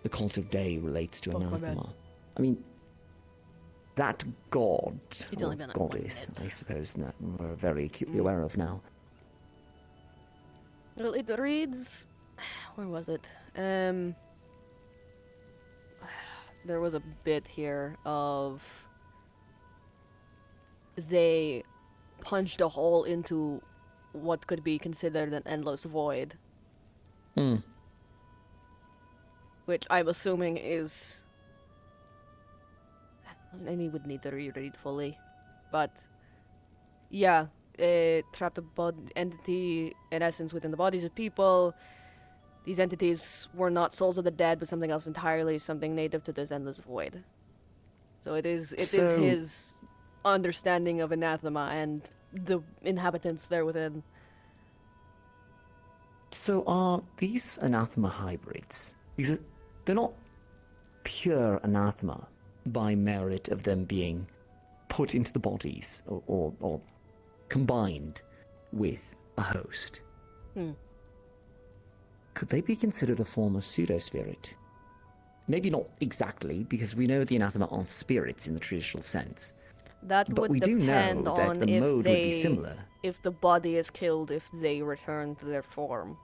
the cult of day relates to Oh, my bad. anathema. I mean, that god, It's or only been, like, 1 goddess, minute. I suppose, that we're very acutely aware of now. Well, it reads... Where was it? There was a bit here of... They punched a hole into what could be considered an endless void. Mm. Which I'm assuming is... And he would need to reread fully. But... Yeah, it trapped a entity, in essence, within the bodies of people. These entities were not souls of the dead, but something else entirely, something native to this endless void. So it is his understanding of anathema and the inhabitants there within. So are these anathema hybrids? Because they're not pure anathema by merit of them being put into the bodies or combined with a host. Could they be considered a form of pseudo-spirit? Maybe not exactly, because we know the anathema aren't spirits in the traditional sense. That But would we do depend know that on the if mode would be similar. if the body is killed, if they return to their form.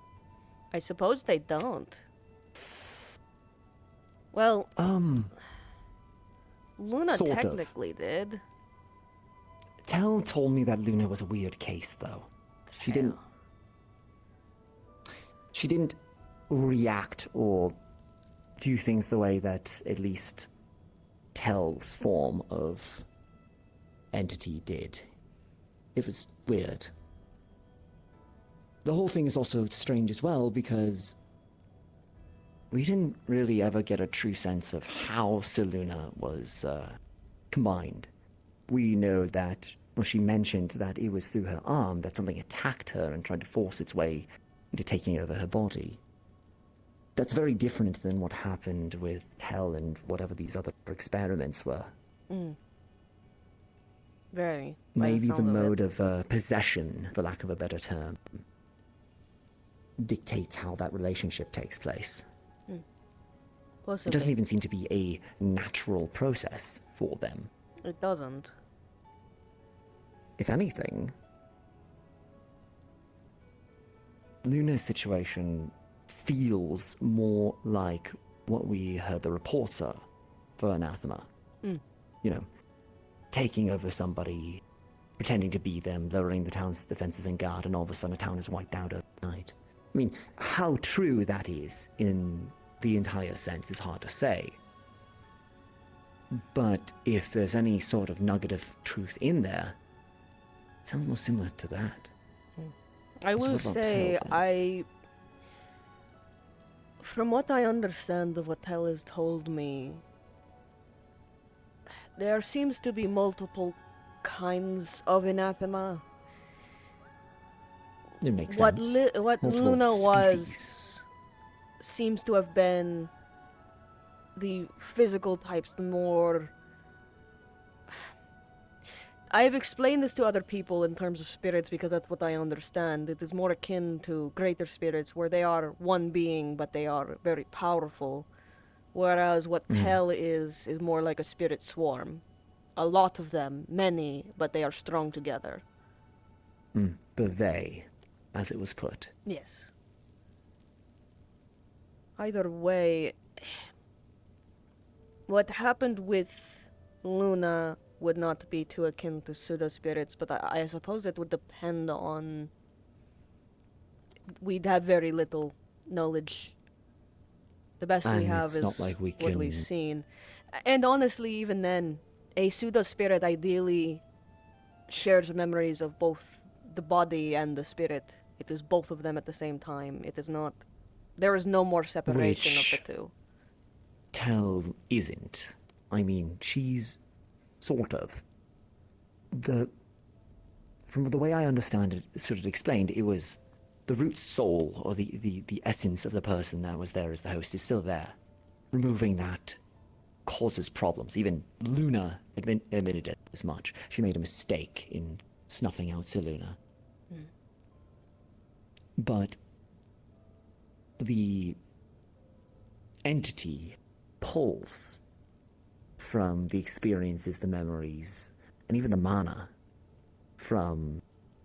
I suppose they don't. Well, Luna sort of. technically did. Tell told me that Luna was a weird case, though. She didn't react or do things the way that at least Tell's form of entity did. It was weird. The whole thing is also strange as well because we didn't really ever get a true sense of how Seluna was combined. We know that, well, she mentioned that it was through her arm that something attacked her and tried to force its way into taking over her body. That's very different than what happened with Tell and whatever these other experiments were. Very. Maybe the mode of possession, for lack of a better term, dictates how that relationship takes place. Possibly. It doesn't even seem to be a natural process for them. It doesn't. If anything, Luna's situation feels more like what we heard the reports are for Anathema. You know, taking over somebody, pretending to be them, lowering the town's defenses and guard, and all of a sudden a town is wiped out overnight. I mean, how true that is in the entire sense is hard to say. But if there's any sort of nugget of truth in there, it sounds more similar to that. I will say, from what I understand of what Tell has told me, there seems to be multiple kinds of anathema. It makes What sense. what Multiple Luna species. was seems to have been the physical types, the more... I've explained this to other people in terms of spirits because that's what I understand. It is more akin to greater spirits where they are one being but they are very powerful. Whereas what Tell is more like a spirit swarm. A lot of them, many, but they are strong together. The they, as it was put. Yes. Either way, what happened with Luna would not be too akin to pseudo-spirits, but I suppose it would depend on... We'd have very little knowledge. The best we And have it's is not like we what we've can- seen. And honestly, even then, a pseudo-spirit ideally shares memories of both the body and the spirit. It is both of them at the same time. It is not... There is no more separation Which- of the two. Tell isn't. I mean, she's sort of. From the way I understand it, sort of explained, it was the root soul, or the essence of the person that was there as the host is still there. Removing that causes problems. Even Luna admitted it as much. She made a mistake in snuffing out Seluna. But the entity pulls from the experiences, the memories, and even the mana from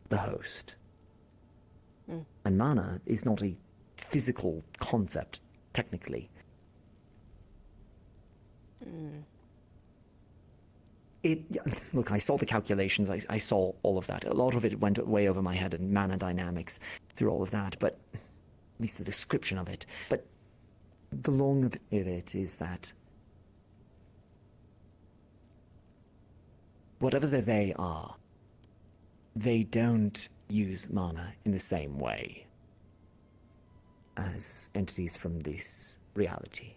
the host. And mana is not a physical concept, technically. Look, I saw the calculations, I saw all of that. A lot of it went way over my head, and mana dynamics through all of that, but at least the description of it. But the long of it is that whatever they are, they don't use mana in the same way as entities from this reality.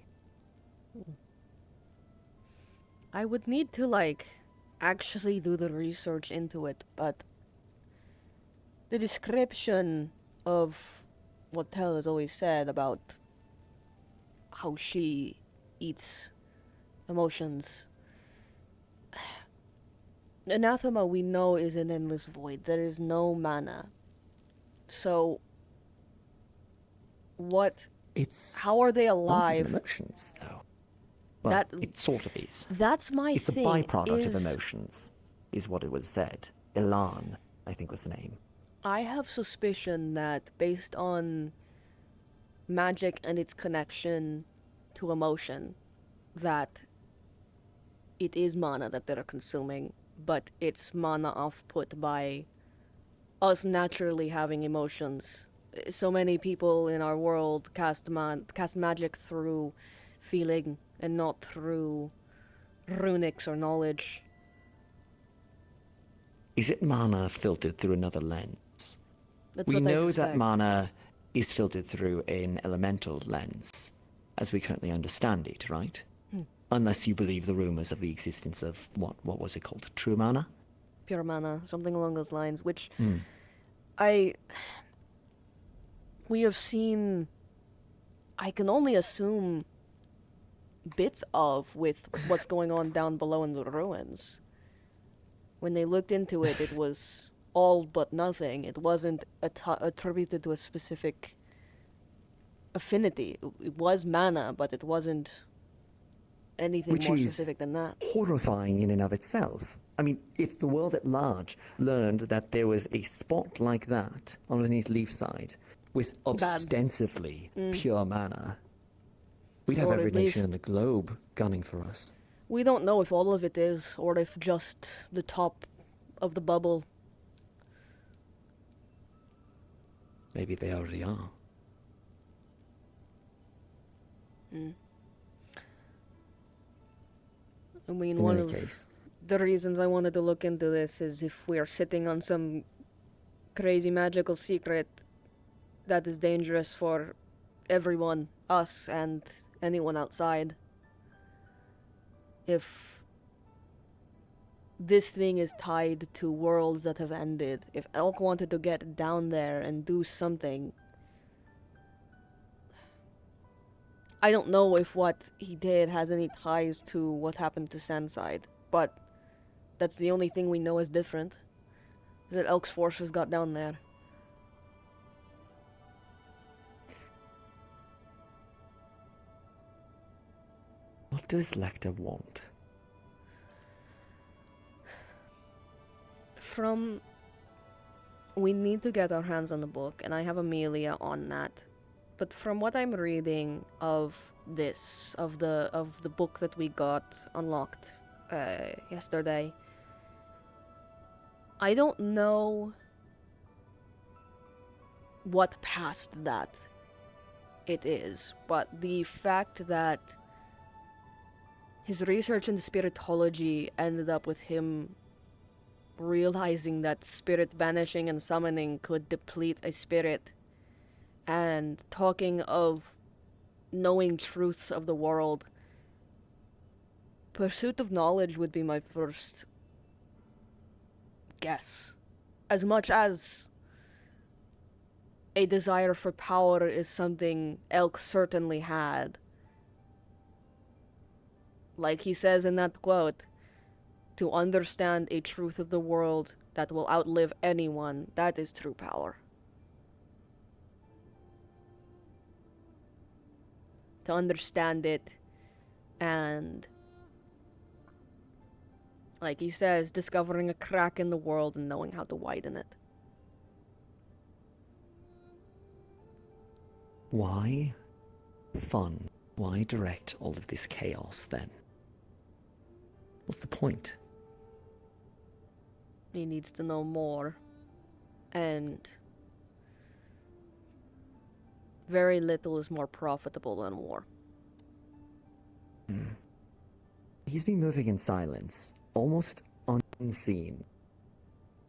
I would need to, actually do the research into it, but the description of what Tel has always said about how she eats emotions. Anathema, we know, is an endless void. There is no mana. So, how are they alive? Emotions, though. Well, it sort of is. That's my thing. It's a byproduct of emotions, is what it was said. Elan, I think was the name. I have suspicion that based on magic and its connection to emotion, that it is mana that they're consuming, but it's mana off-put by us naturally having emotions. So many people in our world cast magic through feeling and not through runics or knowledge. Is it mana filtered through another lens? That's we what I know suspect. that mana is filtered through an elemental lens, as we currently understand it, right? Unless you believe the rumors of the existence of, what was it called? True mana? Pure mana, something along those lines, which we have seen, I can only assume, bits of with what's going on down below in the ruins. When they looked into it, it was all but nothing. It wasn't attributed to a specific affinity. It was mana, but it wasn't anything more specific than that. Horrifying in and of itself. I mean, if the world at large learned that there was a spot like that underneath Leafside with ostensibly pure mana, we'd have every nation in the globe gunning for us. We don't know if all of it is, or if just the top of the bubble. Maybe they already are. I mean, In one any of case, the reasons I wanted to look into this is if we are sitting on some crazy magical secret that is dangerous for everyone, us and anyone outside. If this thing is tied to worlds that have ended, if Elk wanted to get down there and do something, I don't know if what he did has any ties to what happened to Sandside, but that's the only thing we know is different, is that Elk's forces got down there. what does Lecter want? We need to get our hands on the book, and I have Amelia on that. But from what I'm reading of this, of the book that we got unlocked yesterday, I don't know what past that it is, but the fact that his research into spiritology ended up with him realizing that spirit banishing and summoning could deplete a spirit, and talking of knowing truths of the world, pursuit of knowledge would be my first guess. As much as a desire for power is something Elk certainly had. Like he says in that quote, to understand a truth of the world that will outlive anyone, that is true power. to understand it, and, like he says, discovering a crack in the world and knowing how to widen it. Why fun? Why direct all of this chaos then? What's the point? He needs to know more, and very little is more profitable than war. He's been moving in silence, almost unseen.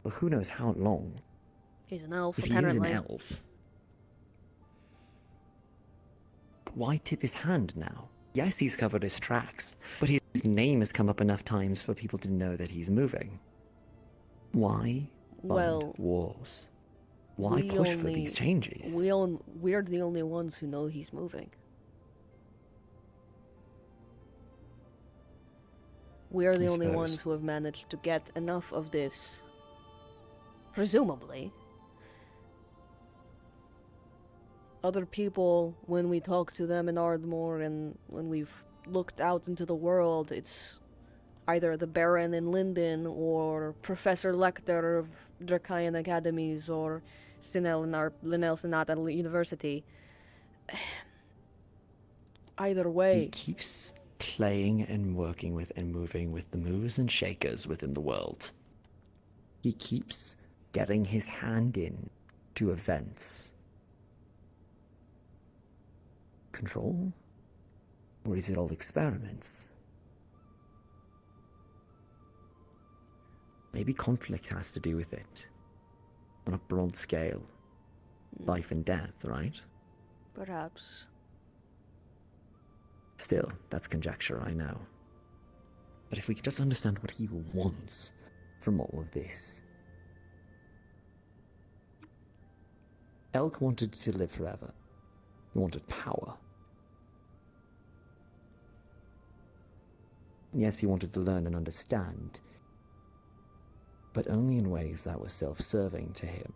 But who knows how long? He's an elf, If he apparently. is an elf. Why tip his hand now? Yes, he's covered his tracks, but his name has come up enough times for people to know that he's moving. Why fund Well, wars? Why push for these changes? We're the only ones who know he's moving. We are the only suppose. ones who have managed to get enough of this, presumably. Other people, when we talk to them in Ardmore and when we've looked out into the world, it's either the Baron in Linden or Professor Lecter of Dracaean Academies or Linnell Senat at University. Either He way, keeps playing and working with and moving with the movers and shakers within the world. He keeps getting his hand in to events. Control? Or is it all experiments? Maybe conflict has to do with it. On a broad scale. Life and death, right? perhaps. Still, that's conjecture, I know. But if we could just understand what he wants from all of this. Elk wanted to live forever. He wanted power. Yes, he wanted to learn and understand, but only in ways that were self-serving to him.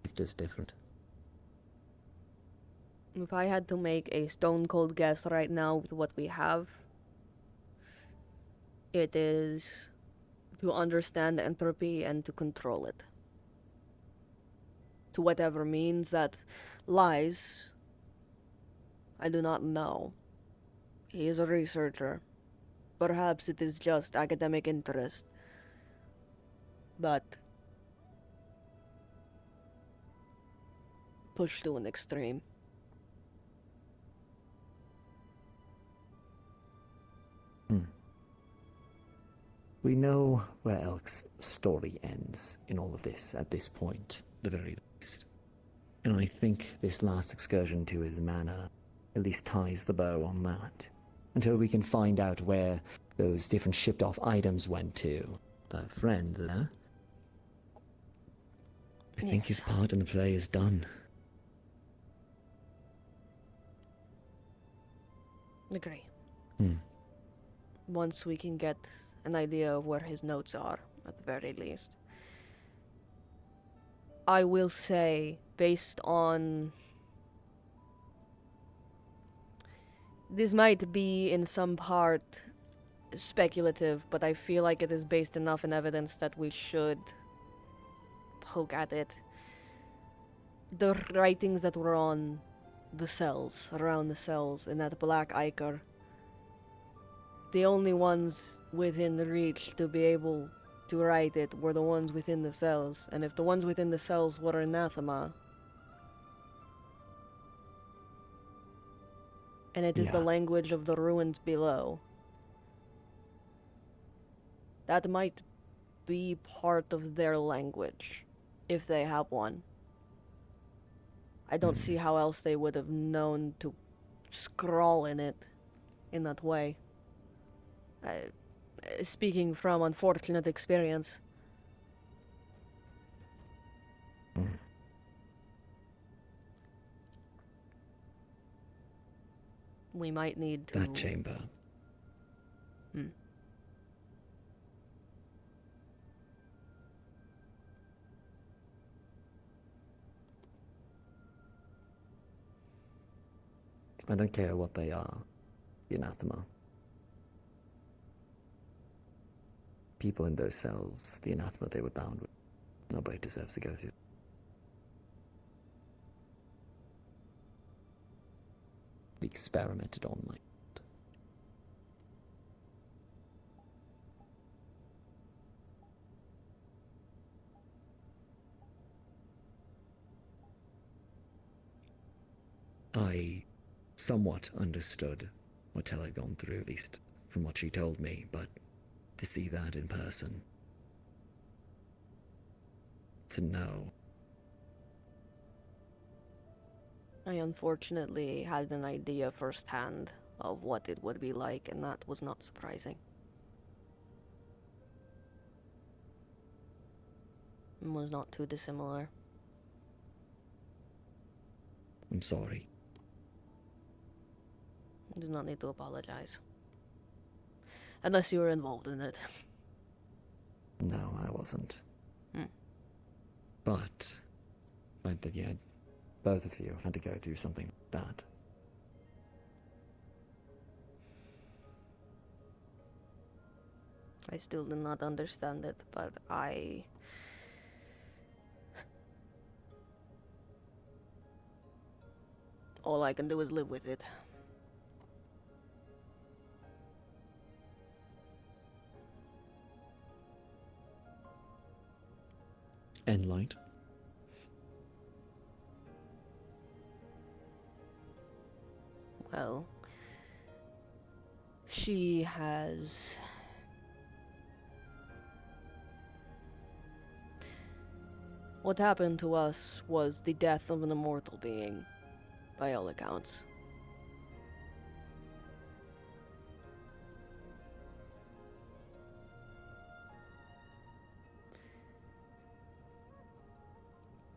It's just different. If I had to make a stone cold guess right now with what we have, it is to understand entropy and to control it. To whatever means that lies, I do not know. He is a researcher. Perhaps it is just academic interest. But pushed to an extreme. We know where Elk's story ends in all of this at this point, the very least. And I think this last excursion to his manor at least ties the bow on that. Until we can find out where those different shipped off items went to. The friend, huh? I think his part in the play is done. Agree. Once we can get an idea of where his notes are, at the very least. I will say, based on... This might be in some part speculative, but I feel like it is based enough in evidence that we should poke at it. The writings that were on the cells, around the cells, in that black ichor, the only ones within reach to be able to write it were the ones within the cells, and if the ones within the cells were anathema, and it is the Yeah. language of the ruins below, that might be part of their language, if they have one. I don't see how else they would have known to scrawl in it in that way. Speaking from unfortunate experience. We might need to... That chamber. I don't care what they are, the anathema. People in those cells, the anathema they were bound with. Nobody deserves to go through. Be experimented on like that. I somewhat understood what Tell had gone through, at least from what she told me, but to see that in person, to know. I unfortunately had an idea firsthand of what it would be like, and that was not surprising. It was not too dissimilar. I'm sorry. You do not need to apologize. Unless you were involved in it. No, I wasn't. But that you had, both of you had to go through something like that. I still do not understand it, but all I can do is live with it. And light? Well, she has... What happened to us was the death of an immortal being, by all accounts.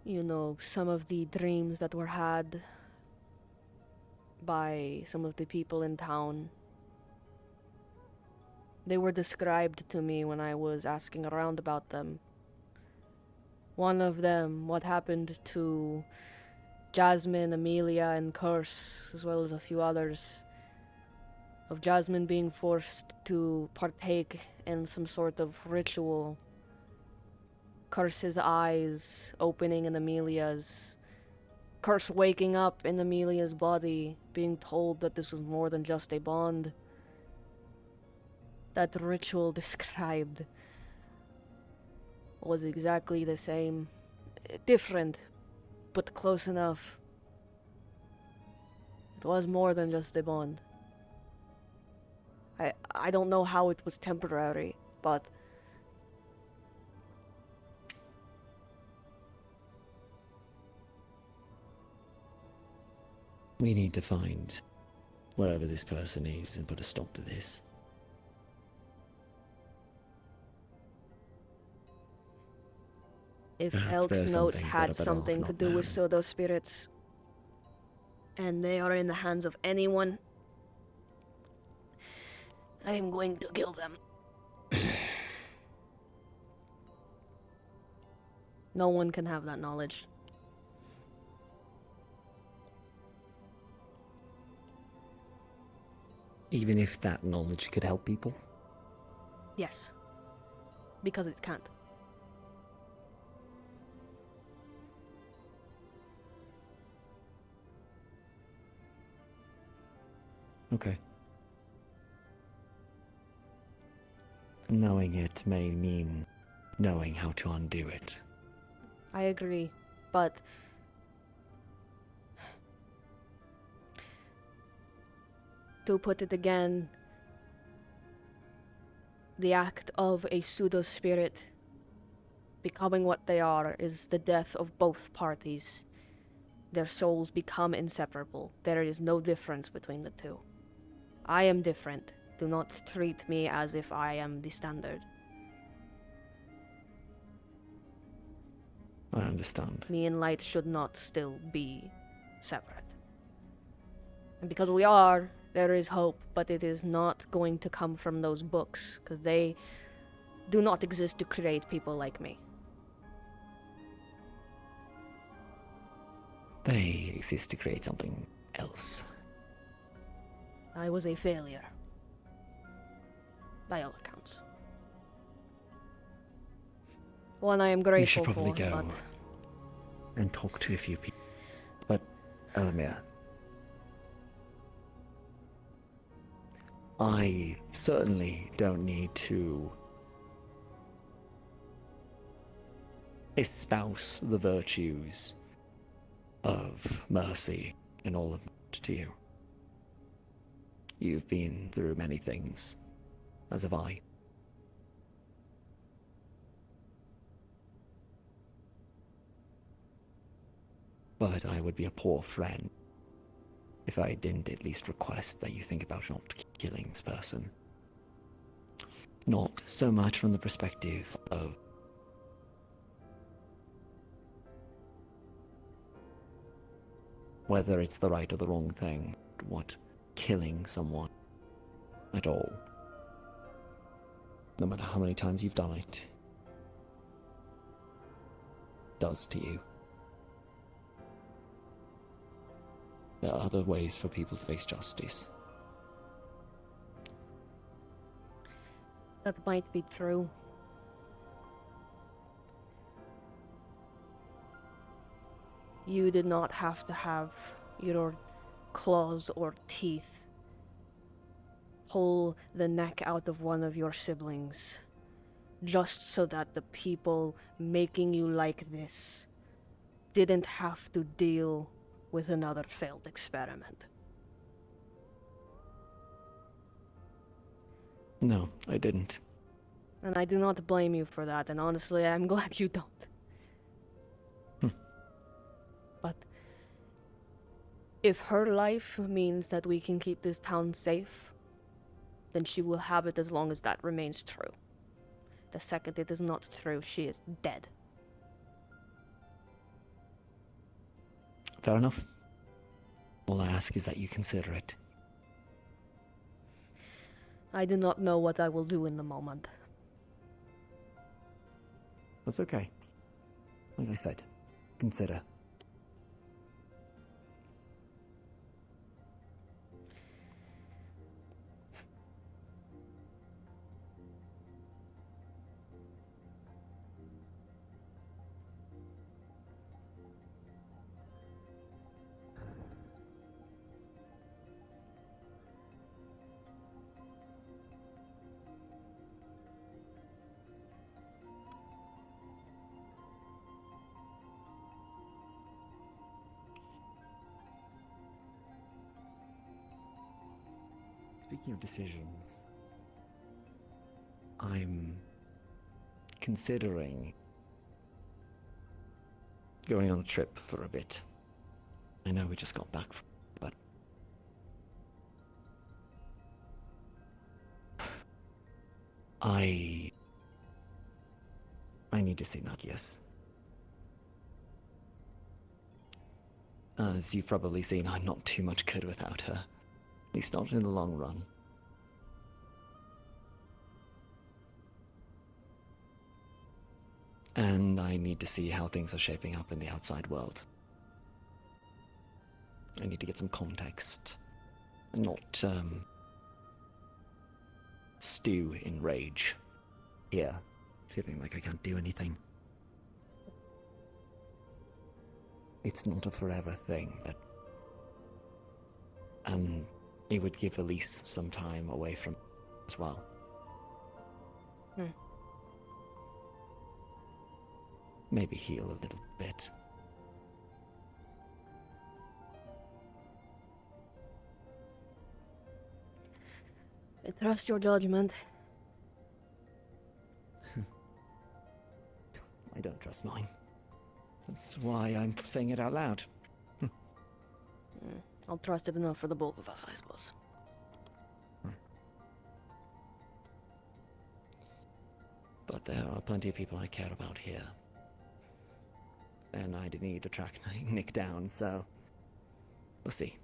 You know, some of the dreams that were had by some of the people in town, they were described to me when I was asking around about them. One of them, what happened to Jasmine, Amelia, and Curse, as well as a few others, of Jasmine being forced to partake in some sort of ritual, Curse's eyes opening in Amelia's, Curse waking up in Amelia's body, being told that this was more than just a bond. That ritual described was exactly the same. Different, but close enough. It was more than just a bond. I don't know how it was temporary, but... We need to find wherever this person is and put a stop to this. If Perhaps there are Elk's some notes things that are had better something off to not do with known. pseudo spirits, and they are in the hands of anyone, I am going to kill them. No one can have that knowledge. Even if that knowledge could help people? Yes. Because it can't. Okay. Knowing it may mean knowing how to undo it. I agree, but... to put it again, the act of a pseudo-spirit becoming what they are is the death of both parties. Their souls become inseparable. There is no difference between the two. I am different. Do not treat me as if I am the standard. I understand. Me and Light should not still be separate. And because we are, there is hope, but it is not going to come from those books, because they do not exist to create people like me. They exist to create something else. I was a failure. By all accounts. One I am You grateful should probably for, go but and talk to a few people. But, Elemmire, I certainly don't need to espouse the virtues of mercy and all of that to you. You've been through many things, as have I. But I would be a poor friend if I didn't at least request that you think about not killing this person. Not so much from the perspective of whether it's the right or the wrong thing, what killing someone at all, no matter how many times you've done it, does to you. There are other ways for people to face justice. that might be true. You did not have to have your claws or teeth pull the neck out of one of your siblings just so that the people making you like this didn't have to deal with another failed experiment. No, I didn't. And I do not blame you for that, and honestly, I'm glad you don't. But if her life means that we can keep this town safe, then she will have it as long as that remains true. The second it is not true, she is dead. Fair enough. All I ask is that you consider it. I do not know what I will do in the moment. That's okay. Like I said, consider. Speaking of decisions, I'm considering going on a trip for a bit. I know we just got back, but I need to see Nadia's. As you've probably seen, I'm not too much good without her. At least not in the long run. And I need to see how things are shaping up in the outside world. I need to get some context. And not, stew in rage. Here, feeling like I can't do anything. It's not a forever thing, but... And it would give Elise some time away from as well. Maybe heal a little bit. I trust your judgment. I don't trust mine. That's why I'm saying it out loud. I'll trust it enough for the both of us, I suppose. But there are plenty of people I care about here. And I need to track Nick down, so... We'll see.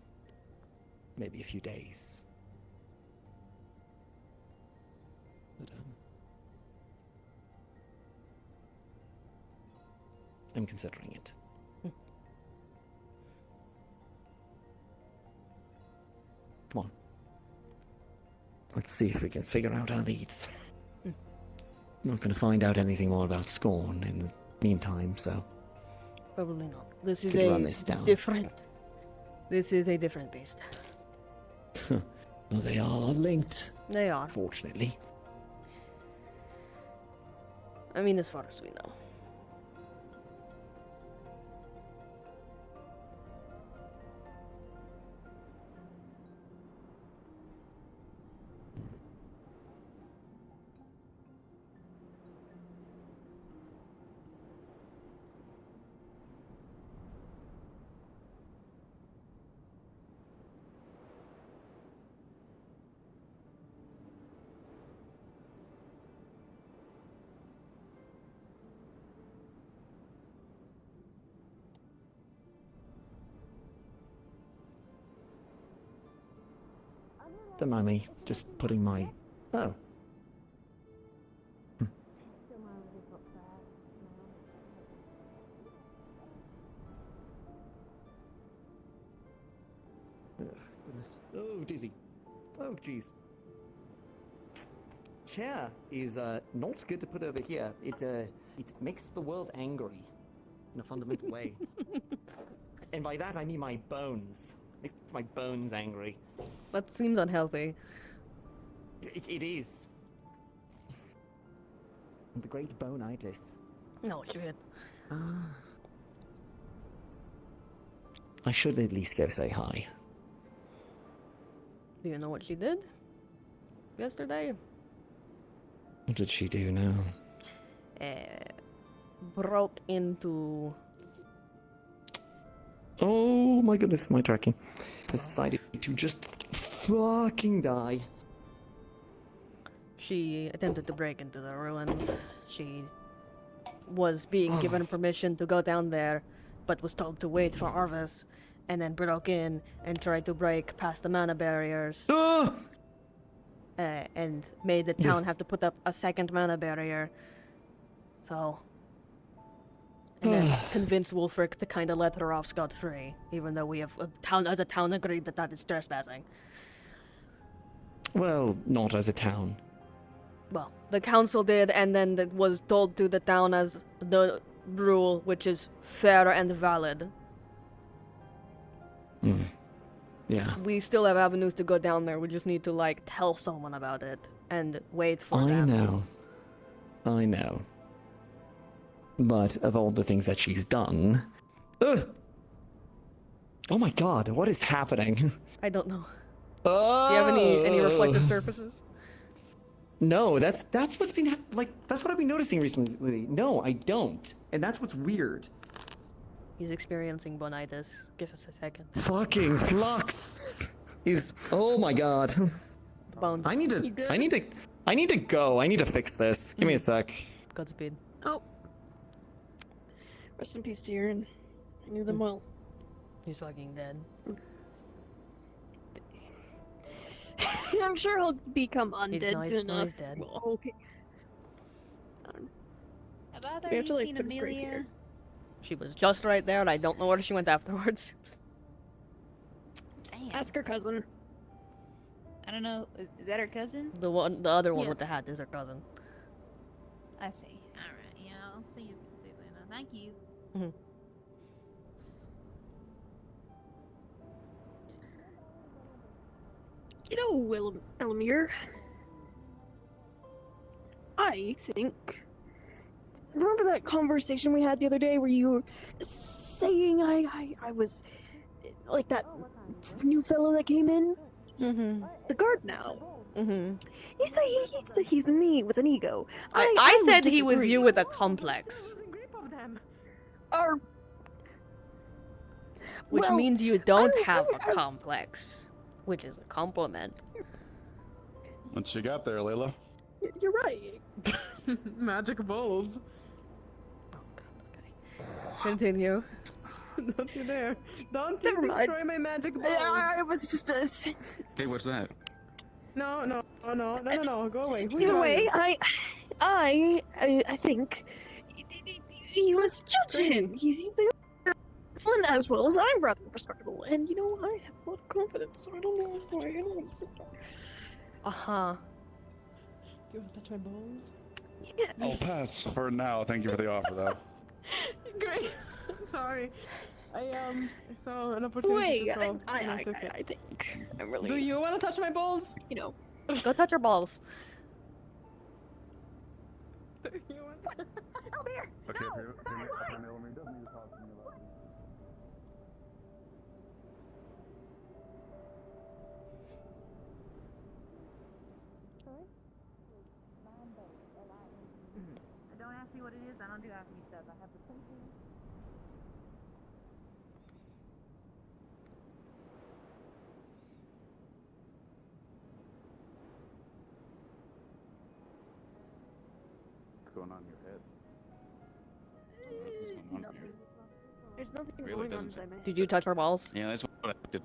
Maybe a few days. But, I'm considering it. Come on. Let's see if we can figure out our leads. Not going to find out anything more about Scorn in the meantime, so... Probably not. This is Could run this down. This is a different beast. Well, they are linked, They are. fortunately. I mean, as far as we know. Don't mind me, just putting my... Oh. Goodness. Oh, dizzy. Oh, jeez. Chair is not good to put over here. It makes the world angry in a fundamental way. And by that I mean my bones. Makes my bones angry. That seems unhealthy. It is. The great bonitis. No shit. I should at least go say hi. Do you know what she did? Yesterday? What did she do now? Broke into... Oh my goodness, my tracking has decided to just fucking die. She attempted to break into the ruins. She was being given permission to go down there, but was told to wait for Arvis, and then broke in and tried to break past the mana barriers. And made the town have to put up a second mana barrier. So... And then convinced Wulfric to kind of let her off scot-free, even though we have as a town agreed that that is trespassing. Well, not as a town. Well, the council did, and then it was told to the town as the rule, which is fair and valid. Yeah. We still have avenues to go down there. We just need to, like, tell someone about it and wait for them. I know. But of all the things that she's done... Ugh! Oh my god, what is happening? I don't know. Oh! Do you have any reflective surfaces? No, that's what's been that's what I've been noticing recently. No, I don't, and that's what's weird. He's experiencing bonitis. Give us a second. Fucking flux is. Oh my god. Bones. I need to go. I need to fix this. Give me a sec. Godspeed. Oh. Rest in peace, Tyrion. I knew them well. He's fucking dead. I'm sure he'll become undead soon enough. He's dead. Well, okay. Have either We have of to, you like, seen put his grave Amelia? here. She was just right there, and I don't know where she went afterwards. Damn. Ask her cousin. I don't know. Is that her cousin? The other one with the Yes. hat is her cousin. I see. All right. Yeah, I'll see you later. Thank you. You know, Elemmire, I think... Remember that conversation we had the other day where you were saying I was... Like that new fellow that came in? Mm-hmm. The guard now. Mm-hmm. He's me with an ego. I would said he was disagree. you with a complex. Or... Which Well, means you don't I- have I- a complex. Which is a compliment. What you got there, Layla? You're right. Magic balls. Oh god, okay. Continue. Don't you dare. Don't you Never mind. destroy my magic balls. I was just a... Hey, what's that? No. Go away. Who Either are way, you? I think he was judging him. He's the one as well as I'm rather respectable, and you know I have a lot of confidence, so I don't know why. Uh-huh. Do you want to touch my balls? Yeah. I'll pass for now. Thank you for the offer, though. Great. Sorry. I saw an opportunity Wait, to throw, and I took it. I think I'm Do really, you want to touch my balls? you know. Go touch your balls. Do you want? Okay, Elemmire doesn't need to talk to me about it. Don't ask me what it is. I don't do ask me stuff. I have the thinking. What's going on in your head? Nothing. There's nothing Really going on doesn't inside my head. Did you touch her balls? Yeah, that's what I did.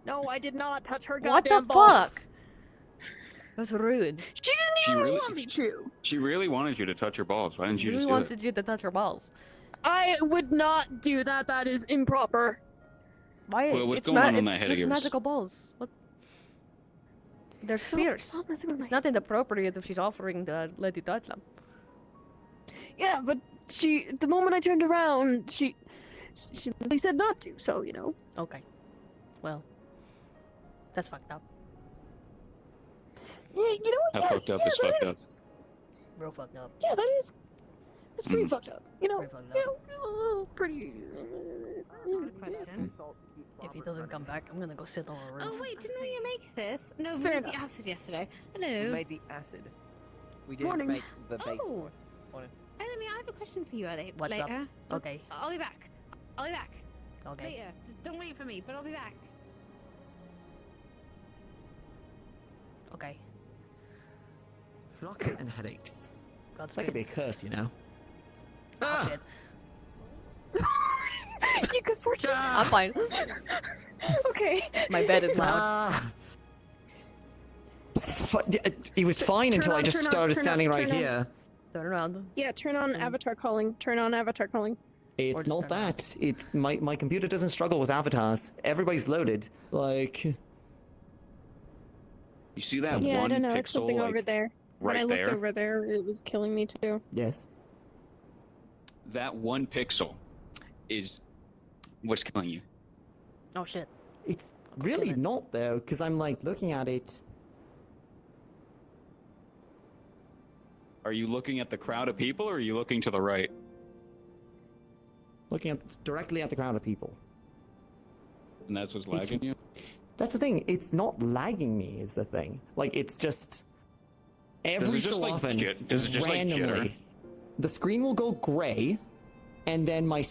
No, I did not touch her What the goddamn balls. fuck? That's rude. She didn't She even really- want me to. She really wanted you to touch her balls. Why didn't you She just really do it? wanted you to touch her balls. I would not do that. That is improper. Why? Well, what's it's going on in it's that head of just yours? magical balls. What? They're spheres. Stop messing with It's my not inappropriate if she's offering to let you touch them. Yeah, but the moment I turned around, she really said not to, so, you know. Okay. Well, that's fucked up. Yeah, you know what? How Yeah, fucked up yeah, is that fucked up. is- Real fucked up. Yeah, that's pretty Mm. fucked up. You know, Pretty fucked you up. know, a little pretty. If he doesn't come back, I'm gonna go sit on a roof. Oh wait, didn't we make this? No, we Fair made the enough. acid yesterday. We Hello. made the acid. We didn't Morning. make the base. Oh. Morning. Enemy, I have a question for you What's up? later. Okay. I'll be back. I'll be back. Okay. Later. Don't wait for me, but I'll be back. Okay. Flux and headaches. Godspeed. That could be a curse, you know. Oh, shit. You good fortune. I'm fine. Okay. My bed is loud. Ah. He was fine Turn until I on, just turn on, started turn on, standing right turn on. here. Turn around. Yeah, turn on avatar calling. Turn on avatar calling. It's just not turn around. that. My computer doesn't struggle with avatars. Everybody's loaded. Like, You see that Yeah, I one don't know. pixel It's something like, over there. When I right looked there? over there, it was killing me too. yes. That one pixel is what's killing you. Oh shit. It's I'll kill really it. not though, because I'm like looking at it. Are you looking at the crowd of people, or are you looking to the right? Directly at the crowd of people. And that's what's lagging you? That's the thing. It's not lagging me. Is the thing. Like it's just every it just, so like, often, does it just, like, jitter? randomly, the screen will go gray, and then my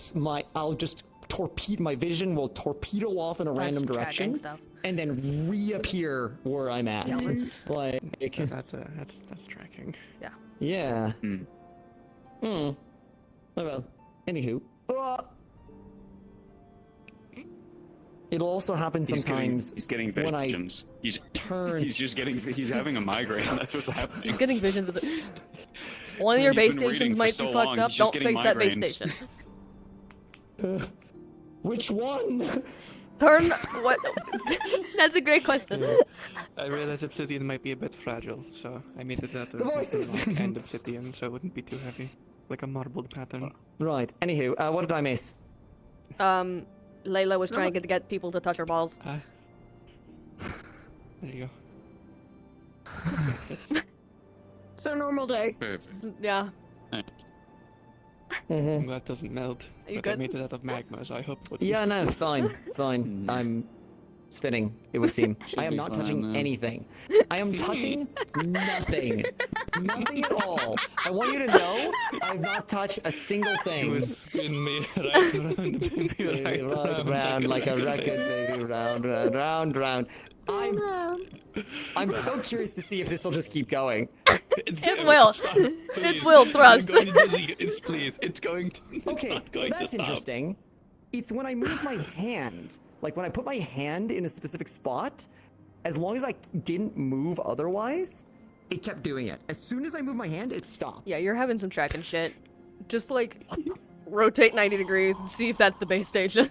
I'll just torpedo. My vision will torpedo off in a random tracking direction, stuff. and then reappear where I'm at. Yeah, It's like That's tracking. yeah. Hmm. Oh well. Anywho. It'll also happen sometimes He's getting when I visions. He's turn. he's having a migraine. That's what's happening. You're getting visions of the. One of your He's base been reading stations for might so be fucked long, up. he's just Don't getting fix that base migraines. station. Which one? Turn what? That's a great question. I realized obsidian might be a bit fragile, so I made it out of The voices. rock and obsidian, so it wouldn't be too heavy, like a marbled pattern. Right. Anywho, what did I miss? Layla was trying to get people to touch her balls. There you go. So normal day. Perfect. Yeah. Mm-hmm. That doesn't melt, You but I good? made it out of magma, so I hope it would. Yeah, no, fine, fine. I'm spinning, it would seem. Should I am be not fine, touching then. anything. I am touching nothing. Nothing at all. I want you to know I've not touched a single You thing. would spin me right around, baby, Baby, right round, round like a record, baby, round, round, round, round. I'm so curious to see if this will just keep going. It will. It will. Trust. It's going dizzy. It's going to. It's Okay, not so going that's to stop. interesting. It's when I move my hand, like when I put my hand in a specific spot, as long as I didn't move otherwise, it kept doing it. As soon as I moved my hand, it stopped. Yeah, you're having some tracking shit. Just like rotate 90 degrees and see if that's the base station.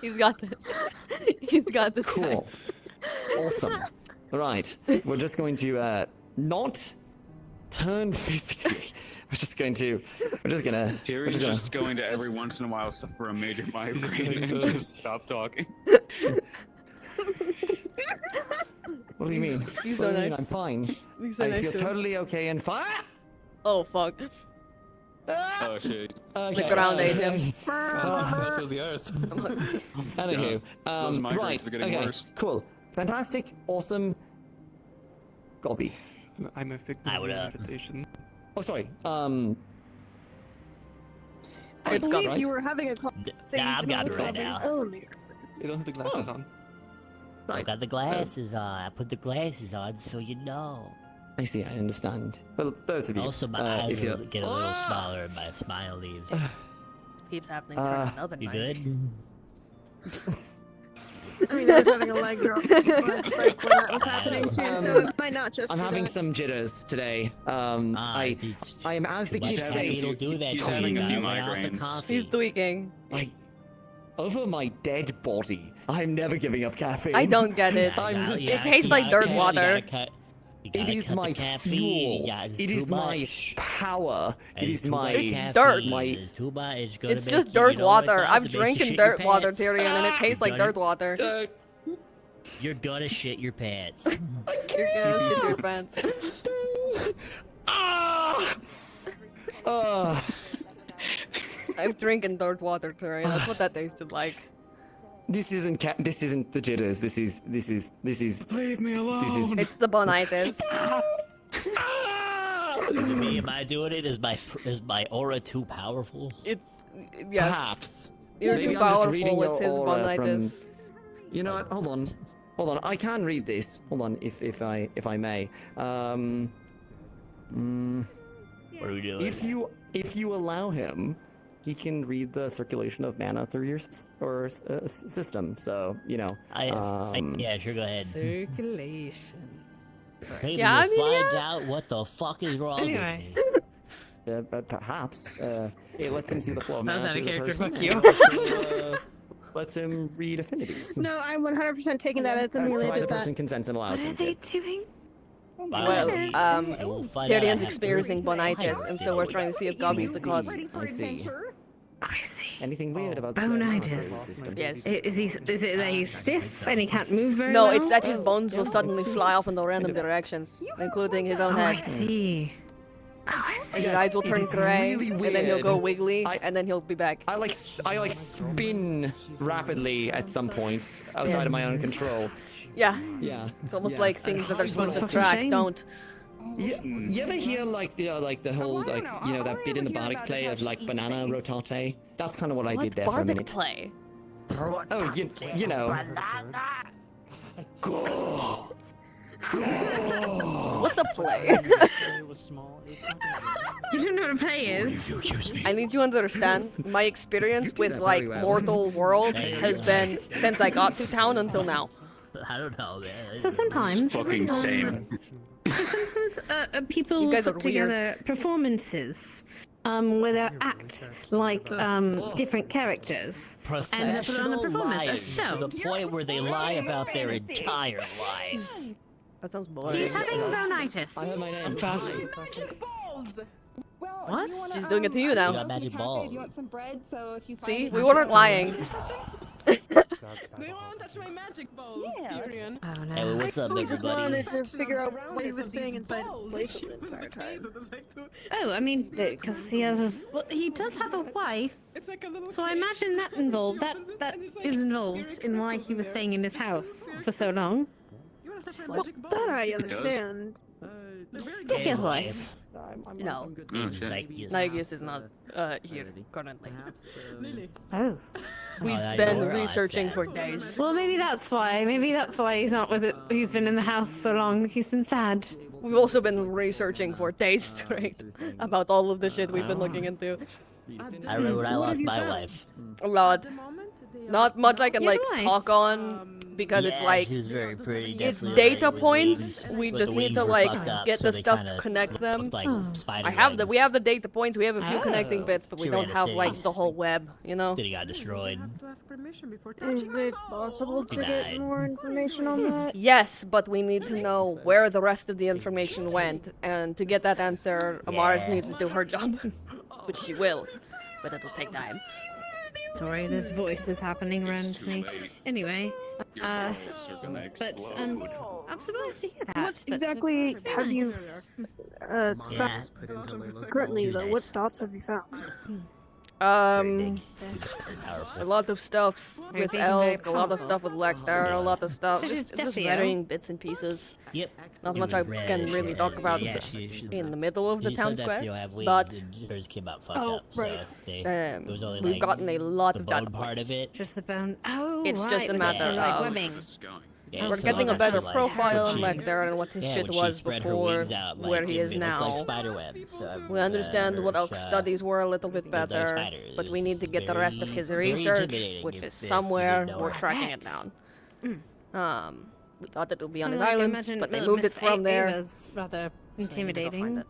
He's got this. He's got this. Cool. Guys. Awesome. Right. We're just going to not turn physically. We're just gonna. Tyrion's just going to every once in a while suffer a major migraine and just stop talking. What do you mean? He's What so do you mean? nice. I'm fine. He's so I nice feel to him. totally okay and fine. Oh fuck. Oh shit. Okay, ground ate him. To the earth. Anywho, Those migraines right. are getting Okay. worse. Cool. Fantastic. Awesome. Gobby. I'm a victim I of would, meditation. Oh, sorry. I It's believe gone, right? you were having a conversation Nah, I've got it right with now. Elemmire. You don't have the glasses on. I got the glasses on. I put the glasses on so you know. I see. I understand. Well, both of you. Also, my eyes if you're... will get a little smaller and my smile leaves. Keeps happening. Turn another You night. good? I mean, I was having a leg drop like when that was happening too, so it might not just I'm be having that. some jitters today. I am, as the kids say, It'll do that. he's to having you. a few Lay off the migraines. coffee. He's tweaking. like, over my dead body. I'm never giving up caffeine. I don't get it. It tastes like dirt water. It is my fuel. It is my power. It is my. It's dirt. It's just dirt water. I'm drinking dirt water, Tyrion, and it tastes like dirt water. You're gonna shit your pants. You're gonna shit your pants. Ah! I'm drinking dirt water, Tyrion. That's what that tasted like. This isn't this isn't the jitters. This is. Leave me alone. It's the bonitis. Is it me? Am I doing it? Is my aura too powerful? It's yes. Perhaps. You're Maybe too I'm just reading powerful. It's your his aura from- bonitis. You know what? Hold on. I can read this. Hold on, if I may. What are we doing? If you allow him, he can read the circulation of mana through your system. So you know. Yeah, sure. Go ahead. Circulation. Maybe Yeah, I we'll mean, find out what the fuck is wrong Anyway. with me. But perhaps it lets him see the flow of That was mana out of through the character, person, fuck and you. also, lets him read affinities. No, I'm 100% taking that as Provided Amelia the did that. person consents and allows What are him they to. doing? Well, And we'll find out Tyrion's after. experiencing bonitis, and so we're trying to see if Gobby's the cause. I see. I see. Anything weird about Bonitis. the system? Yes. Is it that he's stiff and he can't move very No, well? it's that his bones will suddenly fly off in random directions, including his own Oh, I head. see. Oh, I And see. his eyes will it turn is grey, really and then he'll go weird. wiggly, I- and then he'll be back. I like spin rapidly at some points outside Yes. of my own control. Yeah, Yeah. it's almost Yeah. like things that are supposed to Fucking track shame. don't. You ever hear like the whole that bit in the bardic play of like banana rotate? That's kind of what I did What there for a bardic minute. play? Oh, you know. What's a play? You don't know what a play is? I need you to understand, my experience do with that like very well. mortal world has been since I got to town until now. I don't know, man. So sometimes, Fucking same. people You guys are put together performances where they act like different characters. And they put on a Professional performance, a liars show. to the point where they lie about their entire life. That sounds boring. He's having bonitis. I heard my name. What? She's doing it to you You now. got magic balls. See, we weren't lying. They won't touch my magic balls, Tyrion. Oh no. Hey, what's up, I just everybody? wanted to figure out what he was saying inside his place the entire time. Oh, I mean, because he has his... Well, he does have a wife, It's like a little so I cage. imagine that involved. That is involved in why he was staying in his house for so long. You wanna touch my Well, magic balls? that I does. understand. They're very Does he have a wife? No. Oh shit. Nagius is not here currently. Lily. Oh. We've I been know, I researching said. for days. Well, maybe that's why. Maybe that's why he's not with it. He's been in the house so long. He's been sad. We've also been researching for days straight about all of the shit we've been looking into. I remember when I What lost have you my found? wife. A lot. The moment they Not much I can Yeah, like why? talk on because yeah, it's like she was very pretty. it's definitely, data like, with points. wings, We but just the need to wings were like fucked up, get so the they stuff to kinda connect them. looked like spider We legs. have the data points. We have a few connecting bits, but we She don't ran a have city. like the whole web. You know. City got destroyed. Is it possible to Died. get more information on that? Yes, but we need to know where the rest of the information went, and to get that answer, Amaris Yeah. needs to do her job, which she will, but it will take time. Sorry, there's voices happening around me. Anyway, I'm surprised to hear that. What exactly have you Yeah. currently though? What thoughts have you found? A Powerful. lot of stuff Very with big and very Elk, a lot of stuff with Lecter, a lot of stuff, So just she's varying bits and pieces. Yep. Not It much was I red, can she really had- talk about yeah, she in the middle of the she town said that square, she'll have wings, but and hers came out fucked Oh, up. right. So they, um, it was only we've like gotten a lot the of bone data part of points. it. Just the bone. Oh, It's right, just a with matter the, like, of- webbing. Yeah, We're so getting a that's better like- profile on she- Lecter and what his yeah, shit when she was spread her before wings out, where like, he is it looked like now. spider web. So, We understand what Elk's her, studies were a little bit looked like better, spiders. but we need to get the rest of his Very research, intimidating which if- is if you somewhere. didn't know We're it. tracking it down. We thought it would be on his Like, island, imagine but they that moved it Miss from there. Ava's rather so we need to go find intimidating. it.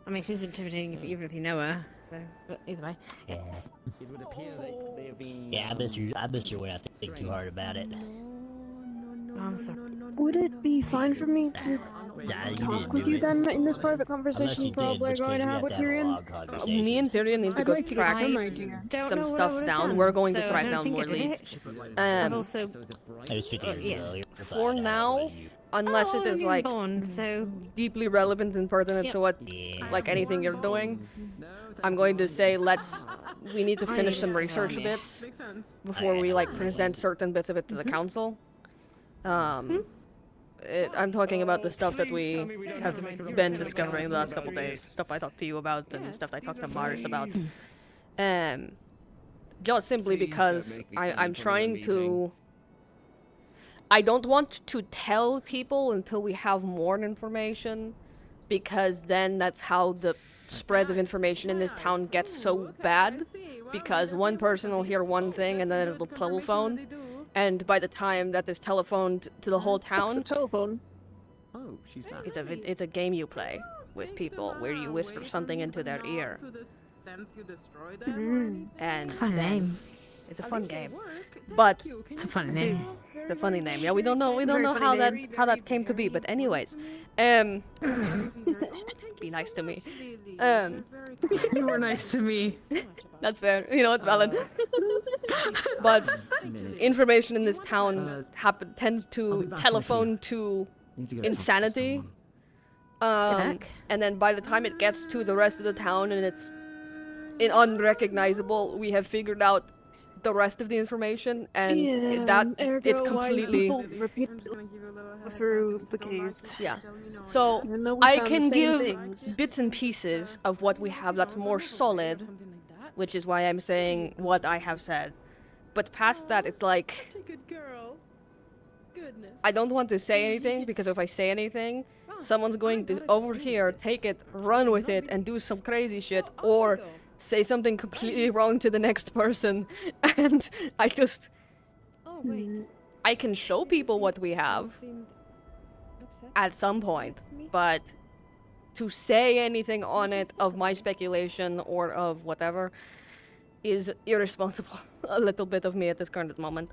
I mean, she's intimidating even if you know her. So, but either way. Yeah. It would appear they have been. Yeah, I miss her when I think too hard about it. Oh, I'm sorry. Would it be fine for me to Nah, you talk didn't with do you it. then in this private Unless conversation you you did, probably which are going case to we have with have to have a Tyrion? long conversation. Me and Tyrion need to I'd go like to get track some idea. Don't some know what I stuff would've down. done, We're going to so I track don't down think more I did leads. it. I've also, I was 50 years yeah. ago. For now, unless it is like born, so deeply relevant and pertinent to what, Yeah. like anything you're doing, I'm going to say we need to finish some research bits Makes sense. before we like present certain bits of it to the council. I'm talking about the stuff that we have been discovering the last couple days. Stuff I talked to you about and stuff I talked to Mars about. Just simply because I'm trying to. I don't want to tell people until we have more information, because then that's how the spread of information in this town gets so bad. Because one person will hear one thing and then it'll telephone, and by the time that is telephoned to the whole What's a town, telephone? Oh, she's back. it's a game you play with people where you whisper something into their ear, and it's a fun name. it's a fun game. But It's a fun name. it's a funny name. Yeah, we don't know Very how funny that came to be. But anyways, be nice to me. You were nice to me. That's fair. You know, it's valid. But information in this town tends to telephone to insanity. And then by the time it gets to the rest of the town and it's unrecognizable, we have figured out the rest of the information, and that it's completely repeat through the caves. yeah. So Even though we I found the can same give things. bits and pieces of what we have that's more solid, which is why I'm saying what I have said. But past that, it's like Good girl. Goodness. I don't want to say anything, because if I say anything, someone's going to over here take it, run with it, and do some crazy shit, or say something completely wrong to the next person. And I just I can show people what we have at some point, but to say anything on it of my speculation or of whatever is irresponsible. A little bit of me at this current moment.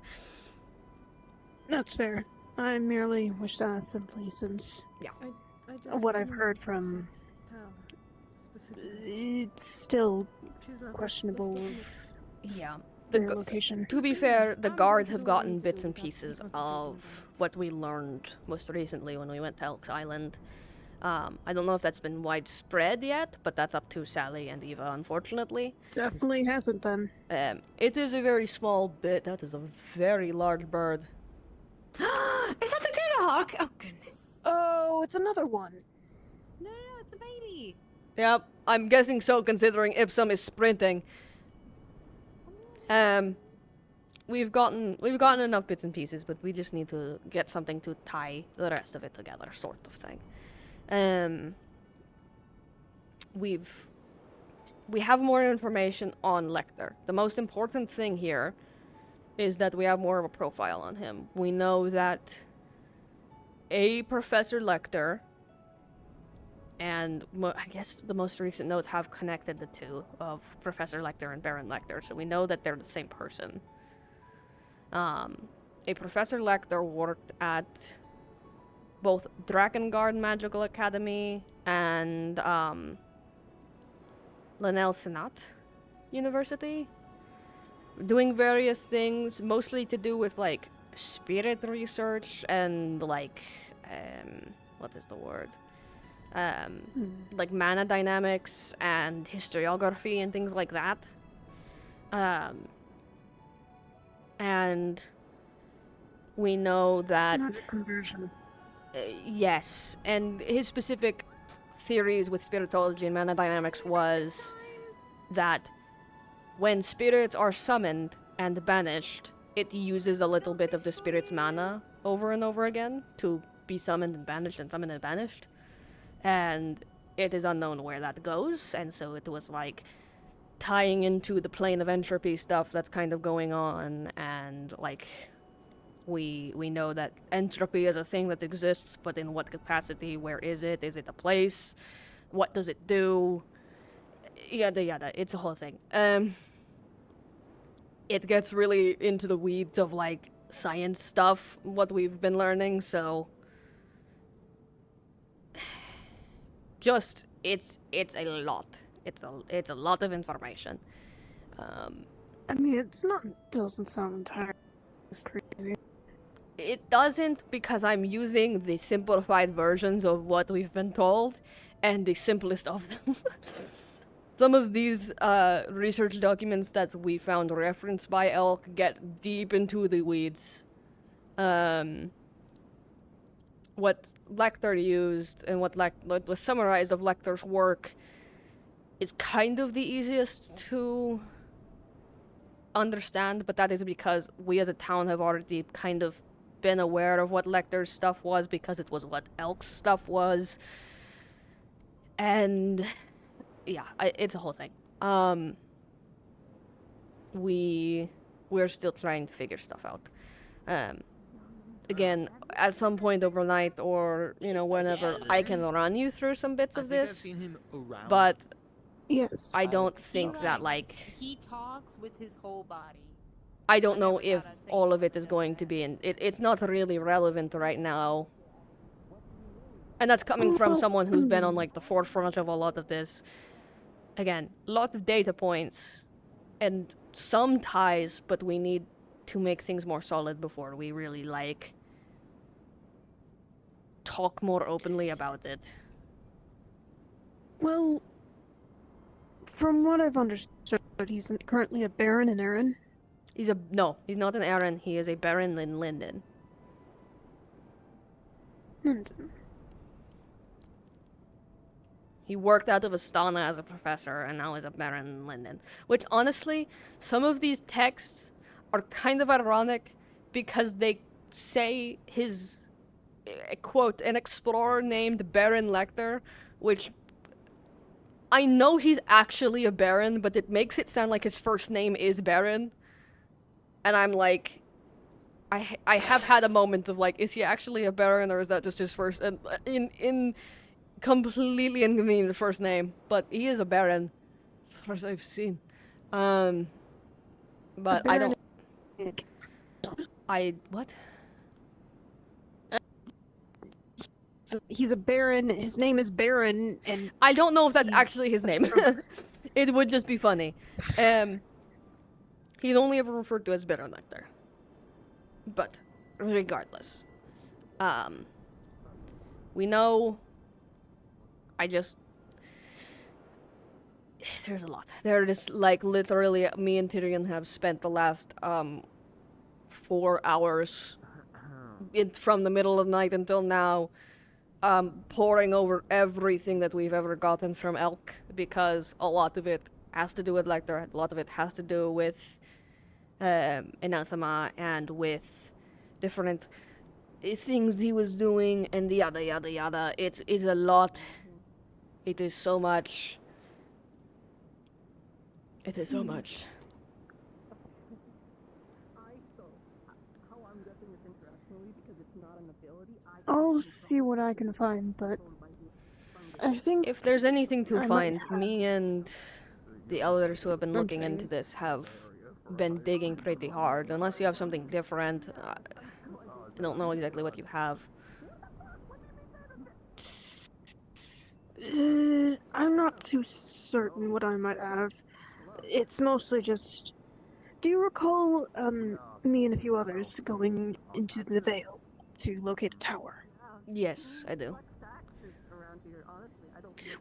That's fair. I merely wish to ask simply, since what I've heard from, it's still questionable of Yeah. their location. To be fair, the guard have gotten bits and pieces of what we learned most recently when we went to Elk's Island. I don't know if that's been widespread yet, but that's up to Sally and Eva, unfortunately. Definitely hasn't then. It is a very small bit. That is a very large bird. Is that the greater hawk? Oh goodness. Oh, it's another one. No, it's a baby. Yep, I'm guessing so, considering Ipsum is sprinting. We've gotten enough bits and pieces, but we just need to get something to tie the rest of it together, sort of thing. We have more information on Lecter. The most important thing here is that we have more of a profile on him. We know that a Professor Lecter and I guess the most recent notes have connected the two of Professor Lecter and Baron Lecter, so we know that they're the same person. A Professor Lecter worked at both Drakengard Magical Academy and Linnell Senat University, doing various things, mostly to do with like spirit research and like what is the word? Like mana dynamics and historiography and things like that. And we know that Not conversion. yes, and his specific theories with spiritology and mana dynamics was that when spirits are summoned and banished, it uses a little bit of the spirit's mana over and over again to be summoned and banished and summoned and banished. And it is unknown where that goes, and so it was like tying into the plane of entropy stuff that's kind of going on, and like we know that entropy is a thing that exists, but in what capacity? Where is it? Is it a place? What does it do? Yada yada. It's a whole thing. It gets really into the weeds of like science stuff, what we've been learning, so just it's a lot. It's a lot of information. I mean, doesn't sound entirely crazy. It doesn't, because I'm using the simplified versions of what we've been told, and the simplest of them. Some of these research documents that we found referenced by Elk get deep into the weeds. What Lecter used and what was summarized of Lecter's work is kind of the easiest to understand, but that is because we as a town have already kind of been aware of what Lecter's stuff was, because it was what Elk's stuff was. And yeah, it's a whole thing. We're still trying to figure stuff out. Again, at some point overnight, or whenever, I can run you through some bits of this. I've seen him around. But yes, I don't think that like he talks with his whole body. I don't know if all of it is going to be in. It's not really relevant right now. And that's coming from someone who's been on like the forefront of a lot of this. Again, lots of data points and some ties, but we need to make things more solid before we really like talk more openly about it. Well, from what I've understood, he's currently a baron in Erin. No, he's not an Erin. He is a baron in Linden. Linden. He worked out of Astana as a professor and now is a baron in Linden. Which, honestly, some of these texts are kind of ironic because they say his, quote, an explorer named Baron Lecter, which I know he's actually a baron, but it makes it sound like his first name is Baron. And I'm like, I have had a moment of like, is he actually a baron or is that just his first, in completely inconvenient first name, but he is a baron, as far as I've seen. But I don't. What? So he's a baron. His name is Baron, and I don't know if that's actually his name. It would just be funny. He's only ever referred to as Baron Lecter. But regardless, we know. There's a lot. There is, like, literally, me and Tyrion have spent the last, 4 hours from the middle of the night until now, poring over everything that we've ever gotten from Elk, because a lot of it has to do with Lecter, a lot of it has to do with, Anathema, and with different things he was doing, and yada yada yada. It is a lot. It is so much. It is so much. I'll see what I can find, but I think If there's anything to I might find, have me and the elders who have been looking into something. this have been digging pretty hard. Unless you have something different, I don't know exactly what you have. I'm not too certain what I might have. It's mostly just. Do you recall, me and a few others going into the Vale to locate a tower? Yes, I do.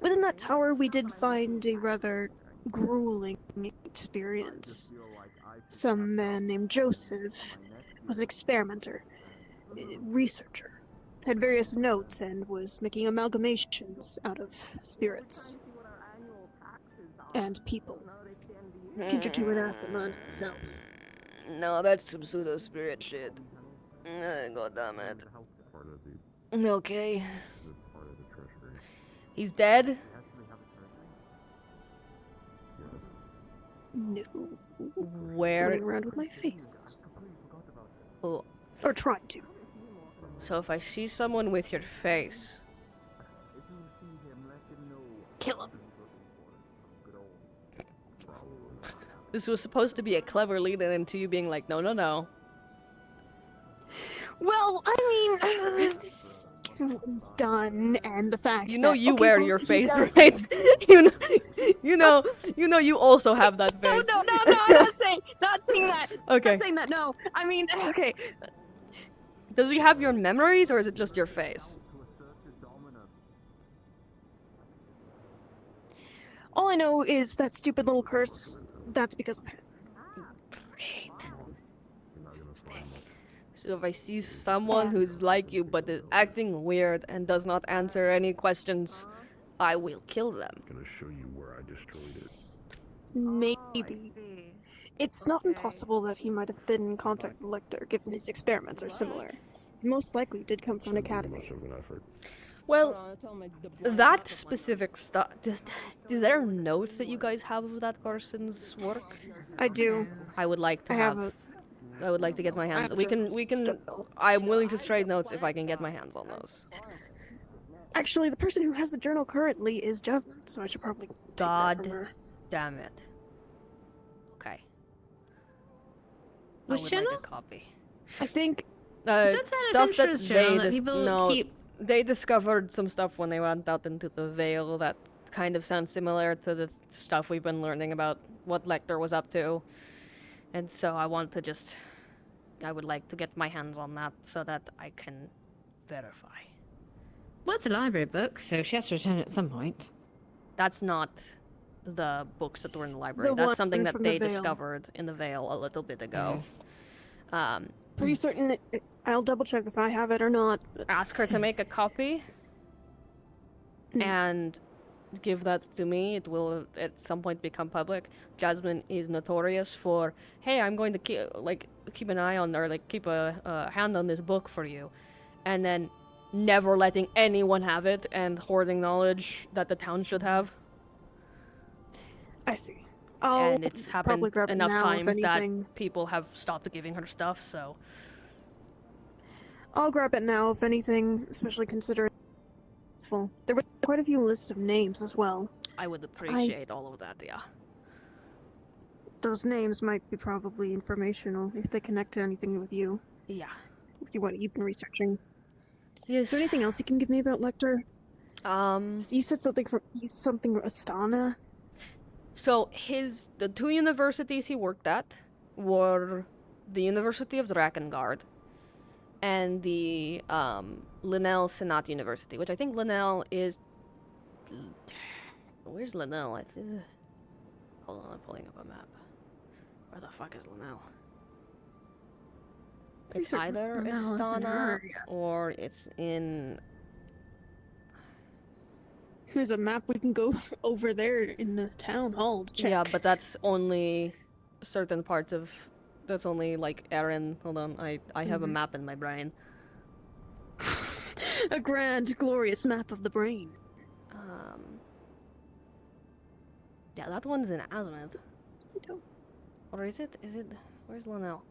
Within that tower, we did find a rather grueling experience. Some man named Joseph was an experimenter, researcher, had various notes, and was making amalgamations out of spirits and people. Kinship to anathema in itself. No, that's some pseudo spirit shit. God damn it. Okay. He's dead? No. Where? Running around with my face. Oh. Or trying to. So if I see someone with your face, Kill him. this was supposed to be a clever lead-in into you being like, no, no, no. Well, I mean, it was done, and the fact You know that, you okay, wear well, your he face, does- right? you know you also have that face. No, I'm not saying that. Okay. Not saying that. No, I mean, okay. Does he have your memories, or is it just your face? All I know is that stupid little curse. That's because of him. Great. So if I see someone who's like you but is acting weird and does not answer any questions, I will kill them. Gonna show you where I destroyed it. Maybe. It's not impossible that he might have been in contact with Lecter, given his experiments are similar. He most likely did come from an academy. Much of an effort. Well, that specific stuff. Is there notes that you guys have of that person's work? I do. I would like to I have I would like to get my hands. have We to- can. I'm willing to trade notes if I can get my hands on those. Actually, the person who has the journal currently is Jasmine, so I should probably take that God from her. damn it. Okay. Which I would channel? like a copy. I think That's an stuff that adventurous journal that they people keep. they discovered some stuff when they went out into the Vale that kind of sounds similar to the stuff we've been learning about what Lecter was up to. And so I would like to get my hands on that so that I can verify. Well, it's a library book, so she has to return it at some point. That's not the books that were in the library. The That's one something that from the they Vale. discovered in the Vale a little bit ago. pretty certain I'll double check if I have it or not. Ask her to make a copy and give that to me. It will at some point become public. Jasmine is notorious for, hey, I'm going to keep an eye on, or keep a hand on this book for you, and then never letting anyone have it and hoarding knowledge that the town should have. I see. I'll And it's happened probably grab it enough now, if times that anything. people have stopped giving her stuff, so I'll grab it now, if anything, especially considering it's full. There were quite a few lists of names as well. I would appreciate all of that, yeah. Those names might be probably informational if they connect to anything with you. Yeah. With what you've been researching. Yes. Is there anything else you can give me about Lecter? You said something from Astana. So the two universities he worked at were the University of Drakengard and the Linnell Senat University, which I think Linnell is. Where's Linnell? Hold on, I'm pulling up a map. Where the fuck is Linnell? It's Pretty certain either Linnell is in her Astana area. or it's in. There's a map we can go over there in the town hall to check. Yeah, but that's only certain parts of. That's only Erin. Hold on, I have a map in my brain. A grand, glorious map of the brain. Yeah, that one's in Azimuth. I don't. Or is it? Where's Linnell?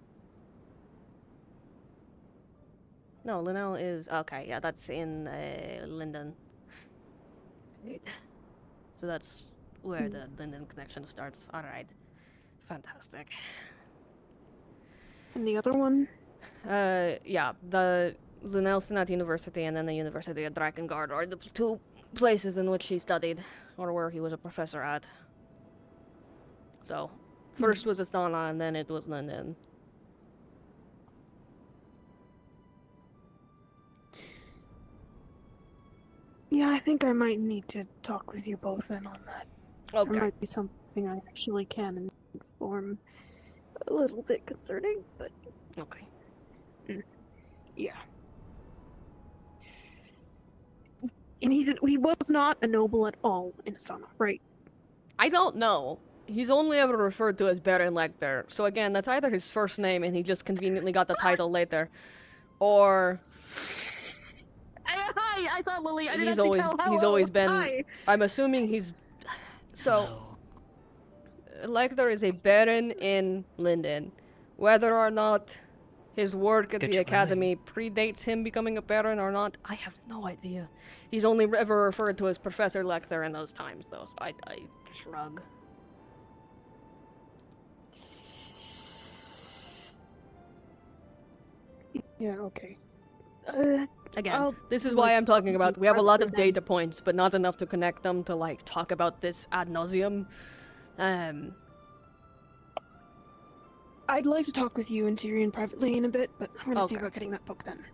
No, Linnell is okay. Yeah, that's in Linden. So that's where the Linden connection starts. All right, fantastic. And the other one? Yeah, the Linnell Senate University and then the University of Drakengard are the two places in which he studied, or where he was a professor at. So, first was Astana, and then it was Linden. Yeah, I think I might need to talk with you both then on that. Okay. There might be something I actually can inform. A little bit concerning, but... Okay. Yeah. And he was not a noble at all in Astana, right? I don't know. He's only ever referred to as Baron Lecter. So again, that's either his first name and he just conveniently got the title later, or Hi, I saw Lily. I didn't he's have to always tell. he's Hello. always been. Hi. I'm assuming he's so. Lecter is a Baron in Linden. Whether or not his work at Good the job, academy predates him becoming a Baron or not, I have no idea. He's only ever referred to as Professor Lecter in those times, though. So I shrug. Yeah. Okay. Again, this is why I'm talking about. We have a lot of data points, but not enough to connect them to like talk about this ad nauseum. I'd like to talk with you and Tyrion privately in a bit, but I'm gonna see Okay. about getting that book then.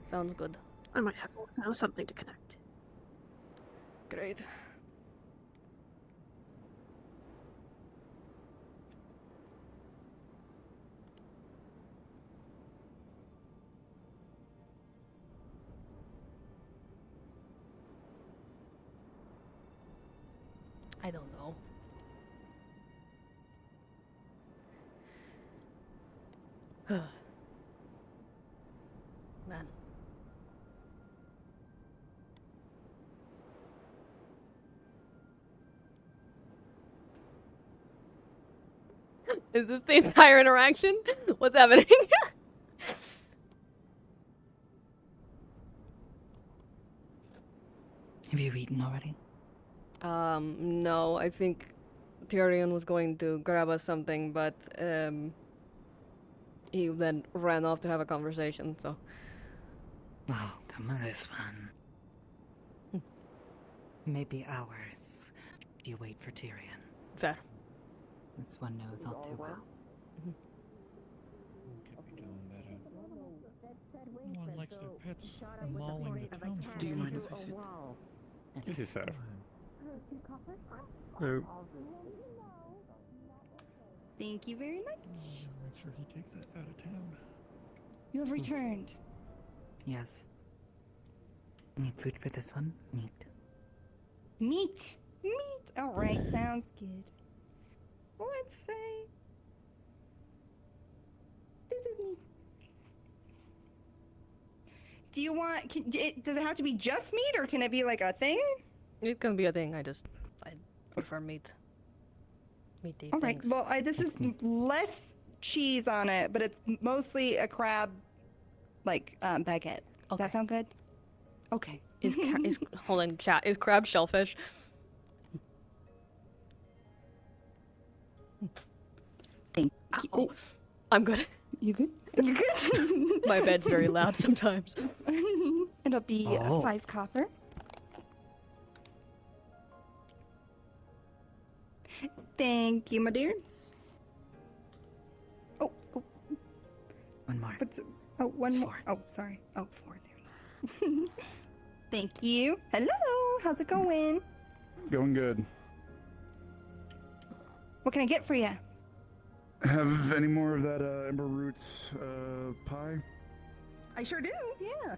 Sounds good. I might have something to connect. Great. I don't know. Man. Is this the entire interaction? What's happening? Have you eaten already? No, I think Tyrion was going to grab us something, but, he then ran off to have a conversation, so. Oh, come on, this one. Maybe hours. You wait for Tyrion. Fair. This one knows all too well. Could be doing better. No one likes their pets mauling the townsfolk. Do you mind if I sit? This is fair. Thank you very much. Make sure he takes that out of town. You have returned. Yes. Need food for this one? Neat. Meat. Meat. All right, sounds good. Let's say this is neat. Do you want? Does it have to be just meat, or can it be like a thing? It can be a thing, I prefer meat. Meaty All right. things. Well, this is less cheese on it, but it's mostly a crab, like baguette. Does that sound good? Okay. Is hold on, chat. Is crab shellfish? Thank you. Oh, I'm good. You good? You good? My bed's very loud sometimes. It'll be 5 copper. Thank you, my dear. Oh. One more. One more. Oh, sorry. Oh, 4 there. Thank you. Hello. How's it going? Going good. What can I get for you? Have any more of that Ember Roots pie? I sure do. Yeah.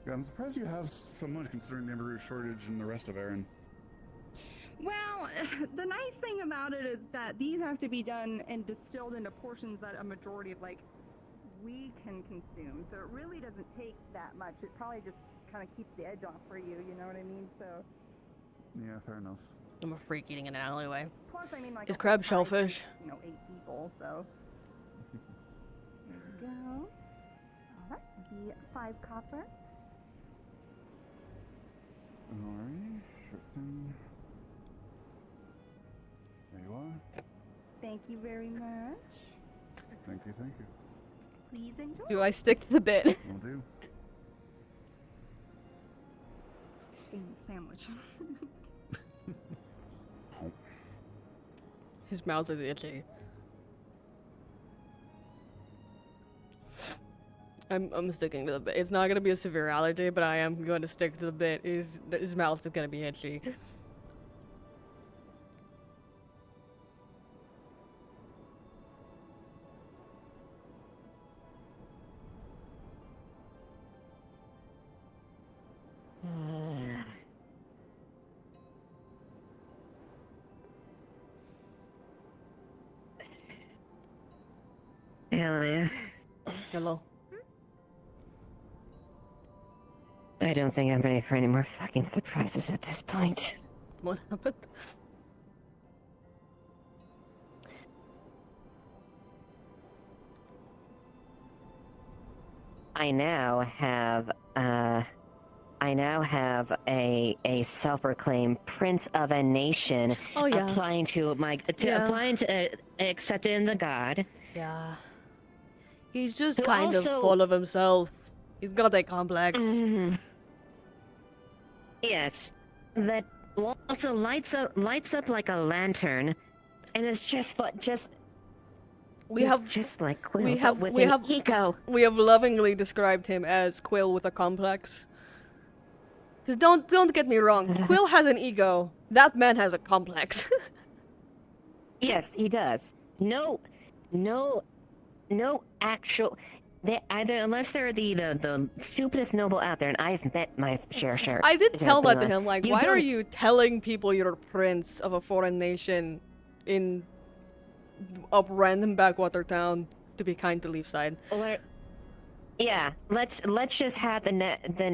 Yeah, I'm surprised you have so much considering the Ember Root shortage in the rest of Erin. Well, the nice thing about it is that these have to be done and distilled into portions that a majority of, we can consume. So it really doesn't take that much. It probably just kind of keeps the edge off for you, you know what I mean? So. Yeah, fair enough. I'm a freak eating in an alleyway. Plus, I mean, Is crab shellfish? 8 people, so. There you go. Alright, be 5 copper. Alright, sure thing. There you are. Thank you very much. Thank you, thank you. Please enjoy. Do I stick to the bit? Will do. Sandwich. His mouth is itchy. I'm sticking to the bit. It's not gonna be a severe allergy, but I am going to stick to the bit. His mouth is gonna be itchy. Elemmire. Hello. I don't think I'm ready for any more fucking surprises at this point. What happened? I now have a self-proclaimed prince of a nation Oh, yeah. applying to accepted in the god. Yeah. He's just Who kind also- of full of himself. He's got a complex. Yes, that also lights up like a lantern, and it's just like We he's have just like Quill, we but have with we an have ego. we have lovingly described him as Quill with a complex. Cause don't get me wrong, Quill has an ego. That man has a complex. Yes, he does. No actual. They either unless they're the stupidest noble out there, and I've met my share. I did tell that to him, like, You why are don't- you telling people you're a prince of a foreign nation in a random backwater town to be kind to Leafside? Yeah, let's just have the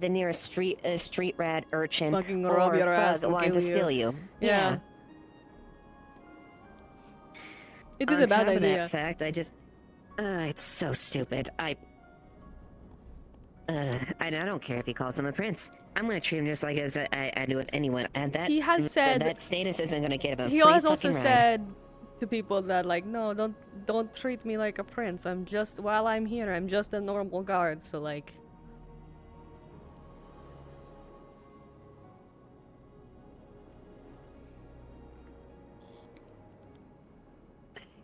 nearest street rat urchin Fucking or rob your thug ass and wanting kill to you. steal you. Yeah. It is On a bad top of idea. that fact, I just it's so stupid. I don't care if he calls him a prince. I'm gonna treat him just like as I do with anyone. And that He has said that status isn't gonna give him a He free has also fucking ride. said to people that, like, no, don't treat me like a prince. While I'm here, I'm just a normal guard, so like.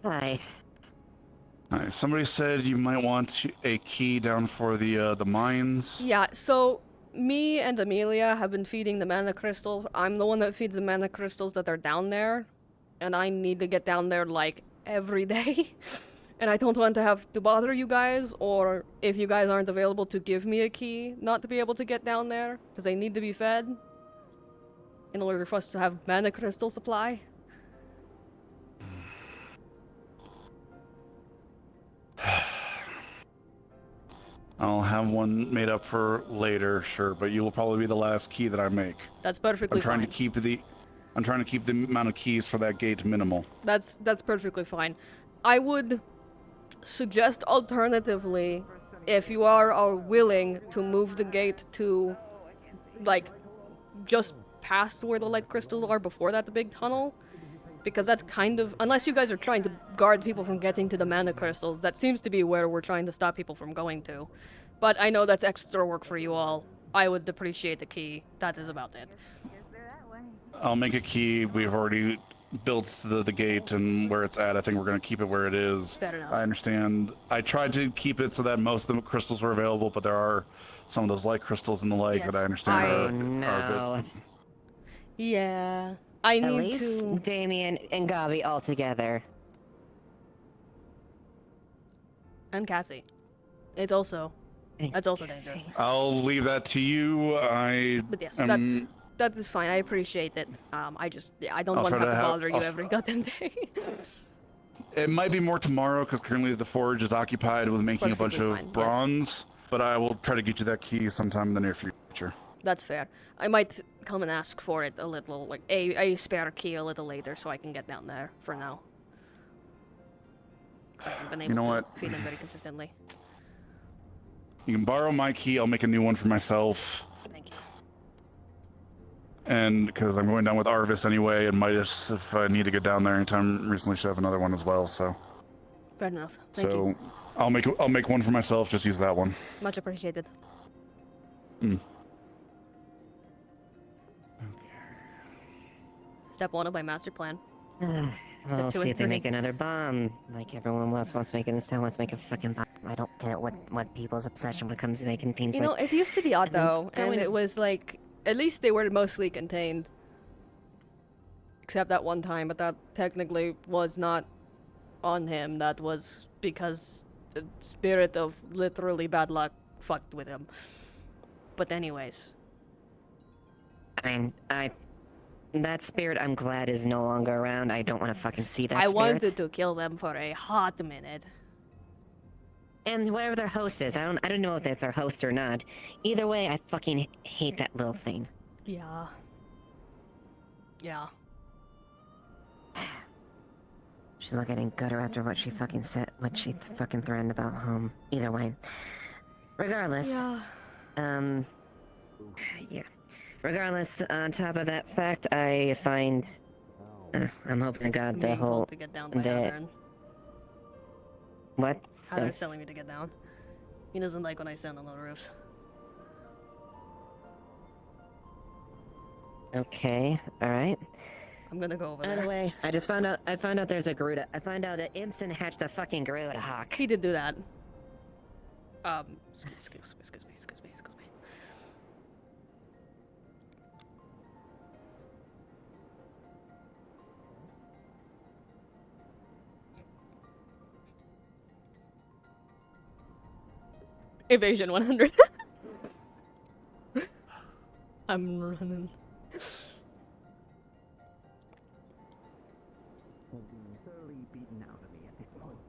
Hi. Alright, somebody said you might want a key down for the mines. Yeah, so me and Amelia have been feeding the mana crystals. I'm the one that feeds the mana crystals that are down there, and I need to get down there like every day. And I don't want to have to bother you guys, or if you guys aren't available to give me a key, not to be able to get down there, because they need to be fed in order for us to have mana crystal supply. I'll have one made up for later, sure, but you will probably be the last key that I make. That's perfectly I'm trying fine. to keep the amount of keys for that gate minimal. That's perfectly fine. I would suggest alternatively, if you are willing to move the gate to, like, just past where the light crystals are before that big tunnel, because that's kind of, unless you guys are trying to guard people from getting to the mana crystals, that seems to be where we're trying to stop people from going to. But I know that's extra work for you all. I would appreciate the key. That is about it. I'll make a key. We've already built the gate and where it's at. I think we're going to keep it where it is. Fair enough. I understand. I tried to keep it so that most of the crystals were available, but there are some of those light crystals and the like that I understand are a bit... Yeah. I At need least to... Damien and Gabi all together. And Cassie. That's also dangerous. I'll leave that to you. But yes, am... that is fine. I appreciate it. I don't I'll want to try have to to have- bother you I'll- every goddamn day. It might be more tomorrow because currently the forge is occupied with making a bunch Perfectly of fine, yes. bronze, but I will try to get you that key sometime in the near future. That's fair. I might come and ask for it a little, like a spare key a little later so I can get down there for now. Because I haven't been able know to what? feed them very consistently. You can borrow my key. I'll make a new one for myself. Thank you. And because I'm going down with Arvis anyway, and Midas, if I need to get down there anytime, recently should have another one as well. So. Fair enough. Thank you. I'll make one for myself. Just use that one. Much appreciated. Mm. Step 1 of my master plan. We'll see if they make another bomb. Like everyone else wants to make it, this town wants to make a fucking bomb. I don't get what people's obsession when it comes to making things. You know, it used to be odd though, and it was like at least they were mostly contained. Except that one time, but that technically was not on him. That was because the spirit of literally bad luck fucked with him. But anyways. That spirit, I'm glad, is no longer around. I don't want to fucking see that I spirit. wanted to kill them for a hot minute. And whoever their host is, I don't know if that's their host or not. Either way, I fucking hate that little thing. Yeah. Yeah. She's not getting gooder after what she fucking said, what she fucking threatened about home. Either way. Regardless. Yeah. Yeah. Regardless, on top of that fact, I find... I'm hoping to God the Being whole... told to get down by Adern. What? Adern's telling me to get down. He doesn't like when I stand on the roofs. Okay, alright. I'm gonna go over there. By the way, I found out there's a Garuda. I found out that Imson hatched a fucking Garuda hawk. He did do that. Excuse me. Evasion 100. I'm running. Thoroughly beaten out of me at this point.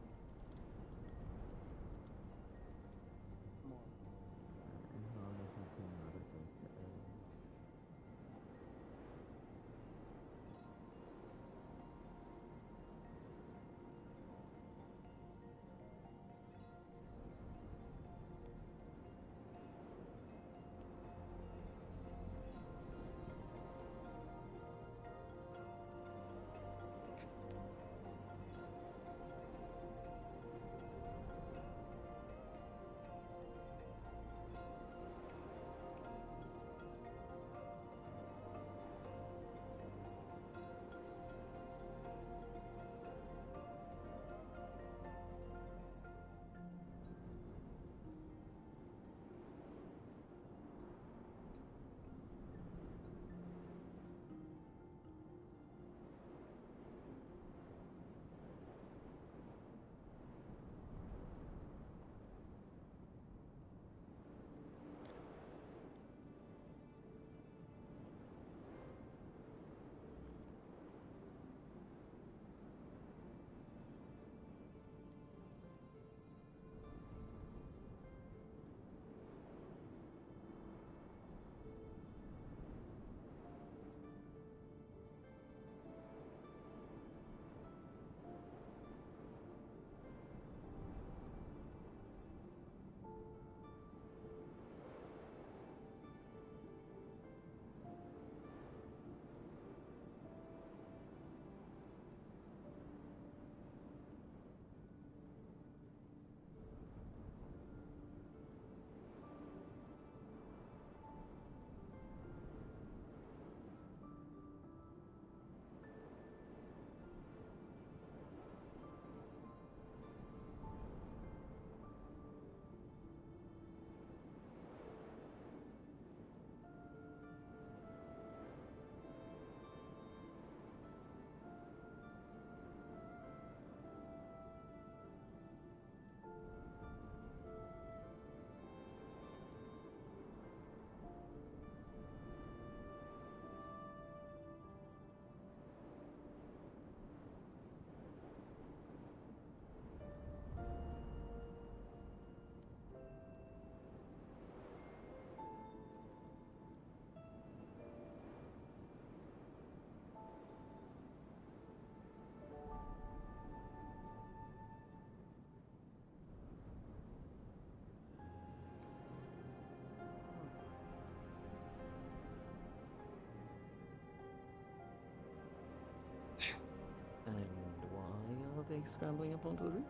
are they scrambling up onto the roof?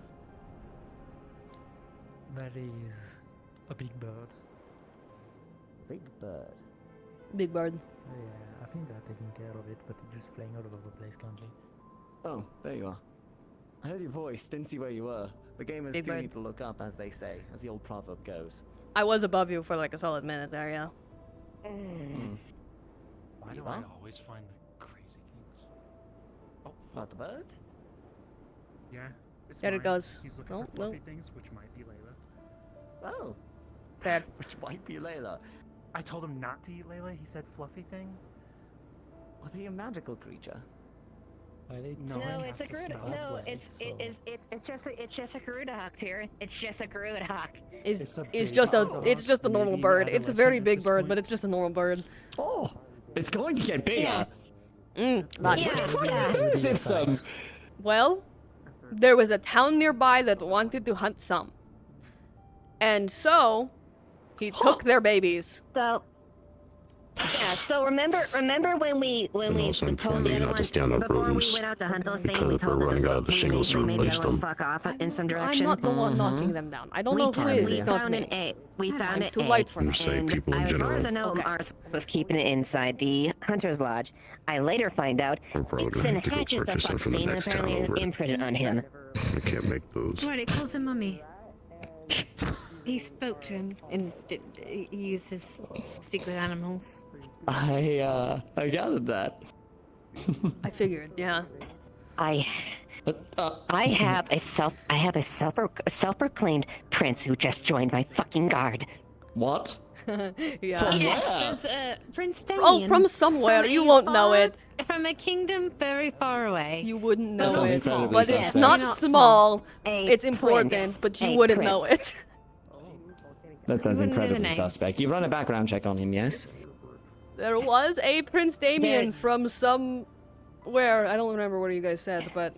That is a big bird. Big bird. Big bird. Yeah, I think they're taking care of it, but it's just flying all over the place currently. Oh, there you are. I heard your voice, didn't see where you were. The gamers Big do bird. need to look up, as they say, as the old proverb goes. I was above you for like a solid minute there, yeah. Why do I always find the crazy things? Oh, About the bird? yeah. It's There it mine. goes. He's looking Oh, for well. fluffy things, which might be Layla. Oh. Fair. Which might be Layla. I told him not to eat Layla. He said fluffy thing. Are they a magical creature? No, it's a Garuda. No, it's just a Garuda hawk, Tyr. It's just a Garuda hawk. It's just a normal bird. It's a very big bird, but it's just a normal bird. Oh, it's going to get bigger. But well, there was a town nearby that wanted to hunt some, and so he took their babies. So, yeah. So remember when we told the other one before we went out to hunt those things, we told them we made the other one fuck off in some direction. I'm not the one knocking them down. I don't know who is. We It's not found me. an egg. We found an too egg. light for that. And as far as I know, ours was keeping it inside the hunter's lodge. I later find out Ixon hatches the fuck thing and apparently is imprinted on him. I can't make those. Right, it calls him mummy. He spoke to him and he used his speak with animals. I gathered that. I figured, yeah. I have a self-proclaimed prince who just joined my fucking guard. What? Yeah. From Yes, where? there's Prince Oh, Damien. from somewhere. From You a won't know far- it. From a kingdom very far away. You wouldn't That know sounds it. incredibly But it's suspect. not small. A It's important, prince. but you A wouldn't know prince. it. That sounds wouldn't know the incredibly name. suspect. You've run a background check on him, yes? There was a Prince Damien from somewhere. I don't remember what you guys said, but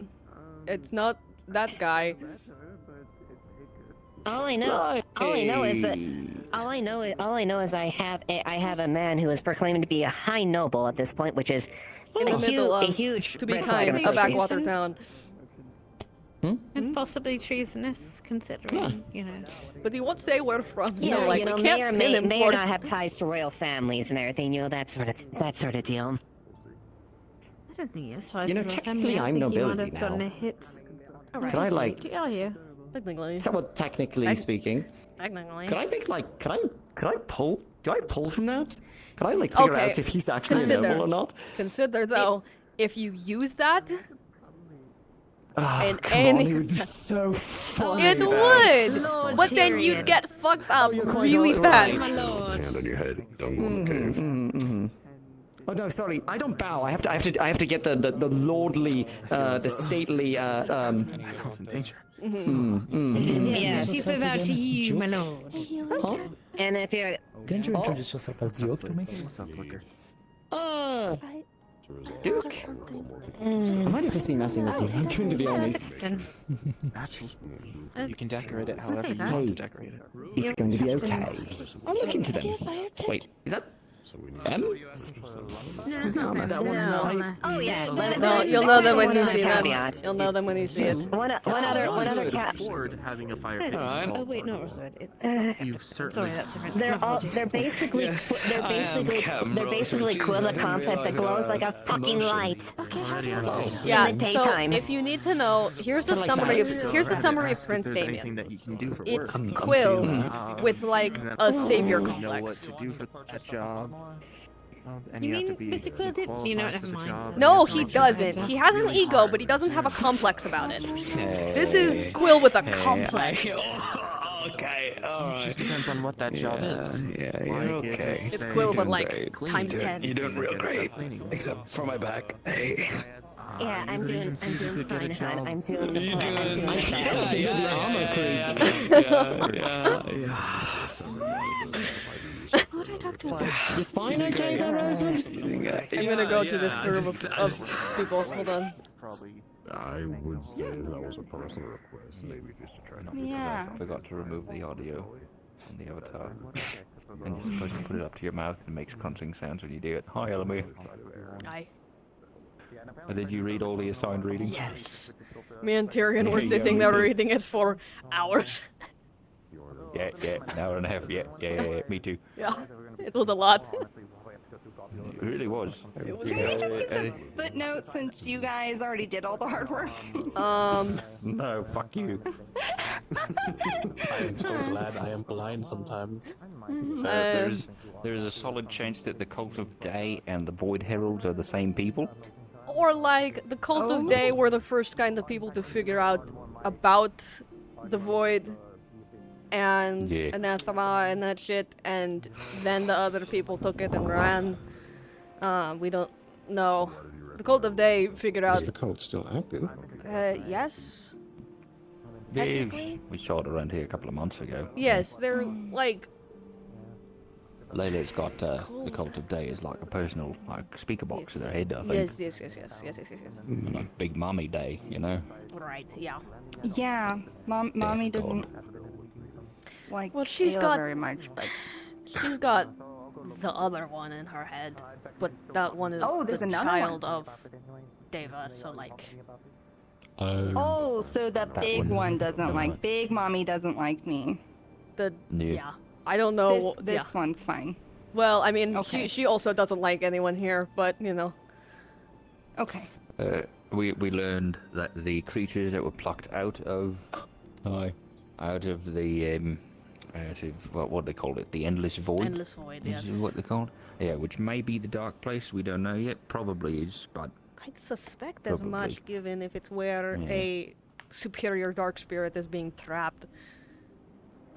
it's not that guy. All I know is I have a man who is proclaimed to be a high noble at this point, which is In the middle a of, huge to be red flag kind, of a places. backwater town. And possibly treasonous, considering, you know. But he won't say where from, so Yeah, like, you know, we may or can't pin him may for or not have ties to royal families and everything, you know, that sort of deal. I don't think it's ties You know, to royal technically family. I I'm think he might nobility have gotten now. a hit. Could I, like... Are you? Technically. Somewhat technically speaking. Technically. Could I make, like... Could I pull... Do I pull from that? Could I, like, figure Okay, out if he's actually consider. noble or not? Consider, though, if you use that, Oh, and come on, any... he would be so funny. It would! Lord But then you'd Tyrion. get fucked up you're quite really right. fast. My lord. Hand on your head. Don't go in the cave. Oh no, sorry. I don't bow. I have to get the lordly, the stately. That's in danger. Yes, you bow to you, my lord. Huh? And if you're Didn't you introduce yourself as Duke to me? What's up, Flicker? Duke. I might have just been messing with you. I'm going to be honest. You can decorate it however you that. want to decorate it. It's going to be okay. I'll look into them. Wait, is that them? No, that's not them. No. oh yeah, No, you'll know them when you One see other them. caveat. You'll know them when you see it. One other cat. afford having a fire pit. Oh wait, no, Rosewood. It's You've certainly. sorry, that's different. They're basically quill the concept that glows like a fucking light. Already on Yeah, in the so daytime. if you need to know, here's the summary of Prince Damien. That you can do for It's work. Quill with like a savior You know what complex. to do for that job. And You you have to mean be Mr. Quill did? You know what? qualified for Never the mind. job. No, You he have to doesn't. He has an ego, but he doesn't have a complex about it. This is Quill with a complex. Okay, alright. It just depends on what that job is. Yeah, Like, you're if okay. it's, It's say, Quill, but doing like great. times 10. You're doing real great. cleaning. Except for my back. Hey. Yeah, I'm doing fine, hon. I'm doing You're doing... The armor creep. What did I talk to him? Your spine okay there, Rosewood? I'm gonna go to this group of people. Hold on. Probably. I would say that was a personal request. Maybe just to try to Yeah. I forgot to remove the audio on the avatar. And you're supposed to put it up to your mouth and it makes crunching sounds when you do it. Hi, Elemmire. Aye. Did you read all the assigned readings? Yes. Me and Tyrion were Yeah, sitting me there too. reading it for hours. Yeah, an hour and a half. Yeah, me too. Yeah, it was a lot. It really was. It was Footnote, since you guys already did all the hard work. No, fuck you. I am so glad I am blind sometimes. There's a solid chance that the Cult of Day and the Void Heralds are the same people. Or like the Cult of Day were the first kind of people to figure out about the Void and Anathema and that shit, and then the other people took it and ran. We don't know. The Cult of Day figured out. Is the cult still active? Yes. We saw it around here a couple of months ago. Yes, they're like. Layla's got the Cult of Day is like a personal speaker box in her head, I think. Yes. Like Big Mommy Day, you know. Right. Yeah. Yeah, mommy doesn't like she's Ayla got very much, but she's got the other one in her head, but that one is there's the another child one. of Deva, so like. Oh, so the big one doesn't like Big Mommy doesn't like me. Yeah. I don't know. This one's fine. Well, I mean, she also doesn't like anyone here, but you know. Okay. We learned that the creatures that were plucked out of the what they call it, the Endless Void. Endless Void, yes. Is what they called. Yeah, which may be the Dark Place. We don't know yet. Probably is, but I'd suspect as much, given if it's where a superior dark spirit is being trapped.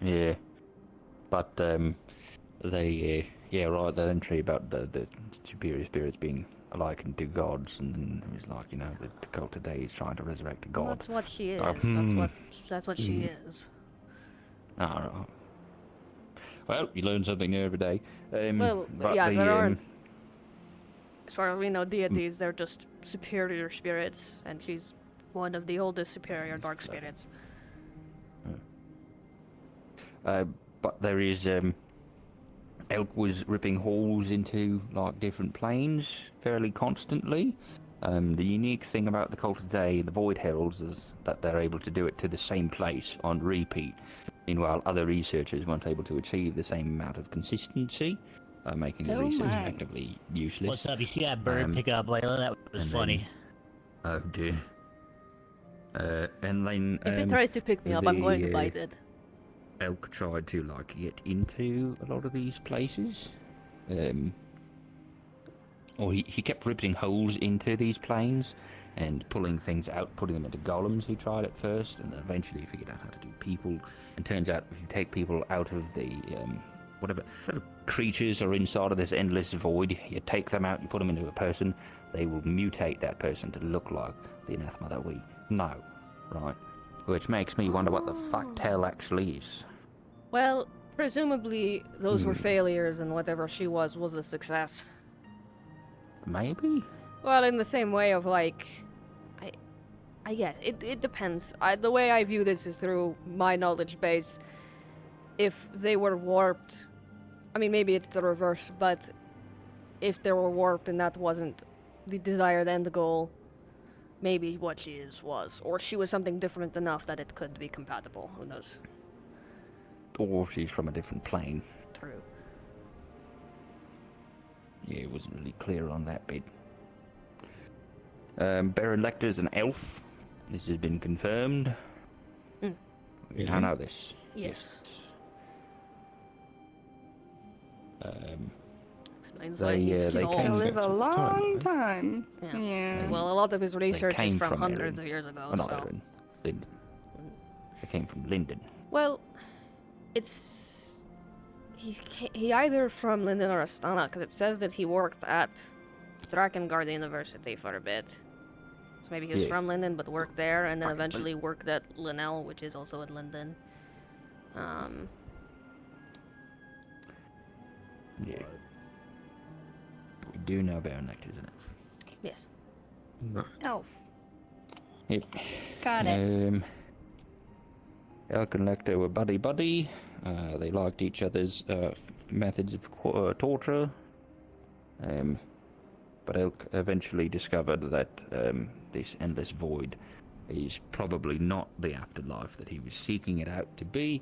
Yeah. But they write that entry about the superior spirits being likened to gods, and then it was like, you know, the cult today is trying to resurrect a god. Well, that's what she is. That's what she is. I don't know. Well, you learn something new every day. There aren't. As far as we know, deities, they're just superior spirits, and she's one of the oldest superior dark spirits. But there is Elk was ripping holes into like different planes fairly constantly. The unique thing about the Cult of Day and the Void Heralds is that they're able to do it to the same place on repeat. Meanwhile, other researchers weren't able to achieve the same amount of consistency, making the research effectively useless. What's up? You see that bird pick up, Layla? That was funny. Oh dear. And then if it tries to pick me up, I'm going to bite it. Elk tried to get into a lot of these places, or he kept ripping holes into these planes and pulling things out, putting them into golems. He tried at first, and then eventually he figured out how to do people. And turns out if you take people out of the whatever creatures are inside of this endless void, you take them out, you put them into a person, they will mutate that person to look like the anathema that we know, right? Which makes me wonder what the fuck Tell actually is. Well, presumably those were failures, and whatever she was a success. Maybe? Well, in the same way of like, I guess it depends. The way I view this is through my knowledge base. If they were warped, I mean, maybe it's the reverse, but if they were warped and that wasn't the desired end goal, maybe what she was, or she was something different enough that it could be compatible. Who knows? Or she's from a different plane. True. Yeah, it wasn't really clear on that bit. Baron Lecter's an elf. This has been confirmed. We don't know this. Yes. Explains They why he's He'll live a long time. Yeah. Well, a lot of his research is came from from hundreds Erin. of years ago. Oh, not so. Erin. Linden. They came from Linden. Well, it's he either from Linden or Astana, because it says that he worked at Drakengard University for a bit. So maybe he was from Linden but worked there, and then eventually worked at Linnell, which is also at Linden. Yeah. We do know Baron Lecter, isn't it? Yes. No. Elf. Yep. Got it. Elk and Lecter were buddy-buddy. They liked each other's methods of torture. but Elk eventually discovered that this endless void is probably not the afterlife that he was seeking it out to be,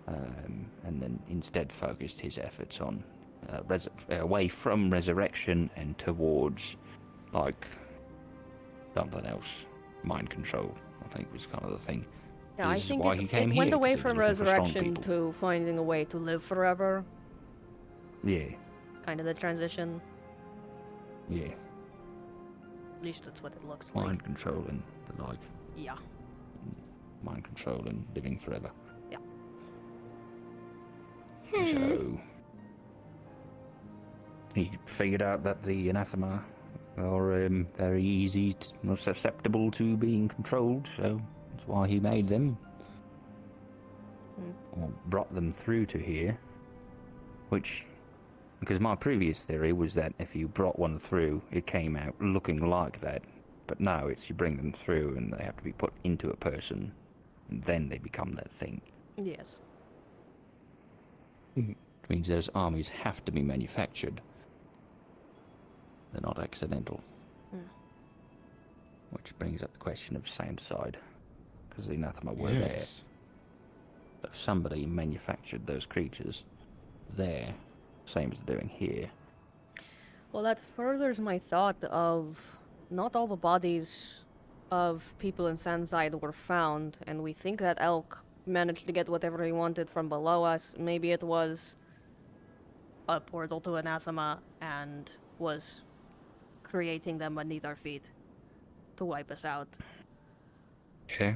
and then instead focused his efforts on away from resurrection and towards, like, something else. Mind control, I think, was kind of the thing. Yeah, This I is think why he it came went here, away 'cause he was from looking for strong resurrection people. to finding a way to live forever. Yeah, Kind of the transition. yeah. At least that's what it looks like. Mind control and the like. Yeah. Mind control and living forever. Yeah. So he figured out that the anathema are very easy, susceptible to being controlled, so that's why he made them. Or brought them through to here. Which, because my previous theory was that if you brought one through, it came out looking like that. But now it's you bring them through and they have to be put into a person, and then they become that thing. Yes. Which means those armies have to be manufactured. They're not accidental. Which brings up the question of Sandside, because the anathema were there. If somebody manufactured those creatures there, same as they're doing here. Well, that furthers my thought of not all the bodies of people in Sandside were found, and we think that Elk managed to get whatever he wanted from below us. Maybe it was a portal to anathema and was creating them beneath our feet to wipe us out. Yeah.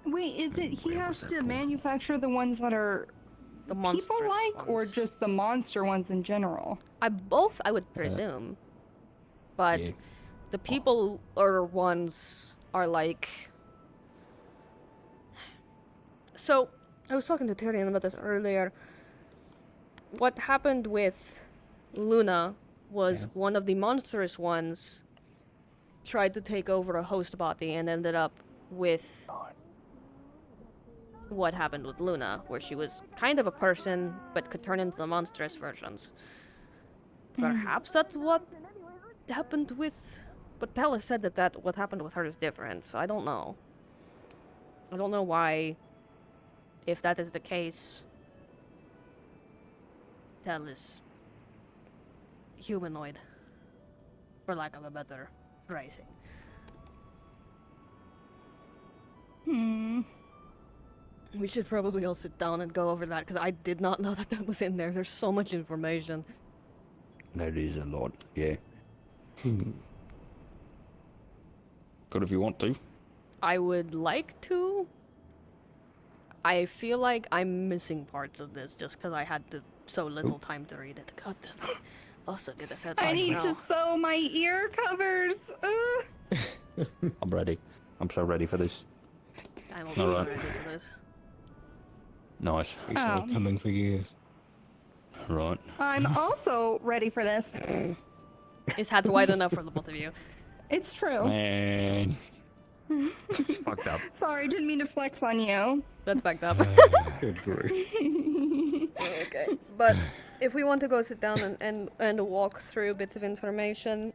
Wait, is it he has to manufacture the ones that are the people-like, or just the monster ones in general? I would presume. But the people or ones are like... So, I was talking to Tyrion about this earlier. What happened with Luna was one of the monstrous ones tried to take over a host body and ended up with what happened with Luna, where she was kind of a person but could turn into the monstrous versions. Perhaps that's what happened with... But Tella said that what happened with her is different, so I don't know. I don't know why, if that is the case, Tell is humanoid, for lack of a better phrasing. We should probably all sit down and go over that, because I did not know that was in there. There's so much information. There is a lot, yeah. Good if you want to. I would like to. I feel like I'm missing parts of this just because I had so little time to read it. God damn it. Also, get this out. I need to sew my ear covers. I'm ready. I'm so ready for this. I'm also ready for this. Nice. It's all coming for years. Right. I'm also ready for this. His hat's wide enough for the both of you. It's true. Man. It's fucked up. Sorry, didn't mean to flex on you. That's backed up. Good grief. Okay, but if we want to go sit down and walk through bits of information,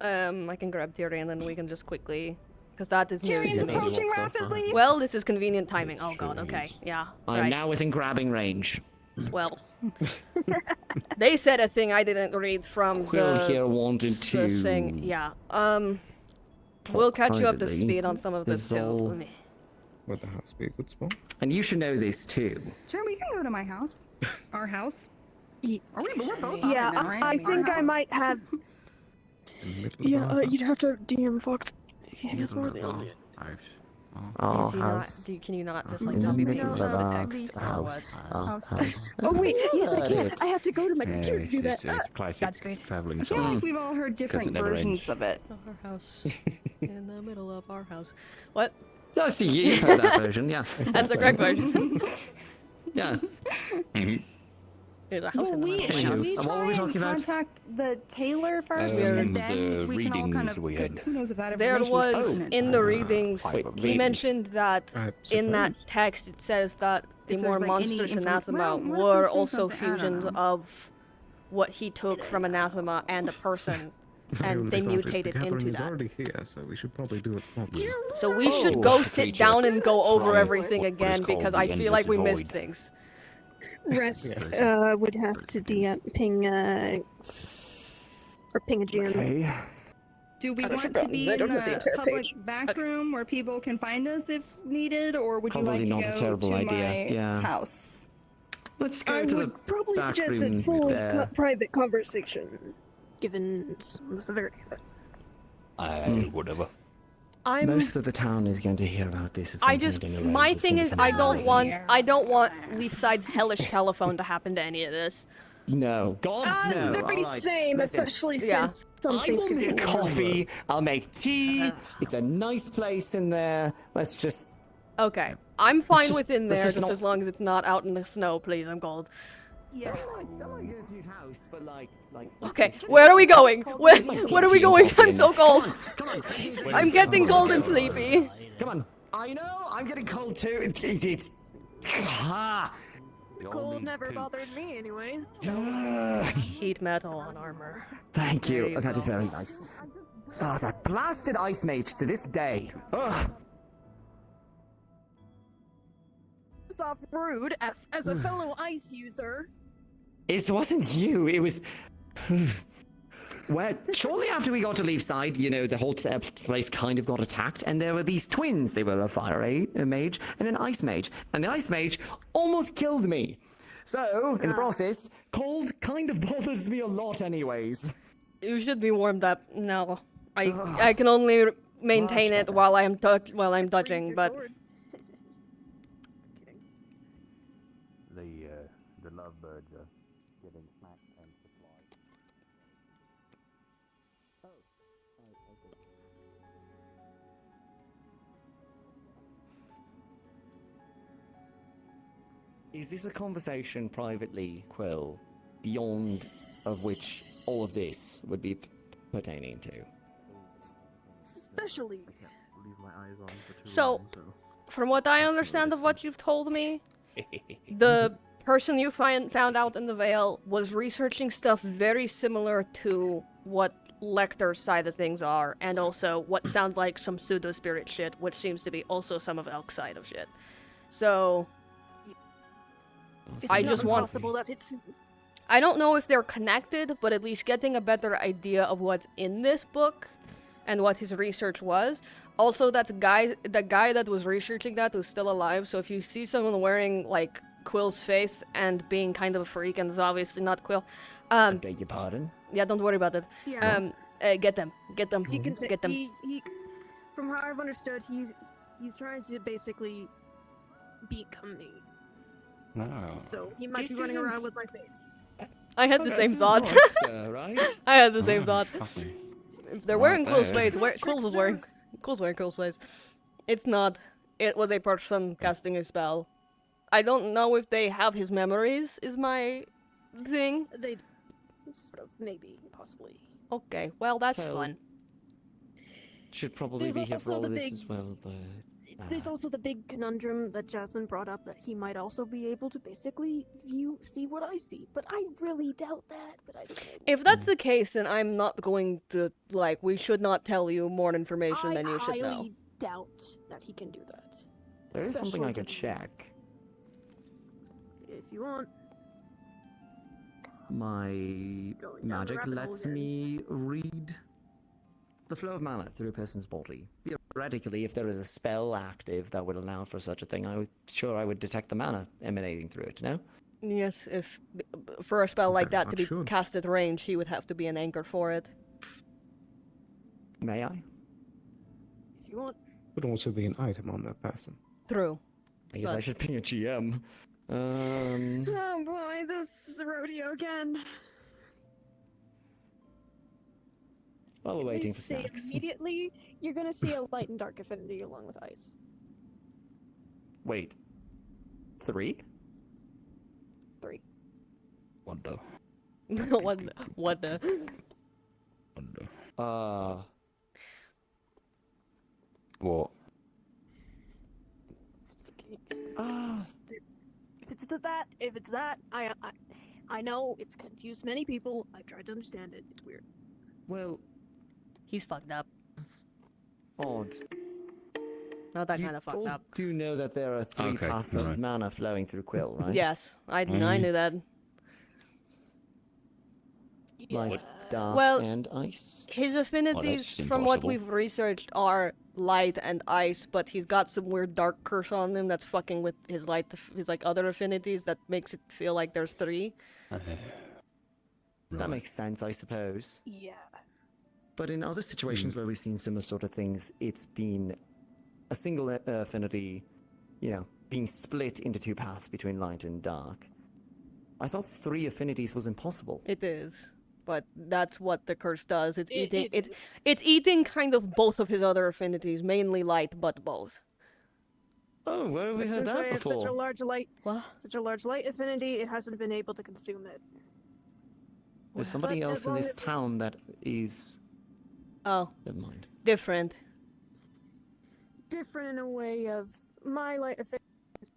I can grab Tyrion and then we can just quickly, because that is news to Tyrion's me. approaching rapidly. Well, this is convenient timing. Oh god, okay, yeah. I'm right. now within grabbing range. Well, they said a thing I didn't read from Quill here wanted to... the thing. Yeah. We'll catch you up to privately. speed on some of this too. There's Would the house be a good spot? And you should know this too. Sure, we can go to my house. Our house. We're both Yeah, on it now, right? I think I might have. Yeah, you'd have to DM Fox. He has more than me. Our Can house. you not just like In the copy middle paste of the our text or house. what? Our house. Oh wait, yes I can. It. I have to go to my computer to do that. It's classic That's great. traveling I feel song. like we've all heard different never versions ends. of it. Our house. In the middle of our house. What? I think you've heard that version, yes. That's the correct version. Yeah. There's a house in the middle of my Should house. we And what were we try and talking about? contact the tailor first, The and then we can all kind of, readings we 'cause had. who knows if that There information is was, pertinent. in the readings, Wait, he readings. mentioned that in that text it says that the If more there's, like, any monstrous inform- anathema well, what if were we say also something? I don't fusions know. of what he took from anathema and a person, and they mutated into that. Already here, so we should probably do it properly. So we should go sit down and go over everything again because I feel like we missed things. Rest would have to ping a GM. Okay. Do we want to be in the public back room where people can find us if needed, or would Probably you not like a to go terrible to idea. my house? Let's go I to the would probably back suggest room a full there. private conversation, given the severity of it. Whatever. Most of the town is going to hear about this at some point anyways. My thing is, I don't want Leafside's hellish telephone to happen to any of this. No, gods no. Very All right, same, listen. especially Yeah. since some I things will could be make coffee. I'll make tea. It's a nice place in there. Let's just. Okay, I'm fine just- with in let's there just just not- as long as it's not out in the snow, please. I'm cold. Yeah. Don't like going to his house, but like. Okay, where are we going? Where are we going? I'm so cold. Come on. I'm getting cold and sleepy. Come on. I know. I'm getting cold too. It's. Ah. Cold never bothered me, anyways. Heat metal on armor. Thank There you. you That is go. very nice. Ah, that blasted ice mage to this day. Ugh. Off rude as a fellow ice user. It wasn't you. It was. Well, shortly after we got to Leafside, you know, the whole place kind of got attacked, and there were these twins. They were a fire mage and an ice mage, and the ice mage almost killed me. So, in the process, cold kind of bothers me a lot, anyways. You should be warmed up. No, I can only maintain it while I'm dodging, but The lovebirds are getting snacks and supplies. Is this a conversation privately, Quill, beyond of which all of this would be pertaining to? Especially. Leave my eyes on for too So, long, so. from what I understand of what you've told me, the person you found out in the Vale was researching stuff very similar to what Lecter's side of things are, and also what sounds like some pseudo-spirit shit, which seems to be also some of Elk's side of shit. So, It's I not just want... impossible that it's I don't know if they're connected, but at least getting a better idea of what's in this book and what his research was. Also, the guy that was researching that was still alive, so if you see someone wearing, like, Quill's face and being kind of a freak, and it's obviously not Quill, I beg your pardon? yeah, don't worry about it. Yeah. Get them. Get them. He can Get them. He, from how I've understood, he's trying to basically become me. No. So he might be This running around isn't- with my face. I had the Okay, same this is thought. Monster, right? I had the same thought. Fucking- If they're wearing Right Quill's there. face, Quill's wearing Quill's face. It's not. It was a person casting a spell. I don't know if they have his memories, is my thing. They sort of, maybe, possibly. Okay, well, that's So- fun. Should probably There's be here for also all the of this big- as well, but. There's also the big conundrum that Jasmine brought up that he might also be able to basically see what I see, but I really doubt that. But I don't know. If that's the case, then I'm not going to, like, we should not tell you more information than you should know. I highly doubt that he can do that. There is something I could Especially check. if you want. My Going down the magic rabbit hole lets again. me read the flow of mana through a person's body. Theoretically, if there is a spell active that would allow for such a thing, I would detect the mana emanating through it, no? Yes, if for a spell like Very that to much be should. cast at range, he would have to be an anchor for it. May I? If you want. Could also be an item on that person. True. I guess I But- should ping a GM. Oh boy, this rodeo again. While we're Let me waiting for say snacks. Immediately, you're gonna see a light and dark affinity along with ice. Wait. 3? 3. Wonder. what the? Wonder. What? If it's that, I know it's confused many people. I've tried to understand it. It's weird. Well, He's fucked up. odd. Not that You kind of fucked all up. do know that there are 3 Okay, paths of right. mana flowing through Quill, right? Yes, I knew that. Light, dark, Well, and ice. His affinities, from what we've researched, are light and ice, but he's got some weird dark curse on him that's fucking with his his like other affinities that makes it feel like there's 3. That makes sense, I suppose. Yeah. But in other situations where we've seen similar sort of things, it's been a single affinity, being split into 2 paths between light and dark. I thought 3 affinities was impossible. It is, but that's what the curse does. It's eating. It's eating kind of both of his other affinities, mainly light, but both. Oh, where have we heard Since I that have before? such a large light affinity, it hasn't been able to consume it. There's somebody But else as in long this as- town that is... Oh. Never mind. Different. Different in a way of my light affinity is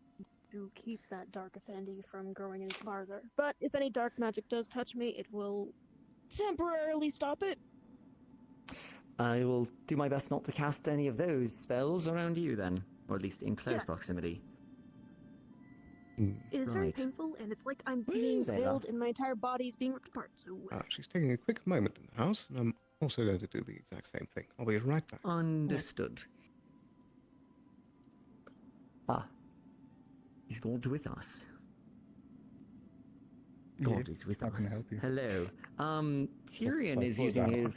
to keep that dark affinity from growing any farther. But if any dark magic does touch me, it will temporarily stop it. I will do my best not to cast any of those spells around you then, or at least in close Yes. proximity. It is very Right. painful, and it's like I'm being is Ava? killed and my entire body is being ripped apart. So She's taking a quick moment in the house, and I'm also going to do the exact same thing. I'll be right back. Understood. Ah. He's God with us. God is with how can I us. help you? Hello. Tyrion is slow using down. his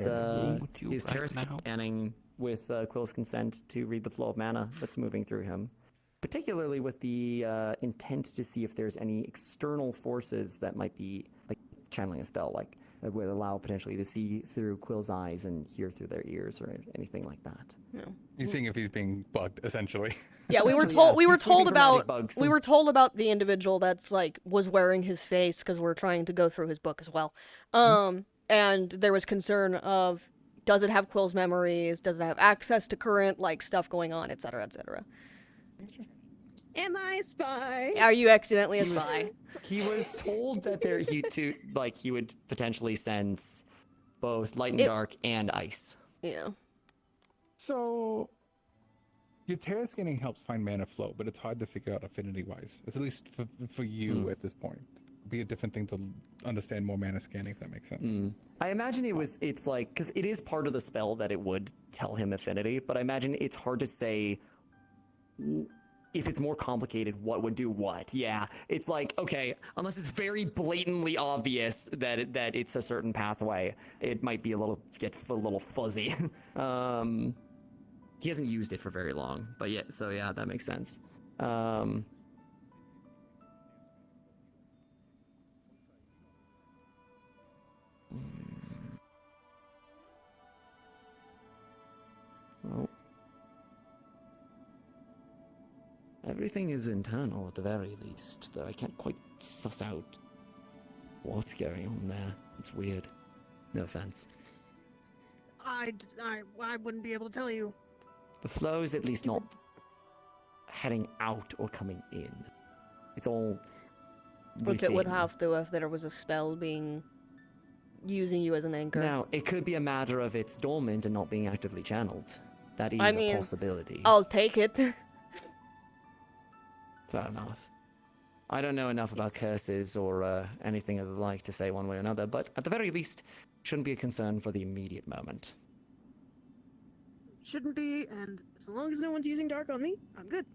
Would you his right terror now? scanning with Quill's consent to read the flow of mana that's moving through him. Particularly with the intent to see if there's any external forces that might be like channeling a spell, like that would allow potentially to see through Quill's eyes and hear through their ears or anything like that. You're seeing if he's being bugged, essentially. Yeah, we were Essentially, told yeah. we were He's sleeping told for magic about bugs, we so- were told about the individual that's like was wearing his face because we're trying to go through his book as well. And there was concern of does it have Quill's memories? Does it have access to current like stuff going on, etc., etc. am I a spy? Are you accidentally a He was- spy? He was told that he would potentially sense both light and dark and ice. Yeah. So, your terror scanning helps find mana flow, but it's hard to figure out affinity-wise. It's at least for you at this point. Be a different thing to understand more mana scanning, if that makes sense. I imagine it's like, because it is part of the spell that it would tell him affinity, but I imagine it's hard to say if it's more complicated, what would do what. Yeah, it's like, okay, unless it's very blatantly obvious that it's a certain pathway, it might be get a little fuzzy. He hasn't used it for very long, but yeah, so yeah, that makes sense. Well, everything is internal at the very least, though I can't quite suss out what's going on there. It's weird. No offense. I wouldn't be able to tell you. The flow is at least not heading out or coming in. It's all Look, it would within. have to if there was a spell using you as an anchor. Now, it could be a matter of it's dormant and not being actively channeled. That is I mean, a possibility. I'll take it. Fair enough. I don't know enough about curses or anything of the like to say one way or another, but at the very least, shouldn't be a concern for the immediate moment. Shouldn't be, and as long as no one's using dark on me, I'm good.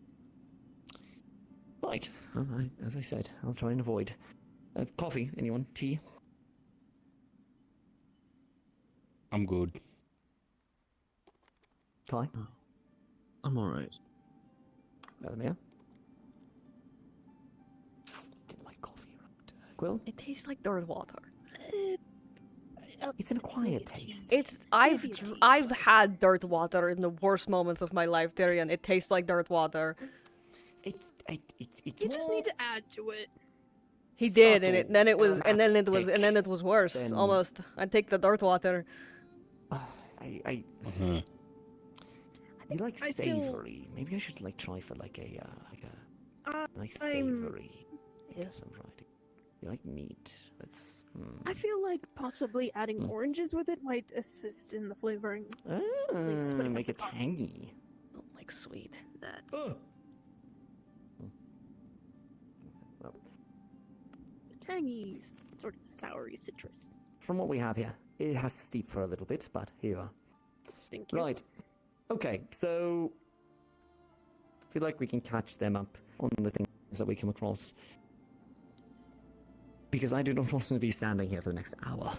Right. Well, as I said, I'll try and avoid. Coffee, anyone? Tea? I'm good. Ty? I'm alright. Elemmire? Didn't like coffee, right? Quill? It tastes like dirt water. It's an acquired taste. I've had dirt water in the worst moments of my life, Tyrion. It tastes like dirt water. You just need to add to it. He did, and then it was worse. Then- Almost. I'd take the dirt water. You like I still- savory? Maybe I should try for like a nice I'm- savory. Yeah. Some variety. You like meat? That's. I feel like possibly adding oranges with it might assist in the flavoring. At least when it Make comes it to coffee. tangy. I don't like sweet. That's... Well, Tangy, sort of soury citrus. from what we have here, it has to steep for a little bit, but here you are. Thank you. Right. Okay, so I feel like we can catch them up on the things that we come across. Because I do not want to be standing here for the next hour.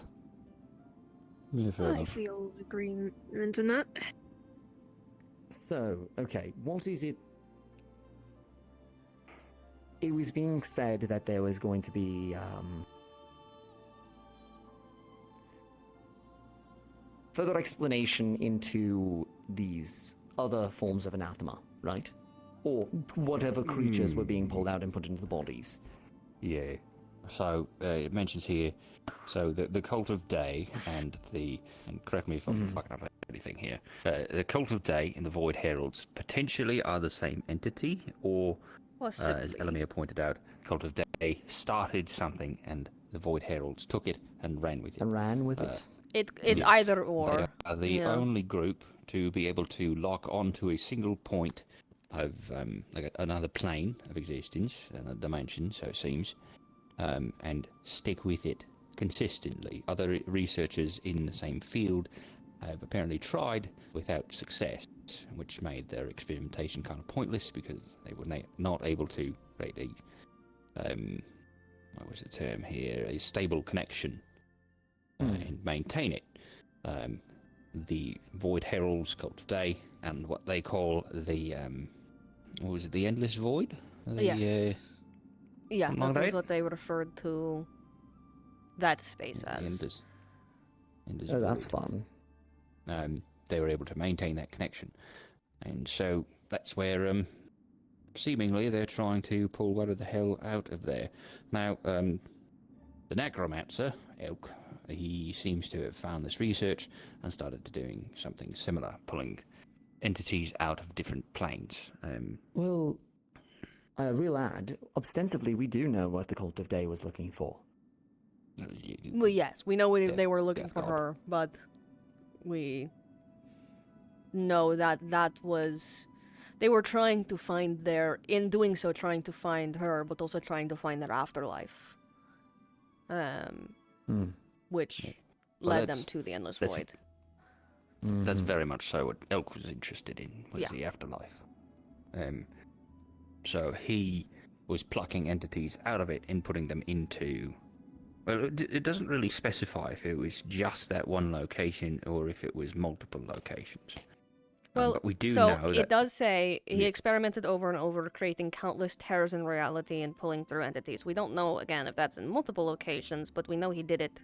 Yeah, fair I enough. feel agreement in that. So, okay, what is it? It was being said that there was going to be, further explanation into these other forms of anathema, right? Or whatever creatures were being pulled out and put into the bodies. Yeah. So it mentions here, so the Cult of Day and correct me if I'm fucking up anything here. The Cult of Day and the Void Heralds potentially are the same entity, or as Elemmire pointed out, Cult of Day started something and the Void Heralds took it and ran with it. It's either or. They are the only group to be able to lock onto a single point of like another plane of existence, another dimension, so it seems. And stick with it consistently. Other researchers in the same field have apparently tried without success, which made their experimentation kind of pointless because they were not able to create a, what was the term here, a stable connection and maintain it. The Void Heralds Cult today and what they call the, what was it, the Endless Void? Yes. Yeah, Something like that was that? what they referred to that space as. Oh, that's fun. They were able to maintain that connection. And so that's where, seemingly, they're trying to pull whatever the hell out of there. Now, the necromancer, Elk, he seems to have found this research and started doing something similar, pulling entities out of different planes. Well, I will add, ostensibly, we do know what the Cult of Day was looking for. Well, yes, we know they were looking for her, but we know that was... They were trying to find in doing so, trying to find her, but also trying to find their afterlife. Which led them to the Endless Void. That's very much so what Elk was interested in, was the afterlife. So he was plucking entities out of it and putting them into... Well, it doesn't really specify if it was just that one location or if it was multiple locations. Well, but we do so know that... it does say he experimented over and over, creating countless terrors in reality and pulling through entities. We don't know, again, if that's in multiple locations, but we know he did it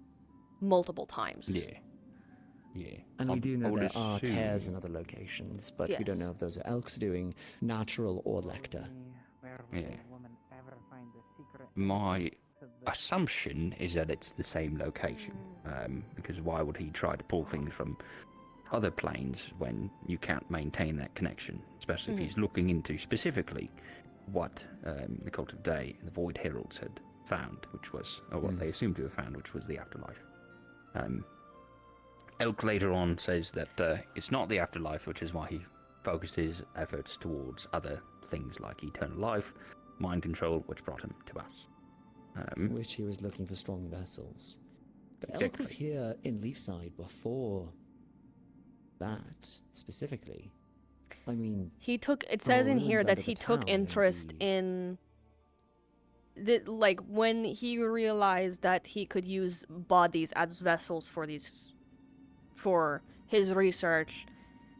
multiple times. Yeah. And we do know would there are assume- tears in other locations, but we don't Yes. know if those are Elks doing, natural or Lecter. Yeah. My assumption is that it's the same location, because why would he try to pull things from other planes when you can't maintain that connection, especially if he's looking into specifically what the Cult of Day and the Void Heralds had found, which was, or what they assumed to have found, which was the afterlife. Elk later on says that it's not the afterlife, which is why he focused his efforts towards other things like eternal life, mind control, which brought him to us. Which he was looking for strong vessels. But Elk was here in Leafside before that, specifically. I mean... He took... It says in ruins here that under he the took town, interest in... like, when he realized that he could use bodies as vessels for these... for his research,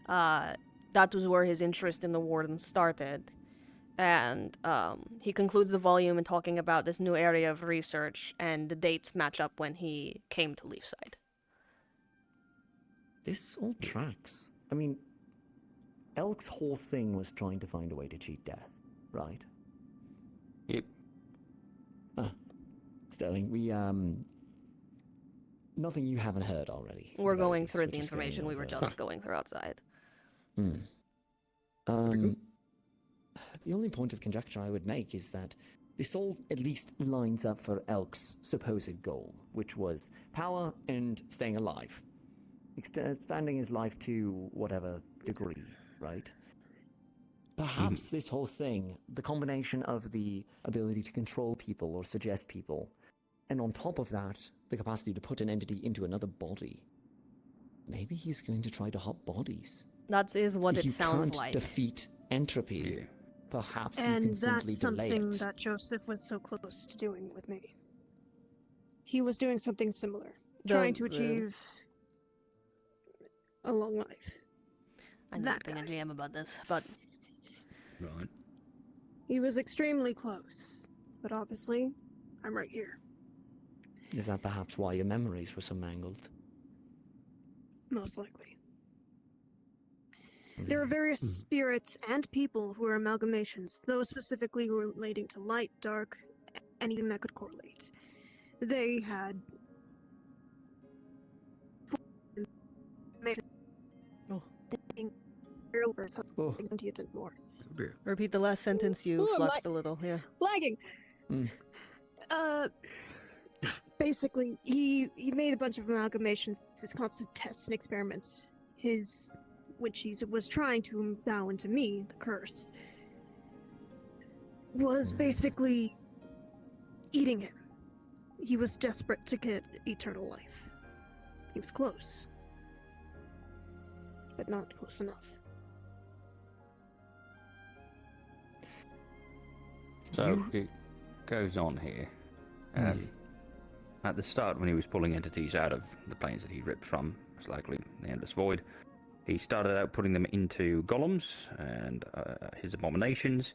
that was where his interest in the Wardens started. And he concludes the volume in talking about this new area of research, and the dates match up when he came to Leafside. This all tracks. I mean, Elk's whole thing was trying to find a way to cheat death, right? Yep. Sterling, we, nothing you haven't heard already. We're about going this, through we're the just going information we were over- just going through outside. The only point of conjecture I would make is that This all at least lines up for Elk's supposed goal, which was power and staying alive. Expanding his life to whatever degree, right? Perhaps this whole thing, the combination of the ability to control people or suggest people, and on top of that, the capacity to put an entity into another body. Maybe he's going to try to hop bodies. That is what it You sounds can't like. defeat entropy. Perhaps you And can simply that's delay something it. that Joseph was so close to doing with me. He was doing something similar, trying to achieve a long life. I need to bring a GM about this, but... Right. He was extremely close, but obviously, I'm right here. Is that perhaps why your memories were so mangled? Most likely. There are various spirits and people who are amalgamations, those specifically relating to light, dark, anything that could correlate. They had over something and he did more. Repeat the last sentence, you Ooh, I'm fluxed a little, yeah. Lagging. Basically, he made a bunch of amalgamations, his constant tests and experiments, which he was trying to endow into me, the curse, was basically eating him. He was desperate to get eternal life. He was close, but not close enough. So it goes on here. At the start, when he was pulling entities out of the planes that he ripped from, most likely the Endless Void, he started out putting them into golems and his abominations,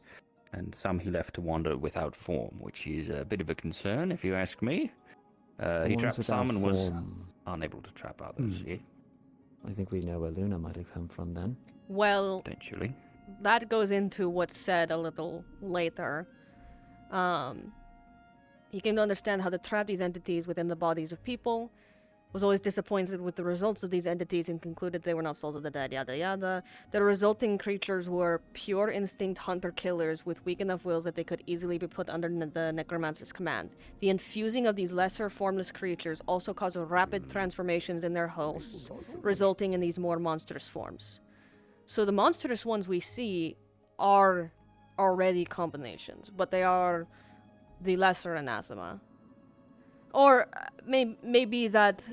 and some he left to wander without form, which is a bit of a concern, if you ask me. He Ones trapped without some and was form. unable to trap others. Yeah, I think we know where Luna might have come from then. Well, potentially. that goes into what's said a little later. He came to understand how to trap these entities within the bodies of people, was always disappointed with the results of these entities and concluded they were not souls of the dead, yada yada. The resulting creatures were pure instinct hunter-killers with weak enough wills that they could easily be put under the necromancer's command. The infusing of these lesser formless creatures also caused rapid transformations in their hosts, resulting in these more monstrous forms. So the monstrous ones we see are already combinations, but they are the lesser anathema. Or maybe that...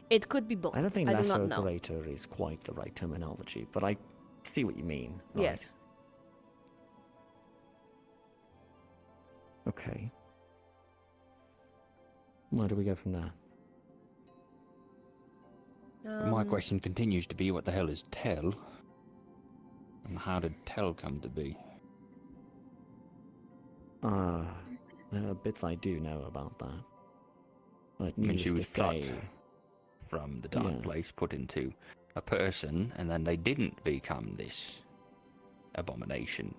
It could be both. I don't think do lesser not know. operator is quite the right terminology, but I see what you mean. Right? Yes. Okay. Where do we go from there? My question continues to be, what the hell is Tell? And how did Tell come to be? There are bits I do know about that. But When needless she to was plucked say, from the dark place, put into a person, and then they didn't become this abomination.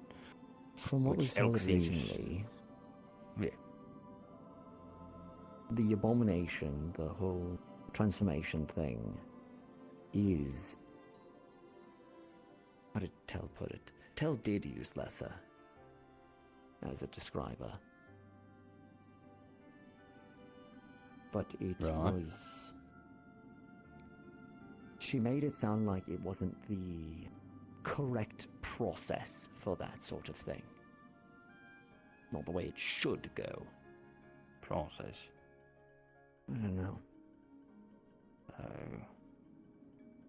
from what which was told Elk seems- originally, Yeah. the abomination, the whole transformation thing, is... How did Tell put it? Tell did use lesser as a describer. But it Right. was... She made it sound like it wasn't the correct process for that sort of thing. Not the way it should go. Process. I don't know.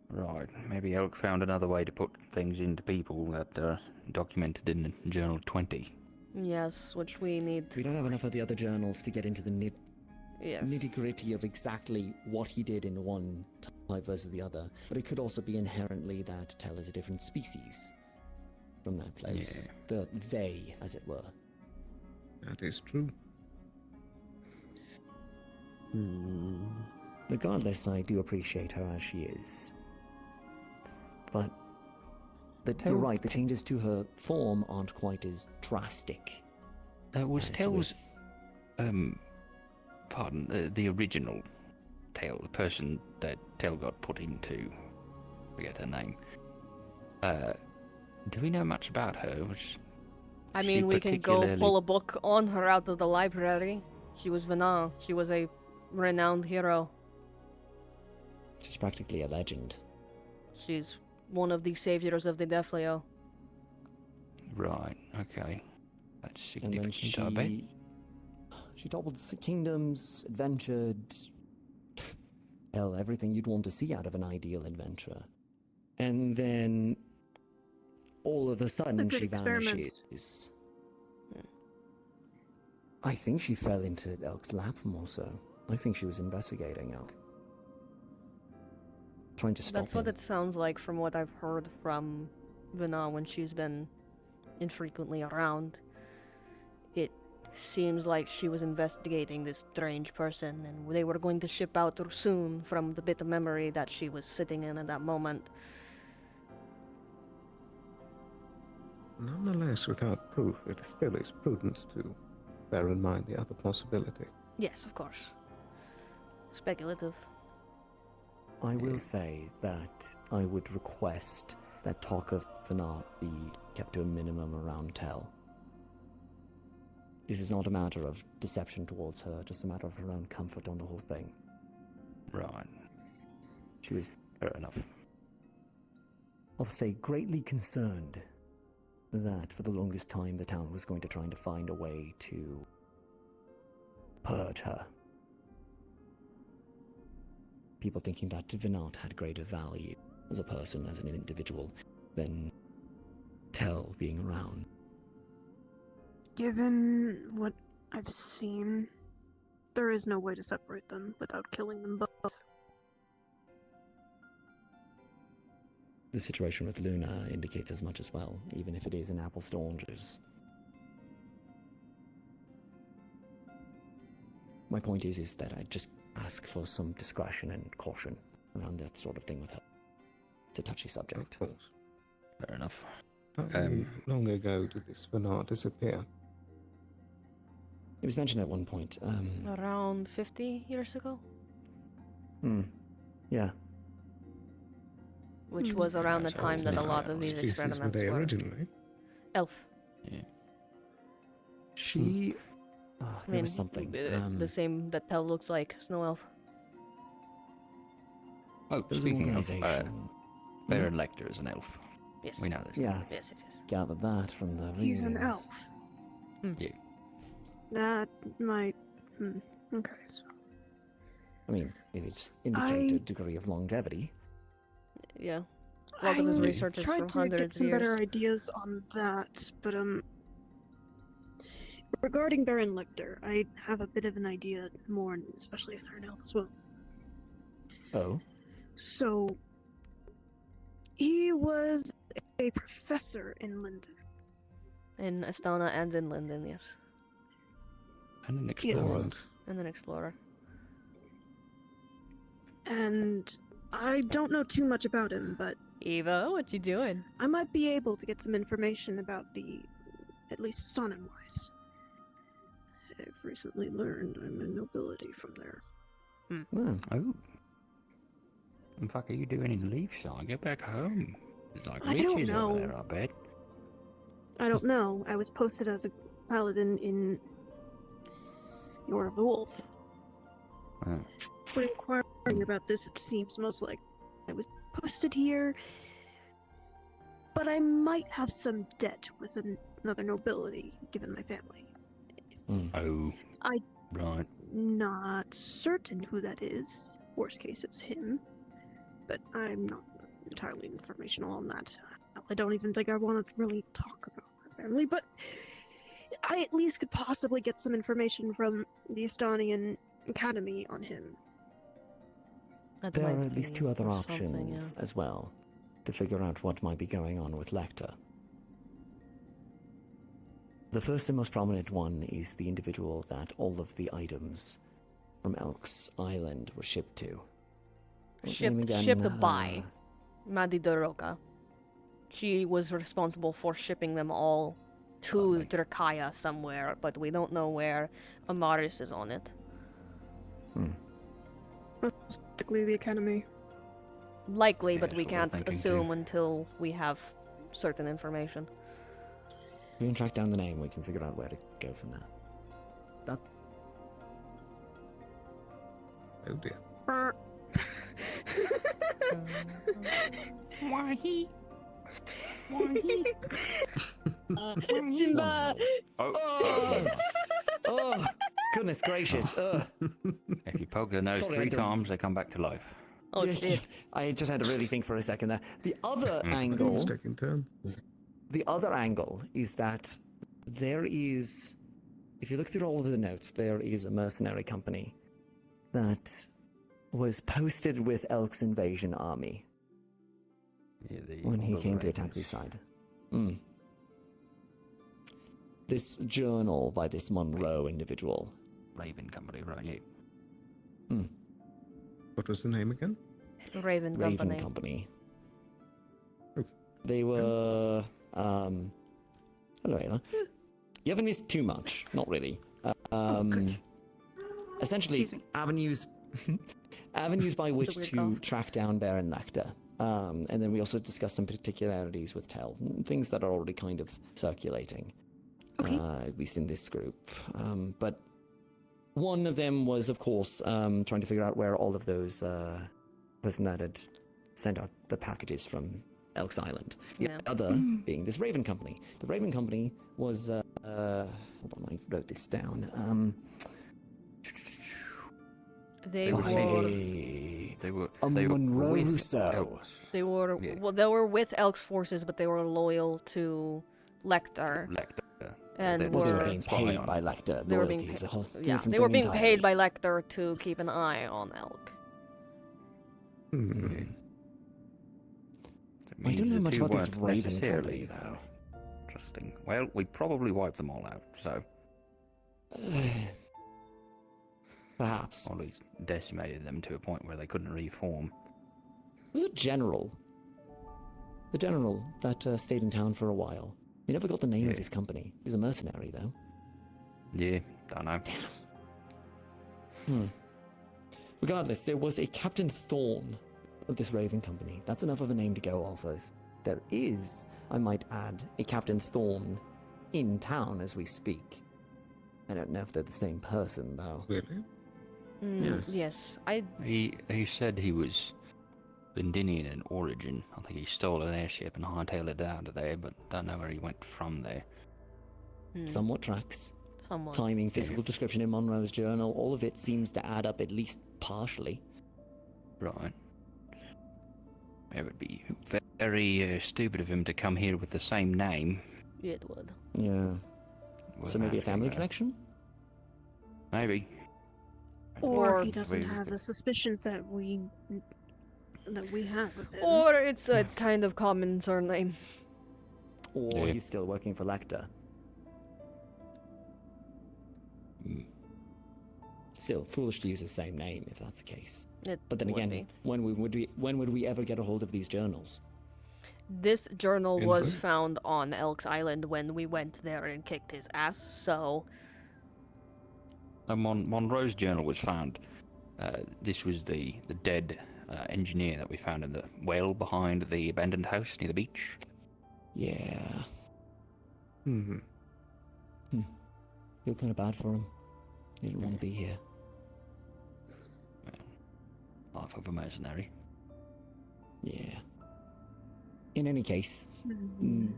Right. Maybe Elk found another way to put things into people that are documented in Journal 20. Yes, which we need. We don't have enough of the other journals to get into the Yes. nitty-gritty of exactly what he did in one type versus the other. But it could also be inherently that Tell is a different species from that place. The they, as it were. That is true. Regardless, I do appreciate her as she is. But you're right, the changes to her form aren't quite as drastic. Was as Tell's... with- the original Tell, the person that Tell got put into... forget her name. Do we know much about her? I mean, we can go pull a book on her out of the library. She was Vana. She was a renowned hero. She's practically a legend. She's one of the saviors of the Defleo. Right, okay. That's And then significant, I bet. she toppled kingdoms, adventured. Hell, everything you'd want to see out of an ideal adventurer. And then, all of a sudden, she vanishes. I think she fell into Elk's lap more so. I think she was investigating Elk. Trying to stop That's him. what it sounds like from what I've heard from Vana when she's been infrequently around. It seems like she was investigating this strange person, and they were going to ship out soon from the bit of memory that she was sitting in at that moment. Nonetheless, without proof, it still is prudent to bear in mind the other possibility. Yes, of course. Speculative. I will say that I would request that talk of Vana be kept to a minimum around Tell. This is not a matter of deception towards her, just a matter of her own comfort on the whole thing. Right. She was, fair enough. I'll say, greatly concerned that for the longest time the town was going to try to find a way to purge her. People thinking that Vinat had greater value as a person, as an individual, than Tell being around. Given what I've seen, there is no way to separate them without killing them both. The situation with Luna indicates as much as well, even if it is an apples to oranges. My point is that I just ask for some discretion and caution around that sort of thing with her. It's a touchy subject. Of course. Fair enough. How long ago did this Vana disappear? It was mentioned at one point. Around 50 years ago? Yeah. Which was around the time that a lot of these experiments were they were. originally? Elf. Yeah. She... I there mean, was something. The same that Tell looks like, Snow Elf. Oh, There's an speaking of, organization. Baron Lecter is an elf. Yes. We know this. Yes. Gathered that from the He's an readings. elf. Yeah. That might... Okay, so... I mean, it indicates a degree of longevity. Yeah. A lot of his research is from tried to hundreds get of some years. better ideas on that, but regarding Baron Lecter, I have a bit of an idea more, especially if they're an elf as well. Oh? So, he was a professor in Linden. In Astana and in Linden, yes. And an explorer. Yes. And an explorer. And I don't know too much about him, but... Eva, what you doing? I might be able to get some information about the... at least Astanan-wise. I've recently learned I'm a nobility from there. Oh. What the fuck are you doing in Leafside? Get back home. There's like I don't riches know. over there, I bet. I don't know. I was posted as a paladin in the Order of the Wolf. Oh. When inquiring about this, it seems most like I was posted here, but I might have some debt with another nobility, given my family. Oh. I'm Right. not certain who that is. Worst case, it's him. But I'm not entirely informational on that. I don't even think I want to really talk about my family, but I at least could possibly get some information from the Estonian Academy on him. There are at least two other options as well to figure out what might be going on with Lecter. The first and most prominent one is the individual that all of the items from Elk's Island were shipped to. Shipped by Madi Doroka. She was responsible for shipping them all to Drakaya somewhere, but we don't know where. Amaris is on it. Basically, the Academy. Likely, but that's we what we're can't thinking assume too. until we have certain information. We can track down the name. We can figure out where to go from there. That's. Oh dear. Why he? Simba! Oh, goodness gracious. If you poke their nose Sorry, I 3 don't- times, they come back to life. Oh shit. I just had to really think for a second there. The other angle. It's taking turn. The other angle is that there is, if you look through all of the notes, there is a mercenary company that was posted with Elk's invasion army when he came to attack this side. This journal by this Monroe individual. Raven Company, right? Yeah. What was the name again? Raven Company. They were. Hello, Ayla. You haven't missed too much, not really. Essentially, avenues by which to track down Baron Lecter. And then we also discussed some particularities with Tell, things that are already kind of circulating, at least in this group. But one of them was, of course, trying to figure out where all of those person that had sent out the packages from Elk's Island. The other being this Raven Company. The Raven Company was, hold on, I wrote this down. They were Monroe with Rousseau. They were well. They were with Elk's forces, but they were loyal to Lecter. And they were being paid by Lecter. They were being Loyalty is a paid. whole Yeah, different they were thing being entirely. paid by Lecter to keep an eye on Elk. I don't know much about this Raven Company, though. Interesting. Well, we probably wiped them all out, so. Perhaps. Or at least decimated them to a point where they couldn't reform. It was a general. The general that stayed in town for a while. We never got the name of his company. He was a mercenary, though. Yeah, don't know. Regardless, there was a Captain Thorn of this Raven Company. That's enough of a name to go off of. There is, I might add, a Captain Thorn in town as we speak. I don't know if they're the same person, though. Really? Yes. He said he was Lindinian in origin. I think he stole an airship and hightailed it down to there, but don't know where he went from there. Somewhat tracks. Somewhat. Timing, physical description in Monroe's journal, all of it seems to add up at least partially. Right. It would be very stupid of him to come here with the same name. It would. Yeah. So maybe a asking, family connection? Maybe. Or he doesn't have the suspicions that we have of him. Or it's a kind of common surname. Or he's still working for Lecter. Still, foolish to use the same name if that's the case. But then again, when would we ever get a hold of these journals? This journal was found on Elk's Island when we went there and kicked his ass, so... Monroe's journal was found. This was the dead engineer that we found in the well behind the abandoned house near the beach. Yeah. Feel kind of bad for him. He didn't want to be here. Life of a mercenary. Yeah. In any case,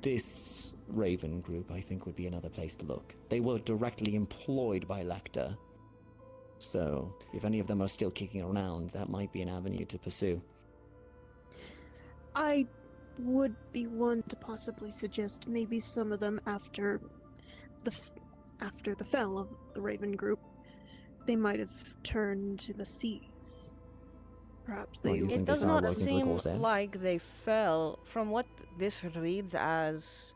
this Raven group, I think, would be another place to look. They were directly employed by Lecter. So, if any of them are still kicking around, that might be an avenue to pursue. I would be one to possibly suggest maybe some of them after the fell of the Raven group, they might have turned to the seas. Perhaps they. It does not seem like they fell. From what this reads as,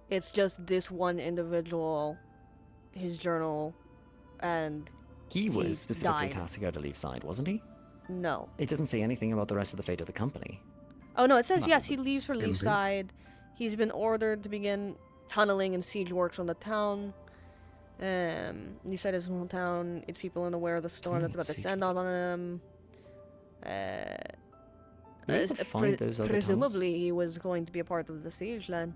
it's just this one individual, his journal, and He was specifically died. tasked to go to Leafside, wasn't he? No. It doesn't say anything about the rest of the fate of the company. Oh no, it says No, yes, he leaves for Indeed. Leafside. He's been ordered to begin tunneling and siege works on the town. Leafside is a small town. Its people are unaware of the storm that's about to descend on them. We have to find those other Presumably he was going to be a part of the siege then.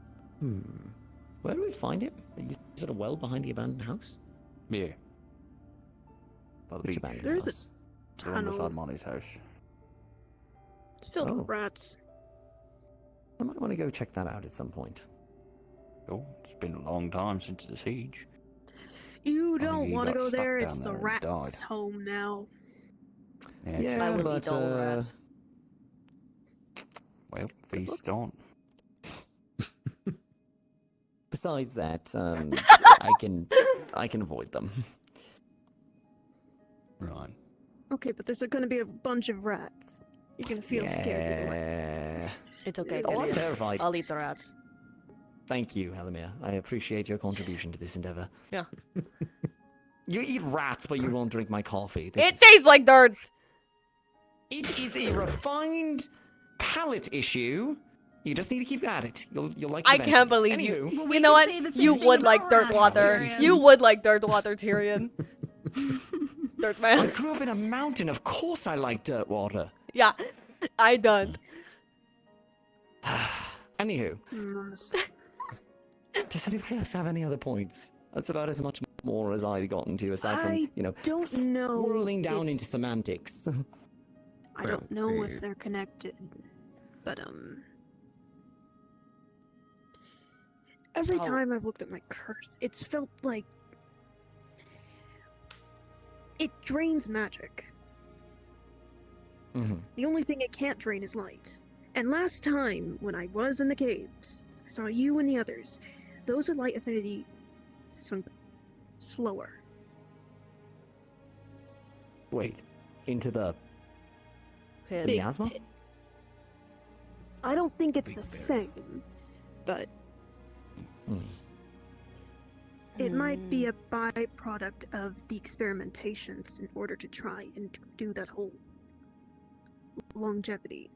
Where do we find him? Is it a well behind the abandoned house? Yeah. By the Which beach. abandoned There's house? The one beside tunnel. Monty's house. It's filled Oh. with rats. I might want to go check that out at some point. Oh, it's been a long time since the siege. You think don't he want to got go stuck there. down It's the there and rats' died. home now. Yeah, I would but eat all the rats. Well, feast on. Besides that, I can avoid them. Right. Okay, but there's going to be a bunch of rats. You're going to feel scared either way. Yeah. It's okay, Oh, I'm Gideon. terrified. I'll eat the rats. Thank you, Elemmire. I appreciate your contribution to this endeavor. Yeah. You eat rats, but you won't drink my coffee. It tastes like dirt! It is a refined palate issue. You just need to keep at it. You'll like it I can't believe you. Anywho. You know what? You would like dirt water. You would like dirt water, Tyrion. Dirt I man. grew up in a mountain. Of course I like dirt water. Yeah, I don't. Anywho. Does anybody else have any other points? That's about as much more as I got into, aside from, don't know swirling down if- into semantics. I don't know if they're connected, but every Oh. time I've looked at my curse, it's felt like it drains magic. Mm-hmm. The only thing it can't drain is light. And last time, when I was in the caves, I saw you and the others. Those with light affinity sunk slower. Wait, into the Pit. miasma? I don't think it's the same, but it might be a byproduct of the experimentations in order to try and do that whole longevity.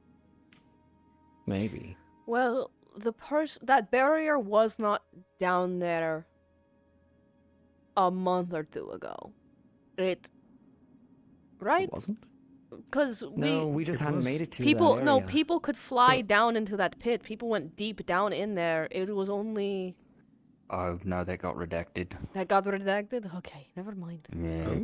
Maybe. Well, that barrier was not down there a month or two ago. Right? It wasn't? Because we just hadn't made it to people. that No, area. people could fly down into that pit. People went deep down in there. It was only Oh, no, that got redacted. that got redacted. Okay, never mind. Yeah.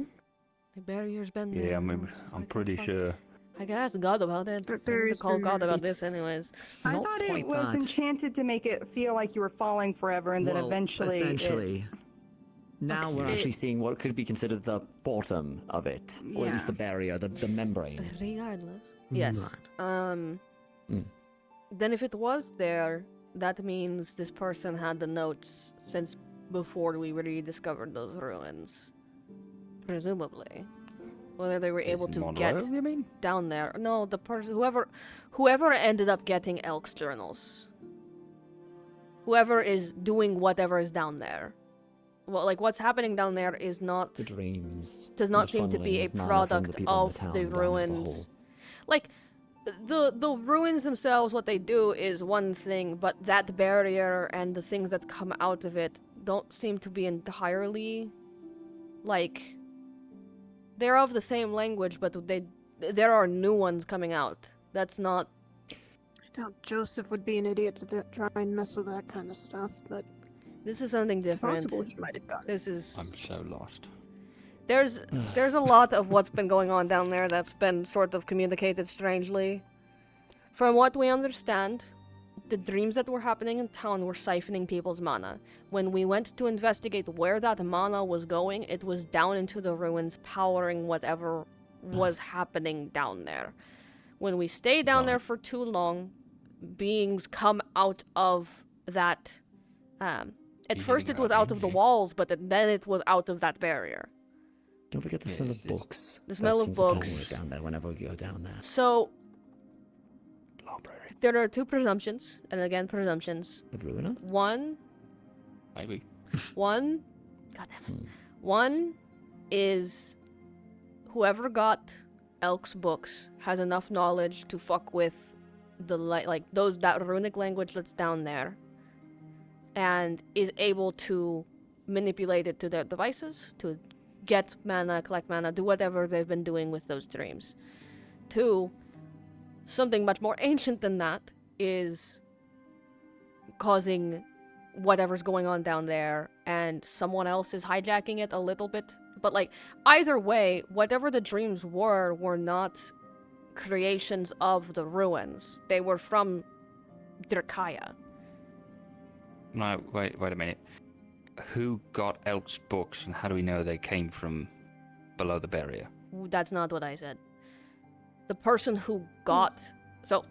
The barrier's been there. Yeah, I'm pretty sure. I can ask God about it. I can call God about this, anyways. I thought it was enchanted to make it feel like you were falling forever, and then Well, eventually. essentially. Now we're Okay. actually seeing what could be considered the bottom of it, or at least the barrier, the membrane. Regardless. Yes. Mm. Then if it was there, that means this person had the notes since before we rediscovered those ruins. Presumably. Whether they were able to Monroe, get you mean? down there. No, the person whoever ended up getting Elk's journals. Whoever is doing whatever is down there. Well, like what's happening down there is not The dreams. does not the seem to be a funneling of mana from product people in of town the down into ruins. hole. Like the ruins themselves, what they do is one thing, but that barrier and the things that come out of it don't seem to be entirely like they're of the same language, but there are new ones coming out. That's not. I doubt Joseph would be an idiot to try and mess with that kind of stuff, but This is something it's different. possible he might have gotten. This is. I'm so lost. There's a lot of what's been going on down there that's been sort of communicated strangely. From what we understand, the dreams that were happening in town were siphoning people's mana. When we went to investigate where that mana was going, it was down into the ruins, powering whatever was happening down there. When we stay down there for too long, beings come out of that. At first it was out of the walls, but then it was out of that barrier. Don't forget the smell of books. The smell That of seems to books. permeate down there whenever we go down there. So, there are two presumptions, and again, presumptions. The ruiner? One, Maybe. God damn it. One is whoever got Elk's books has enough knowledge to fuck with the that runic language that's down there, and is able to manipulate it to their devices to get mana, collect mana, do whatever they've been doing with those dreams. Two, something much more ancient than that is causing whatever's going on down there and someone else is hijacking it a little bit. But, like, either way, whatever the dreams were not creations of the ruins. They were from Drakaya. No, wait a minute. Who got Elk's books, and how do we know they came from below the barrier? That's not what I said. The person who got... So,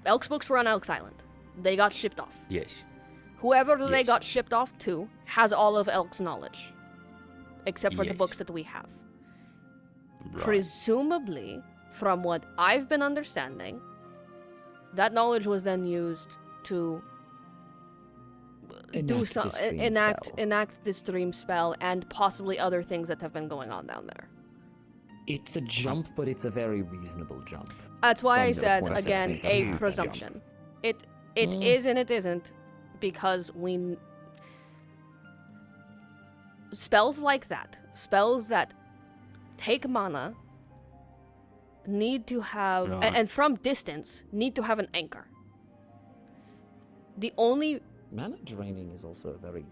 Elk's books were on Elk's Island. They got shipped off. Yes. Whoever they got shipped off to has all of Elk's knowledge. Except for the Yes. books that we have. Right. Presumably, from what I've been understanding, that knowledge was then used to enact this dream spell and possibly other things that have been going on down there. It's a jump, but it's a very reasonable jump. That's why I From the said, point of again, things a that presumption. It is and it isn't, because spells like that, spells that take mana, need to have, and from distance, need to have an anchor. The only... Mana draining is also a very...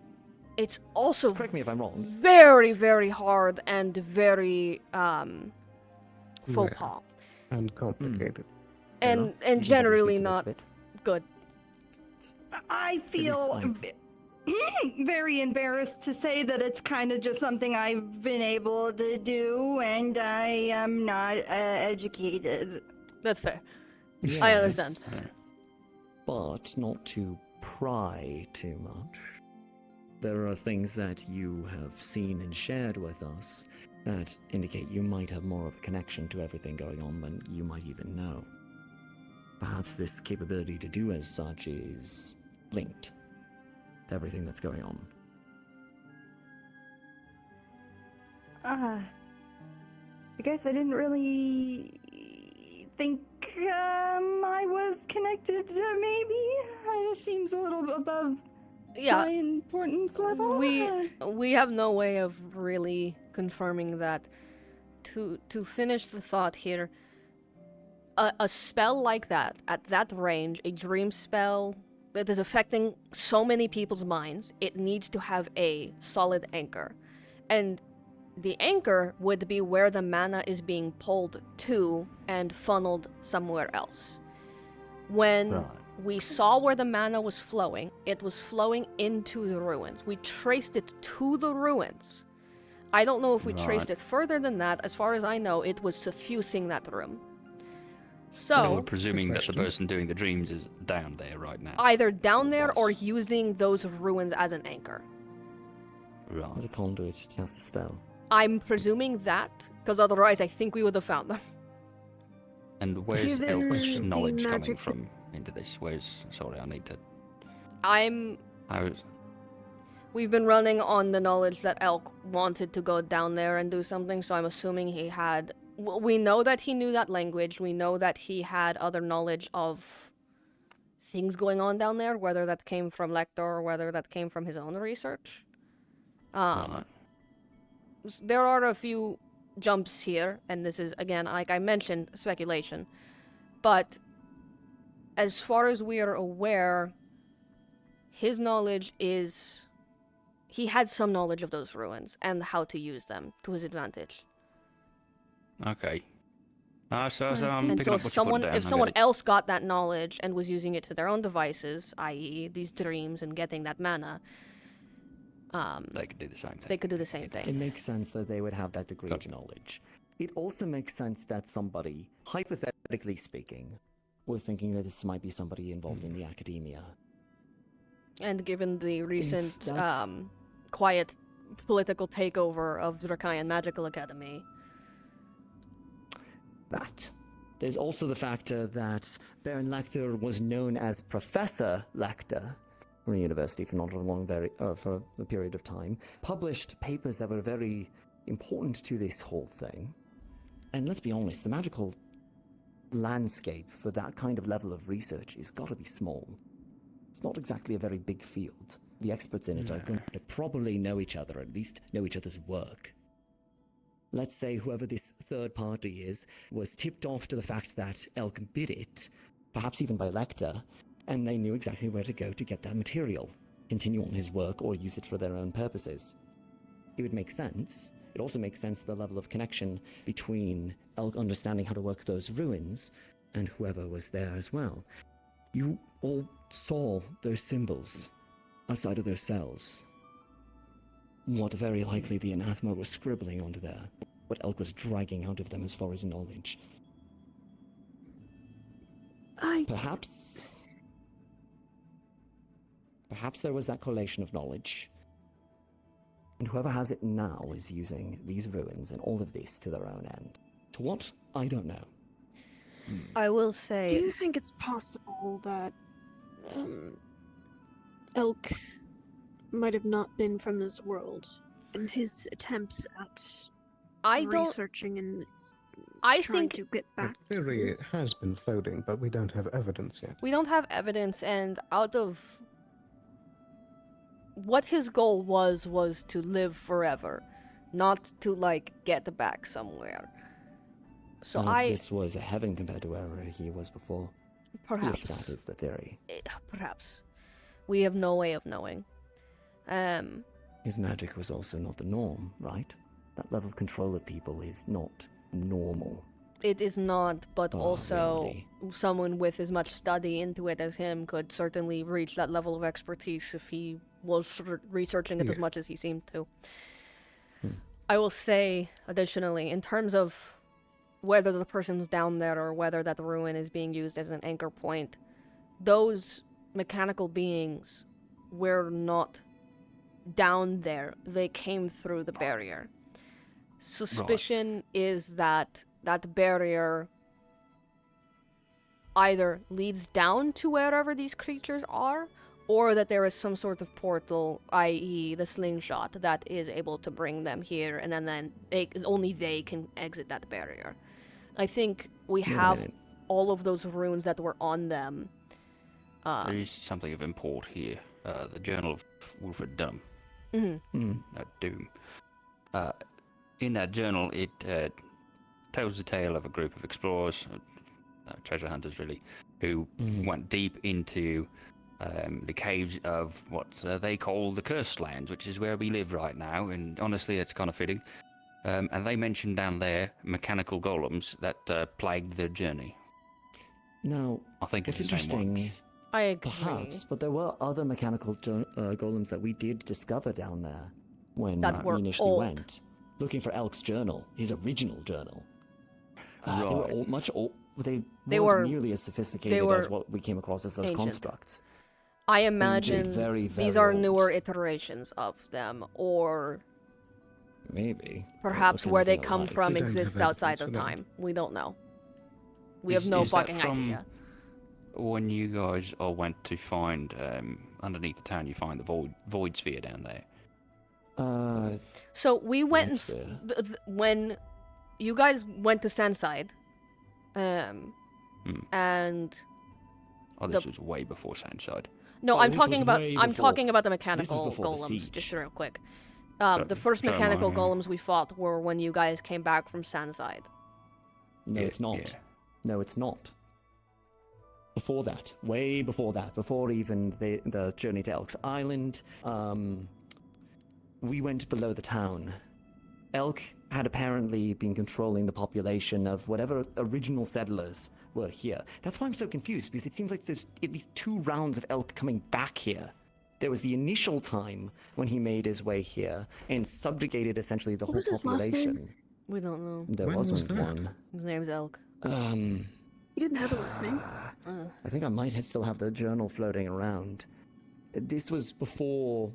It's also... Correct me if I'm wrong. Very, very hard and very, faux pas. And complicated. And generally not good. I feel very embarrassed to say that it's kind of just something I've been able to do, and I am not educated. That's fair. Yes, I understand. But not to pry too much. There are things that you have seen and shared with us that indicate you might have more of a connection to everything going on than you might even know. Perhaps this capability to do as such is linked to everything that's going on. I guess I didn't really think I was connected, maybe? It seems a little above my importance level. We have no way of really confirming that. To finish the thought here, a spell like that, at that range, a dream spell that is affecting so many people's minds, it needs to have a solid anchor. And the anchor would be where the mana is being pulled to and funneled somewhere else. When we saw where the mana was flowing, it was flowing into the ruins. We traced it to the ruins. I don't know if we traced it further than that. As far as I know, it was suffusing that room. So, we're presuming that the person doing the dreams is down there right now. either down there or using those ruins as an anchor. Right. As a conduit to cast the spell. I'm presuming that, because otherwise I think we would have found them. And where's Given Elk's the knowledge coming magic- from into this? Sorry, I need to... We've been running on the knowledge that Elk wanted to go down there and do something, so I'm assuming he had... We know that he knew that language. We know that he had other knowledge of things going on down there, whether that came from Lecter or whether that came from his own research. There are a few jumps here, and this is, again, like I mentioned, speculation. But as far as we are aware, his knowledge is... He had some knowledge of those ruins and how to use them to his advantage. Okay. So I'm And picking so up if what you put someone down. if I someone get it. else got that knowledge and was using it to their own devices, i.e. these dreams and getting that mana, they could do the same thing. They could do the same thing. It makes sense that they would have that degree of knowledge. It also makes sense that somebody, hypothetically speaking, were thinking that this might be somebody involved in the academia. And given the recent that's- quiet political takeover of Drakayan Magical Academy. That. There's also the factor that Baron Lecter was known as Professor Lecter from the university for not a for a period of time, published papers that were very important to this whole thing. And let's be honest, the magical landscape for that kind of level of research has got to be small. It's not exactly a very big field. The experts in it are going to probably know each other, at least know each other's work. Let's say whoever this third party is was tipped off to the fact that Elk bid it, perhaps even by Lecter, and they knew exactly where to go to get that material. continue on his work or use it for their own purposes. It would make sense. It also makes sense the level of connection between Elk understanding how to work those ruins and whoever was there as well. You all saw those symbols outside of those cells. What very likely the anathema was scribbling onto there. What Elk was dragging out of them as far as knowledge. Perhaps there was that collation of knowledge, and whoever has it now is using these ruins and all of this to their own end. To what? I don't know. I will say... Do you think it's possible that Elk might have not been from this world in his attempts at researching and trying to get back In theory, to it this? has been floating, but we don't have evidence yet. We don't have evidence, and out of what his goal was to live forever, not to, like, get back somewhere. So This was a heaven compared to wherever he was before. Perhaps. If that is the theory. Perhaps. We have no way of knowing. His magic was also not the norm, right? That level of control of people is not normal. It is not, but Oh, also really? someone with as much study into it as him could certainly reach that level of expertise if he was researching it as much as he seemed to. I will say, additionally, in terms of whether the person's down there or whether that ruin is being used as an anchor point, those mechanical beings were not down there. They came through the barrier. Suspicion is that that barrier either leads down to wherever these creatures are, or that there is some sort of portal, i.e. the slingshot, that is able to bring them here, and then only they can exit that barrier. I think we have all of those runes that were on them. There is something of import here. The Journal of Wilfred Dunham. Doom. In that journal, it tells the tale of a group of explorers, treasure hunters really, who went deep into the caves of what they call the Cursed Lands, which is where we live right now, and honestly it's kind of fitting. And they mentioned down there mechanical golems that plagued their journey. Now, I think what's it's the same interesting, ones. I agree. perhaps, but there were other mechanical golems that we did discover down there when That were we initially old. went, looking for Elk's journal, his original journal. They were all, much old. They weren't were- nearly as sophisticated were as what we came across as those ancient. constructs. I imagine very, these very are old. newer iterations of them, or Maybe. perhaps What where kind they of thing come alike? from We don't exists have outside evidence of for that. time. We don't know. We have no Is that fucking from idea. When you guys all went to find, underneath the town, you find the void sphere down there. So we went that's fair. when you guys went to Sandside, and Oh, this was way before Sandside. no, Oh, I'm this talking was about way I'm before- talking about the this was mechanical before the golems. siege. Just real quick, the first so mechanical I- golems we fought were when you guys came back from Sandside. No, it's not. yeah. No, it's not. Before that, way before that, before even the journey to Elk's Island, we went below the town. Elk had apparently been controlling the population of whatever original settlers were here. That's why I'm so confused, because it seems like there's at least 2 rounds of Elk coming back here. There was the initial time when he made his way here and subjugated essentially the What whole was his last name? population. We don't know. There When was wasn't that? one. His name's Elk. He didn't have a last name. I think I might still have the journal floating around. This was before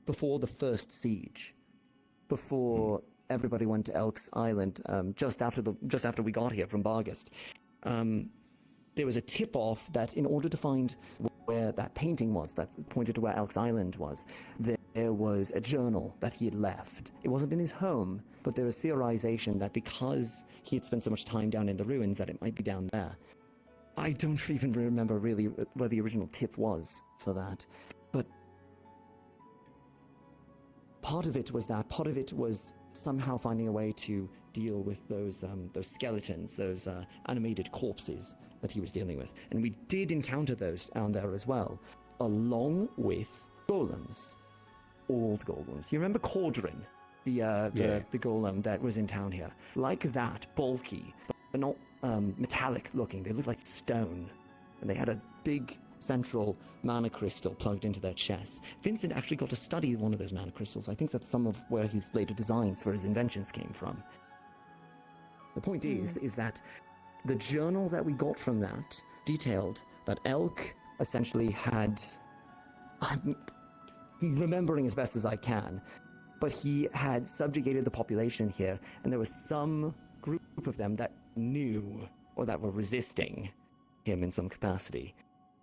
the first siege, before everybody went to Elk's Island. Just after we got here from Bargast, there was a tip-off that in order to find where that painting was that pointed to where Elk's Island was, there was a journal that he had left. It wasn't in his home, but there was theorization that because he had spent so much time down in the ruins that it might be down there. I don't even remember really where the original tip was for that, but part of it was that. Part of it was somehow finding a way to deal with those skeletons, those animated corpses that he was dealing with, and we did encounter those down there as well, along with golems. Old golems. You remember Cauldron? The golem that was in town here. Like that, bulky, but not metallic looking. They looked like stone. And they had a big central mana crystal plugged into their chests. Vincent actually got to study one of those mana crystals. I think that's some of where his later designs for his inventions came from. The point is that the journal that we got from that detailed that Elk essentially had... I'm remembering as best as I can, but he had subjugated the population here, and there was some group of them that knew or that were resisting him in some capacity.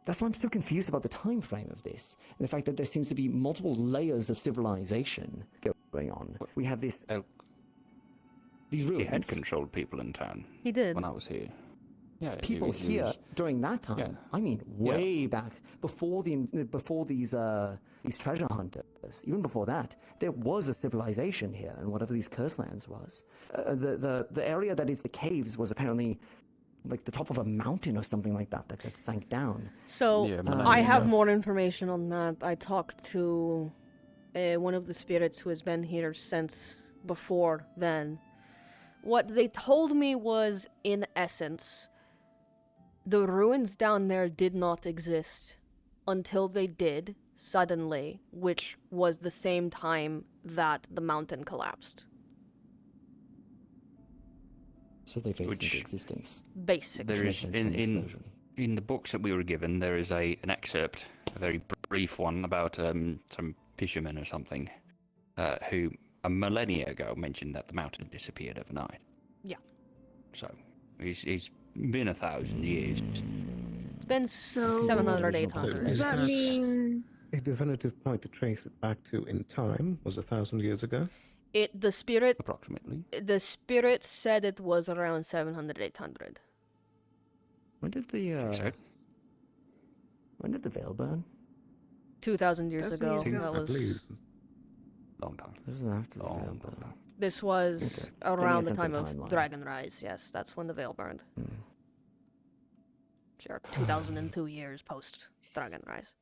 That's why I'm so confused about the time frame of this, and the fact that there seems to be multiple layers of civilization going on. We have this... these ruins. He had controlled people in town. He did. When I was here. Yeah, people here during that time. Yeah. I mean, way back before these treasure hunters. Even before that, there was a civilization here, and whatever these curse lands was. The area that is the caves was apparently like the top of a mountain or something like that sank down. So I have more information on that. I talked to one of the spirits who has been here since before then. What they told me was, in essence, the ruins down there did not exist until they did, suddenly, which was the same time that the mountain collapsed. So they faced into existence. Basically. There is, in the books that we were given, there is an excerpt, a very brief one, about some fishermen or something, who a millennia ago mentioned that the mountain disappeared overnight. Yeah. So, he's been 1,000 years. It's been 700, 800. Does that mean... a definitive point to trace it back to in time was 1,000 years ago? The spirit... Approximately. The spirit said it was around 700, 800. When did the veil burn? 2,000 years ago. That was... Long time. Long time. This was around the time of Dragon Rise, yes. That's when the veil burned. Sure, 2002 years post Dragon Rise.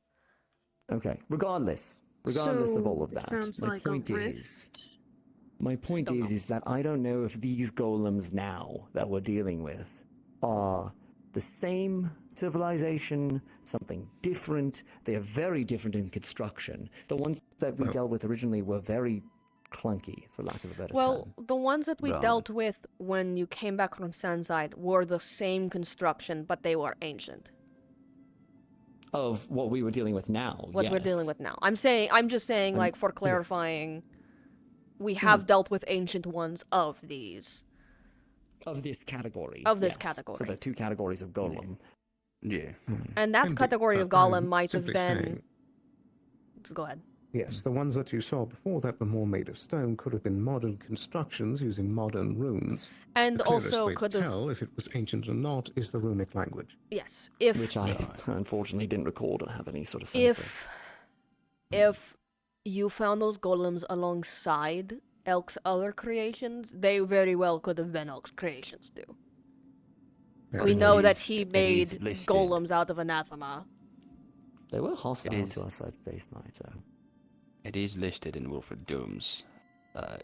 Okay, regardless of all of that, my point is that I don't know if these golems now that we're dealing with are the same civilization, something different. They are very different in construction. The ones that we dealt with originally were very clunky, for lack of a better term. Well, the ones that we dealt with when you came back from Sandside were the same construction, but they were ancient. Of what we were dealing with now, What we're dealing with now. I'm just saying, like, for clarifying, we have dealt with ancient ones of these. Of this category. Of this category. So there are two categories of golem. Yeah. And that category of golem might have been... Go ahead. Yes, the ones that you saw before that were more made of stone could have been modern constructions using modern runes. And the also way could to have... tell if it was ancient or not is the runic language. Yes, Which I unfortunately didn't record or have any sort of sense of. If you found those golems alongside Elk's other creations, they very well could have been Elk's creations too. Yeah, we know that he made golems out of anathema. They were hostile to us at base night, so... It is listed in Wilfred Durham's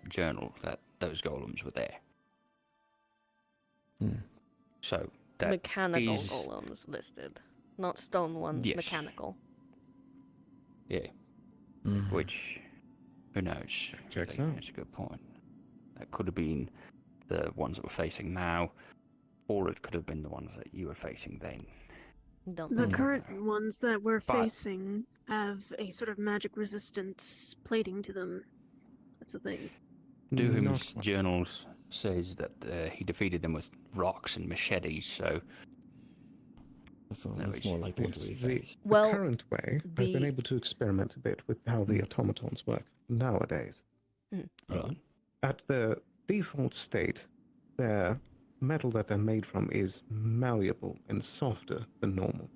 journal that those golems were there. So that mechanical golems listed, not stone ones. Yes. Mechanical. Yeah. Which, who knows? Checks out. That's a good point. That could have been the ones that we're facing now, or it could have been the ones that you were facing then. The current ones that we're facing have a sort of magic resistance plating to them. That's the thing. Durham's journals says that he defeated them with rocks and machetes, so... That's more like what we faced. The current way, I've been able to experiment a bit with how the automatons work nowadays. Right. At the default state, their metal that they're made from is malleable and softer than normal.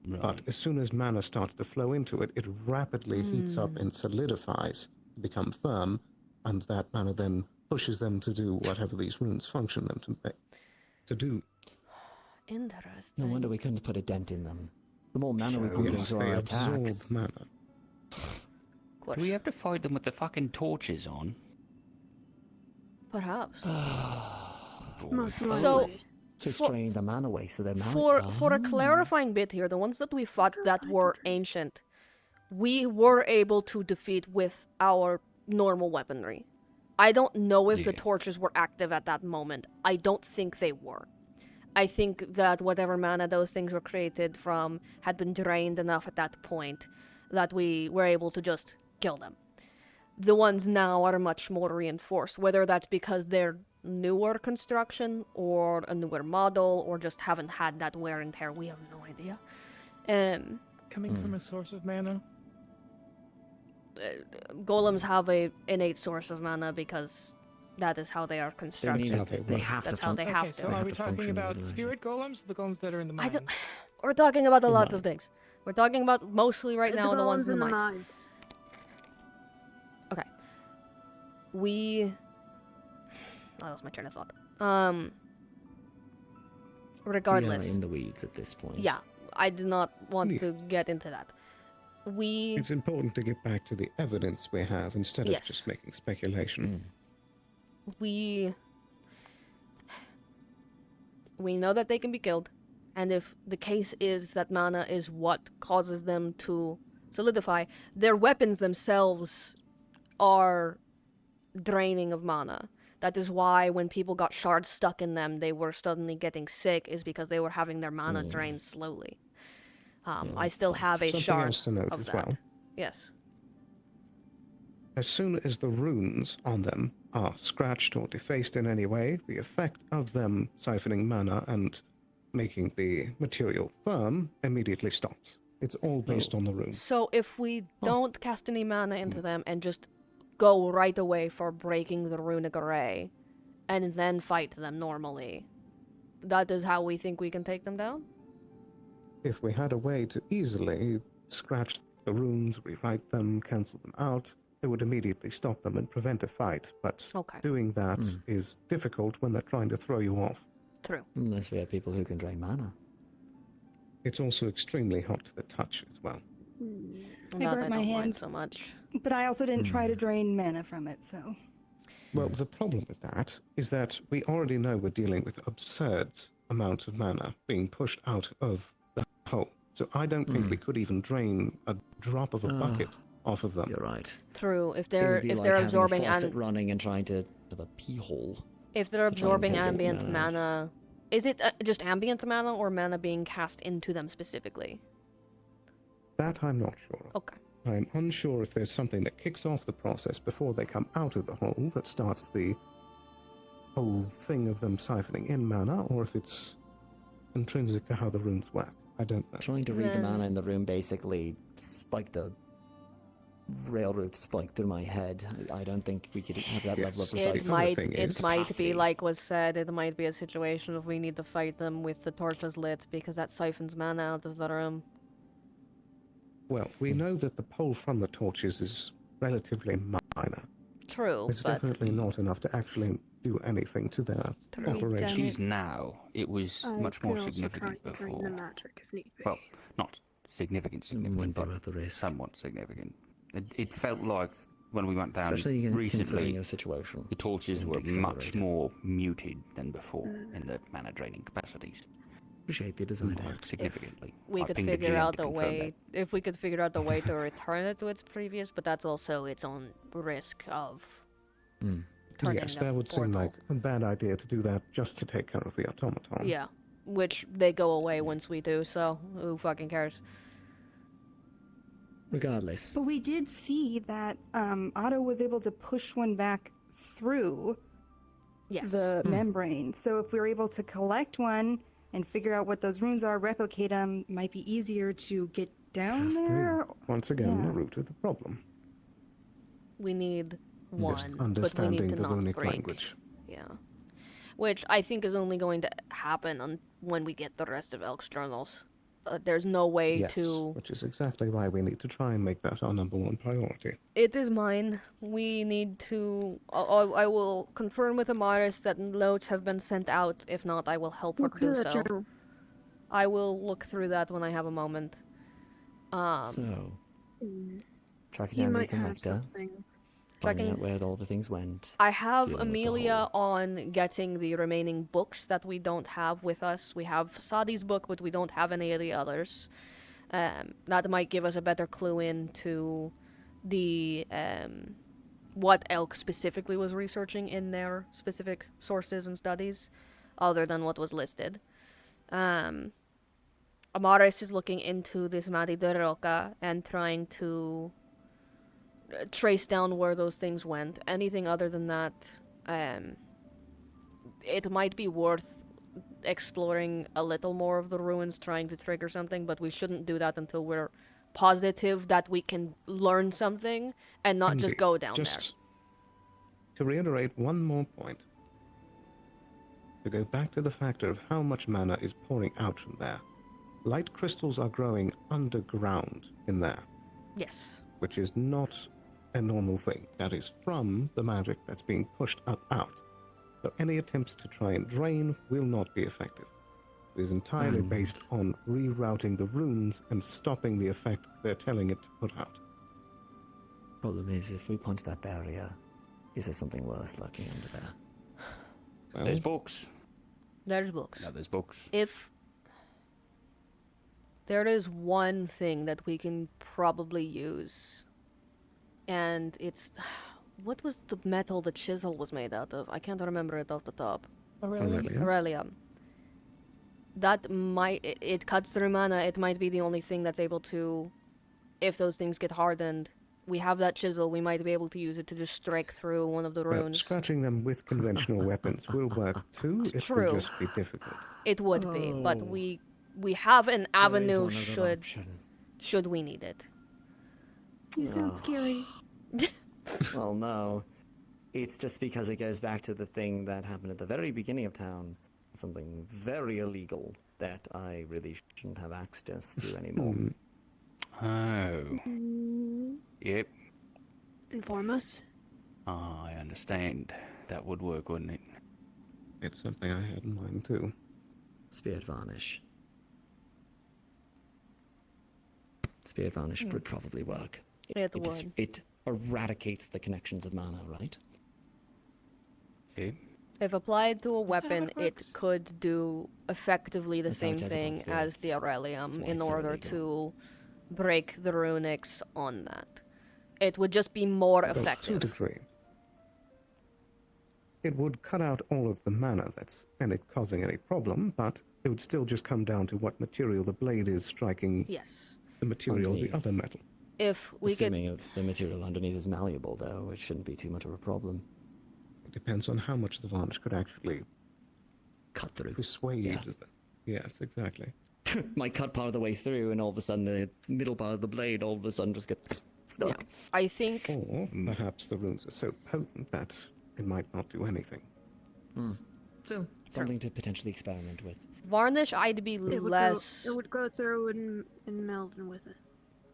Right. But as soon as mana starts to flow into it, it rapidly heats up and solidifies to become firm, and that mana then pushes them to do whatever these runes function them to do. Interesting. No wonder we couldn't put a dent in them. The more mana we put into our attack, mana. Do we have to fight them with the fucking torches on? Perhaps. Most likely. So, It's for- draining the mana away, so they're for a clarifying bit here, the ones that we fought that were ancient, we were able to defeat with our normal weaponry. I don't know if the torches were active at that moment. I don't think they were. I think that whatever mana those things were created from had been drained enough at that point that we were able to just kill them. The ones now are much more reinforced, whether that's because they're newer construction or a newer model or just haven't had that wear and tear. We have no idea. Coming from a source of mana? Golems have a innate source of mana because that is how they are constructed. They have That's to. how they have to. So are we talking about spirit golems or the golems that are in the mine? We're talking about a lot of things. We're talking about mostly right now the ones in the mines. mines. Okay. I lost my train of thought. Regardless. We are in the weeds at this point. Yeah, I do not want to get into that. It's important to get back to the evidence we have instead of just making speculation. We know that they can be killed, and if the case is that mana is what causes them to solidify, their weapons themselves are draining of mana. That is why when people got shards stuck in them, they were suddenly getting sick, is because they were having their mana drained slowly. I still have a Something shard else to note of as that. well. Yes. As soon as the runes on them are scratched or defaced in any way, the effect of them siphoning mana and making the material firm immediately stops. It's all based on the runes. So if we don't cast any mana into them and just go right away for breaking the runic array, and then fight them normally, that is how we think we can take them down? If we had a way to easily scratch the runes, rewrite them, cancel them out, it would immediately stop them and prevent a fight. But doing that is difficult when they're trying to throw you off. True. Unless we have people who can drain mana. It's also extremely hot to the touch as well. Not I burnt that I my don't hand mind so much. But I also didn't try to drain mana from it, so... Well, the problem with that is that we already know we're dealing with absurd amounts of mana being pushed out of the hole. So I don't think we could even drain a drop of a bucket off of them. You're right. True. If It they're would be like they're having absorbing a faucet running and trying to have a pee hole. if they're to try and absorbing pull the ambient mana out. mana, is it just ambient mana or mana being cast into them specifically? That I'm not sure of. Okay. I'm unsure if there's something that kicks off the process before they come out of the hole that starts the whole thing of them siphoning in mana, or if it's intrinsic to how the runes work. I don't know. Trying to read the mana in the room basically spiked a railroad spike through my head. I don't think we could have that level of precision. It might be like was said. It might be a situation if we need to fight them with the torches lit because that siphons mana out of the room. Well, we know that the pull from the torches is relatively minor. True, It's but definitely not enough to actually do anything to their operation. Choose now. It was much more significant before. The magic if need be. Well, not significant, but somewhat significant. It felt like when we went down Especially recently, considering your situation. the torches and were much accelerated. more muted than before in the mana draining capacities. Appreciate the design. Significantly. we I could pinged the figure GM out to the confirm way. If we could figure out the way to return it to its previous, but that's also its own risk of turning Yes, the that would seem portal. like a bad idea to do that just to take care of the automatons. Yeah, which they go away once we do. So who fucking cares? Regardless. But we did see that Otto was able to push one back through the membrane. So if we were able to collect one and figure out what those runes are, replicate them, might be easier to get down Pass there. through. Once again, the root of the problem. We need Just one, but we understanding need to the not runic break. language. Yeah, which I think is only going to happen when we get the rest of Elk's journals. There's no way Yes, to. which is exactly why we need to try and make that our #1 priority. It is mine. We need to. I will confirm with Amaris that notes have been sent out. If not, I will help her do so. I will look through that when I have a moment. So, Tracking He down might the have nectar. something. Finding Tracking- out where all the things went. I have dealing with the Amelia on getting the remaining books that we don't have with us. We have Sadi's book, but we don't have any of the others. That might give us a better clue into the what Elk specifically was researching in their specific sources and studies, other than what was listed. Amaris is looking into this Madi de Roca and trying to trace down where those things went. Anything other than that, it might be worth exploring a little more of the ruins, trying to trigger something, but we shouldn't do that until we're positive that we can learn something and not just Indeed. go down Just to reiterate one more point, to go back to the factor of how much mana is pouring out from there. Light crystals are growing underground in there. there. Yes. Which is not a normal thing. That is from the magic that's being pushed up out. So any attempts to try and drain will not be effective. It is entirely based on rerouting the runes and stopping the effect they're telling it to put out. Problem is, if we punch that barrier, is there something worse lurking under there? Well, There's books. There's books. No, there's books. If there is one thing that we can probably use, and it's... What was the metal the chisel was made out of? I can't remember it off the top. Aurelium. That might... It cuts through mana. It might be the only thing that's able to... If those things get hardened, we have that chisel. We might be able to use it to just strike through one of the Well, runes. scratching them with conventional weapons will work too. It True. will just be difficult. It would be, but we have an avenue another should we need it. You sound scary. Well, no. It's just because it goes back to the thing that happened at the very beginning of town. Something very illegal that I really shouldn't have access to anymore. Oh. Yep. Inform us. Ah, I understand. That would work, wouldn't it? It's something I had in mind too. Spirit Varnish. Spirit Varnish would probably work. It would. It eradicates the connections of mana, right? Okay. If applied to a weapon, it could do effectively the That's how same it does thing upon as the spirits. Aurelium That's why in it's so order illegal. to break the runics on that. It would just be more Well, to a effective. degree. It would cut out all of the mana that's and it causing any problem, but it would still just come down to what material the blade is striking Yes. the material of the Underneath. other metal. If we could... Assuming if the material underneath is malleable, though, it shouldn't be too much of a problem. It depends on how much the varnish could actually Cut through. persuade. Yeah. Yes, exactly. Might cut part of the way through, and all of a sudden the middle part of the blade all of a sudden just gets stuck. I think... Or perhaps the runes are so potent that it might not do anything. So, something to potentially experiment with. Varnish, I'd be It would less... Go, it would go through and meld in with it.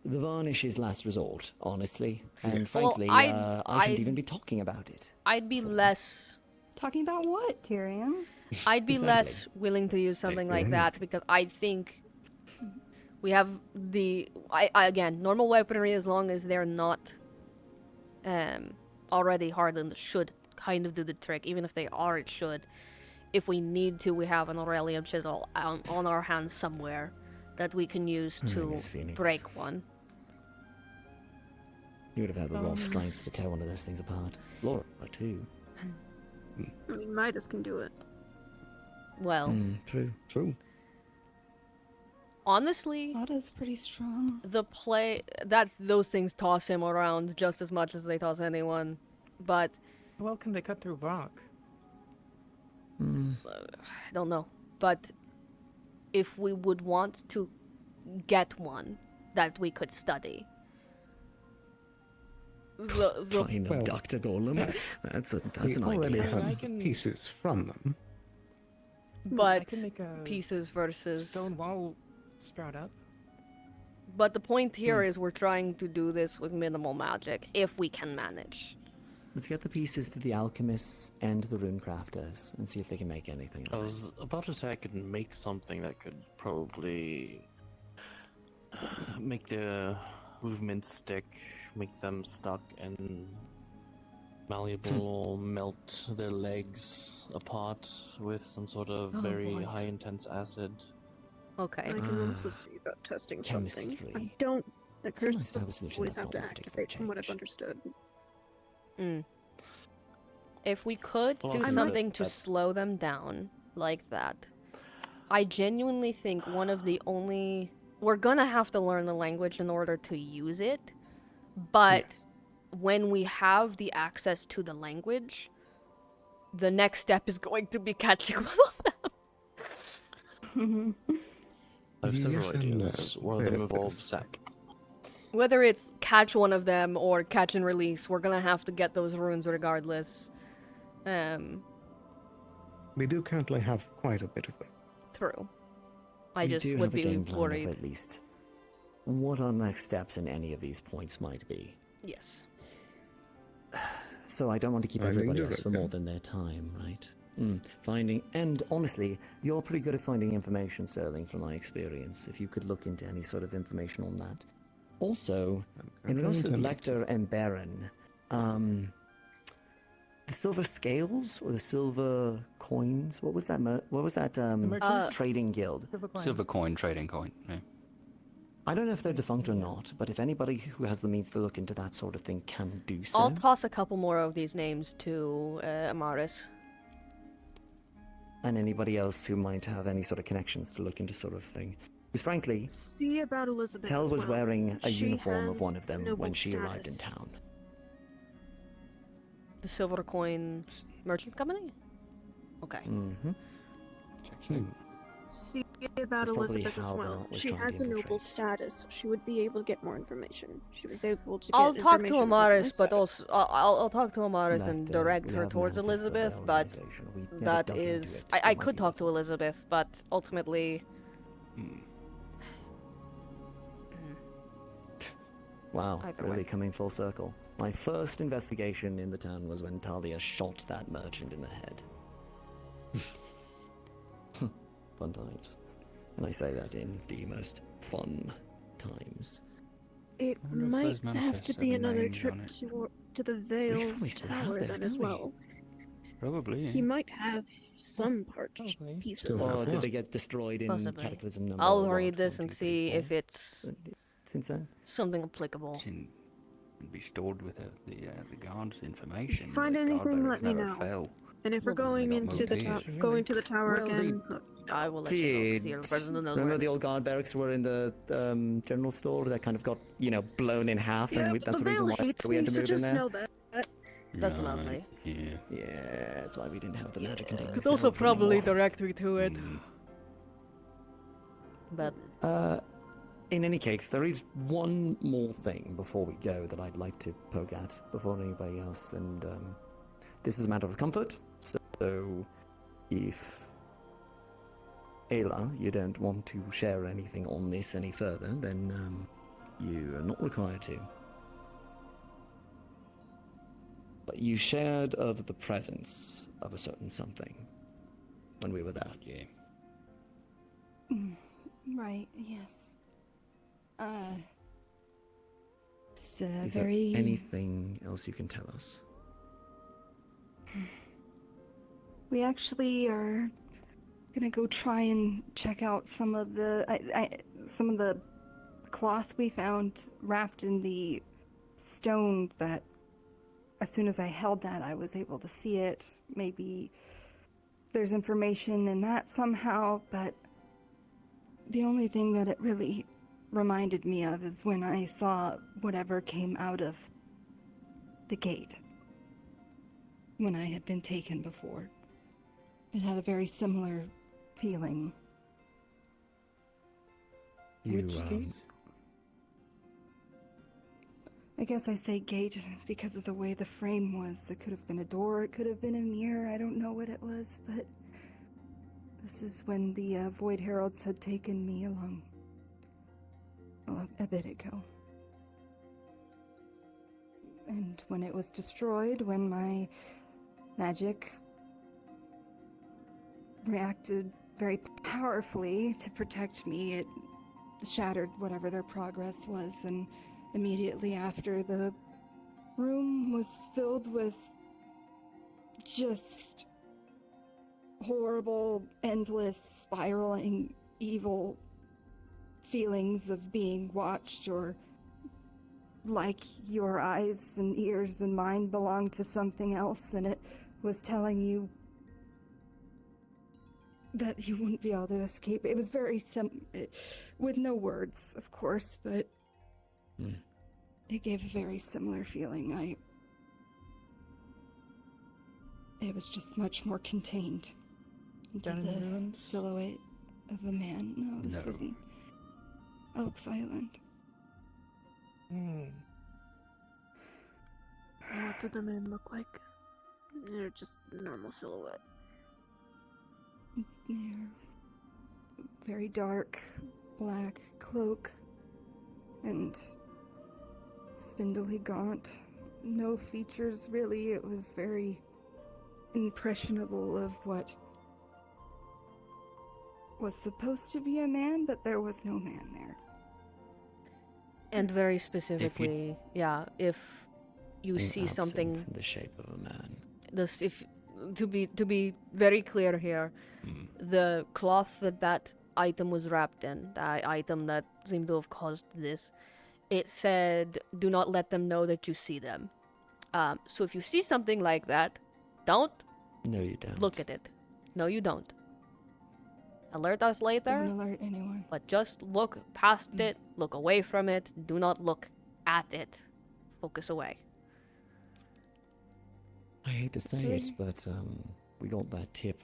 The varnish is last resort, honestly. And Well, frankly, I'd- I shouldn't I'd- even be talking about it. I'd be less... Talking about what, Tyrion? I'd be Exactly. less willing to use something like that because I think we have the... again, normal weaponry, as long as they're not already hardened, should kind of do the trick. Even if they are, it should. If we need to, we have an Aurelium chisel on our hands somewhere that we can use to Miss Phoenix. break one. You would have had the raw strength to tear one of those things apart. Laura, too. I mean, Midas can do it. Well, True. True. honestly, Ada's pretty strong. the play... those things toss him around just as much as they toss anyone. But... How well can they cut through rock? I don't know. But if we would want to get one that we could study. The Trying to abduct a golem. That's We an already idea. have pieces from them. I but can make a pieces versus stone wall sprout up. But the point here is we're trying to do this with minimal magic if we can manage. Let's get the pieces to the alchemists and the rune crafters and see if they can make anything I of it. was about to say I could make something that could probably make the movement stick, make them stuck and malleable, melt their legs apart with some sort of very high intense acid. Okay. I can also see about testing something. I Chemistry. don't. The It's a curse nice to have a doesn't solution always that's have to not looking for activate, from what I've change. understood. If we could Well, do I might- something to that- slow them down like that, I genuinely think one of the only... We're gonna have to learn the language in order to use it, but when we have the access to the language, the next step is going to be catching one of them. I have several Yes and ideas. no. One of them involves sap. Whether it's catch one of them or catch and release, we're gonna have to get those runes regardless. We do currently have quite a bit of them. True. I We just do would have a be game plan worried. of at least what our next steps in any of these points might be. Yes. So I don't want to keep Finding everybody the else for right more guy. than their time, right? Finding, and honestly, you're pretty good at finding information, Sterling, from my experience. If you could look into any sort of information on that. Also, in regards to Lecter and Baron, the silver scales or the silver coins? What was that? What was that? Trading guild. Silver coin, trading coin. Yeah. I don't know if they're defunct or not, but if anybody who has the means to look into that sort of thing can do so. I'll toss a couple more of these names to Amaris. And anybody else who might have any sort of connections to look into sort of thing. Because frankly, See about Elizabeth. Tell as was well. wearing a She uniform of has one of them noble when she arrived in status. town. The Silver Coin Merchant Company? Okay. Mm-hmm. See about That's probably Elizabeth as how well. that was She trying to has a noble infiltrate. status. She would be able to get more information. She was able to. I'll get talk to information about Amaris, but my also I'll talk to Amaris and Like, direct we her have towards manifests of the Elizabeth, but organization. We never that dug into is it. I It might could be talk to Elizabeth, but ultimately Wow, Either really way. coming full circle. My first investigation in the town was when Talia shot that merchant in the head. Fun times. And I say that in the most fun times. It wonder if might those have manifests to have be another names trip on it. to the probably Vale's still have tower those, then don't as we? well. Probably. Yeah. He might have some pieces. Still of have Or it. did they get destroyed in Possibly. Cataclysm number? I'll what, read this 1, and 2, see 3, if 4? it's Since then? something applicable. It's in, be stored with the guard's information. If you find The guard anything, bearers let me never know. Fell. And if we're Well, going got into the moved going to the tower Well, again, I will let you know, 'cause you're the person who knows where Remember it the is. old guard barracks were in the general store that kind of got, blown in half, yeah, and that's the the reason Vale why hates we had me, to so move in just there? know that. That's Right, lovely. Yeah. Yeah, that's why we didn't have the magic containers. Could also probably anymore. direct me to it. But In any case, there is one more thing before we go that I'd like to poke at before anybody else, and this is a matter of comfort. So, if Ayla, you don't want to share anything on this any further, then you are not required to. But you shared of the presence of a certain something when we were there. Yeah. Right, yes. It's Is very... there anything else you can tell us? We actually are gonna go try and check out some of the some of the cloth we found wrapped in the stone that as soon as I held that I was able to see it. Maybe there's information in that somehow, but the only thing that it really reminded me of is when I saw whatever came out of the gate when I had been taken before. It had a very similar feeling. You, I guess I say gate because of the way the frame was. It could have been a door, it could have been a mirror, I don't know what it was, but this is when the Void Heralds had taken me along a bit ago. And when it was destroyed, when my magic reacted very powerfully to protect me, it shattered whatever their progress was, and immediately after. The room was filled with just horrible, endless, spiraling, evil feelings of being watched, or like your eyes and ears and mind belonged to something else, and it was telling you that you wouldn't be able to escape. It was very with no words, of course, but it gave a very similar feeling. It was just much more contained into the silhouette of a man. No, this was in Elk's Island. What did the man look like? They're just normal silhouette. They're very dark, black cloak, and spindly gaunt. No features, really. It was very impressionable of what was supposed to be a man, but there was no man there. And very specifically, if you see something in the shape of a man. To be very clear here, the cloth that item was wrapped in, the item that seemed to have caused this, it said, "Do not let them know that you see them." So if you see something like that, don't. No, you don't. Look at it. No, you don't. Alert us later. Don't alert anyone. But just look past it, look away from it, do not look at it. Focus away. I hate to say it, but we got that tip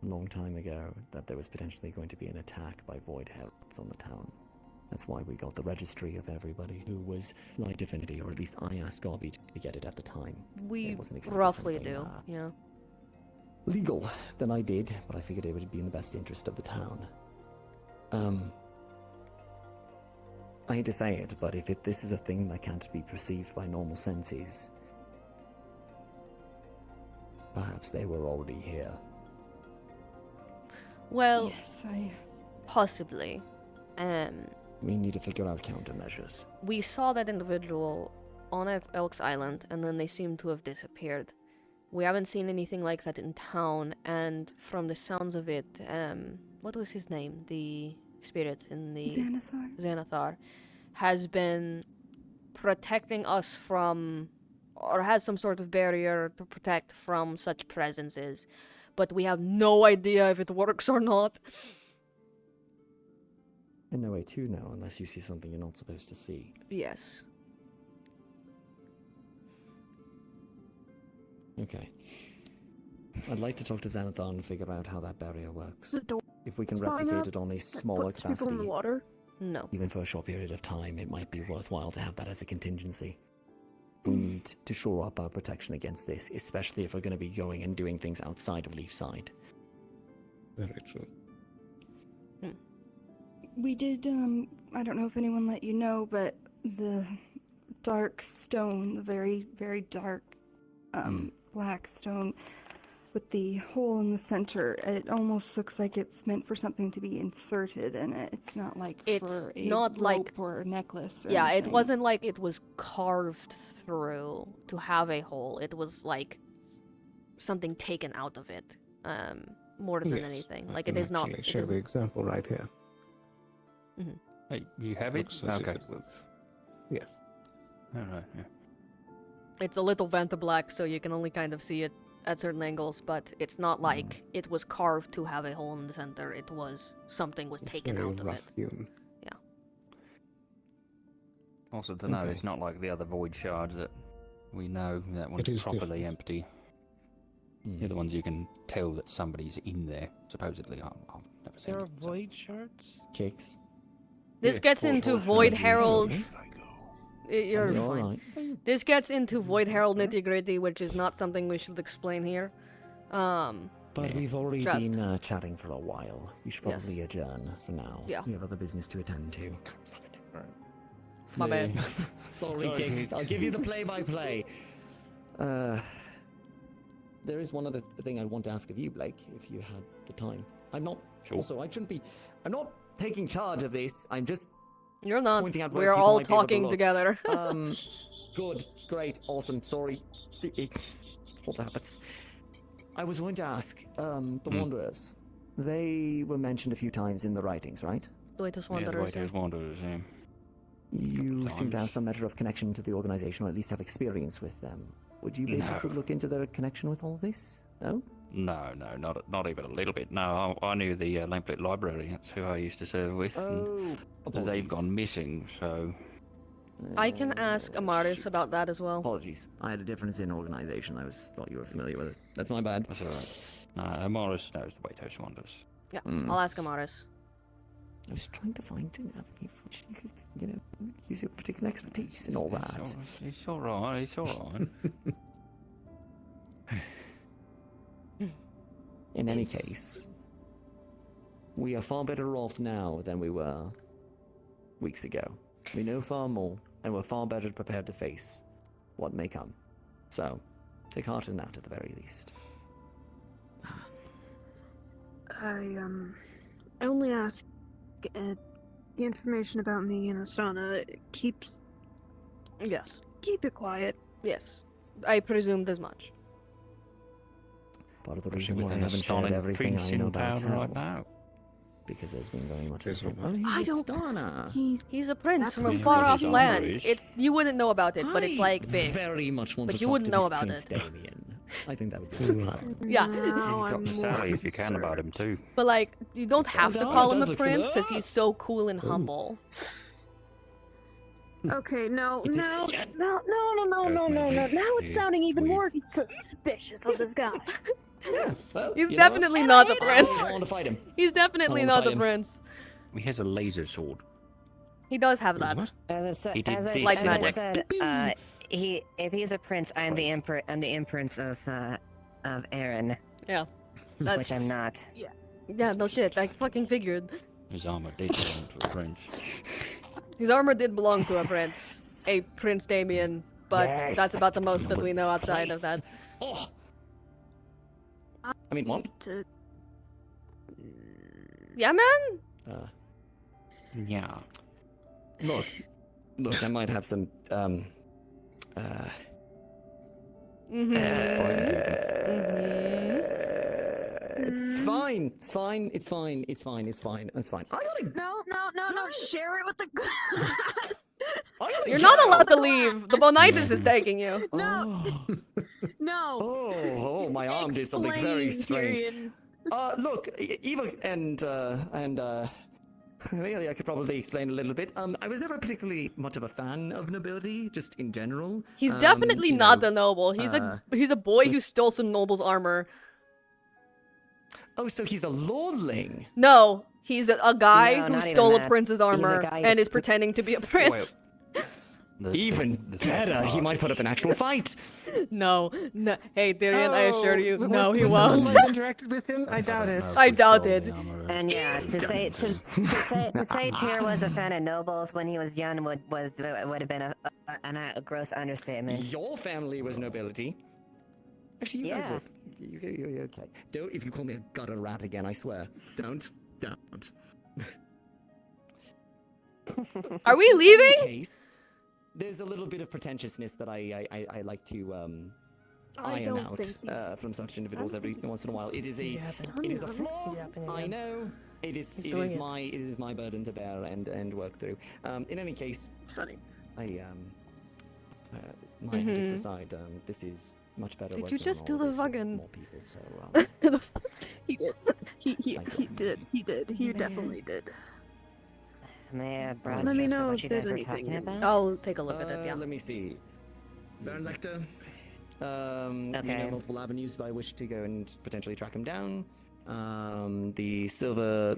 a long time ago that there was potentially going to be an attack by Void Heralds on the town. That's why we got the registry of everybody who was Light Divinity, or at least I asked Garby to get it at the time. We It wasn't exactly roughly something, do, yeah. legal than I did, but I figured it would be in the best interest of the town. I hate to say it, but if this is a thing that can't be perceived by normal senses, perhaps they were already here. Well, yes, possibly. We need to figure out countermeasures. We saw that individual on Elk's Island, and then they seem to have disappeared. We haven't seen anything like that in town, and from the sounds of it, what was his name? The spirit in the... Xanathar. Has been protecting us from, or has some sort of barrier to protect from such presences. But we have no idea if it works or not. And no way to know unless you see something you're not supposed to see. Yes. Okay. I'd like to talk to Xanathar and figure out how that barrier works. The door. If we can It's fine replicate now. it on a smaller Put people capacity, in the water. No. even for a short period of time, it might be worthwhile to have that as a contingency. We need to shore up our protection against this, especially if we're going to be going and doing things outside of Leafside. Very true. We did, I don't know if anyone let you know, but the dark stone, the very, very dark, black stone with the hole in the center, it almost looks like it's meant for something to be inserted in it. It's not like It's for a not rope like- or a necklace or Yeah, it anything. wasn't like it was carved through to have a hole. It was like something taken out of it, more than Yes, anything. I Like can it is not. actually It show the isn't- example right here. Hey, you have it? Looks as if Okay. it was- Yes. Alright, yeah. It's a little Vanta black, so you can only kind of see it at certain angles, but it's not like it was carved to have a hole in the center. It was something was taken Very out of rough it. hewn. Yeah. Also to know, Okay. it's not like the other void shards that we know that one's It is properly different. empty. They're the ones you can tell that somebody's in there, supposedly. I've never seen There are it. void shards? Kicks. This Yeah, gets Void into Herald Void Herald. Herald. You're You're fine. alright. This gets into Void Herald nitty gritty, which is not something we should explain here. But we've already Just- been chatting for a while. We should Yes. probably adjourn for now. Yeah. We have other business to attend to. My bad. Sorry, Kicks. I'll give you the play-by-play. There is one other thing I want to ask of you, Blake, if you had the time. I'm not... Sure. Also, I shouldn't be... I'm not taking charge of this. I'm just You're not. pointing out where We're people all might be able to talking look. together. Good, great, awesome. Sorry. All the habits. I was going to ask, the Wanderers. They were mentioned a few times in the writings, right? The Waitress Yeah, the Wanderers. Waitress Wanderers, yeah. You seem to have times. some measure of connection to the organization, or at least have experience with them. Would you be able to No. look into their connection with all this? No? No, not even a little bit. No, I knew the Lamplit Library. That's who I used to serve with. And they've apologies. gone missing, so... I can ask Amaris about that as well. Apologies. I had a difference in organization. I thought you were familiar with it. That's my bad. That's alright. Morris knows the Waitress Wanderers. Yeah, I'll ask Amaris. I was trying to find an avenue for which you could, use your particular expertise and all that. It's alright, it's alright. In any case, we are far better off now than we were weeks ago. We know far more, and we're far better prepared to face what may come. So, take heart in that at the very least. I only ask the information about me and Asana keeps. Yes. Keep it quiet. Yes. I presumed as much. Part of the Especially reason with why I an haven't shared Astana everything prince I know in about town right now. Because there's been very much. There's Oh, I he's don't. Astana. He's a prince That's from a what far off Prince land. Irish. It's you wouldn't know about it, but it's like big. Very much want But to you talk wouldn't to know this about Prince it. Damien. I think that would be fun. Yeah. Talk to Sally if you can about him too. But like, you don't have to no, call it him does a look prince similar. because he's so cool and humble. Okay, no. Now Both it's sounding even more suspicious of this guy. Yeah, well, He's you know what? definitely not the prince. I want to fight him. He's definitely I not wanna the fight him. prince. He has a laser sword. He does have that. He did this. Like as magic. I said, if he's a prince, I'm the emperor. I'm the empress of Aaron, Yeah. which That's I'm not. yeah, no shit. I fucking figured. His armor did belong to a prince. His armor did belong to a prince, a Prince Damien, but Yes. that's about the most that we know outside of that. Oh. I mean, what? Yeah, man. Yeah. Look, I might have some. It's fine. It's fine. It's fine. It's fine. It's fine. It's fine. I gotta. No. Share it with the glass. You're not allowed to leave. The Bonitis is taking you. No. No. Oh, my arm did something very Explain, strange. Tyrion. Look, Eva and really, I could probably explain a little bit. I was never particularly much of a fan of nobility, just in general. He's definitely not a noble. He's a boy who stole some noble's armor. Oh, so he's a lordling. No, he's a guy No, who not stole even a that. prince's He's a armor guy and who- is pretending to be a prince. Even better, he might put up an actual fight. No. Hey, Tyrion, I assure you, Oh, no, he when won't. Nolan interacted with him? I doubt it. I doubt it. And yeah, to say Tyr was a fan of nobles when he was young would have been a gross understatement. Your family was nobility. Actually, you guys Yeah. were. You're okay. Don't. If you call me a gutter rat again, I swear. Don't. Are we In leaving? any case, there's a little bit of pretentiousness that I like to I iron don't out think he- from such individuals every once in a while. It is a He's flaw. He's yapping I again. know. It is doing it. my burden to bear and work through. In any case, It's funny. my antics aside, this is much better. Did working you just on do all the of this with fucking- more people? So He did. He did. He Man. definitely did. May I broad Let me brush know what if you there's guys were anything. talking about? I'll take a look at it, yeah. Let me see. Baron Lecter. You Okay. know multiple avenues by which to go and potentially track him down. The silver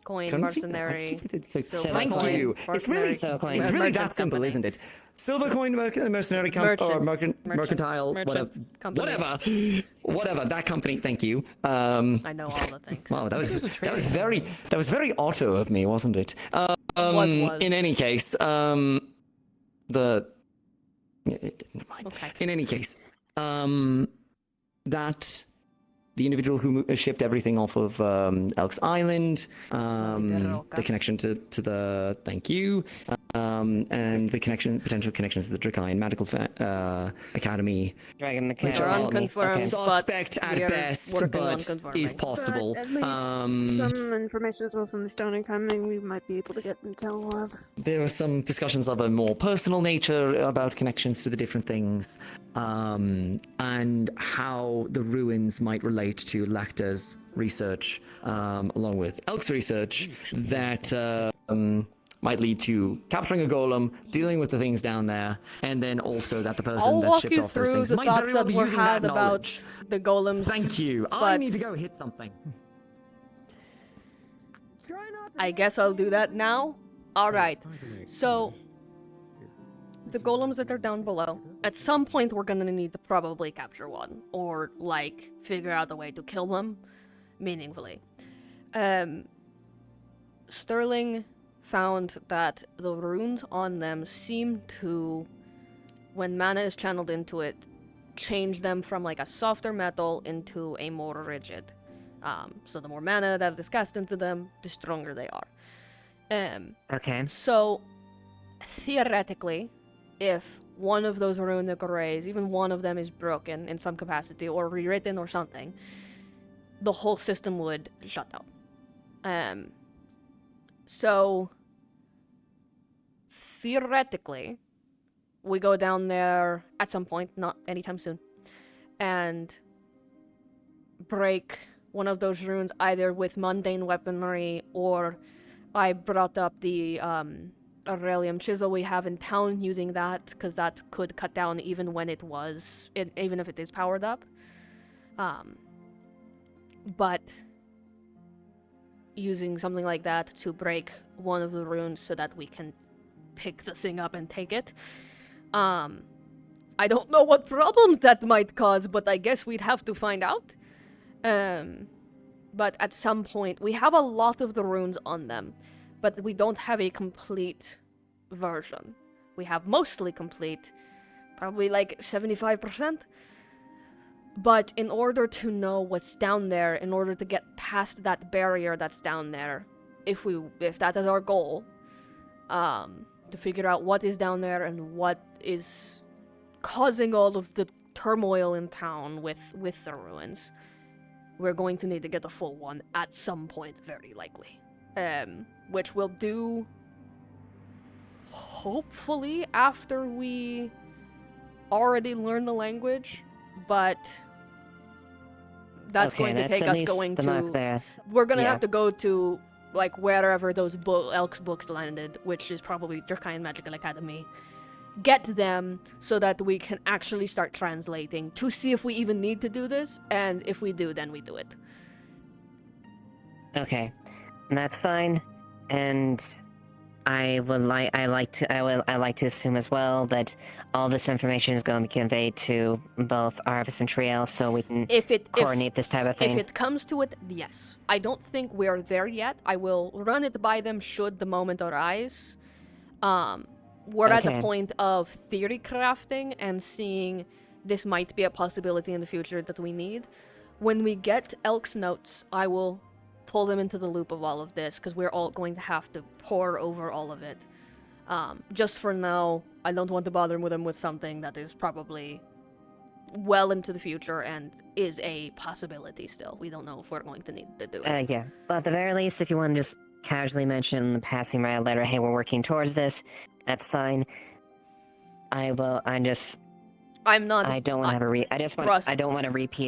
Coin, currency? mercenary, silver Thank coin, you. It's really, mercenary, it's really merchant that simple, company. isn't it? Silver coin, mercenary or mercantile, whatever, company. whatever. That company. Thank you. I know all the things. Wow, that was very Otto of me, wasn't it? What was? In any case, never mind. Okay. In any case, that the individual who shipped everything off of Elk's Island, the connection to the thank you, and the potential connections to the Draconian Medical Academy. Dragon Academy. Which are unconfirmed, suspect but at best, but is possible. But at least some information as well from the Stone Academy we might be able to get intel of. There were some discussions of a more personal nature about connections to the different things, and how the ruins might relate to Lacta's research, along with Elk's research, that might lead to capturing a golem, dealing with the things down there, and then also that the person that shipped off those things might very well be using that knowledge. About the golems. Thank you. I need to go hit something. I guess I'll do that now. Alright, so the golems that are down below, at some point we're gonna need to probably capture one, or like figure out a way to kill them meaningfully. Sterling found that the runes on them seem to, when mana is channeled into it, change them from like a softer metal into a more rigid. So the more mana that is cast into them, the stronger they are. Okay. So, theoretically, if one of those runic arrays, even one of them is broken in some capacity, or rewritten or something, the whole system would shut down. So, theoretically, we go down there at some point, not anytime soon, and break one of those runes either with mundane weaponry, or I brought up the Aurelium chisel we have in town, using that, because that could cut down even when even if it is powered up. But using something like that to break one of the runes so that we can pick the thing up and take it. I don't know what problems that might cause, but I guess we'd have to find out. But at some point, we have a lot of the runes on them, but we don't have a complete version. We have mostly complete, probably like 75%. But in order to know what's down there, in order to get past that barrier that's down there, if that is our goal, to figure out what is down there and what is causing all of the turmoil in town with the ruins, we're going to need to get a full one at some point, very likely. Which we'll do hopefully after we already learn the language, but that's going to take us going to... We're going to have to go to, like, wherever those Elk's books landed, which is probably Draconian Magical Academy. Get them so that we can actually start translating to see if we even need to do this, and if we do, then we do it. Okay, that's fine, and I like to assume as well that all this information is going to be conveyed to both Arvis and Triel, so we can coordinate this type of thing. If it comes to it, yes. I don't think we're there yet. I will run it by them should the moment arise. We're at the point of theory crafting and seeing this might be a possibility in the future that we need. When we get Elk's notes, I will pull them into the loop of all of this, because we're all going to have to pore over all of it. Just for now, I don't want to bother them with something that is probably well into the future and is a possibility still. We don't know if we're going to need to do it. Yeah, but at the very least, if you want to just casually mention the passing my letter, hey, we're working towards this, that's fine. I don't want to repeat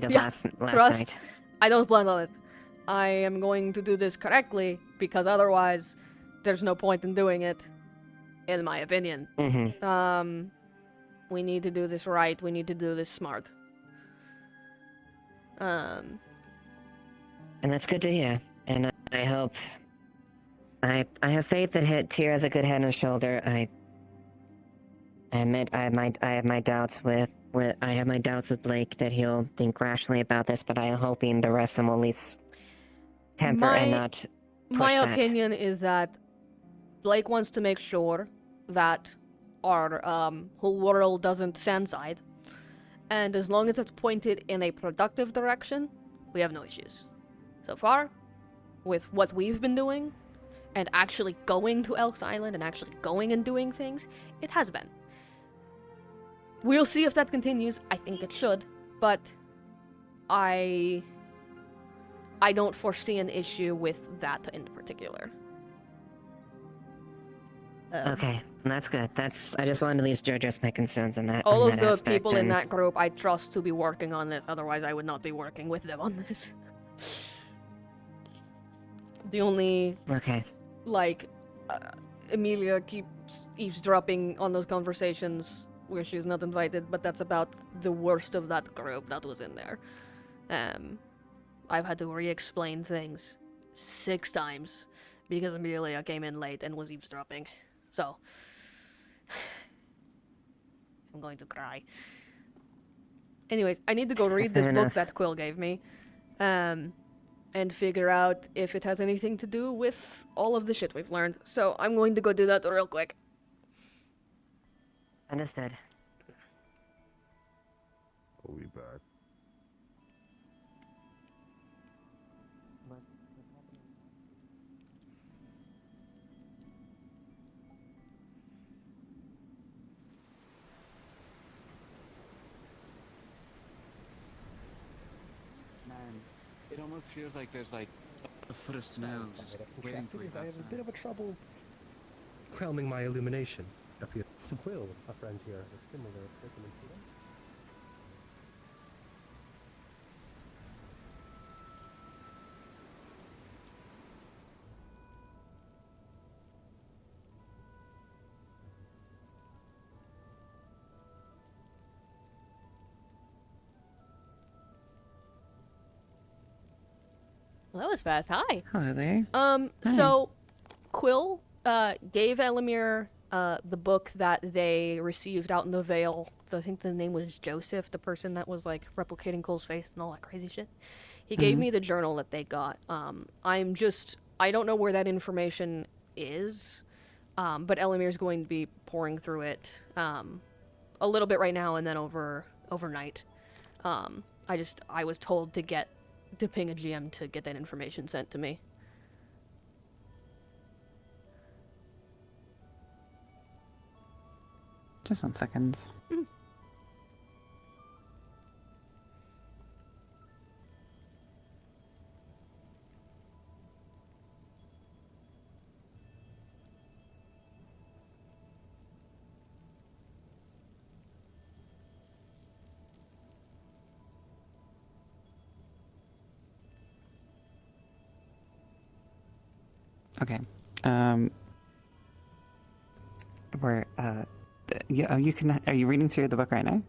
of last night. I don't plan on it. I am going to do this correctly, because otherwise there's no point in doing it, in my opinion. Mm-hmm. We need to do this right. We need to do this smart. And that's good to hear. And I hope... I have faith that Tyr has a good head on his shoulder. I admit I have my doubts with Blake that he'll think rationally about this, but I am hoping the rest of them will at least temper and not push my that. opinion is that Blake wants to make sure that our whole world doesn't sandside, and as long as it's pointed in a productive direction, we have no issues. So far, with what we've been doing, and actually going to Elk's Island and actually going and doing things, it has been. We'll see if that continues. I think it should, but I don't foresee an issue with that in particular. Okay, that's good. I just wanted to at least address my concerns on that. All on of that the aspect, people in and- that group I trust to be working on this, otherwise I would not be working with them on this. The only... Okay. Like, Emilia keeps eavesdropping on those conversations where she's not invited, but that's about the worst of that group that was in there. I've had to re-explain things 6 times because Emilia came in late and was eavesdropping. So, I'm going to cry. Anyways, I need to go read this Fair book enough. that Quill gave me, and figure out if it has anything to do with all of the shit we've learned. So I'm going to go do that real quick. Understood. I'll be back. Man, it almost feels like there's like a foot of snow just waiting for you. I have a bit of a trouble quelming my illumination up here. To Quill, a friend here, a similar predicament to them. Well, that was fast. Hi. Hello there. So Quill gave Elemmire the book that they received out in the Vale. I think the name was Joseph, the person that was like replicating Cole's face and all that crazy shit. He gave me the journal that they got. I don't know where that information is, but Elemire's going to be pouring through it a little bit right now and then overnight. I was told to ping a GM to get that information sent to me. Just 1 second. Okay. Are you reading through the book right now?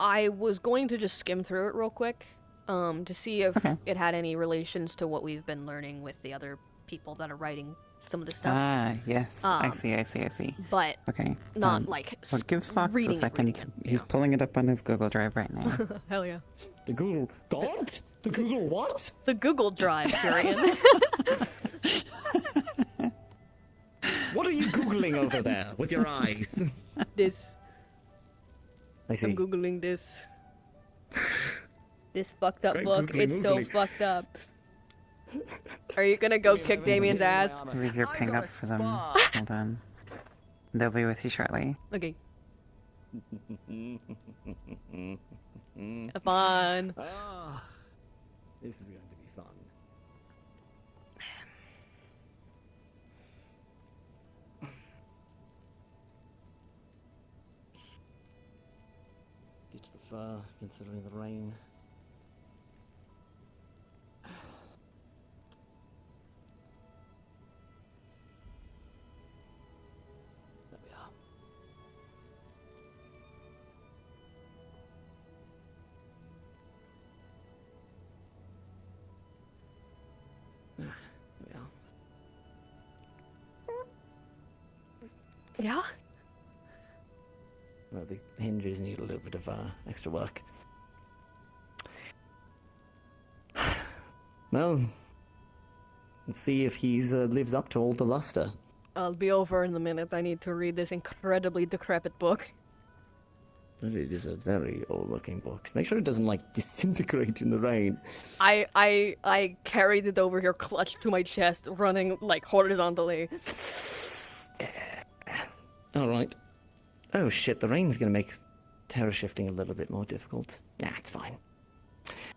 I was going to just skim through it real quick, to see if it had any relations to what we've been learning with the other people that are writing some of the stuff. Ah, yes. I see. But okay. not well, give Fox reading a it, second. He's pulling it up on his Google Drive right now. Hell yeah. The Google God? The Google what? The Google Drive, Tyrion. What are you Googling over there with your eyes? This. I see. I'm Googling this. This fucked up Great book. googly It's so moogly. fucked up. Are you gonna go kick Damien's ass? Leave your ping up for them. Hold on. They'll be with you shortly. Okay. Have fun. Ah, this is going to be fun. Get to the fur, considering the rain. There we are. There we are. Yeah? Well, the hinges need a little bit of extra work. Well, let's see if he's lives up to all the luster. I'll be over in a minute. I need to read this incredibly decrepit book. It is a very old-looking book. Make sure it doesn't, like, disintegrate in the rain. I carried it over here, clutched to my chest, running, like, horizontally. Alright. Oh shit, the rain's gonna make terror shifting a little bit more difficult. Nah, it's fine.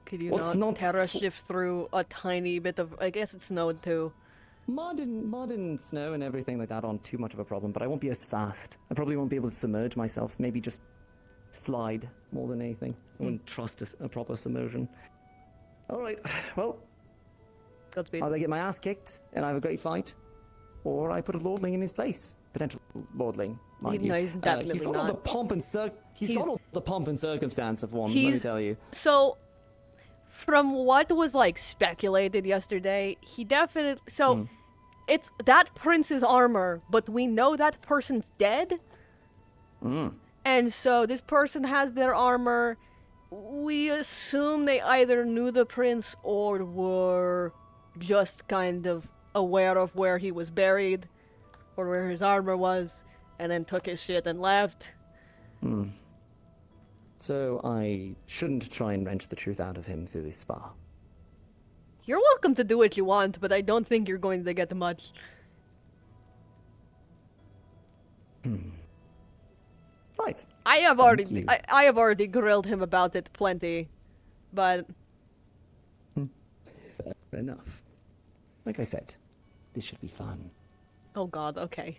Could you not terror shift through a tiny bit of... I guess it snowed too. Modern snow and everything like that aren't too much of a problem, but I won't be as fast. I probably won't be able to submerge myself. Maybe just slide more than anything. I wouldn't trust a proper submersion. Alright, well... Godspeed. Either I get my ass kicked and I have a great fight, or I put a lordling in his place. Potential lordling, mind you. No, he's definitely he's got all not. the pomp and he's got all the pomp and circumstance of one, let me tell you. So, from what was, like, speculated yesterday, he definitely... So, it's that prince's armor, but we know that person's dead? And so, this person has their armor. We assume they either knew the prince or were just kind of aware of where he was buried, or where his armor was, and then took his shit and left. So I shouldn't try and wrench the truth out of him through this spa. You're welcome to do what you want, but I don't think you're going to get much. Right. I have already grilled him about it plenty, but... Fair enough. Like I said, this should be fun. Oh god, okay.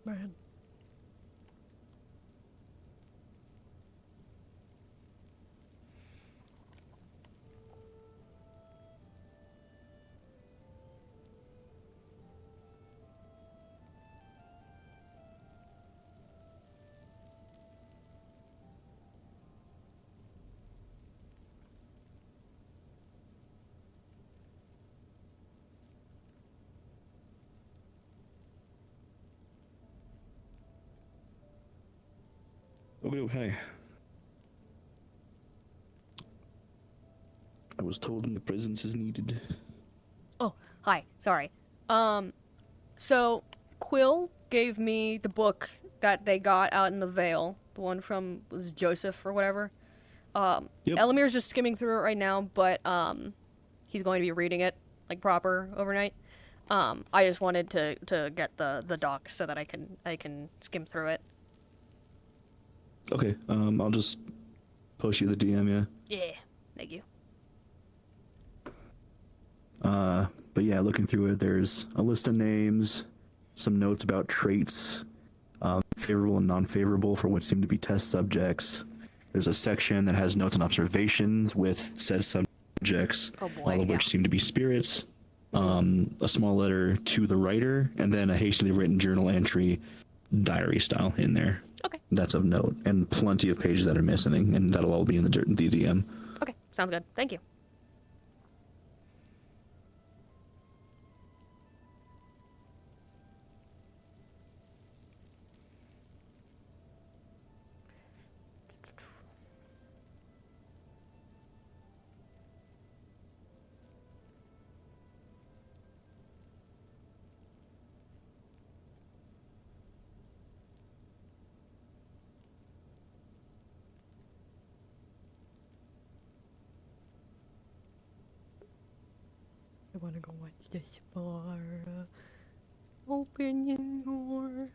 Man. Okay. I was told the presence is needed. Oh, hi. Sorry. So Quill gave me the book that they got out in the Vale, the one from was Joseph or whatever. Elemire's just skimming through it right now, but he's going to be reading it like proper overnight. I just wanted to get the docs so that I can skim through it. Okay, I'll just post you the DM, yeah? Yeah, thank you. But yeah, looking through it, there's a list of names, some notes about traits, favorable and non-favorable for what seem to be test subjects. There's a section that has notes and observations with said subject objects, Oh boy, all of which seem to be spirits, a small letter to the writer, and then a hastily written journal entry, diary style, in there. Okay. That's of note, and plenty of pages that are missing, and that'll all be in the DM. Okay, sounds good. Thank you. I wanna go watch this bar. Open your door.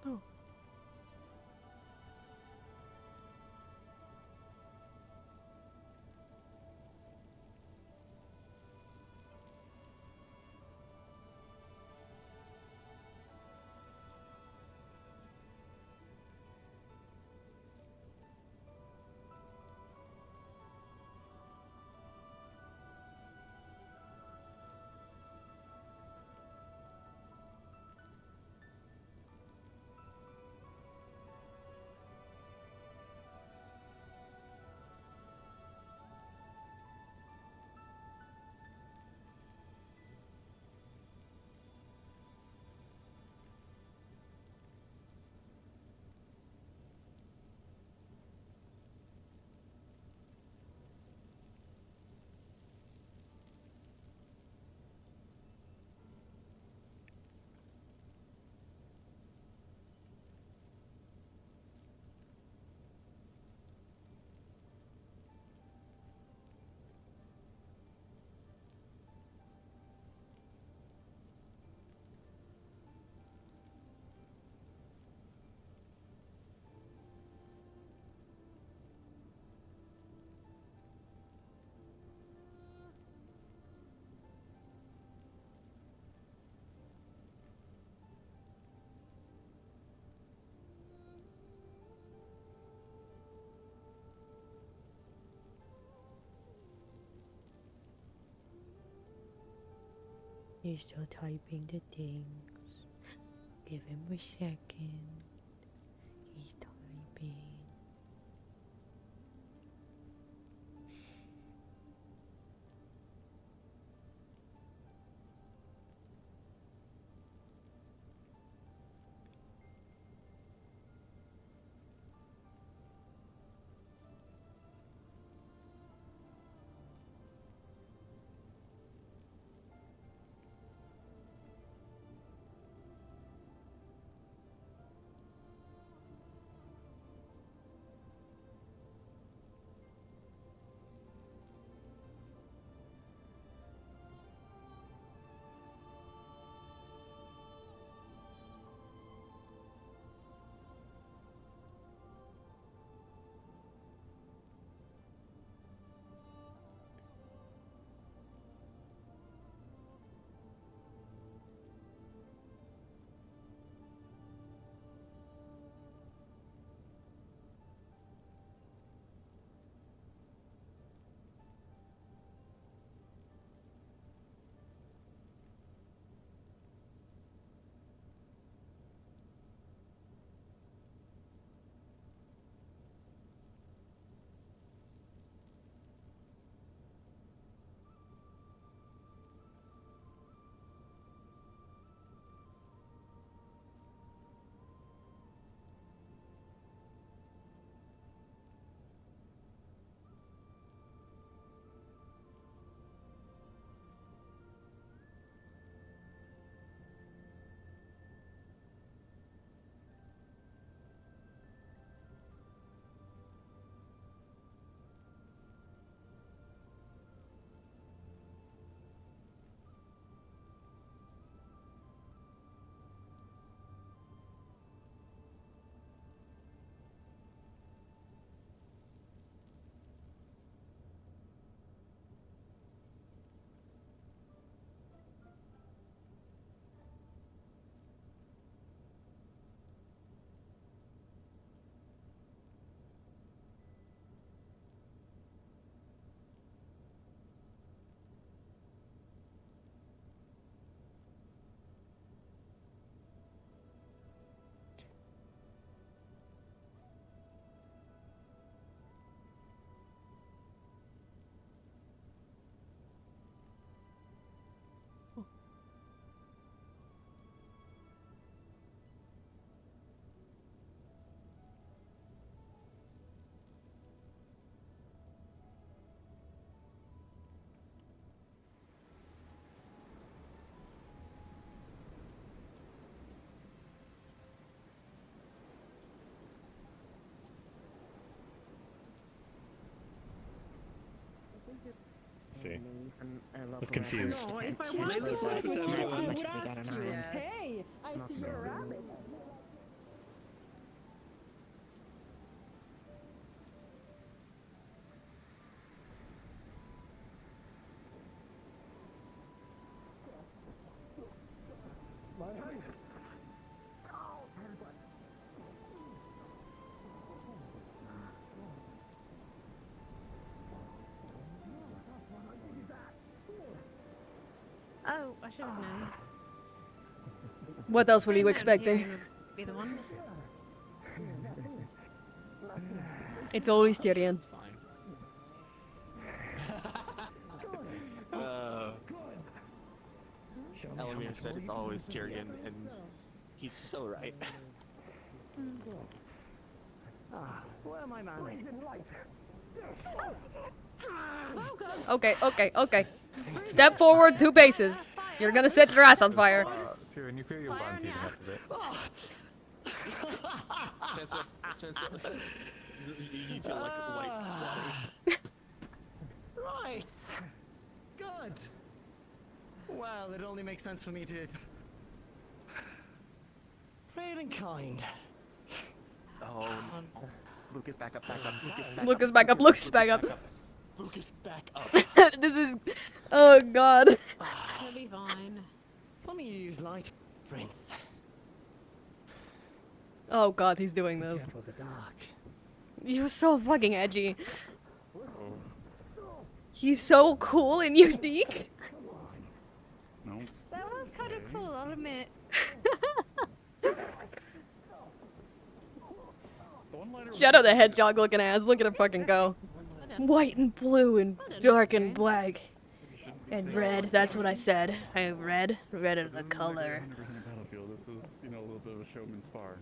Oh. He's still typing the things. Give him a second. He's typing. see. I was confused. No, if I wanted to, I would ask you. Hey, I see you're a rabbit. Oh, I should have known. What else were you expecting? Tyrion would be the one. It's always Tyrion. Elemmire said it's always Tyrion, and he's so right. Where my man? Okay. Step forward 2 paces. You're gonna set your ass on fire. Tyrion, you feel your bond heating up a bit. You feel like light splattering. Right. Good. Well, it only makes sense for me to trade in kind. Oh, Lucas, back up. Lucas, back up. Lucas, back up. This is... Oh, God. He'll be fine. Let me use light, Prince. Oh, God, he's doing this. You're so fucking edgy. He's so cool and unique. No. That was kind of cool, I'll admit. Shadow the Hedgehog looking ass. Look at him fucking go. White and blue and dark and black. And red, that's what I said. I have red. Red is the color. Battlefield. This is, a little bit of a showman's bar.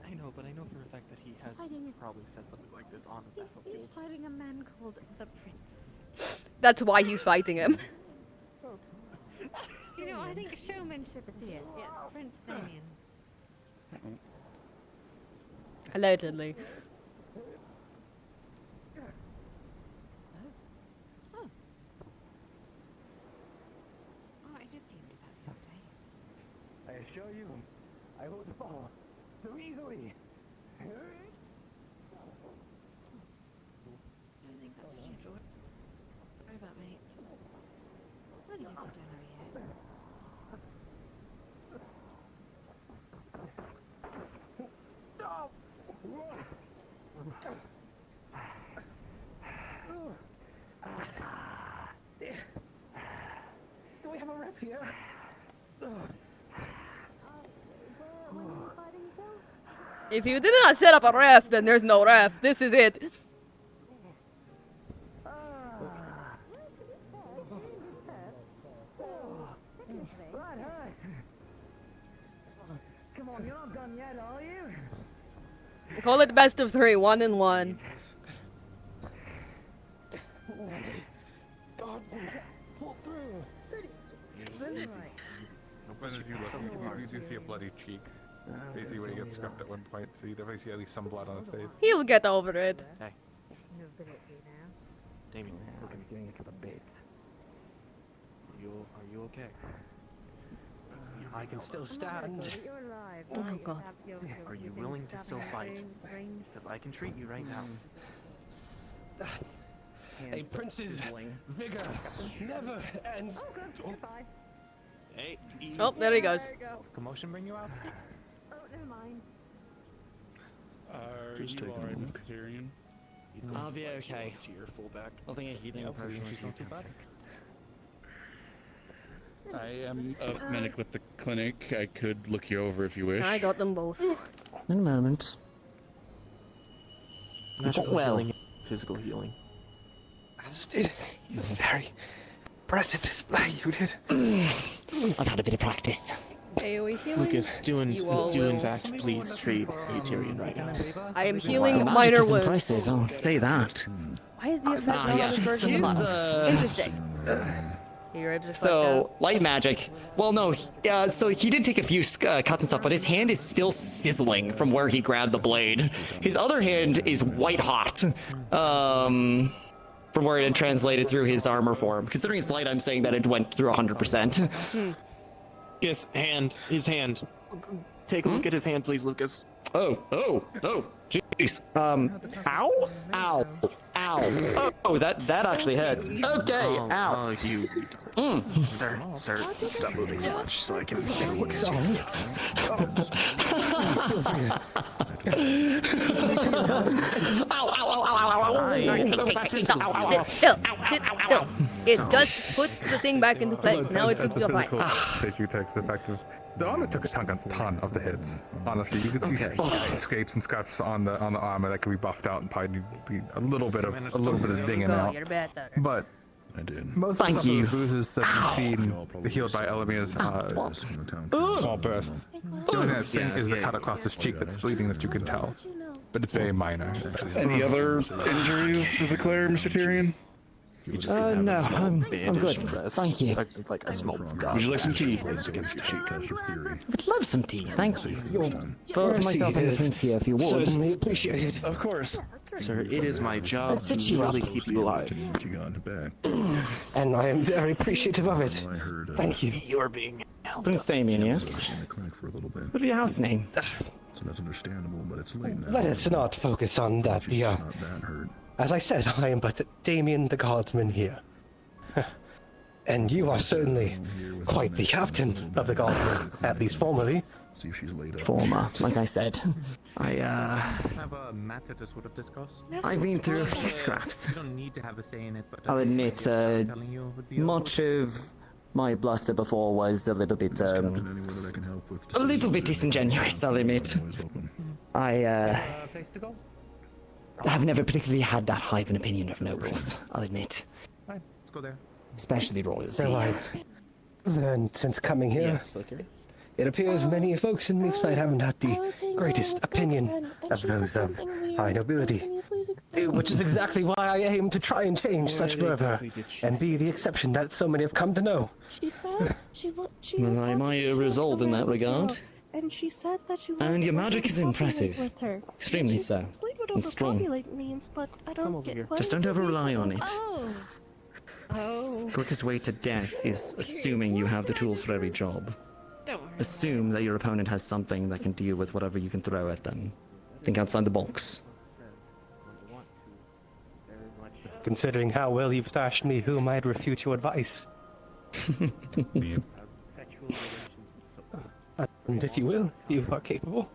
I know, but I know for a fact that he has probably said something like this on the battlefield. He's fighting a man called the Prince. That's why he's fighting him. You know, I think showmanship is here. Yes, Prince Damien. Allegedly. I just seemed about the other day. I assure you, I won't fall so easily. I don't think that's true. Sorry about me. What do you think down over here? Do we have a rep here? If you did not set up a ref, then there's no ref. This is it. Come on, you're not done yet, are you? Call it best of 3, 1 and 1. When you do see a bloody cheek. Basically when he gets scrubbed at one point, so you definitely see at least some blood on his face. He'll get over it. Hey. Damien, look at me. Getting a couple of bits. Are you okay? I can still stand. Oh, God. Are you willing to still fight? Because I can treat you right now. A prince's vigor never ends. Hey, Oh, there he goes. Commotion bring you out? Oh, never mind. Are you alright, Mr. Tyrion? I'll be okay. To your fullback. I think a healing potion is not too bad. I am a medic with the clinic. I could look you over if you wish. I got them both. In a moment. Magical Well. healing, physical healing. Did you very impressive display you did. I've had a bit of practice. AoE healing? Lucas, do in will. fact please treat Tyrion right now. I am healing The magic minor is wounds. impressive, I'll say that. Why is the effect not yeah. on this version of the model? Interesting. Your ribs are fucked So, up. light magic. Well, no, so he did take a few cuts and stuff, but his hand is still sizzling from where he grabbed the blade. His other hand is white hot. For from where it had translated through his armor form. Considering it's light, I'm saying that it went through 100%. Yes, his hand. Take a look at his hand, please, Lucas. Oh, jeez. Ow? Ow. Ow. Oh, that actually hurts. Okay, ow. Oh, you. Sir, stop moving so much so I can take a look at you. Ow. Sorry, hey, stop. Still. It's just put the thing back into place. Now it's into place. Take you text effective. The armor took a ton of the hits. Honestly, you could see scrapes and scuffs on the armor that could be buffed out and probably be a little bit of dinging out. But most of the bruises that you've seen healed by Elemire's small burst. The only thing is the cut across his cheek that's bleeding that you can tell, but it's very minor. Any other injuries to declare, Mr. Tyrion? No, I'm good. Thank you. Like a small Would you like some tea? against your cheek. I would love some tea, thank you. For myself and the prince here, if you would. Certainly appreciate it. Of course. Sir, it is my job to you really up. keep you alive. And I am very appreciative of it. Thank you. You're being helped. Prince Damien, yes? What's your house name? So that's understandable, but it's late now. Let us not focus on that. She's just not that hurt. As I said, I am but Damien the Guardsman here. And you are certainly quite the captain of the Guardsmen, at least formerly. See if she's laid up. Former, like I said. Have a matter to sort of discuss. I've been through a few scraps. You don't need to have a say in it, but I'll admit, much of my bluster before was a little bit, disingenuous, I'll admit. Place to go? I've never particularly had that high of an opinion of nobles, I'll admit. Fine, let's go there. Especially royalty. So I've learned since coming here. Yes, Flicker. It appears many folks in Leafside haven't had the greatest opinion of those of high nobility. Which is exactly why I aim to try and change such fervor and be the exception that so many have come to know. She said she was Well, I admire your resolve in that regard. and she said that she And your magic is impressive. with her. Extremely so. Explain what And strong. overpopulate means, but I don't get what Just don't does it over-rely mean? on it. Oh. Quickest way to death is assuming you have the tools for every job. Assume that your opponent has something that can deal with whatever you can throw at them. Think outside the box. Considering how well you've thrashed me, who might refute your advice? And if you will, you are capable.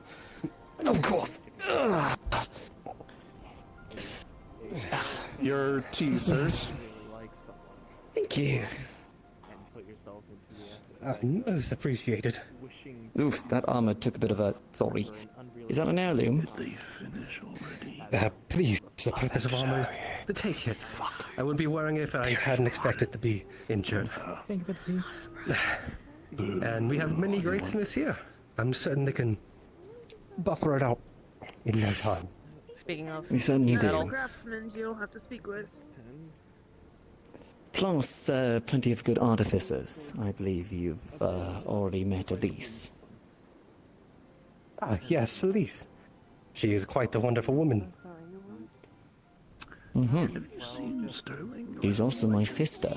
Of course. Your tea, sirs. Thank you. Most appreciated. Oof, that armor took a bit of a... Sorry. Is that an heirloom? Did they finish already? Please, the purpose of armor is to take hits. I wouldn't be wearing it if I hadn't expected to be injured. And we have many greatsmiths here. I'm certain they can buffer it out in no time. Speaking of, We certainly do. Craftsmen you'll have to speak with. Plus, plenty of good artificers. I believe you've already met Elise. Ah, yes, Elise. She is quite a wonderful woman. Mm-hmm. Have you seen Sterling? She's also my sister.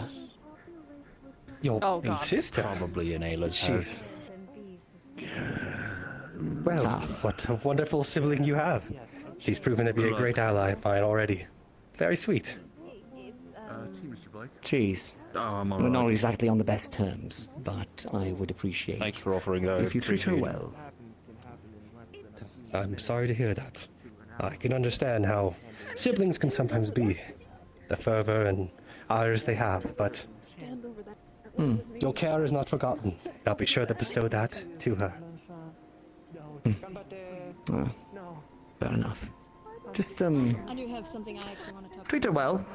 Your Oh, God. sister? Probably an Ayla's She... house. Well, what a wonderful sibling you have. She's proven to be a great ally of mine already. Very sweet. Tea, Mr. Blake. Jeez. Oh, I'm We're not alright. exactly on the best terms, but I would appreciate Thanks for offering those. if you treat her well. I'm sorry to hear that. I can understand how siblings can sometimes be. The fervor and ires they have, but your care is not forgotten. I'll be sure to bestow that to her. Fair enough. Just, I do have something I actually want to talk treat her well.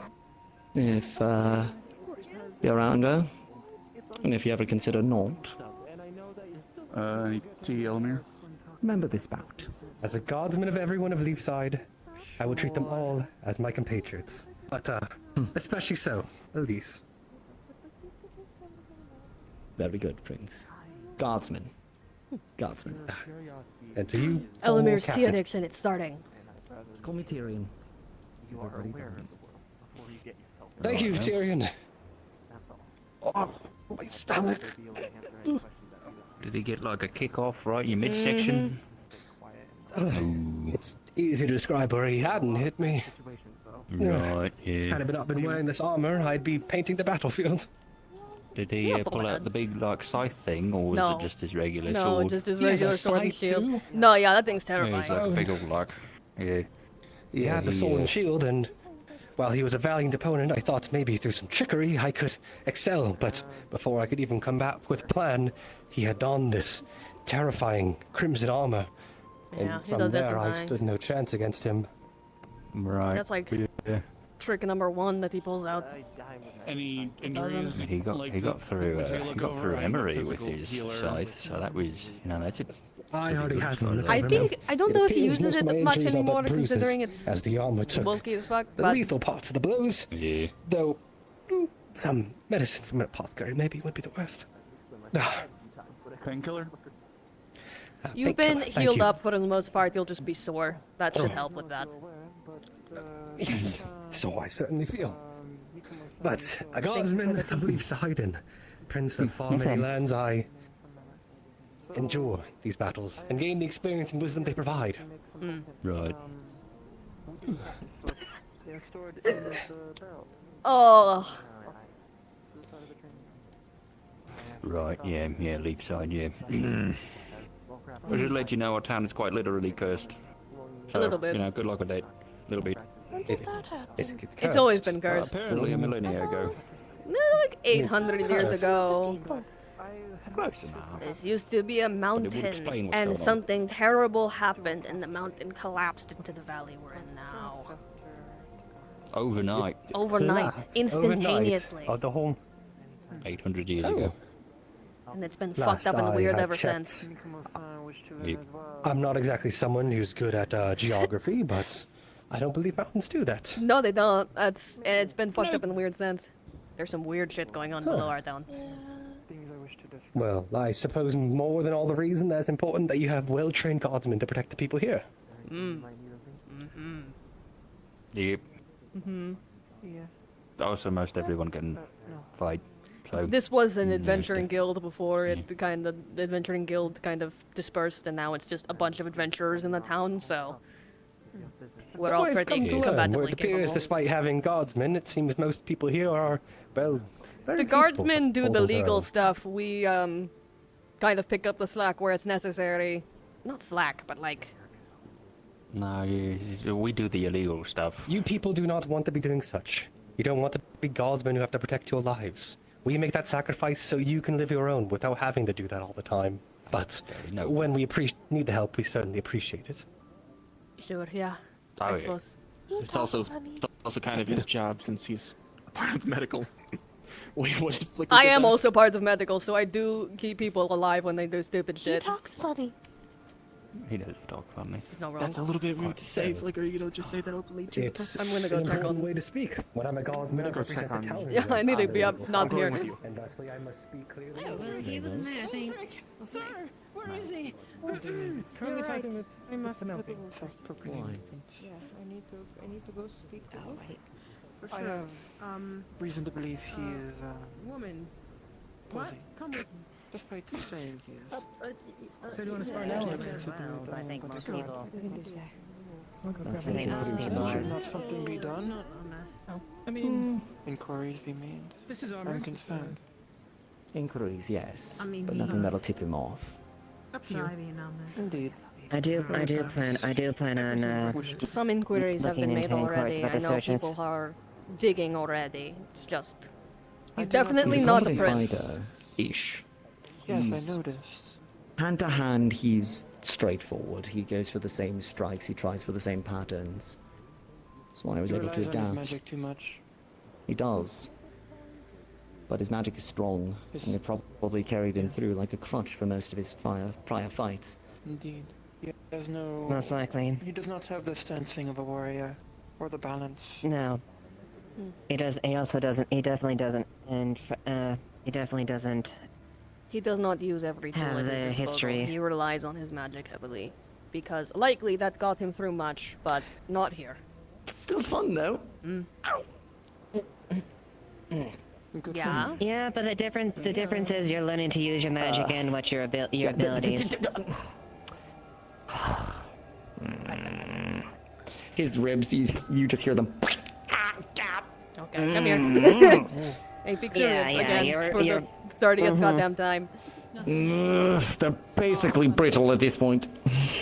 If, you're around her. And if you ever consider not. Any tea, Elemmire? Remember this bout. As a guardsman of everyone of Leafside, I will treat them all as my compatriots. But, especially so, Elise. Very good, Prince. Guardsman. Guardsman. And to you, Elemire's tea Captain. addiction, it's starting. Just call me Tyrion. You are aware before you get yourself Thank you, Right, Tyrion. Oh, my stomach. Did he get like a kick off right in your midsection? It's easy to describe where he hadn't hit me. Right, yeah. Had I not been wearing this armor, I'd be painting the battlefield. Did he pull out the big like scythe thing, or was No. it just his regular No, sword? just his He has a regular sword and scythe shield. too? No, yeah, that thing's Yeah, terrifying. he's like a big old like, yeah. He Yeah, had the he, sword and shield, and while he was a valiant opponent, I thought maybe through some trickery I could excel. But before I could even come back with a plan, he had donned this terrifying crimson armor. Yeah, And he from does that there, I sometimes. stood no chance against him. Right. That's like Yeah. trick number 1 that he pulls out. Any injuries? He got like he to- got through to look he got over? through I'm a Emery with physical his healer. scythe, so that was that's a. I already had one. I think I don't know if he uses it much anymore, bruises, considering it's as the armor took bulky as fuck. the But lethal parts of the blows. Yeah. Though some medicine from an apothecary maybe would be the worst. Painkiller? you've been Thank healed you. up for the most part. You'll just be sore. That should Oh. help with that. Yes, so I certainly feel. But a guardsman of Leaf Sidon, Prince of far many lands, I endure these battles and gain the experience and wisdom they provide. Right. Oh, Right. Yeah. Yeah. Leapside. Yeah. I should let you know our town is quite literally cursed. A little bit. You know, good luck with that. A little bit. It's always been cursed. Apparently, a millennia ago. No, like 800 years ago. Close enough. This used to be a explain mountain, what's going and on. something terrible happened, and the mountain collapsed into the valley we're in now. Overnight. Overnight, instantaneously. The whole 800 years ago. And it's been Last fucked up and I weird had ever checked. since. I'm not exactly someone who's good at geography, but I don't believe mountains do that. No, they don't. And it's been fucked up and weird since. There's some weird shit going on below our town. Well, I suppose more than all the reason that's important that you have well-trained guardsmen to protect the people here. Yep. Mhm. Also, most everyone can fight. So This was an adventuring guild before the adventuring guild kind of dispersed, and now it's just a bunch of adventurers in the town. So we're all I've pretty come to learn, where combatively it appears, capable. despite having guardsmen, it seems most people here are, well, very The capable, guardsmen do the although legal they're- stuff. We kind of pick up the slack where it's necessary. Not slack, but like no, we do the illegal stuff. You people do not want to be doing such. You don't want to be guardsmen who have to protect your lives. We make that sacrifice so you can live your own without having to do that all the time. But when we need the help, we certainly appreciate it. sure, yeah. Oh, I yeah. suppose. It's also kind of his job since he's part of medical. What did Flicker I give am us? also part of medical, so I do keep people alive when they do stupid shit. He talks funny. He does talk funny. He's not wrong. That's a little bit rude to say, Flicker. You don't just say that openly to the It's I'm gonna go an check important on- way to speak. When I'm a guardsman, I represent the town. Yeah, I need to be up, not here. And thusly, I must speak clearly. He wasn't there, I think. Sir, where is he? Currently You're right. talking with I must the have mountain. Why? Yeah, I need to go speak to him. For I sure. have reason to believe he is Woman. What? posing. Come with me. Despite saying he is. So do you want to start now? I think most people. That's I think most people Should are. not something be done? I mean, Inquiries be made. this is I'm concerned. Inquiries, yes, I mean, but he- nothing that'll tip him off. up to you. Indeed. I do plan on. Some inquiries have been Looking made into inquiries already. about I the know searches. people are digging already. It's just he's do not definitely He's a not the competent prince. fighter, ish. Yes, He's- I noticed. Hand to hand, he's straightforward. He goes for the same strikes. He tries for the same patterns. That's why I was He able to relies on his adapt. magic too much. He does. But his magic is strong, and it probably carried him through like a crutch for most of his prior fights. Indeed. He has no. Most likely. He does not have the stancing of a warrior, or the balance. No. He does. He also doesn't. He definitely doesn't. And he definitely doesn't. He does not use every tool Have at the his disposal. history. He relies on his magic heavily, because likely that got him through much, but not here. It's still fun though. Yeah. Yeah, but the difference is you're learning to use your magic and what your abilities. His ribs, you just hear them. Okay, come here. Hey, fix your ribs again for the 30th goddamn time. They're basically brittle at this point.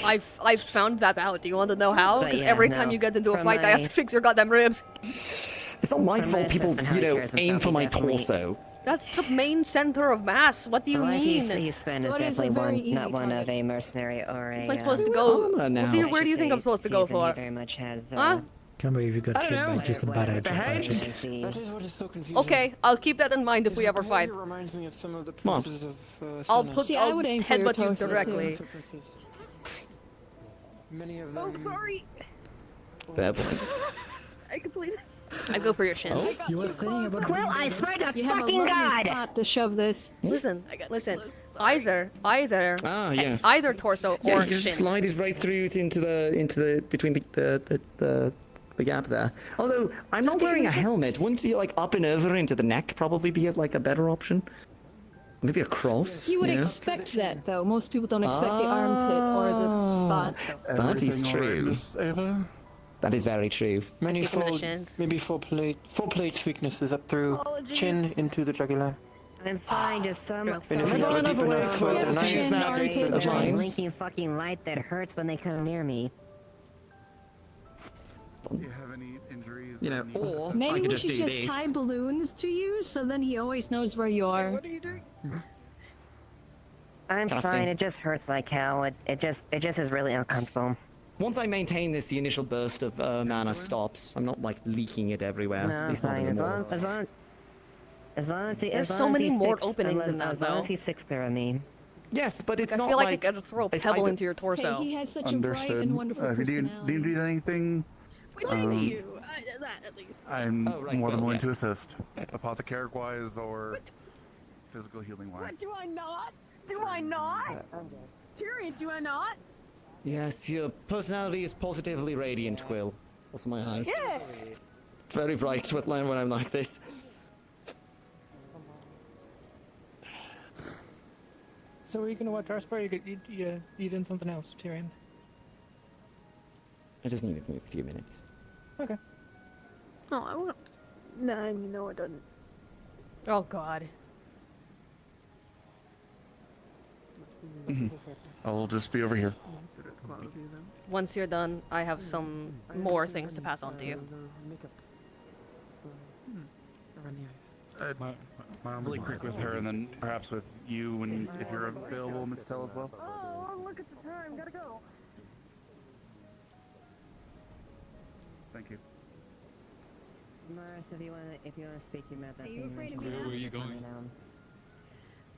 I've found that out. Do you want to know how? Because every time you get into a fight, I have to fix your goddamn ribs. It's not my fault people, aim for my torso. That's the main center of mass. What do you mean? He's spent is definitely not one of a mercenary or a. Am I supposed to go? Where do you think I'm supposed to go for? Very much has. Huh? Can't believe you got hit by just a bad edge. That is what is so confusing. Okay, I'll keep that in mind if we ever fight. Reminds me of some of the poses of I'll Senna. headbutt you directly. Many of them. Oh, sorry. Fair point. I completely. I go for your shins. Oh, you were saying about. Quill, I swear to You have a fucking lovely God! spot to shove this. Listen. Either either torso Yeah, or you just shins. slide it right through it into the between the gap there. Although I'm not wearing a helmet, wouldn't you like up and over into the neck probably be like a better option? Maybe a cross. You would expect that, though. Most people don't expect the armpit or the spots. That is true. That is very true. Many maybe four plates weaknesses up through chin into the jugular. I'm fine, just some blinking fucking light that hurts when they come near me. Do you have any injuries? Or Maybe I could we just should do just this. tie balloons to you, so then he always knows where you are. What are you doing? I'm Casting. fine. It just hurts like hell. It just is really uncomfortable. Once I maintain this, the initial burst of mana stops. I'm not like leaking it everywhere. No, At I'm least not fine. As anymore. long as he. There's so many more openings in that, As long as though. he's 6 clear of me. Yes, but it's I not feel like I like gotta throw a pebble into your torso. Hey, he has such a bright and wonderful If you personality. need anything, Thank you. That at least. I'm right, more than well, willing to yes. assist, apothecaric-wise or physical healing-wise. What do I not? Do I not? Tyrion, do I not? Yes, your personality is positively radiant, Quill. That's my eyes. Yeah. It's very bright when I'm like this. So are you gonna watch our spur? You doing something else, Tyrion? I just need a few minutes. Okay. No, I won't. No, I mean, no, I don't. Oh God. I'll just be over here. Once you're done, I have some more things to pass on to you. Really quick with her, and then perhaps with you, and if you're available, Miss Tell as well. Oh, look at the time. Gotta go. Thank you. Mars, if you wanna speak, you met that. Are you afraid of me? Where are you going?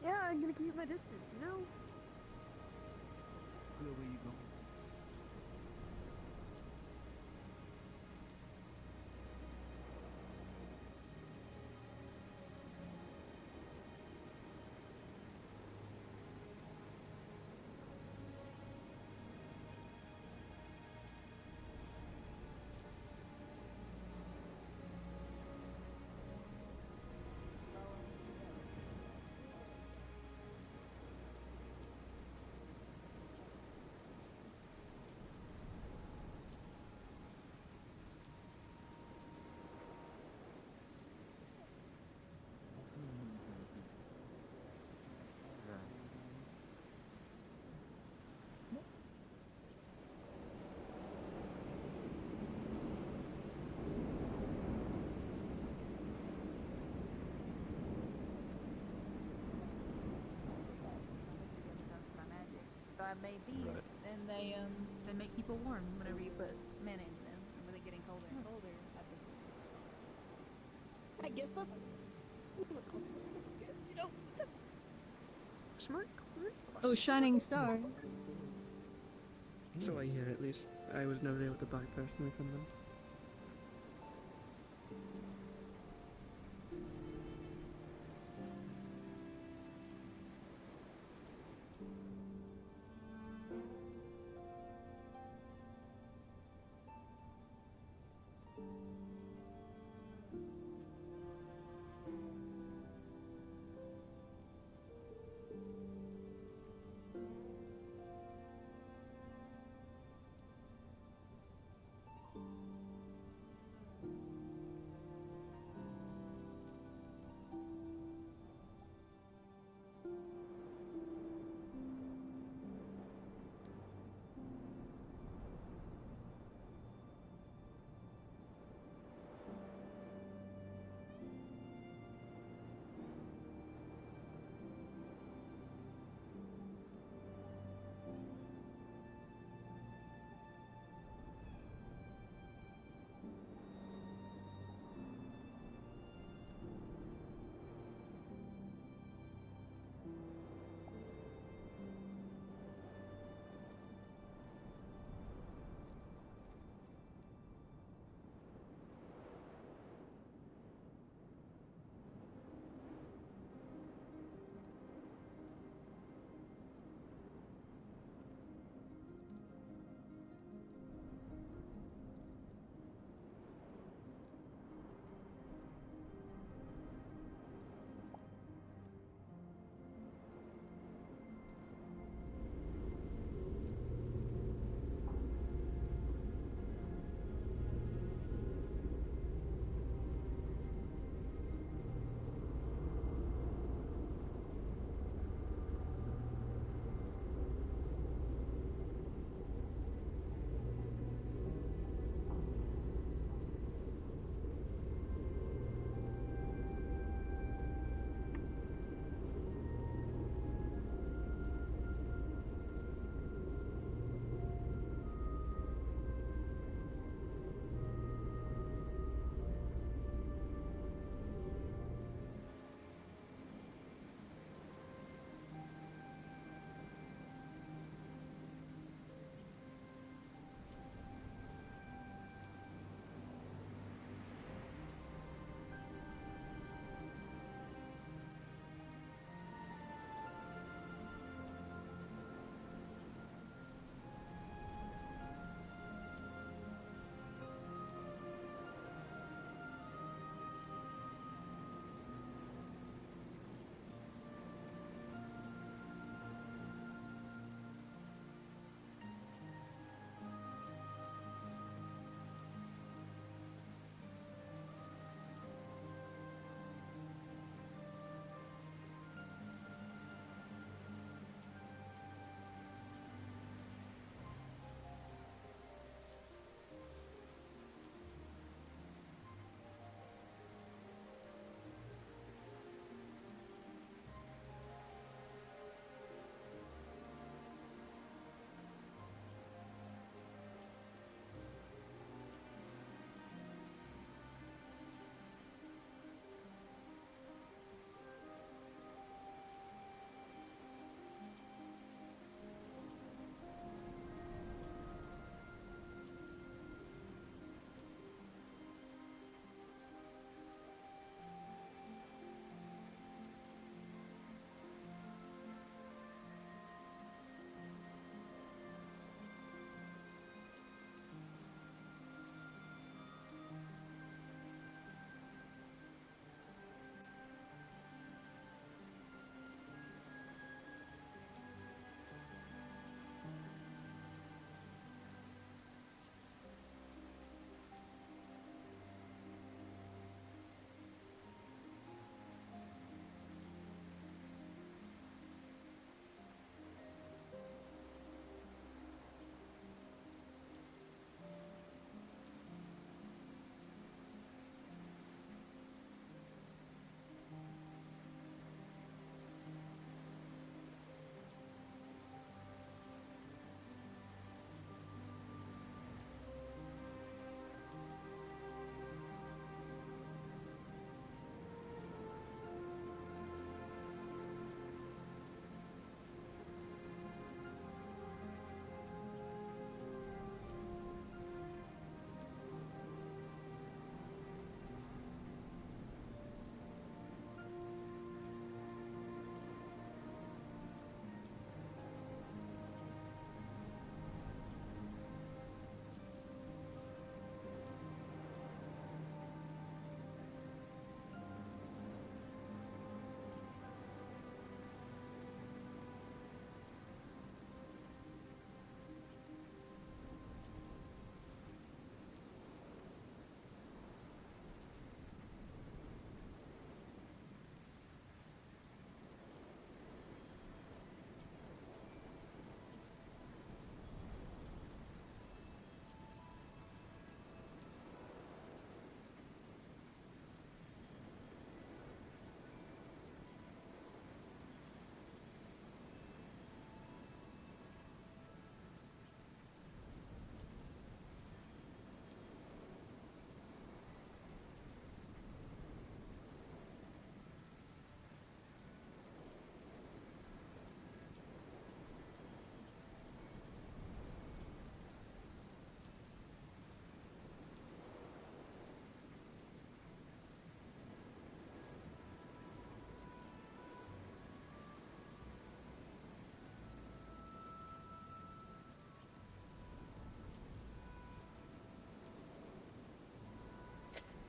Yeah, I'm gonna keep my distance, you know? Maybe, and they make people warm whenever you put mana into them, and when they're getting colder and colder. I guess that's. You know. Smart. Oh, shining star. So I hear, at least. I was never able to buy personally from them.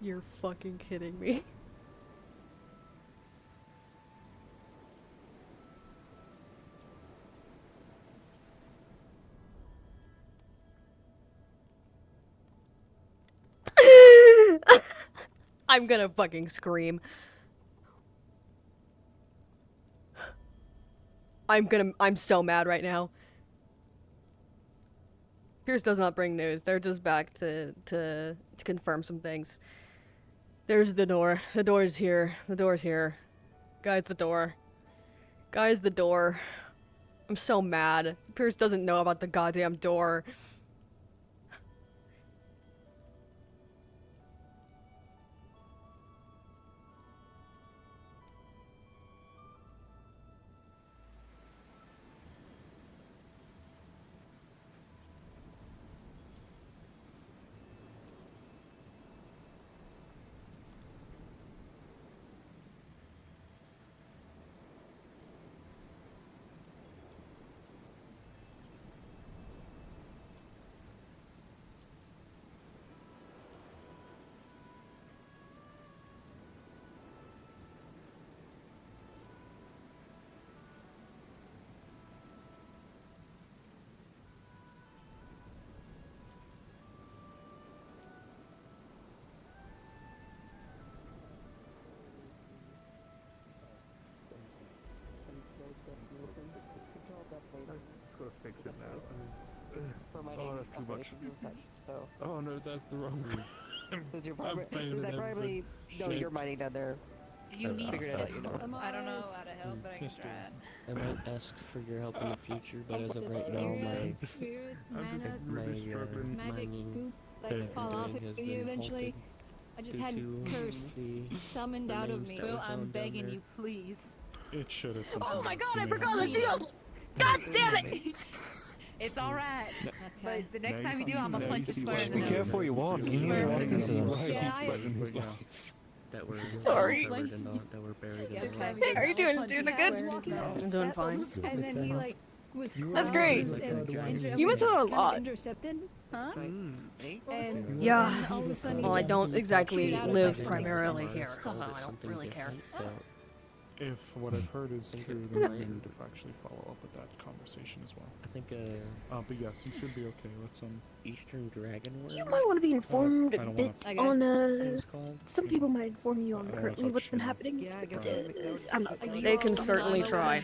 You're fucking kidding me. I'm gonna fucking scream. I'm so mad right now. Pierce does not bring news. They're just back to confirm some things. There's the door. The door's here. The door's here. Guys, the door. Guys, the door. I'm so mad. Pierce doesn't know about the goddamn door. Go fix it now. For my Oh, that's too much. So. Oh no, that's the wrong one. Since you're I've probably, since I probably know you're mining down there. You need figured it out, you know. I don't know how to help, but I can try. I might ask for your help in the future, but as of right now, my spirit, I'm mana, really struggling. magic goop that fall off of you eventually. I just had cursed, summoned out of me. Will, I'm begging you, please. It should have. Oh my god, I forgot the shield! God damn it! It's alright. But the next time you do, I'm gonna punch you square in the nose. Be careful where you walk. You know you're walking so. that were Sorry. covered in that were buried in the rock. Hey, are you doing good? I'm doing fine. And then he like was That's great. You must have a lot. Intercepted. Huh? And Yeah. then all of a sudden he Well, I just don't exactly shot out of live my primarily face. here, so I don't really care. If what I've heard is true, then we need to actually follow up with that conversation as well. I think But yes, you should be okay. Let's Eastern Dragon Worm. You might want to be informed I a don't bit wanna- on, some people might inform you on currently what's been happening. Yeah, I guess I'm not. They can certainly try.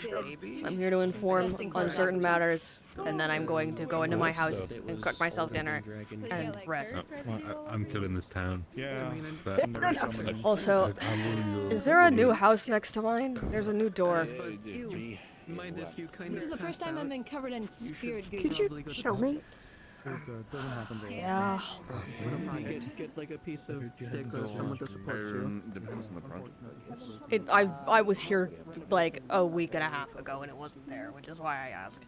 I'm here to inform on certain matters, and then I'm going to go into my house and cook myself dinner and rest. I'm killing this town. Yeah. Also, is there a new house next to mine? There's a new door. This is the first time I've been covered in spirit goop. Could you show me? It doesn't happen very Yeah. often. Get like a piece of stick or someone to support you. Depends on the front. I was here like a week and a half ago and it wasn't there, which is why I asked.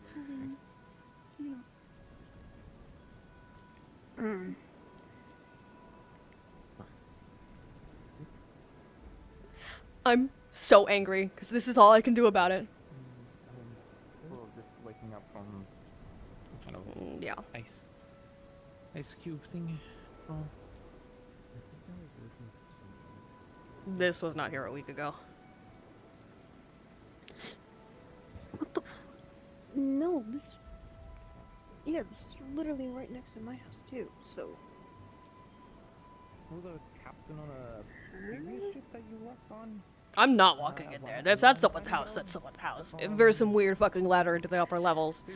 I'm so angry because this is all I can do about it. Just waking up from kind of Yeah. ice cube thing. Oh. This was not here a week ago. What the? No, this. Yeah, this is literally right next to my house too. So. Were the captain on a previous ship that you left on? I'm not walking in there. If that's someone's house, that's someone's house. If there's some weird fucking ladder into the upper levels. Do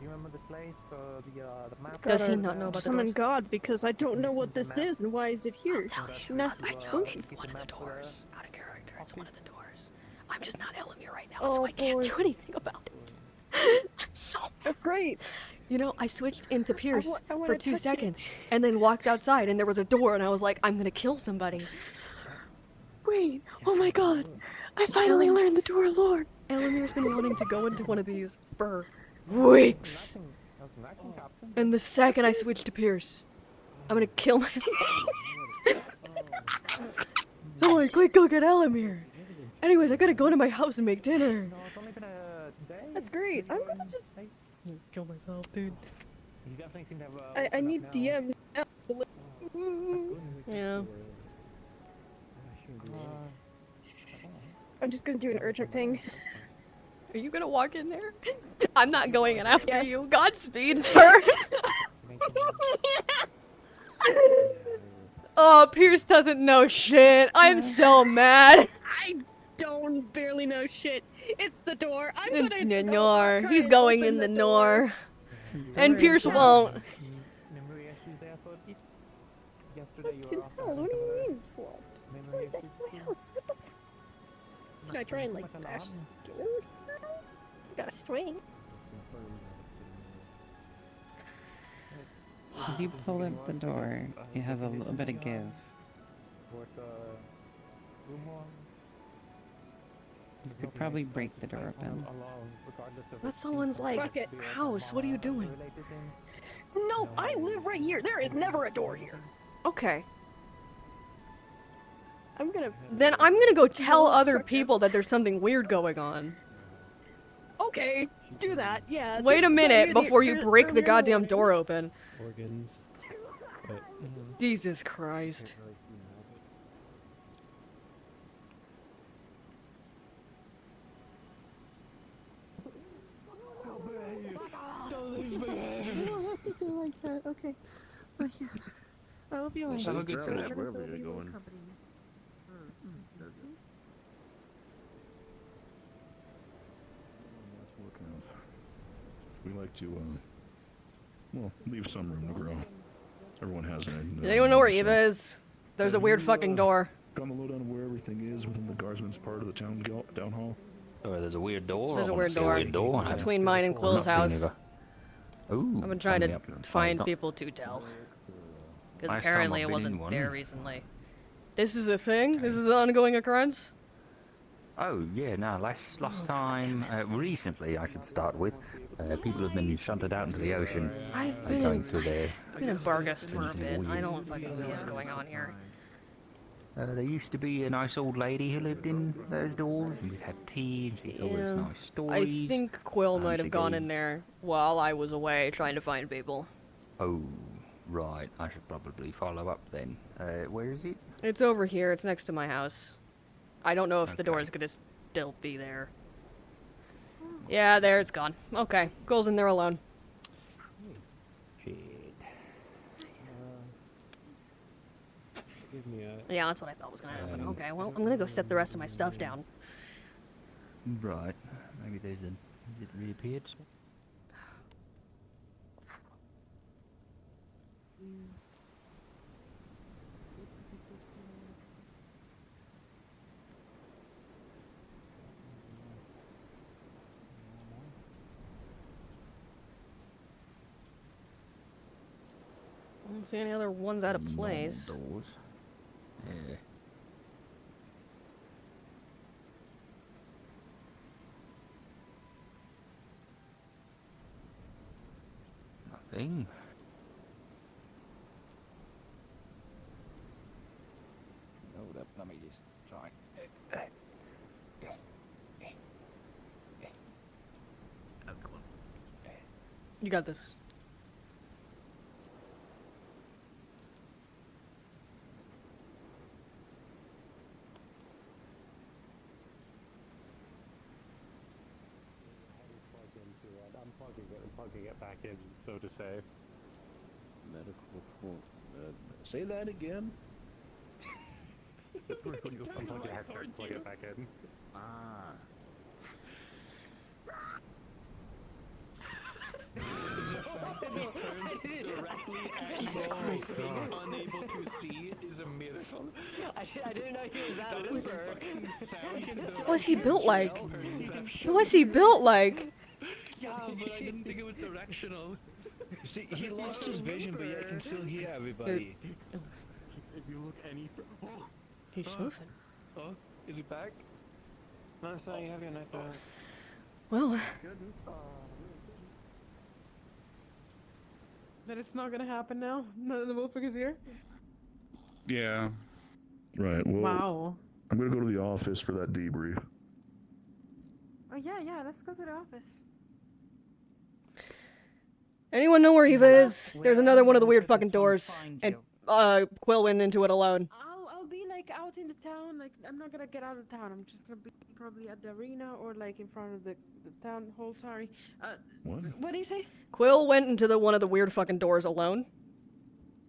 you remember the place, the map? Does he not know about the summon doors? God because I don't know what this is and why is it here? I'll tell you. Nah. I know it's one of the doors. Out of character, it's one of the doors. I'm just not Elemmire right now, Oh, so I can't boy. do anything about it. I'm so mad. That's great. You know, I switched into Pierce I wanna for 2 touch it. seconds, and then walked outside, and there was a door, and I was like, I'm gonna kill somebody. Great. Oh my God. I finally learned the door lore. Elemire's been wanting to go into one of these for weeks. And the second I switch to Pierce, I'm gonna kill myself. Someone quick go get Elemmire. Anyways, I gotta go to my house and make dinner. That's great. I'm gonna just. Kill myself, dude. I need DM. Yeah. I'm just gonna do an urgent ping. Are you gonna walk in there? I'm not going in after Yes. you. Godspeed, sir. Oh, Pierce doesn't know shit. I'm so mad. I don't barely know shit. It's the door. I'm It's gonna the go door. try He's and going open in the door. door. And Pierce won't. Fucking hell, what do you mean it's locked? It's right next to my house. What the f- Should I try and like bash the doors now? Got a swing. If you pull up the door, it has a little bit of give. You could probably break the door open. That's someone's like Fuck it. house. What are you doing? No, I live right here. There is never a door here. Okay. I'm gonna. Then I'm gonna go tell other people that there's something weird going on. Okay, do that. Yeah. Wait a just minute tell me before you the break the earlier goddamn warning. door open. Organs. But, Jesus Christ. You don't have to do like that. Okay. But yes, I'll be alright. Have a good trip wherever you're going. We like to, well, leave some room to grow. Everyone has an. Does anyone know where Eva is? There's a weird fucking door. Got the lowdown of where everything is within the guardsman's part of the town down hall. Oh, there's a weird door. There's I a wanna weird see door door. between mine and I've Quill's not house. seen Eva. Ooh, I've been trying sign me to up. find Not- people to tell. Because Last time apparently I've it been in wasn't one. there recently. This is a thing? This is an ongoing occurrence? Oh yeah, no. Last time, recently, I should start with. People have been shunted out into the ocean. I've been going through their. I've been in Bargust for a bit. I don't fucking know what's going on here. There used to be a nice old lady who lived in those doors, and we'd have tea, and she told us Yeah. nice stories. I think Quill and might she have gone gave- in there while I was away trying to find people. Oh, right. I should probably follow up then. Where is it? It's over here. It's next to my house. I don't know if the door is gonna still be there. Yeah, there. It's gone. Okay. Quill's in there alone. Shit. give me a. Yeah, that's what I thought was gonna happen. Okay, well, I'm gonna go set the rest of my stuff down. Right. Maybe there's a. Has it reappeared? I don't see any other ones out of place. Doors. Yeah. Nothing. Hold up, let me just try. Oh, come on. You got this. I'm plugging it back in, so to say. Medical. Say that again. I'm plugging it back in. Ah. Jesus Christ. Unable to see is a miracle. I didn't know he was that What was he built like? What was he built like? Yeah, but I didn't think it was directional. You see, he lost his vision, but yet can still hear everybody. If you look any... Oh! He's moving. Oh, is he back? No, it's not. You have your knife out. Well... That it's not gonna happen now? None of the Wolfig is here? Yeah. Right. Well, Wow. I'm gonna go to the office for that debrief. Oh yeah, let's go to the office. Anyone know where Eva is? There's another one of the weird fucking doors. And, Quill went into it alone. I'll be like out in the town. Like, I'm not gonna get out of town. I'm just gonna be probably at the arena or like in front of the town hall. Sorry. What do you say? Quill went into one of the weird fucking doors alone.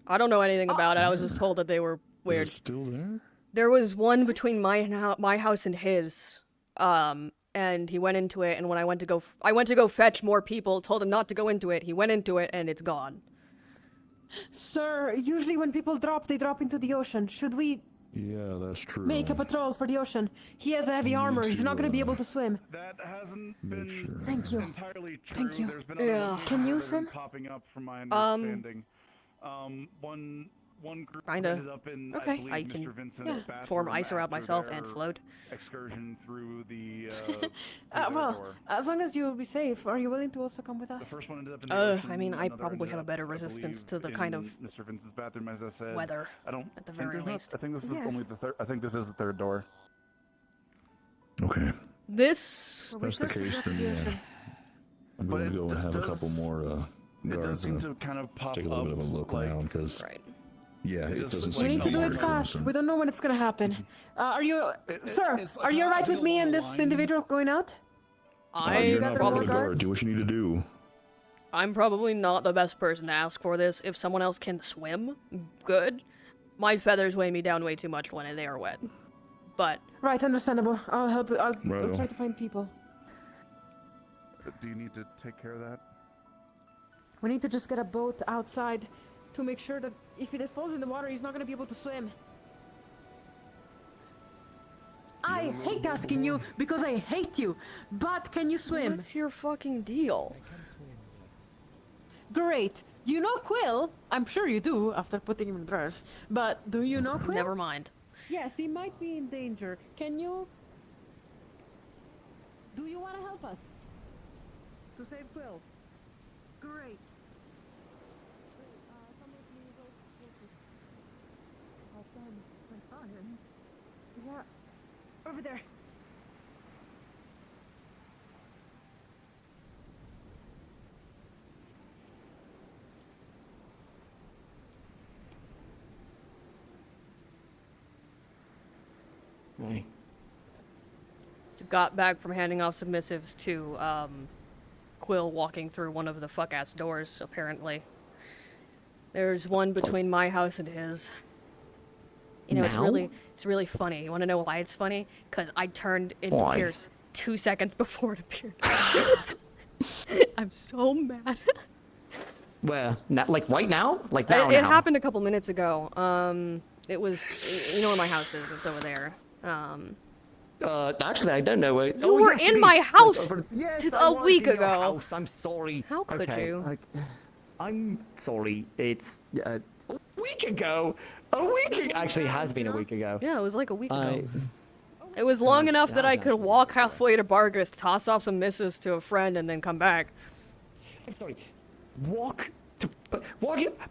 I don't know anything about it. I was just told that they were weird. Is it still there? There was one between my house and his. And he went into it, and when I went to go fetch more people, told him not to go into it. He went into it, and it's gone. Sir, usually when people drop, they drop into the ocean. Should we Yeah, that's true. make a patrol for the ocean? He has a heavy armor. He's not going to be able to swim. That hasn't been Thank you. entirely true. Thank you. There's been Yeah. Can you swim? popping up from my understanding. One group ended up in, I believe, I can Mr. Vincent's bathroom form ice around after myself their and float. excursion through the Well, as long as you'll be safe, are you willing to also come with us? The first one ended up in the ocean, I mean, I another probably ended have a up, better I resistance to believe, the kind in of Mr. Vincent's bathroom, as I said. weather, I don't at the think very there's least. I think this is Yes. only the third. I think this is the third door. Okay. This. If that's the case, then I'm going to go and have a couple more It does guards seem to kind of pop take a little up, bit of a look like, around because yeah, It it just- doesn't We seem need to be do very it fast. close. We don't know when it's going to happen. Are you, sir? it's Are you like alright with me and this individual going out? You're not part of the probably guard. Do what you need to do. I'm probably not the best person to ask for this. If someone else can swim, good. My feathers weigh me down way too much when they are wet. But Right, understandable. I'll help you. I'll Righto. try to find people. Do you need to take care of that? We need to just get a boat outside to make sure that if it falls in the water, he's not going to be able to swim. I hate asking you because I hate you, but can you swim? what's your fucking deal? Great. You know Quill? I'm sure you do after putting him in drawers. But do you know Quill? Never mind. Yes, he might be in danger. Can you? Do you want to help us? To save Quill? Great. Yeah, over there. Right. Just got back from handing off submissives to Quill walking through one of the fuck-ass doors, apparently. There's one between my house and his. You know, it's Now? really funny. You want to know why it's funny? Because I turned into Why? Pierce 2 seconds before it appeared. I'm so mad. Where? Like right now? Like now? It now? happened a couple minutes ago. It was, you know where my house is. It's over there. Actually, I don't know where. You were yes, in it my is. house Yes, just I a was week in your ago. house. I'm sorry. How could Okay, you? I'm sorry. It's a week ago. A week ago. Actually, it has been a week ago. Yeah, it was like a week ago. It was long enough that I could walk halfway to Bargus, toss off some missives to a friend, and then come back. I'm sorry. Walk to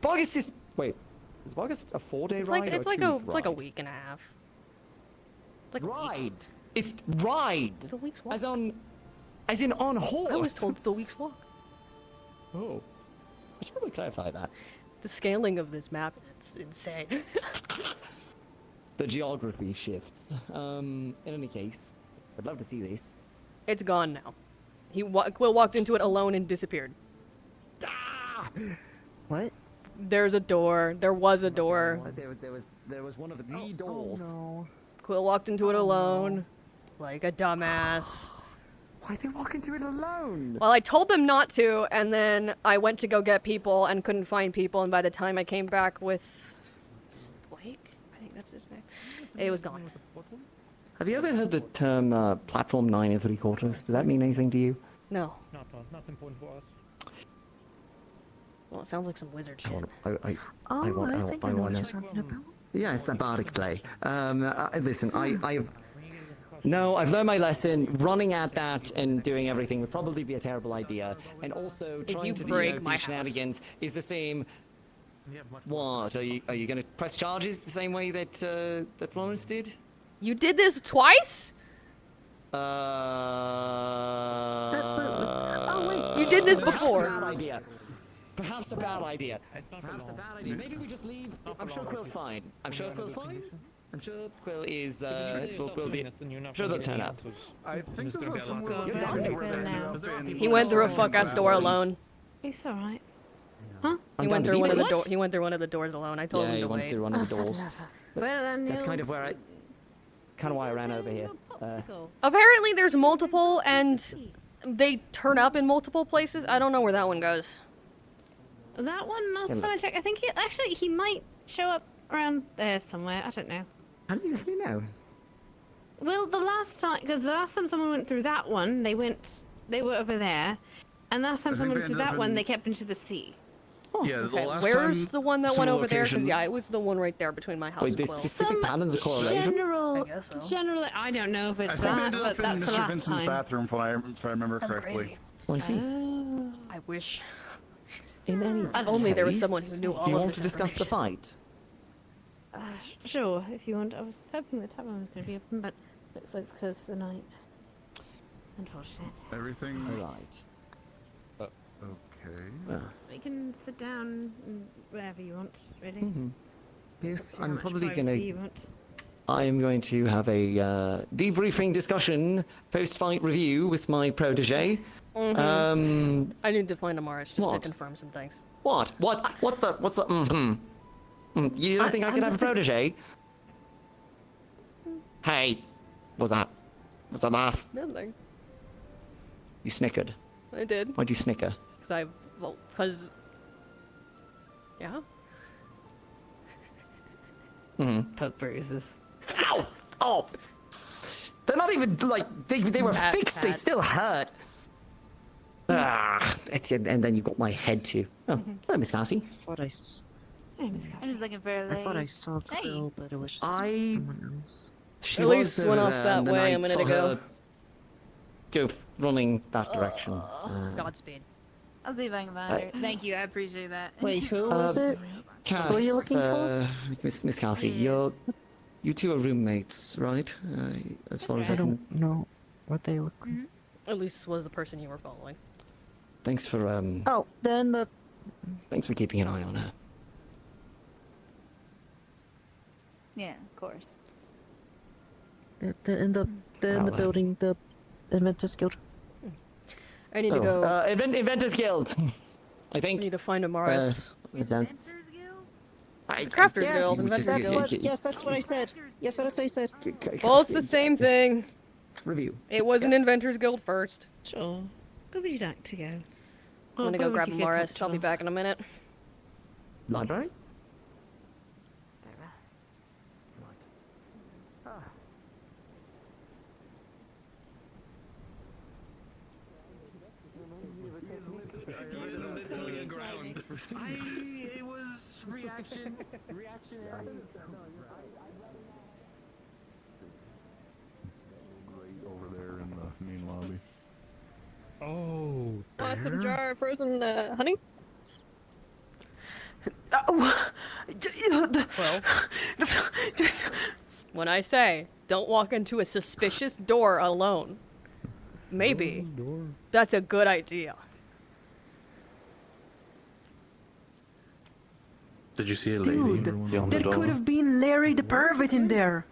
Bargus is. Wait, is Bargus a 4-day It's ride? like or it's a like 2-week it's like a ride? week and a half. It's like ride. A week. It's ride. It's a week's walk. As in on horse. I was told it's a week's walk. Oh, I should probably clarify that. The scaling of this map is insane. The geography shifts. In any case, I'd love to see this. It's gone now. Quill walked into it alone and disappeared. What? There's a door. There was a door. There was one of the doors. No. Quill walked into it alone, like a dumbass. Why'd they walk into it alone? Well, I told them not to, and then I went to go get people and couldn't find people, and by the time I came back with Blake, I think that's his name, it was gone. Have you ever heard the term platform 9 3/4? Does that mean anything to you? No. Not important for us. Well, it sounds like some wizard shit. I think I know what wanna- you're talking about. Yeah, it's a bardic play. Listen, I've learned my lesson. Running at that and doing everything would probably be a terrible idea. And also, If trying you to break do my shenanigans is the same. What? Are you going to press charges the same way that that Florence did? You did this twice? Oh wait. You did this before. Perhaps a bad idea. Perhaps a bad idea. Perhaps a bad idea. Maybe we just leave. I'm sure Quill's fine. I'm sure Quill's fine. I'm sure Quill is, will be, sure they'll turn up. I think this is somewhere He went through a fuck-ass door alone. It's alright. He went through one of the door. He went through one of the doors alone. I told him to went wait. through one of the doors. Well, then That's kind of where I, why I ran over here. Apparently, there's multiple, and they turn up in multiple places. I don't know where that one goes. That one, last time I checked, I think he might show up around there somewhere. I don't know. How do you know? Well, the last time someone went through that one, they were over there, and last time someone went through that one, they kept into the sea. Oh, yeah, okay. Where's the one that went over there? Because yeah, it was the one right there between my house and Quill. Specific patterns of correlation? I guess so. Generally, I don't know if it's I think that, they did but that that's in the Mr. last Vincent's time. bathroom, if I remember That's correctly. crazy. Oh, I see. I wish. In any If only there was someone who knew all Do you of want this to discuss the fight? Sure, if you want. I was hoping the tavern was going to be open, but looks like it's closed for the night. Unfortunate. Everything. Right. Okay. We can sit down wherever you want, really. Yes, How I'm much probably privacy you want. I'm going to have a debriefing discussion, post-fight review with my protege. I need to find Amaris just to confirm some things. What? What's the? You don't think I could have a protege? Hey, what's that? What's that laugh? Nothing. You snickered. I did. Why'd you snicker? Because yeah. Poke bruises. Ow! Oh! They're not even, like, they were fixed, they still hurt. And then you got my head too. Oh, hello, Miss Cassie. I thought I'm just looking for a I thought I saw Quill, but it was just I- someone else. She At least was went over off there, that and then way I a minute saw ago. her Go running that direction. Godspeed. I'll see if I can find her. Thank you, I appreciate that. Wait, who was it? Cass, Who are you looking for? Miss Cassie, you two are roommates, right? As far as I I can. don't know what they look like. At least was the person you were following. Thanks for Oh, then the. Thanks for keeping an eye on her. Yeah, of course. In the building, the Inventors Guild. I need to go. Inventors Guild. I think. I need to find Amaris. Makes sense. The Crafters Guild. Inventors Guild. Yes, that's what I said. Yes, that's what I said. Both the same thing. Review. It was an Inventors Guild first. Sure. Where would you like to go? I'm gonna go grab Amaris. I'll be back in a minute. Library? It was reactionary. Over there in the main lobby. Oh, some jar of frozen honey. Well, when I say don't walk into a suspicious door alone, maybe that's a good idea. Did you see a lady? There could have been Larry the pervert in there.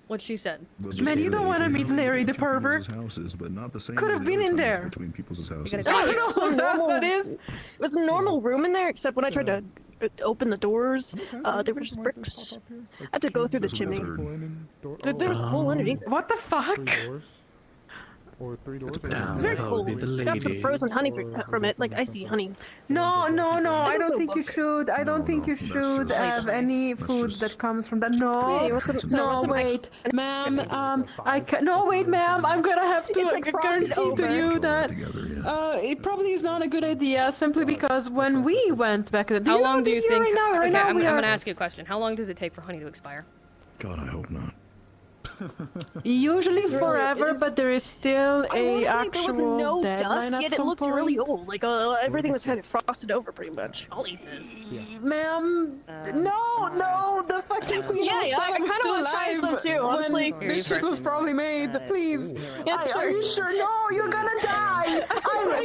What she said. Man, you don't want to meet Larry the pervert. Houses, but not the same Could as have the been other in times there. between people's houses. I don't know whose house that is. It was a normal room in there, except when I tried to open the doors, there were just bricks. I had to go through the chimney. There was a hole underneath. What the fuck? Or 3 doors. It's very cool. Got some frozen honey from it, like icy honey. No, I It was don't so think you bullshit. should. I don't think you should have any food that comes from that. No, you want some wait, ma'am. No, wait, ma'am. I'm gonna have to It's like frosted guarantee to over. you that it probably is not a good idea. Simply because when we went back, How long do you think? Right now I'm we are. gonna ask you a question. How long does it take for honey to expire? God, I hope not. Usually forever, but there is still a Ironically, there was actual no deadline dust, at yet it some looked point. really old. Like everything was kind of frosted over, pretty much. I'll eat this. Ma'am, no, the fucking queen Yeah, was I kind of still want to try alive some too, honestly. when this shit was probably made. Please, are you sure? No, you're gonna die.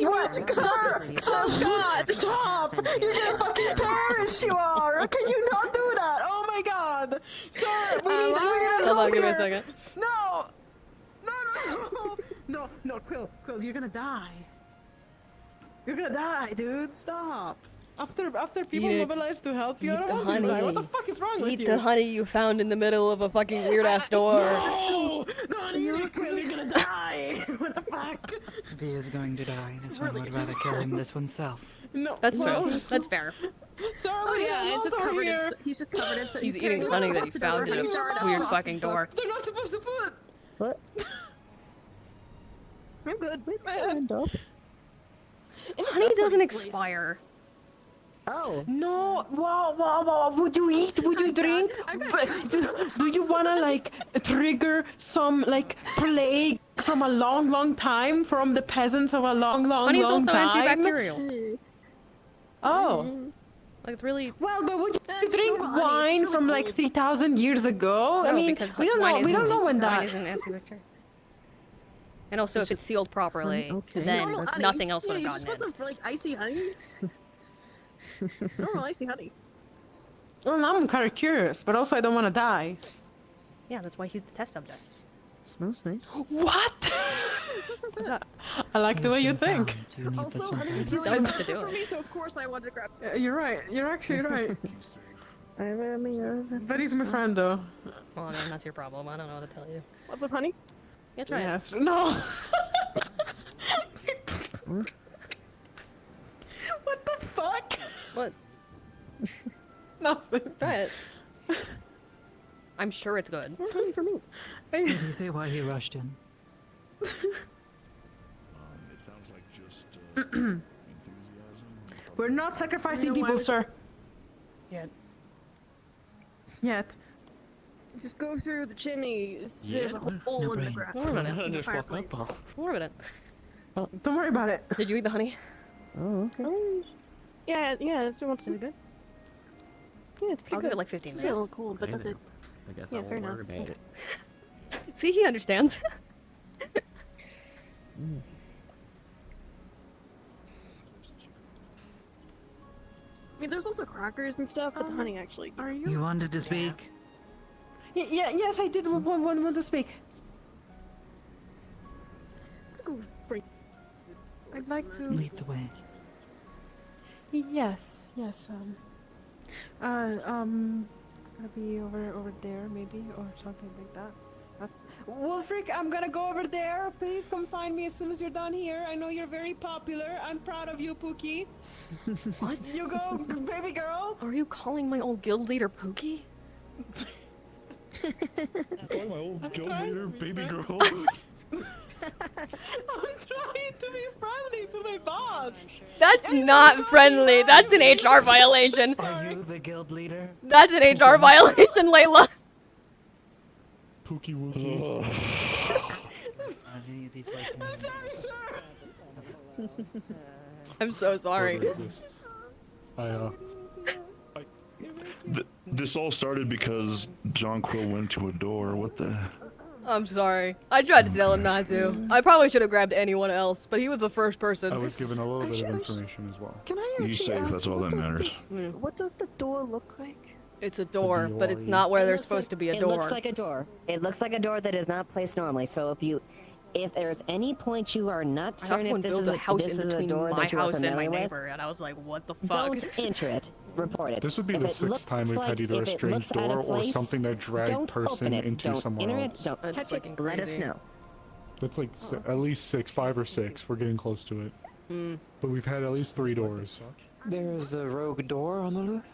What, sir? Oh God, stop! You're gonna fucking perish. You are. Can you not do that? Oh my my god! Sir, we need Hold on, give me a second. No! No, Quill, you're gonna die. You're gonna die, dude. Stop. After people mobilize to help you, I don't want you to die. What the fuck is wrong with you? Eat the honey you found in the middle of a fucking weird ass door. No! Don't eat it, Quill, you're gonna die! What the fuck? If he is going to die, this one would rather kill him this oneself. No, That's true. That's fair. Sir, He's just covered in. He's just covered in. He's eating honey that he found in a weird fucking door. They're not supposed to put. What? I'm good. Where's the end up? Honey doesn't expire. Oh. No, wow. Would you eat? Would you drink? Do you wanna like trigger some like plague from a long time from the peasants of a long Honey's also time? antibacterial. Oh. Like it's really well, but would you drink wine from like 3,000 years ago? No, I mean, because we don't know when that. Wine isn't antibacterial. And also, if it's sealed properly, then nothing else would have gotten in. You just want some like icy honey. It's normal icy honey. Well, I'm kind of curious, but also I don't want to die. Yeah, that's why he's the test subject. Smells nice. What? What's up? I like the way you think. Also, honey is He's really done to do for it. me, so of course I wanted to grab some. You're right. You're actually right. But he's my friend, though. Well, I mean, that's your problem. I don't know what to tell you. What's up, honey? Yeah, try Yes. it. No. What the fuck? What? Nothing. Try it. I'm sure it's good. Honey for me. Did he say why he rushed in? It sounds like just enthusiasm. We're not sacrificing people, sir. Yet. Just go through the chimney. Yeah. There's a hole in the ground. Don't Just walk up. worry about it. Don't worry about it. Did you eat the honey? Oh, okay. Yeah, it's Is it good? Yeah, it's pretty I'll good. give it like 15 It's a little minutes. cold, but that's it. I guess Yeah, I fair won't enough. worry about it. See, he understands. I mean, there's also crackers and stuff, but the honey actually. Are You wanted to speak? Yes, I did want to speak. Go bring. I'd like to. Lead the way. Yes. Gonna be over there maybe or something like that. Wolfric, I'm gonna go over there. Please come find me as soon as you're done here. I know you're very popular. I'm proud of you, Pookie. What? You go, baby girl. Are you calling my old guild leader Pookie? Calling my old guild leader, baby girl. I'm trying to be friendly to my boss. That's not friendly. That's an HR violation. Are you the guild leader? That's an HR violation, Layla. Pookie wookie. Are any of these white I'm sorry, sir. I'm so sorry. This all started because John Quill went to a door. What the? I'm sorry. I tried to tell him not to. I probably should have grabbed anyone else, but he was the first person. I was given a little bit of information as well. Can I You actually safe, ask, that's all what that does matters. this- What does the door look like? It's a door, but it's not where there's supposed to be a door. It looks like a door. It looks like a door that is not placed normally. So if there's any point you are not I also certain want if to this build is a house this in is a between door my that you are house and my familiar with, neighbor, and I was like, what the fuck? don't enter it. Report it. This would be If the it sixth looks time we've like- had either a if it strange looks out door of or place, something that dragged don't person open it. into Don't somewhere enter else. it. Don't That's touch it. fucking Let us crazy. know. That's like at least 5 or 6. We're getting close to it. Mm. But we've had at least 3 doors. There is the rogue door on the left.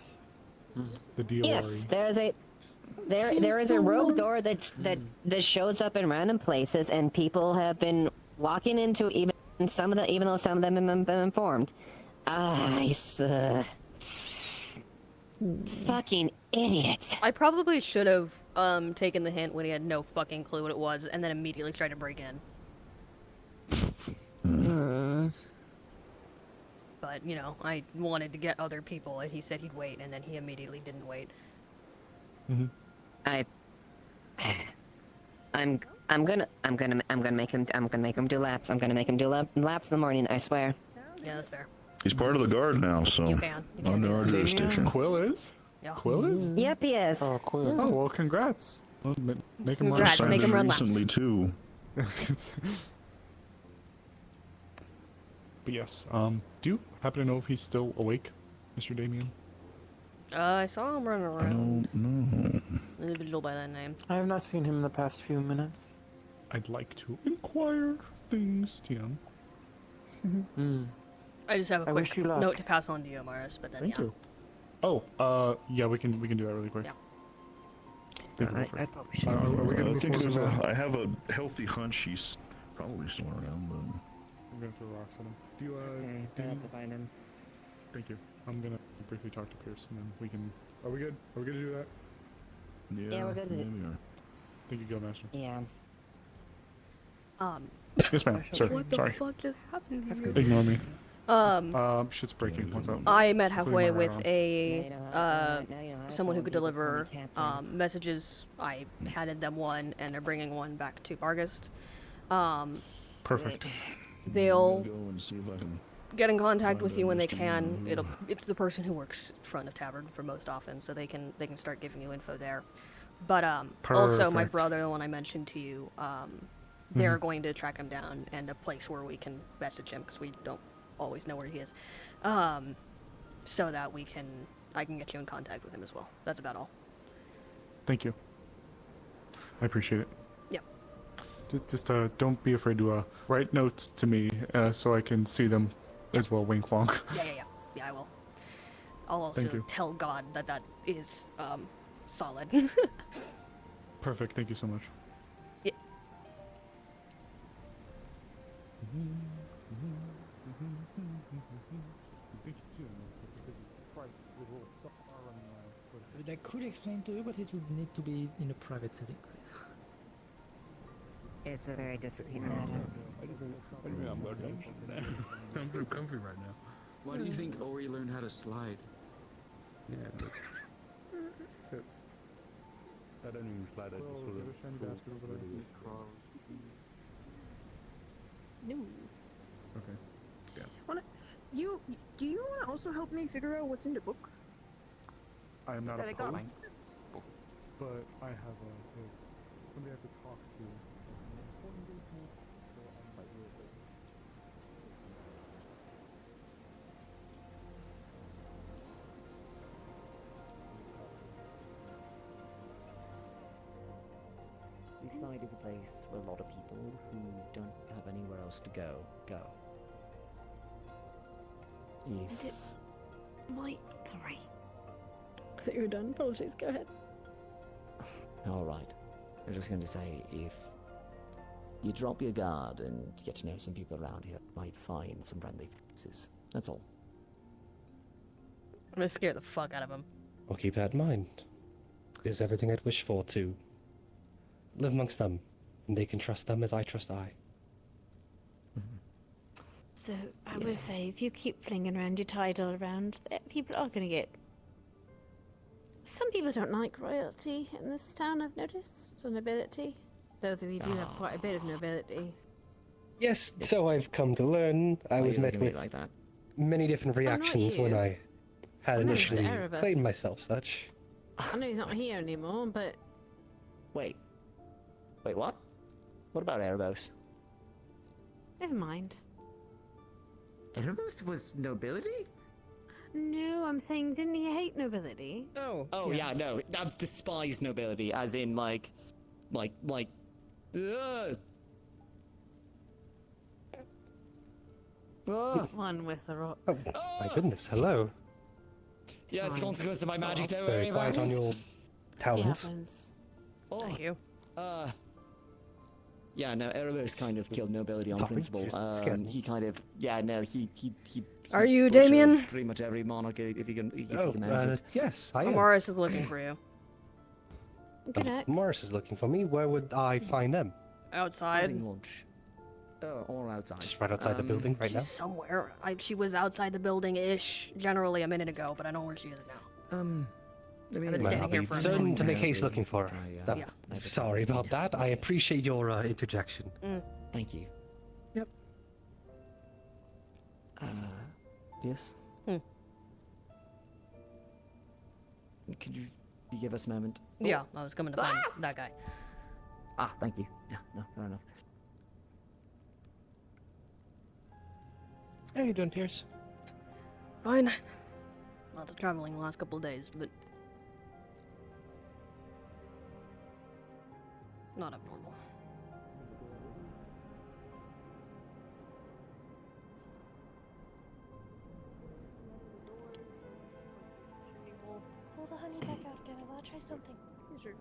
The DORE. Yes, there is a rogue door that shows up in random places, and people have been walking into even though some of them have been informed. Fucking idiots. I probably should have taken the hint when he had no fucking clue what it was, and then immediately tried to break in. But, you know, I wanted to get other people, and he said he'd wait, and then he immediately didn't wait. I'm gonna make him do laps. I'm gonna make him do laps in the morning. I swear. Yeah, that's fair. He's part of the guard now, so You can. under our jurisdiction. Quill is? Yeah. Quill is? Yep, he is. Oh, Quill. Oh, well, congrats. Well, make him Congrats, run. make him run laps. recently too. But yes, do you happen to know if he's still awake, Mr. Damien? I saw him running I around. don't know. Individual by that name. I have not seen him in the past few minutes. I'd like to inquire things, TM. I just have a I wish quick you luck. note to pass on to you, Maris, but then Thank yeah. you. Oh, yeah, we can do that really quick. Yeah. Thank you, I Wilfred. probably should. Are we gonna I move think forward there's with that? I have a healthy hunch he's probably still around, but I'm gonna throw rocks at him. Do you, Okay, do I you- have to find him. Thank you. I'm gonna briefly talk to Pierce, and then we can... Are we good? Are we good to do that? Yeah, we're good to do- we are. Thank you, Guildmaster. Yeah. Yes, ma'am. Sir, What the sorry. fuck just happened here? Ignore me. Shit's breaking. What's up? I met halfway Putting my with right a now someone who could people deliver call me captain. messages. I handed them one, and they're bringing one back to Bargast. Perfect. They'll Go and see if I can get in contact find with out you when they Mr. can. Moon. It's the person who works front of tavern for most often, so they can start giving you info there. But also my Perfect. brother, the one I mentioned to you, they're going to track him down and a place where we can message him because we don't always know where he is, so that I can get you in contact with him as well. That's about all. Thank you. I appreciate it. Yep. Just don't be afraid to write notes to me so I can see them as well. Wink wonk. Yeah, I will. I'll also Thank you. tell God that is solid. Perfect. Thank you so much. Yeah. I could explain to you, but it would need to be in a private setting, please. It's a very discreet matter. I'm too comfy right now. Why do you think Ori learned how to slide? Yeah. I don't even slide. I just sort of No. Okay. Yeah. Do you want to also help me figure out what's in the book? I am not That I got. opposed, but I have somebody I have to talk to. We find a place where a lot of people who don't have anywhere else to go. If Sorry. I thought you were done. Apologies. Go ahead. all right, I'm just going to say if you drop your guard and get to know some people around here, might find some friendly faces. That's all. I'm gonna scare the fuck out of him. I'll keep that in mind. It is everything I'd wish for to live amongst them, and they can trust them as I trust I. So I would say if you keep flinging around your title around, people are going to get. Some people don't like royalty in this town. I've noticed, or nobility. Though we do have quite a bit of nobility. Yes, so I've come to learn. I was met with like that. many different reactions when you. I had I know, Mr. initially Erebus. claimed myself such. I know he's not here anymore, but Wait, what? What about Erebos? never mind. Erebos was nobility? No, I'm saying, didn't he hate nobility? Oh yeah, no, I despise nobility, as in like, ugh. One with the rock. Oh, my goodness, hello. Yeah, it's a consequence of my magic, don't Very worry about quiet on it. your It talent. happens. Oh, Thank you. Yeah, no, Erebos kind of killed nobility on Sorry, principle. you're scared. He kind of, yeah, no, he Are you butchered Damien? Pretty much every monarch, if he can Oh, manage it. yes, I am. Amaris is looking for you. Good luck. Morris is looking for me. Where would I find them? Outside. Having lunch. Or outside. Just right outside the building right now. She's somewhere. She was outside the building-ish, generally a minute ago, but I don't know where she is now. I've been standing here for a certain minute. to make haste looking for her. Oh, Yeah. Sorry about that. I appreciate your interjection. Thank you. Yep. Yes? Could you give us a moment? Yeah, I was coming to find that guy. Ah, thank you. Yeah, no, fair enough. How you doing, Pierce? Fine. Lots of traveling the last couple of days, but not abnormal. Pull the honey back out again. I want to try something. Sure.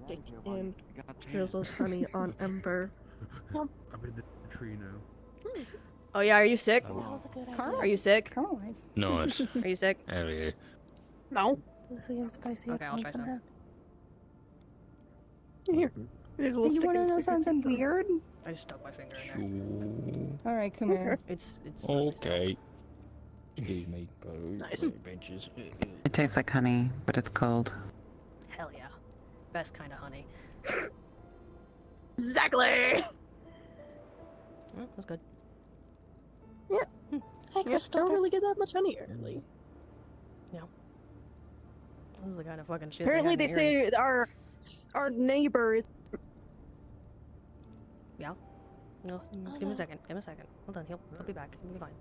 Stick in Drizzle's honey on Ember. I'm in the tree now. Oh yeah, are you sick? That was a good idea. Are you sick? Nice. Are you sick? Hell yeah. No. Okay, I'll try some. Here. There's a little You stick want to in know it. something weird? I just stuck my finger in there. All right, come here. It's Okay. Excuse me. Nice. Benches. It tastes like honey, but it's cold. Hell yeah. Best kind of honey. Exactly. That's good. Yeah. Hi, You guys don't really get that much honey here, really. Yeah. This is the kind of fucking shit. Apparently, they they got in here. say our neighbor is. Yeah. No, just give me a second. Give me a second. Hold on. He'll be back. He'll be fine.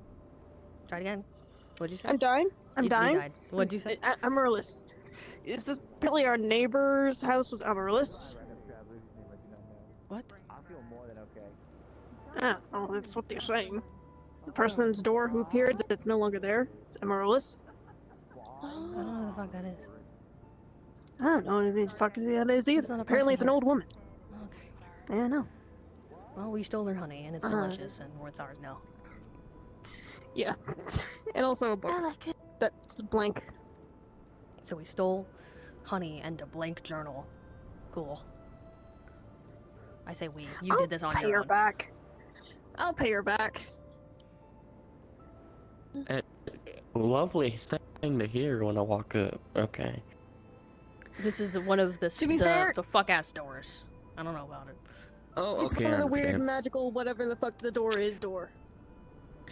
Try it again. What'd you say? I'm dying. I'm You dying. died. What'd you say? Amaryllis. Is this apparently our neighbor's house was Amaryllis? What? Ah, oh, that's what they're saying. The person's door who appeared that's no longer there. It's Amaryllis. I don't know who the fuck that is. I don't know what the fuck that is It's either. not a Apparently, it's an person. old woman. Okay, Yeah, I know. well, we stole their honey, and it's delicious, and it's ours now. Yeah. And also a book. I like it. That's blank. So we stole honey and a blank journal. Cool. I say we. You did this on I'll pay your her own. back. I'll pay her back. Lovely thing to hear when I walk up. Okay. This is one of the To be fair- the fuck ass doors. I don't know about it. Oh, It's okay, one I of the weird understand. magical whatever the fuck the door is door.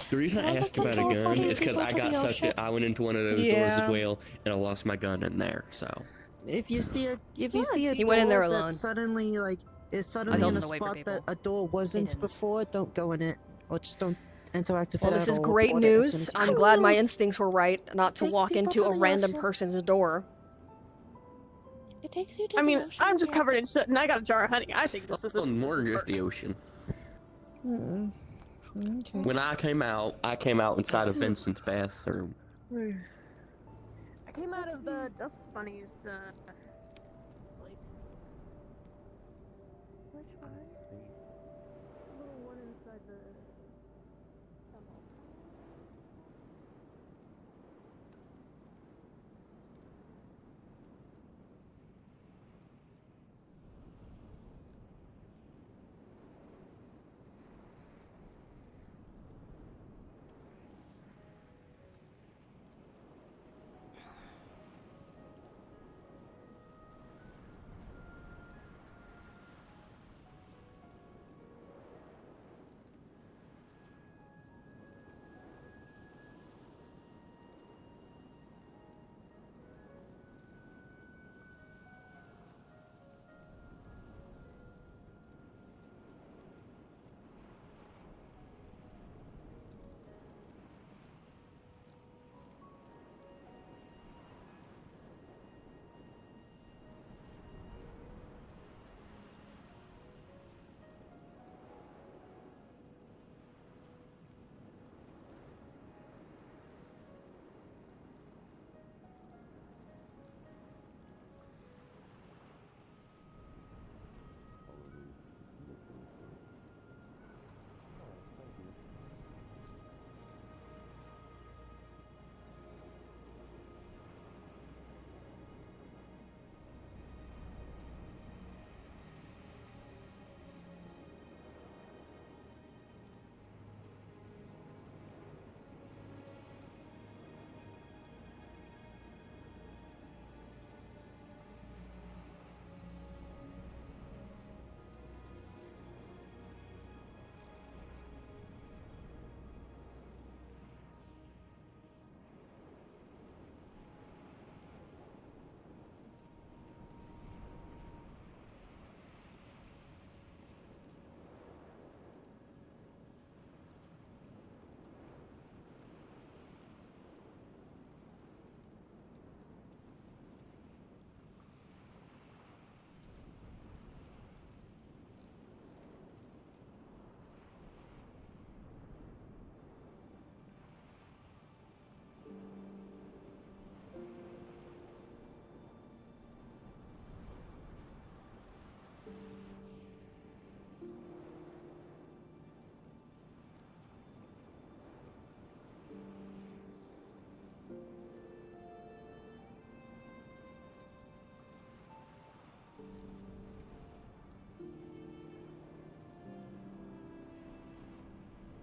The reason I asked about a gun is because I got sucked in. I went into one of those doors Yeah. as well, and I lost my gun in there, so. If you see a He went in there alone. that suddenly is suddenly told in him a to wait for spot people. that a door wasn't didn't. before, don't go in it, or just don't interact with Well, it this at is all, great report it as soon news. as you I'm can. glad my instincts were right not to Take walk people into to a the random ocean. person's door. It takes you to I the mean, ocean. I'm just covered in soot and I got a jar of honey. I think this is Oh, more this is just the works. ocean. Okay. When I came out inside of Vincent's bathroom. I came out of the Justice Bunny's place. Which one? The little one inside the temple.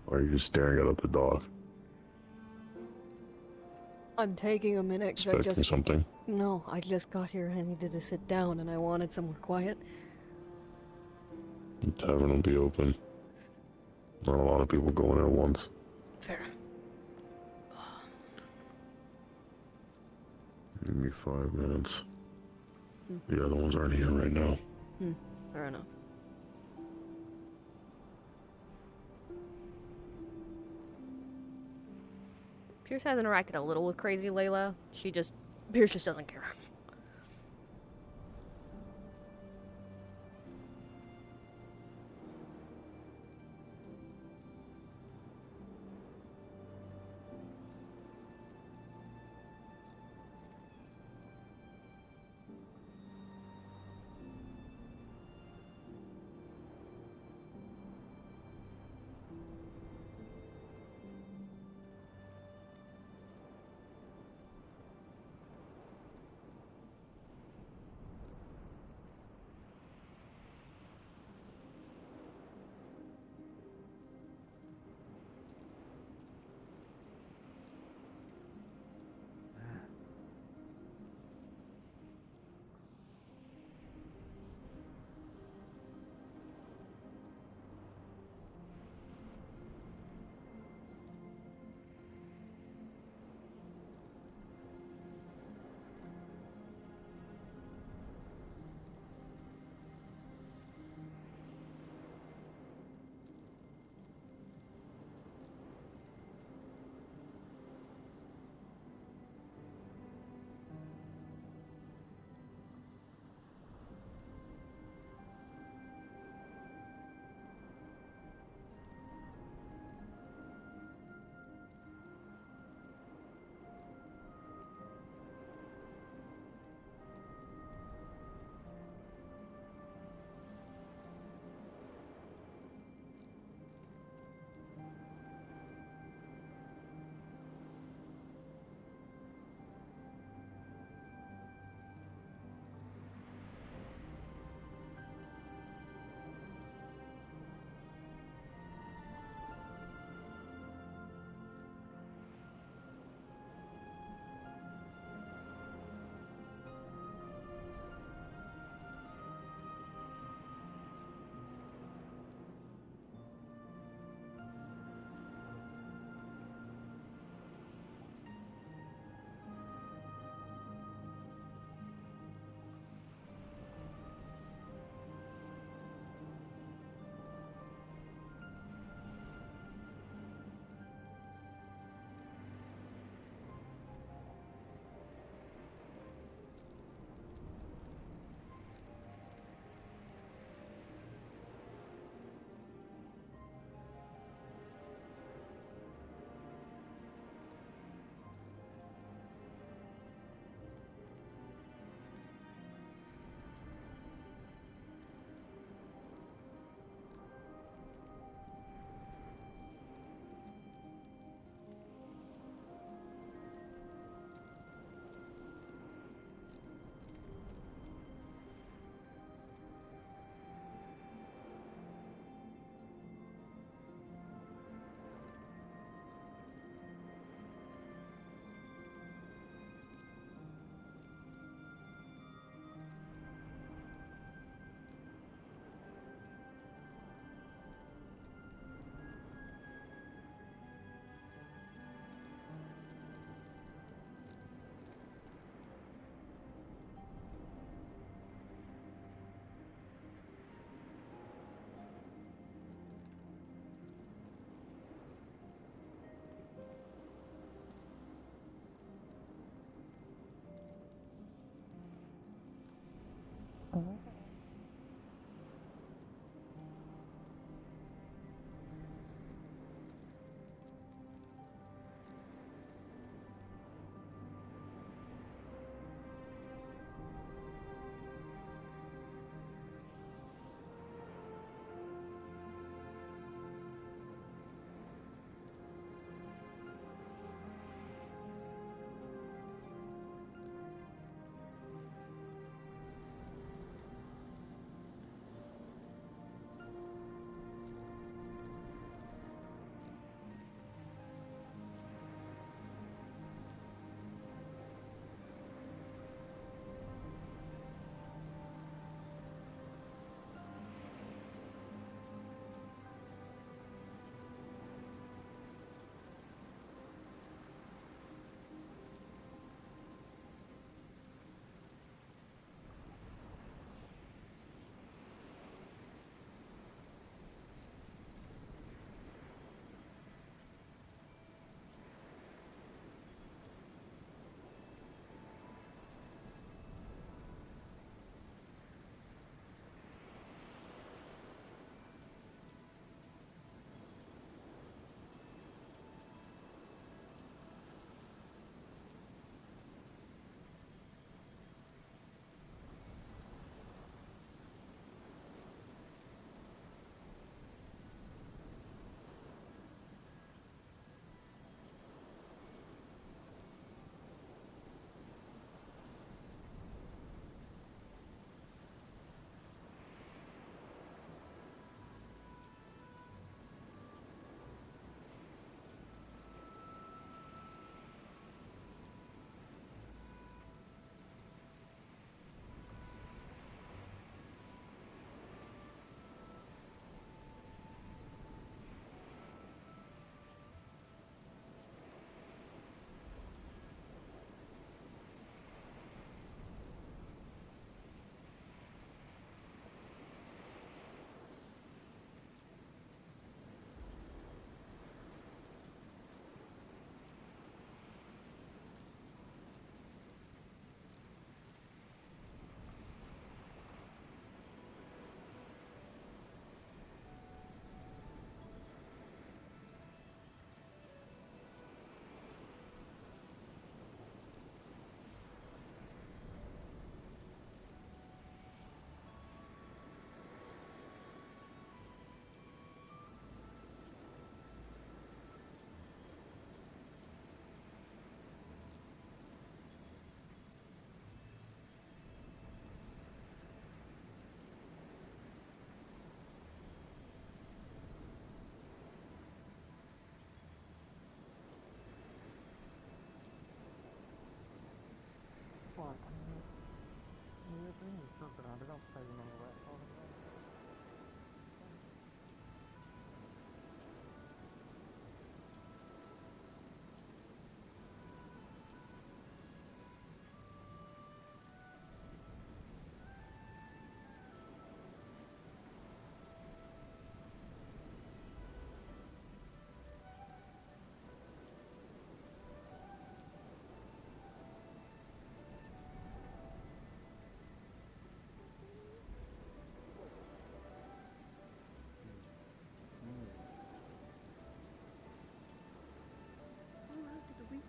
Or are you just staring out at the dock, I'm taking a minute 'cause I expecting just... something? No, I just got here and I needed to sit down and I wanted somewhere quiet. The tavern will be open. Not a lot of people going at once. Fair. Give me 5 minutes. The other ones aren't here right now. Fair enough. Pierce has interacted a little with Crazy Layla. Pierce just doesn't care.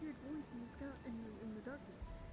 Weird voice in the sky, in the darkness.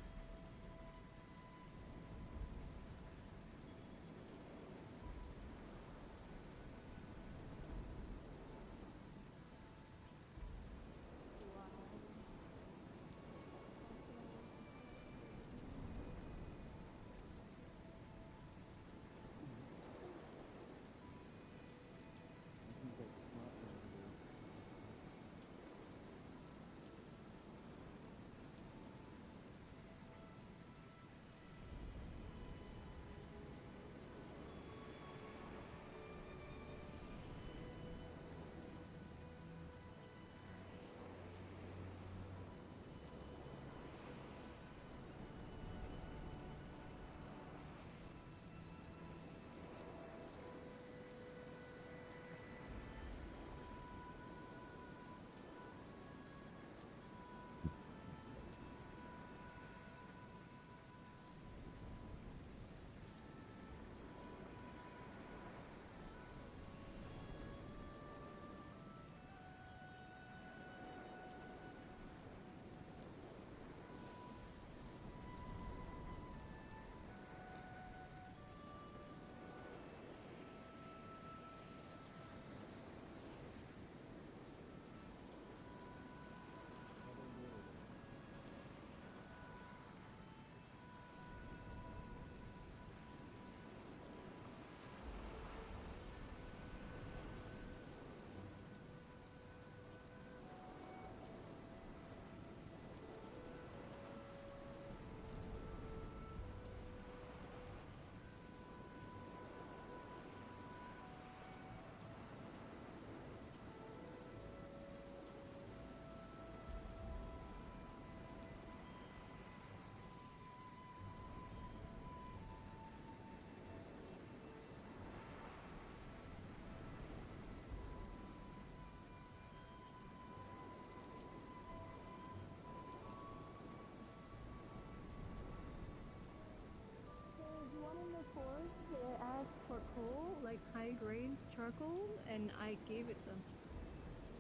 It asked for coal, like high-grade charcoal, and I gave it them.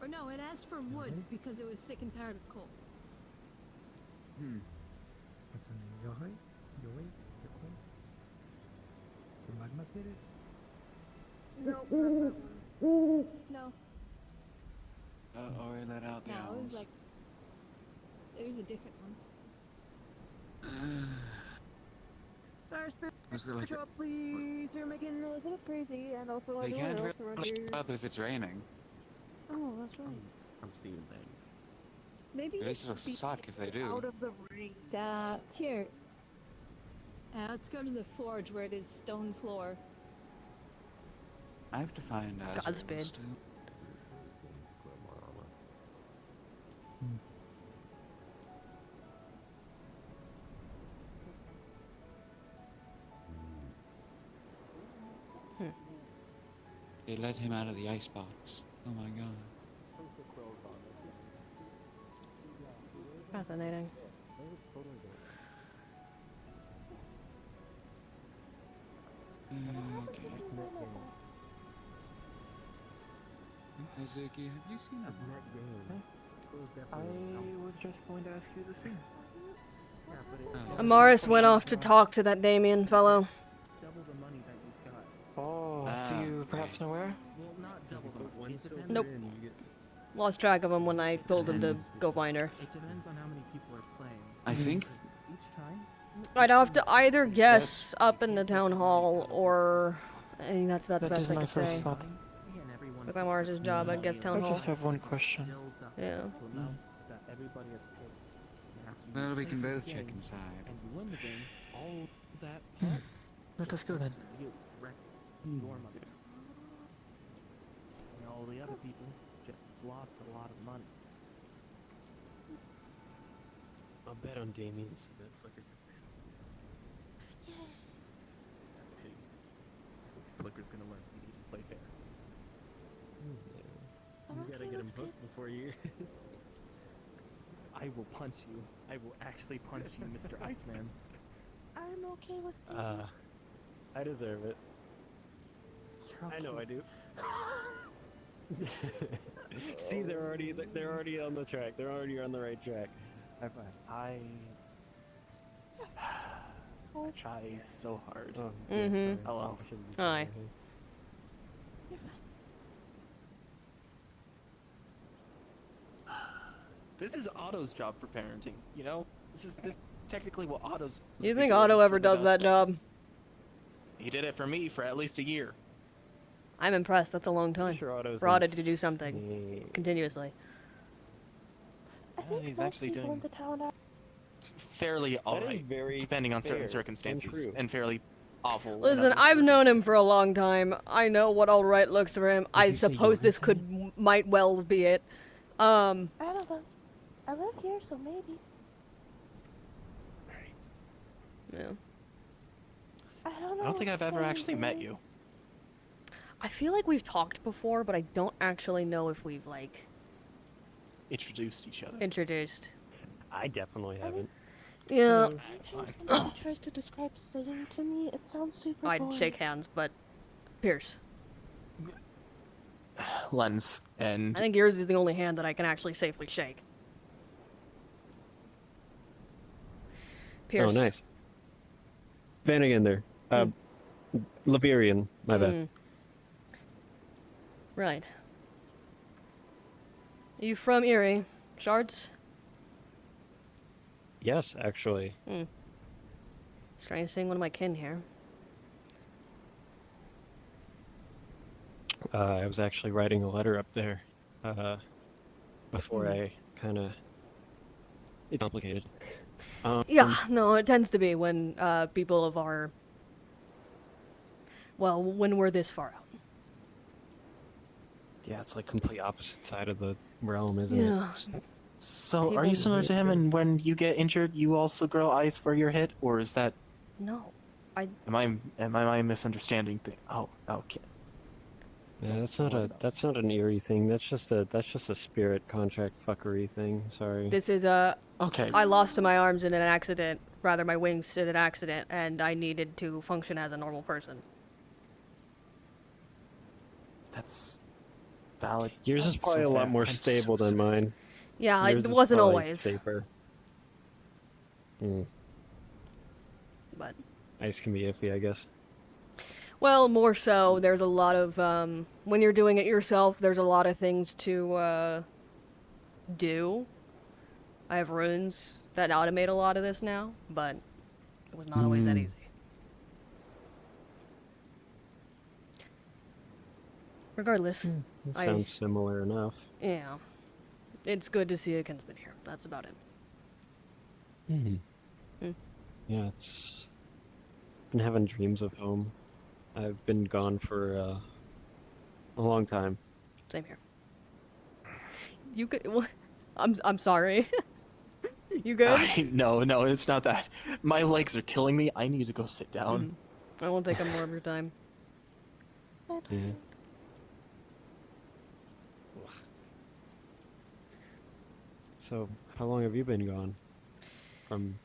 Or no, it asked for wood because it was sick and tired of coal. What's her name? Yohei? Yohei? Yohei? The magma spirit? No, not that one. No. Or let out the No, it was owls. like... It was a different one. Fire spirit, Was it like drop, please. You're making it a little bit crazy, and also they can't everyone else around really here. show up if it's raining. Oh, that's right. I'm seeing things. Maybe At least it'll be suck if they do. out of the rain. Here. Let's go to the forge where it is stone floor. I have to find Godspeed. still. They let him out of the icebox. Oh my god. Fascinating. Okay. Hazuki, have you seen a I was just going to ask you the same. Amaris went off to talk to that Damien fellow. Double the money that you've got. Oh, do you perhaps know where? Well, not double the money. Nope. Lost track of him when I told him to go find her. It depends on how many people are playing. I think Each time? I'd have to either guess up in the town hall or... I think that's about the That best is I my could first say. thought. With Amaris' job, I'd guess town I hall. just have one question. Yeah. well, we can both check inside. And you win the game, all that pot Let us go then. You wrecked your mother. And all the other people just lost a lot of money. I'll bet on Damien so that Flicker can That's a pity. Flicker's gonna learn he needs to play fair. You gotta get him hooked before you. I will punch you. I will actually punch you, Mr. Iceman. I'm okay with I deserve it. I know I do. See, they're already on the track. They're already on the right track. High five. I try so hard. Oh, Mm-hmm. Hello. Hi. This is Otto's job for parenting, you know? This is technically what Otto's... You think Otto ever does that job? He did it for me for at least a year. I'm impressed. That's a long time Sure Otto's for Otto to do something continuously. He's actually doing the town are... fairly That is alright, very depending on certain fair circumstances, and true. and fairly awful. in Listen, other I've known him for a long time. I know what all right looks for him. I you say suppose this might well be it. I don't know. I live here, so maybe. Yeah. I don't know. I don't think I've ever actually met you. I feel like we've talked before, but I don't actually know if we've like Introduced each other. introduced. I definitely haven't. Yeah. That's fine. When he tries to describe singing to me, it sounds super I'd boring. shake hands, but Pierce. Lens, and I think yours is the only hand that I can actually safely shake. Pierce. Oh, nice. Vanagon there. Laverian, my bad. Mm. Right. Are you from Erie? Shards? Yes, actually. Strange seeing one of my kin here. I was actually writing a letter up there before I kind of... It's complicated. Yeah, no, it tends to be when people of our... Well, when we're this far out. Yeah, it's like complete opposite side of the realm, isn't Yeah. it? So, are you similar to him, and when you get injured, you also grow ice where you're hit, or is that... No, Am I misunderstanding thing? Oh, okay. Yeah, that's not an eerie thing. That's just a spirit contract fuckery thing. Sorry. This is a... Okay. I lost my arms in an accident, rather my wings in an accident, and I needed to function as a normal person. That's valid. Yours is probably a lot more stable than mine. Yeah, Yours it is wasn't probably always. safer. But... Ice can be iffy, I guess. Well, more so, there's a lot of, when you're doing it yourself, there's a lot of things to, do. I have runes that automate a lot of this now, but it was not always that easy. Regardless, Sounds similar enough. Yeah. It's good to see a kinsman here. That's about it. Yeah, it's... Been having dreams of home. I've been gone for a long time. Same here. You could... I'm sorry. You good? No, it's not that. My legs are killing me. I need to go sit down. I won't take up more of your time. Yeah. So, how long have you been gone? From...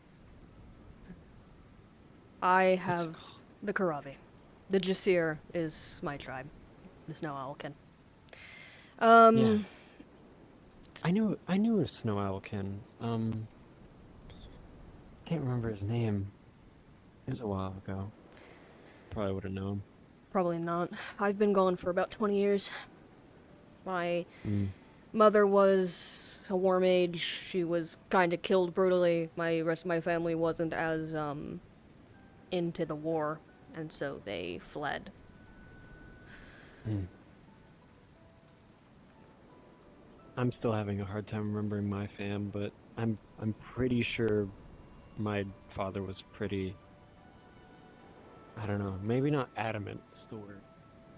I have the Karavi. The Jasir is my tribe. The Snow Owlkin. Yeah. I knew a Snow Owlkin. Can't remember his name. It was a while ago. Probably would have known. Probably not. I've been gone for about 20 years. My mother was a war mage. She was kind of killed brutally. My rest of my family wasn't as into the war, and so they fled. I'm still having a hard time remembering my fam, but I'm pretty sure my father was pretty I don't know, maybe not adamant is the word.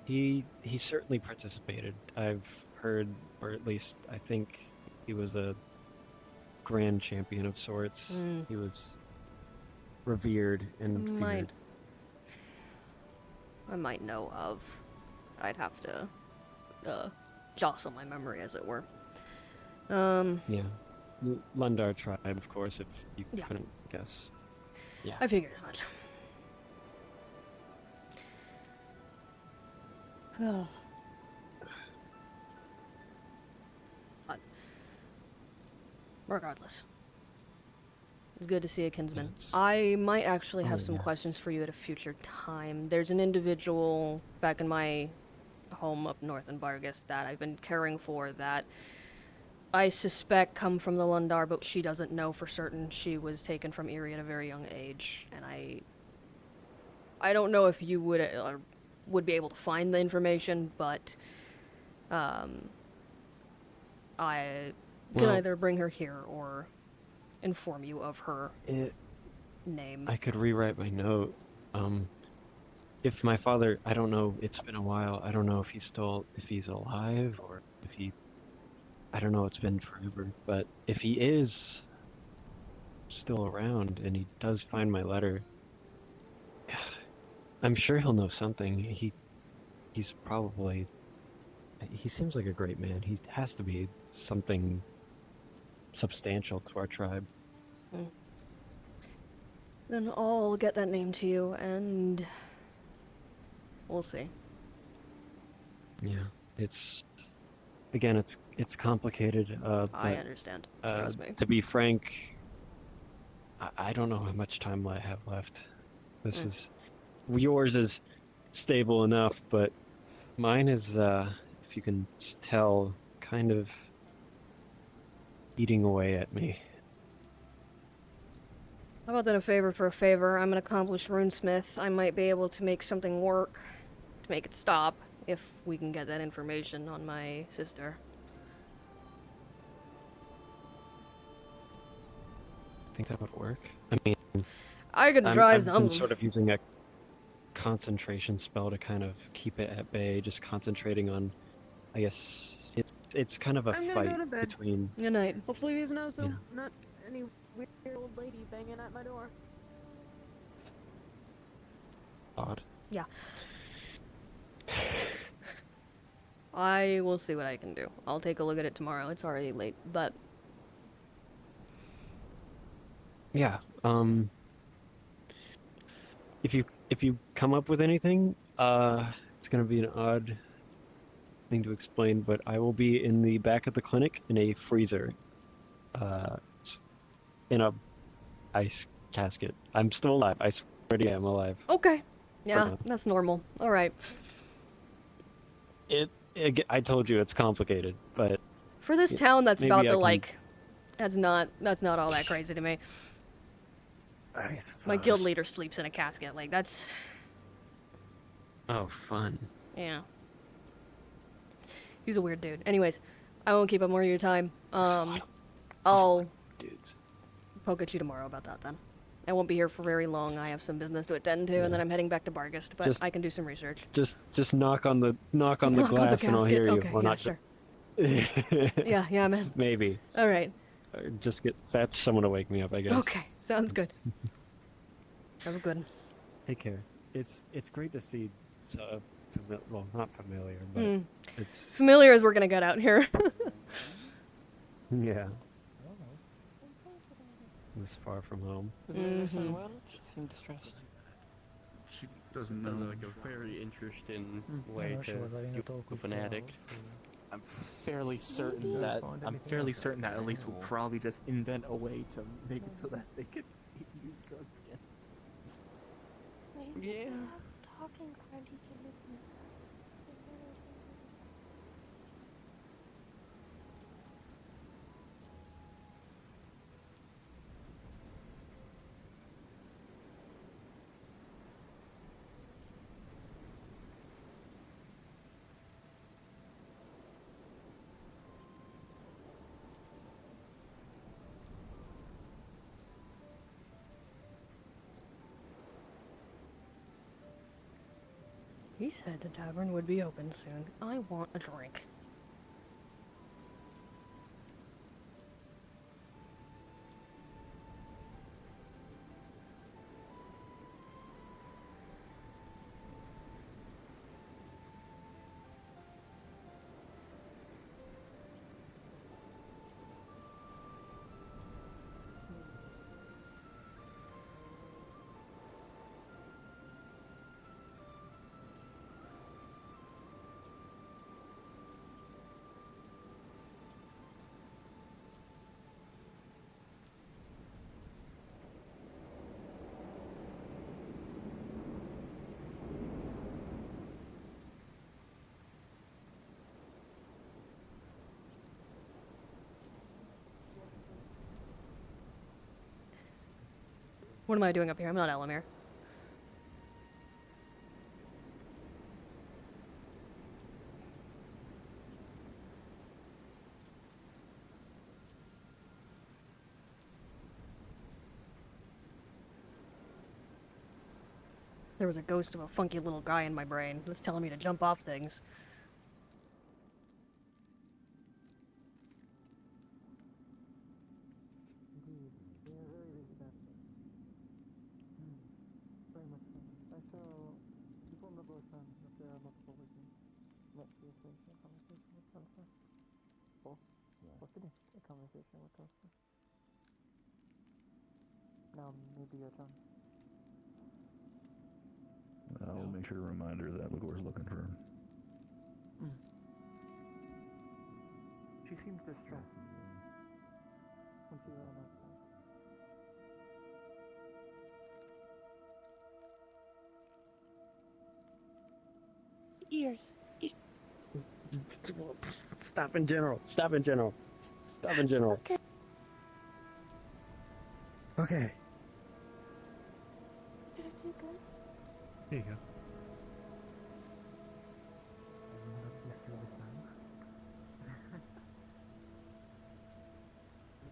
He certainly participated. I've heard, or at least I think he was a grand champion of sorts. He was revered and feared. I might know of. I'd have to jostle my memory, as it were. Yeah. Lundar tribe, of course, if you couldn't guess. Yeah. I figured as much. But regardless, it's good to see a kinsman. I might actually have some questions for you at a future time. There's an individual back in my home up north in Bargus that I've been caring for that I suspect come from the Lundar, but she doesn't know for certain. She was taken from Erie at a very young age, and I don't know if you would be able to find the information, but I can either bring her here or inform you of her name. I could rewrite my note. If my father, I don't know, it's been a while. I don't know if he's alive or if he, I don't know, it's been forever. But if he is still around and he does find my letter, I'm sure he'll know something. He's probably, he seems like a great man. He has to be something substantial to our tribe. Then I'll get that name to you, and we'll see. Yeah, it's complicated. I understand. Trust me. To be frank, I don't know how much time I have left. Yours is stable enough, but mine is, if you can tell, kind of eating away at me. How about that a favor for a favor? I'm an accomplished runesmith. I might be able to make something work to make it stop if we can get that information on my sister. I think that would work. I mean, I could try I've something. been sort of using a concentration spell to kind of keep it at bay, just concentrating on, I guess, it's kind of a I'm gonna fight go to bed. between. Good night. Hopefully there's not Yeah. not any weird old lady banging at my door. Odd. Yeah. I will see what I can do. I'll take a look at it tomorrow. It's already late, but Yeah. If you come up with anything, it's gonna be an odd thing to explain, but I will be in the back of the clinic in a freezer, in a ice casket. I'm still alive. I swear to you, I'm alive. okay. Yeah, now. that's normal. All right. I told you it's complicated, but For this town, that's maybe about I the can- that's not all that crazy to me. My guild leader sleeps in a casket. Like that's Oh, fun. yeah. He's a weird dude. Anyways, I won't keep up more of your time. I'll poke at you tomorrow about that then. I won't be here for very long. I have some business to attend to, and then I'm heading back to Bargust, but I can do some research. Just knock on the Knock on the glass and I'll casket. hear you. Okay, Or yeah, not. sure. Yeah, man. Maybe. All right. Or just fetch someone to wake me up, I guess. Okay, sounds good. Have a good one. Take care. It's great to see. Well, not familiar, but it's Familiar as we're gonna get out here. yeah. This far from home. Is everything well? She seemed distressed. She doesn't know. Like a very interesting way Yeah, she to was having a deal talk with with an her addict. I'm fairly certain that Elise will probably just invent a way to make it so that they could use drugs again. Yeah. Talking Freddy can listen. He said the tavern would be open soon. I want a drink. What am I doing up here? I'm not Elemmire. There was a ghost of a funky little guy in my brain that's telling me to jump off things. Very much so. I saw people in the bush and if there are multiple visions. Let's see if there's a conversation with Toaster. Or what's it? A conversation with Toaster. Now maybe your turn. I'll make sure to remind her that Ligor's looking for him. She seems distressed when she ran outside. Ears. Stop in general. Stop in general. Stop in general. Okay. Okay. Did I do good? There you go.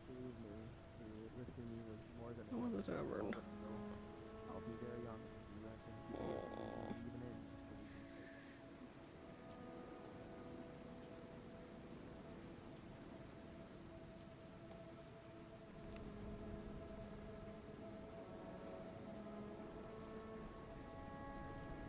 Believe me, lifting me was more than I want the tavern. I'll be very honest. You reckon even in just so we can take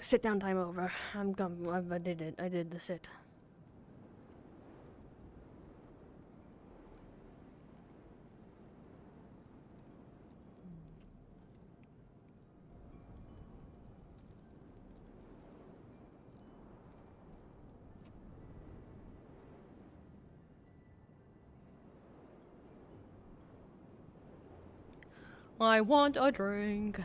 Sit down time over. I'm done. I did it. I did the sit. I want a drink.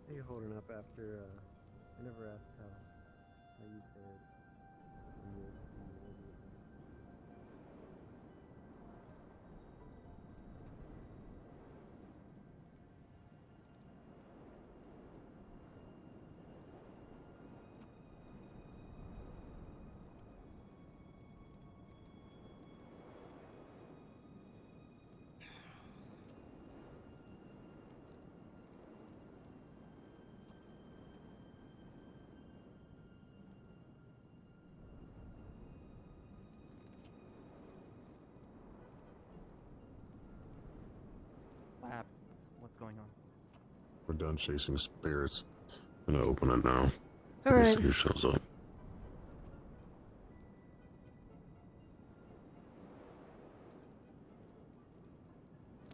How you holding up after, I never asked how you fared in your What happened? What's going on? We're done chasing spirits. I'm gonna open it now. All Let's right. see who shows up.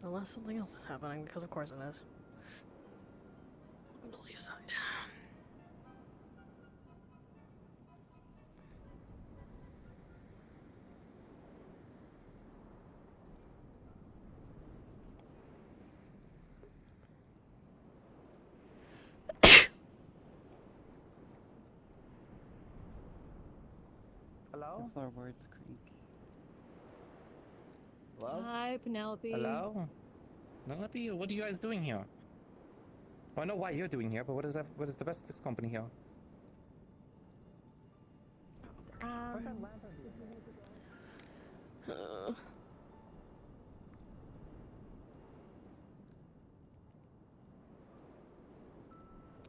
Unless something else is happening, because of course it is. Welcome to Leafside. Hello? The floorboards creak. Hello? Hi, Penelope. Hello? Penelope, what are you guys doing here? Well, I know why you're doing here, but what is the rest of this company here?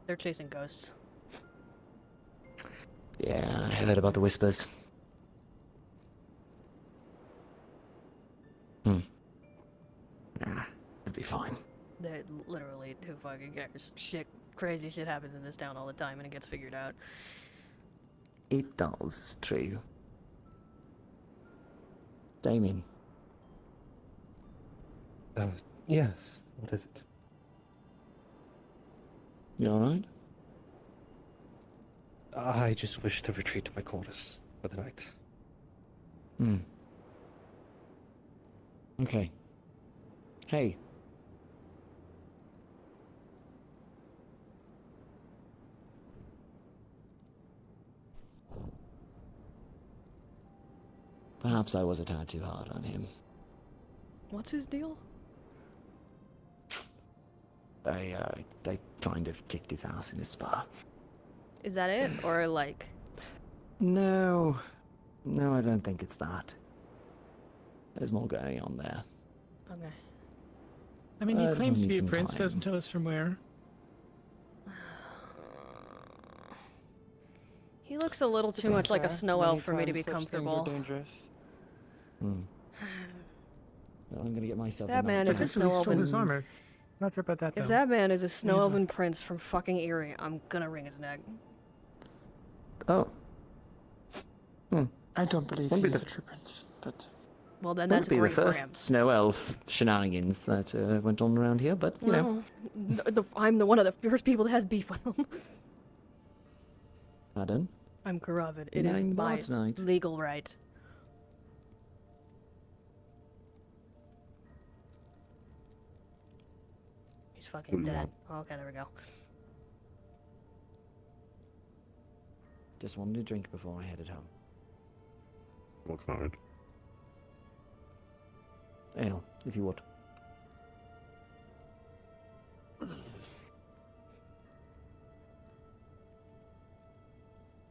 They're chasing ghosts. Yeah, I heard about the whispers. Nah, it'll be fine. They literally, who fucking cares? Crazy shit happens in this town all the time, and it gets figured out. It does, true. Damien. Yes. What is it? You alright? I just wish to retreat to my quarters for the night. Okay. Hey. Perhaps I was a tad too hard on him. What's his deal? They kind of kicked his ass in his spa. Is that it? Or like... No, I don't think it's that. There's more going on there. Okay. I mean, he I'll claims to need be a some prince, time. doesn't tell us from where. He looks a little too much like a snow elf for me to be Such things are comfortable. dangerous. Well, I'm gonna get myself. That man is a snow Stole elven. his armor. Not sure about that, If though. that man is a snow elven prince from fucking Erie, I'm gonna wring his neck. Oh. I don't believe Won't he be is the- a true prince, but... Well, then That that's would be the great for first him. snow elf shenanigans that went on around here, but you know. Well, I'm the one of the first people that has beef with him. Pardon? I'm Karavid. You're It is getting the bar my tonight. legal right. He's fucking What do you dead. Okay, there we go. Just wanted a drink before I headed home. What kind? Ale, if you would.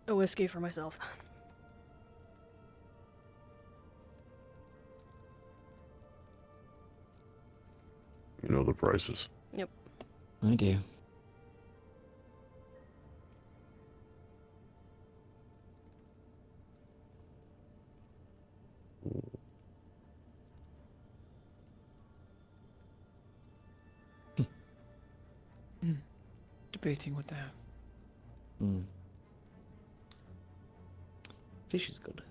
A whiskey for myself. You know the prices. Yep. I do. Debating what to have. Fish is good.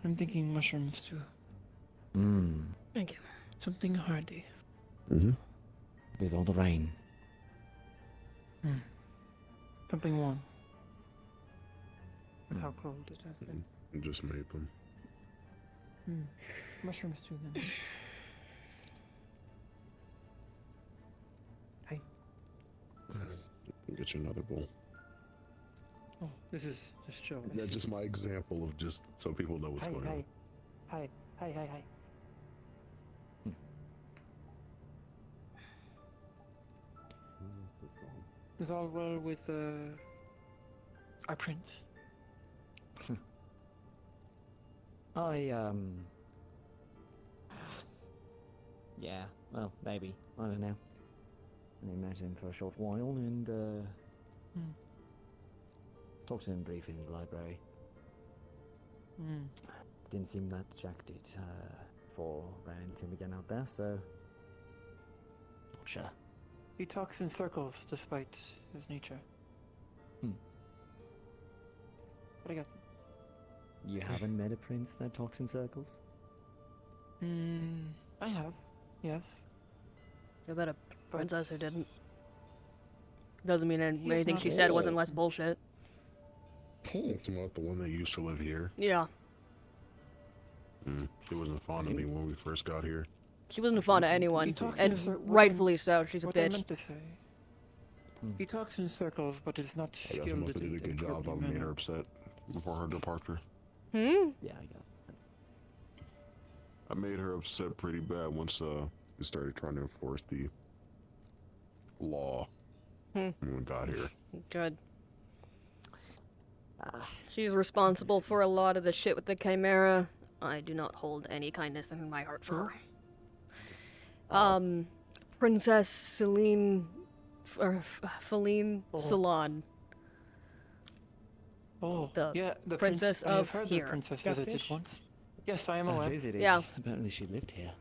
I'm thinking mushrooms too. Thank you. Something hearty. With all the rain. Something warm. With how cold it has been. I just made them. Mushrooms too then. Hey. Get you another bowl. Oh, this is just show. That's just my example of just so people know what's Hi, going on. hi. Hi. Is all well with our prince? Yeah, well, maybe. I don't know. I met him for a short while and, talked to him briefly in the library. Didn't seem that Jack did, before ran into him again out there, so... Not sure. He talks in circles despite his nature. What I got? You haven't met a prince that talks in circles? I have. Yes. I bet a princess who didn't. Doesn't mean He's anything not she said old. wasn't less bullshit. Talking about the one that used to live here. Yeah. She wasn't fond of me when we first got here. She wasn't fond of anyone, He talks and in cir- what rightfully so. She's a What I bitch. meant to say. He talks in circles, but is not I guess I skilled must have did a in good job courtly of making her manner. upset before her departure. Hmm? Yeah, I got I made her upset pretty bad once we started trying to enforce the law when we got here. Good. She's responsible for a lot of the shit with the Chimera. I do not hold any kindness in my heart for her. Princess Celine... Feline Salon. Oh, The yeah, the princess I have of heard here. The princess visited Catfish? once. Yes, I am aware. visited. Yeah. Apparently she lived here.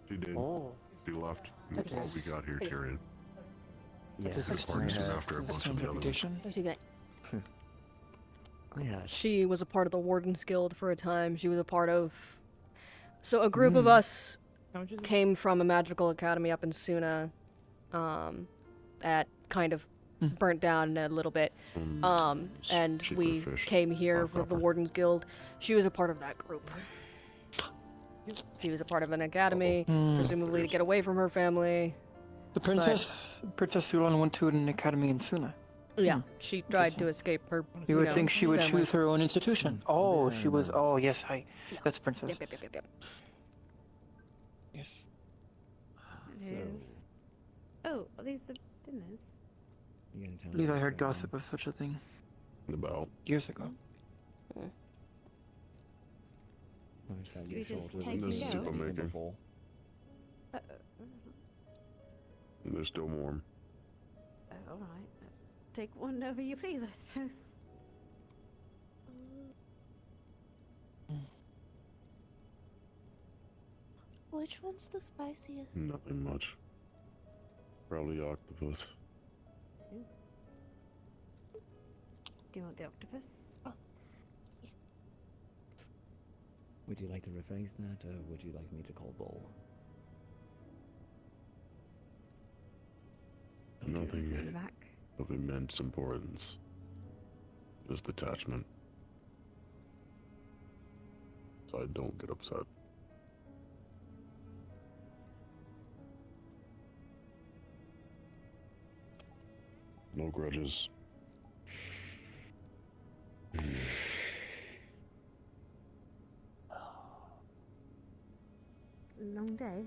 She did. Oh. She left Okay. before we got here, Tyrion. Yeah. Does Her this party soon have after a bunch some of the other ones. reputation? Yeah. She was a part of the Wardens Guild for a time. She was a part of... So a group of us came from a magical academy up in Suna that kind of burnt down a little bit. And cheaper we fish. came here More for the proper. Wardens Guild. She was a part of that group. She was a part of an academy, presumably to get away from her family. The princess, Princess Sulan went to an academy in Suna. Yeah, she tried to escape her. You would know, think she would family. choose her own institution. Oh, she was. Oh, yes, hi. That's princess. Yep. Yes. Oh, are these the dinners? You gonna tell I believe me I what's heard going gossip of such a thing About years ago. Do we just take This and is soup go? I'm making. Uh, And they're still warm. all right. Take one over you, please, I suppose. Which one's the spiciest? Nothing much. Probably octopus. Do you want the octopus? Oh. Would you like to rephrase that, or would you like me to call Bull? Nothing of immense importance. Just attachment. So I don't get upset. No grudges. Long day.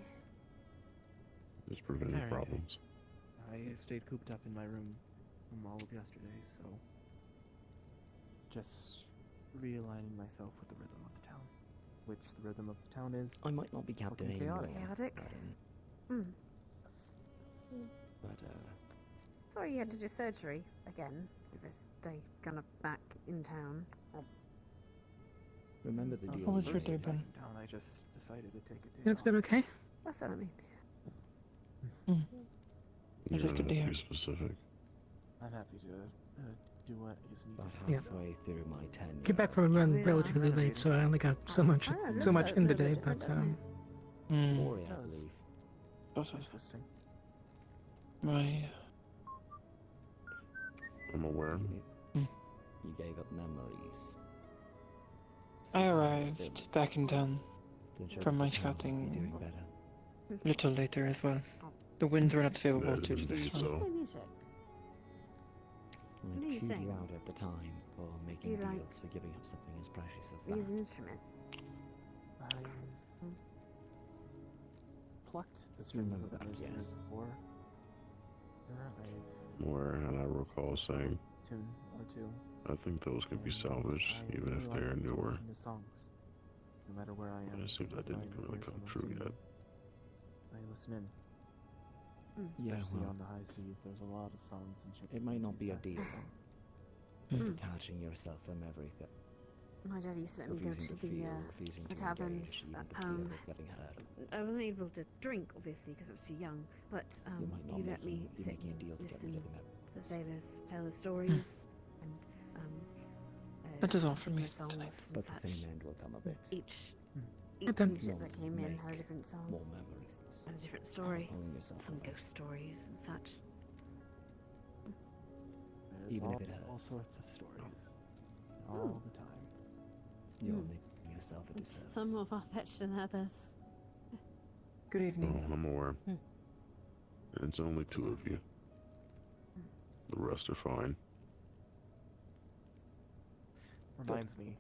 Just preventing Tiring day. problems. I stayed cooped up in my room all of yesterday, so just realigning myself with the rhythm of the town. Which the rhythm of the town is I might not be captaining chaotic. Chaotic? But, Sorry you had to do surgery again. You just stay kind of back in town. remember the deal. How was we your made. day been? Down, I just decided to take a day It's off. been okay? That's what I mean. That is good to hear. Be specific. I'm happy to do what is needed. About Yeah. halfway through my tenure. Get back from run relatively late, so I only got so much in the day, but Gloria, I believe. Interesting. my I'm aware. You gave up memories. I arrived back in town from my scouting Doing better. a little later as well. The winds were not favorable due to the Indeed, storm. so. Music. I What are you chewed saying? you out at the time for making you deals like for giving up something as precious as Use that. an instrument. I've plucked the strings Remember of the that, instrument yes. before. I've Where, and I recall saying, tune or two. I think those can be salvaged, I even really if like they're to newer. listen to songs, no matter where I am. And it seems that didn't If I really hear come someone true singing, yet. I listen in. Yeah, Especially well, on the high seas, there's a lot of songs and shit. it might not be a that- deal. Detaching yourself from everything. My dad used to let me go Refusing to to the, feel, refusing the to taverns engage, even at the fear home. of getting hurt. I wasn't able to drink, obviously, because I was too young, but You might not he let me be sit making a deal and to get rid listen of the to memories. the sailors tell the stories and That is all for sing me their songs tonight. and But the such. same end will come of it. Each then- ship that came in had a Make different song More memories. and a different story. Pulling yourself Some away. ghost stories and such. There's Even all, if it hurts. all sorts of stories. All the time. You're making yourself a disservice. Some more far-fetched than others. Good evening. Oh, I'm aware. And it's only two of you. The rest are fine. Reminds me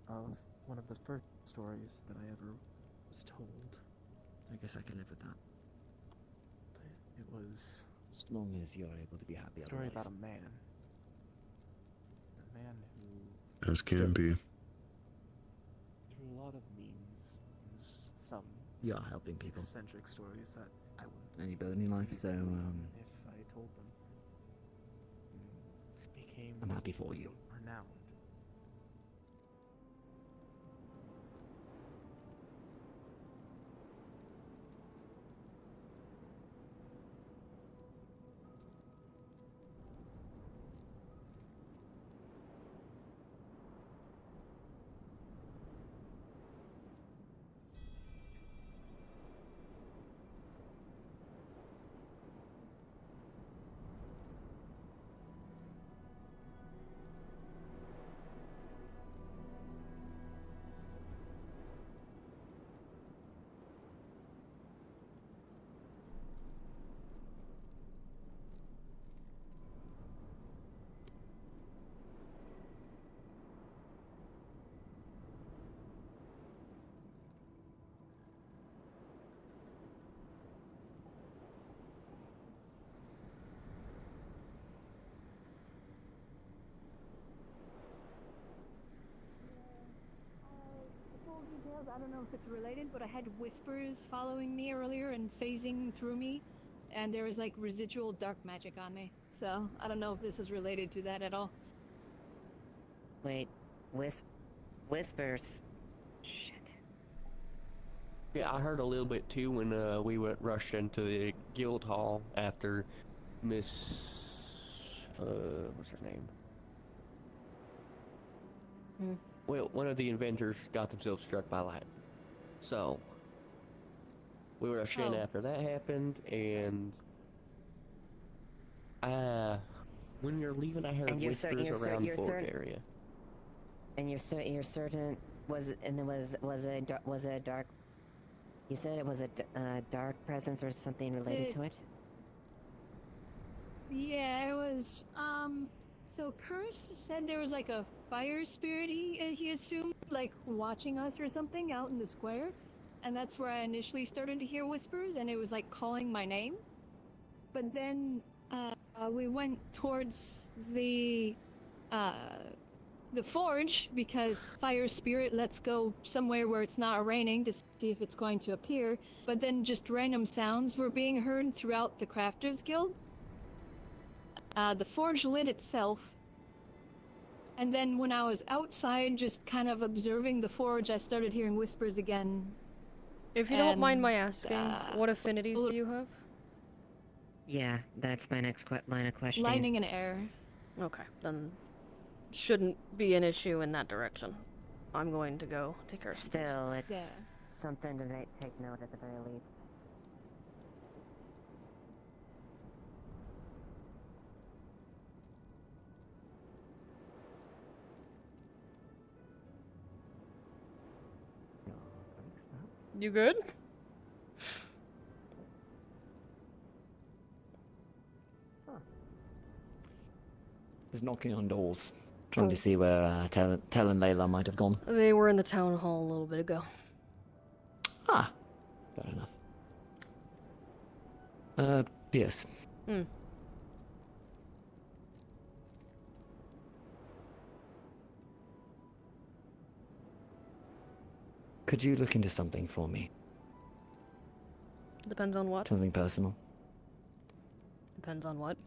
of one of the first stories that I ever was told. I guess I can live with that. It was As long as you're able to be happy a story otherwise. about a man. A man who, As can be. through a lot of means, some You're helping people. eccentric stories that I wouldn't And you build any life, so if I told them. Became I'm happy for you. renowned. details. I don't know if it's related, but I had whispers following me earlier and phasing through me, and there was like residual dark magic on me. So I don't know if this is related to that at all. Wait, whispers. Shit. Yeah, I heard a little bit too when we rushed into the guild hall after Miss what's her name? Well, one of the inventors got themselves struck by lightning. So we were rushed in after that happened, and when we were leaving, I heard whispers around the fork area. And you're certain was it a dark? You said it was a dark presence or something related to it. Yeah, it was. So Curse said there was like a fire spirit he assumed, like watching us or something out in the square, and that's where I initially started to hear whispers, and it was like calling my name. But then we went towards the forge because fire spirit lets go somewhere where it's not raining to see if it's going to appear. But then just random sounds were being heard throughout the Crafters Guild. The forge lit itself, and then when I was outside just kind of observing the forge, I started hearing whispers again. If you don't mind my asking, what affinities do you have? Yeah, that's my next line of questioning. Lightning and air. Okay, then shouldn't be an issue in that direction. I'm going to go take care of some things. Still, it's something to take note at the very least. You good? Was knocking on doors, trying to see where Tell and Layla might have gone. They were in the town hall a little bit ago. Ah, fair enough. Yes. Could you look into something for me? Depends on what? Something personal. Depends on what?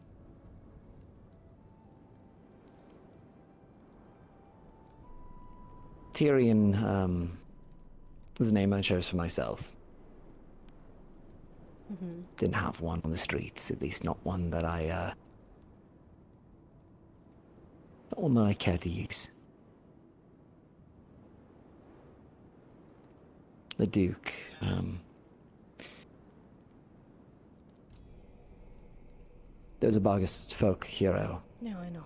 Tyrion, is a name I chose for myself. Didn't have one on the streets, at least not one that I care to use. The Duke, there's a Bargus folk hero. Yeah, I know.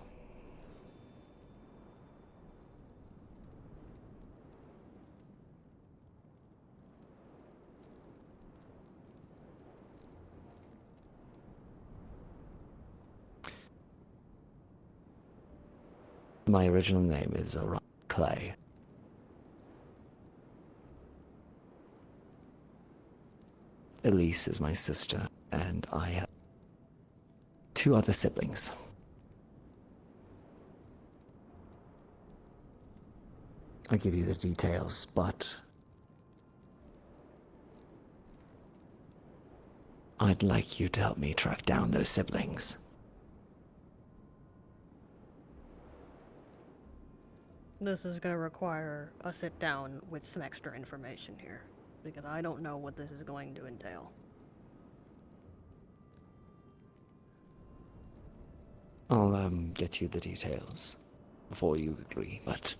My original name is Orion Clay. Elise is my sister, and I have 2 other siblings. I'll give you the details, but I'd like you to help me track down those siblings. This is gonna require a sit down with some extra information here, because I don't know what this is going to entail. I'll get you the details before you agree, but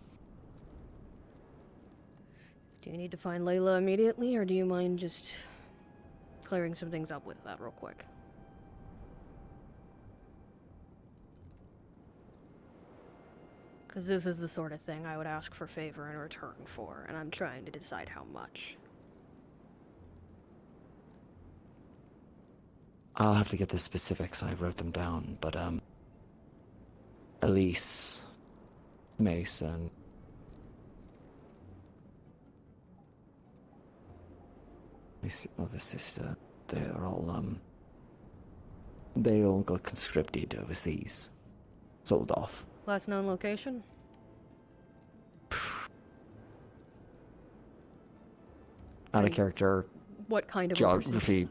Do you need to find Layla immediately, or do you mind just clearing some things up with that real quick? Because this is the sort of thing I would ask for favor in return for, and I'm trying to decide how much. I'll have to get the specifics. I wrote them down, but Elise, Mason, my other sister, they're all they all got conscripted overseas, sold off. Last known location? Out of character. What kind of Geography.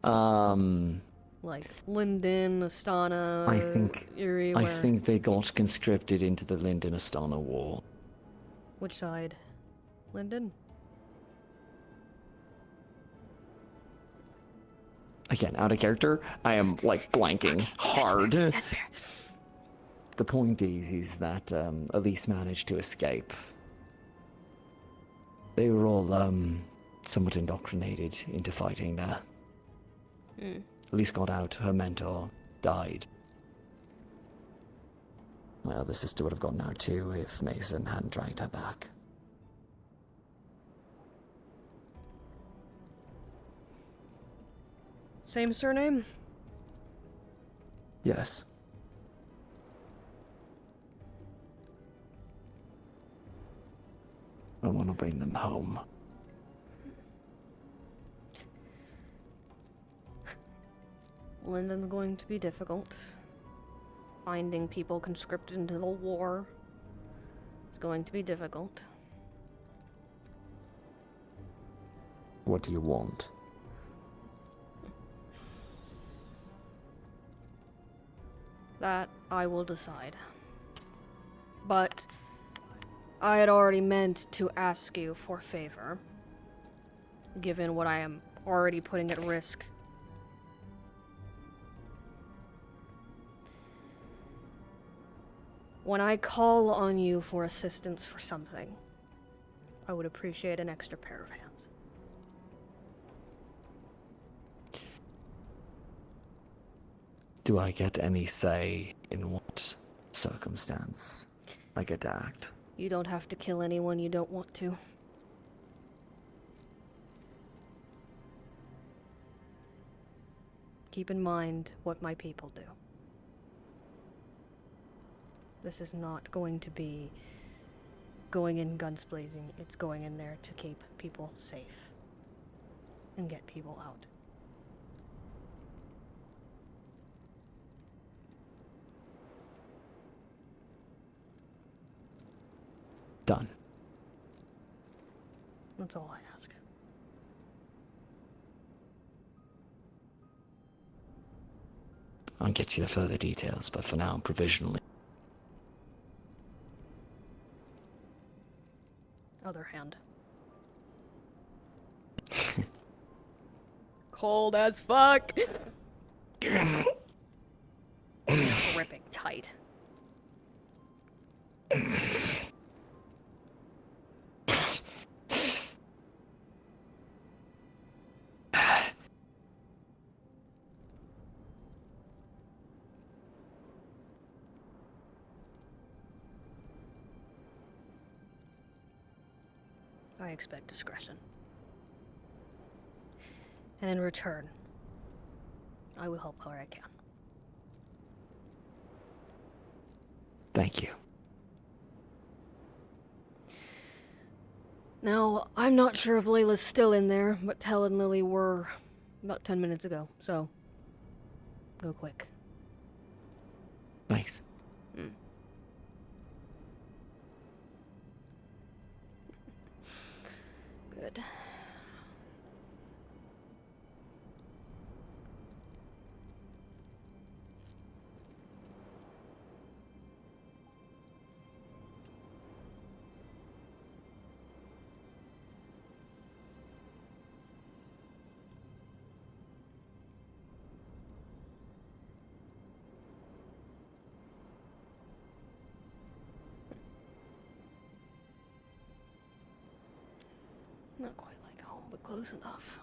overseas? Like Linden, Astana, Erie, I where? think they got conscripted into the Linden Astana War. Which side? Linden? Again, out of character, I am like blanking hard. That's fair. The point is that Elise managed to escape. They were all somewhat indoctrinated into fighting there. Elise got out, her mentor died. My other sister would have gotten out too if Mason hadn't dragged her back. Same surname? Yes. I want to bring them home. Linden's going to be difficult. Finding people conscripted into the war is going to be difficult. What do you want? That I will decide. But I had already meant to ask you for a favor, given what I am already putting at risk. When I call on you for assistance for something, I would appreciate an extra pair of hands. Do I get any say in what circumstance I get to act? You don't have to kill anyone you don't want to. Keep in mind what my people do. This is not going to be going in guns blazing. It's going in there to keep people safe and get people out. Done. That's all I ask. I'll get you the further details, but for now, provisionally. Other hand. Cold as fuck! Gripping tight. I expect discretion. And in return, I will help where I can. Thank you. Now, I'm not sure if Layla's still in there, but Tell and Lily were about 10 minutes ago, so go quick. Thanks. Good. Not quite like home, but close enough.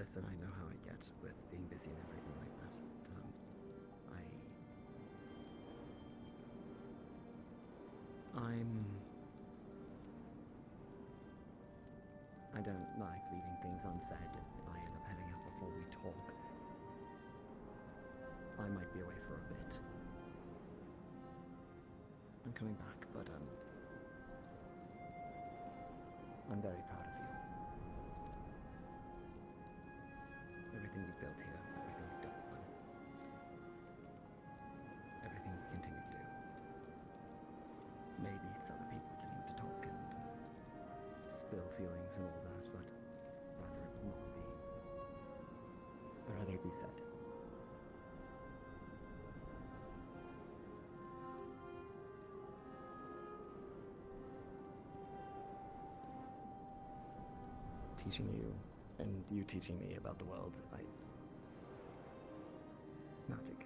Listen, I know how I get with being busy and everything like that. I don't like leaving things unsaid if I end up heading out before we talk. I might be away for a bit. I'm coming back, but I'm very proud of you. Everything you built here, everything you've done, everything you continue to do. Maybe it's other people getting to talk and spill feelings and all that, but rather it not be. I'd rather it be said. Teaching you, and you teaching me about the world, magic.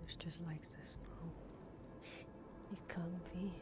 It's just like this now. You can't be.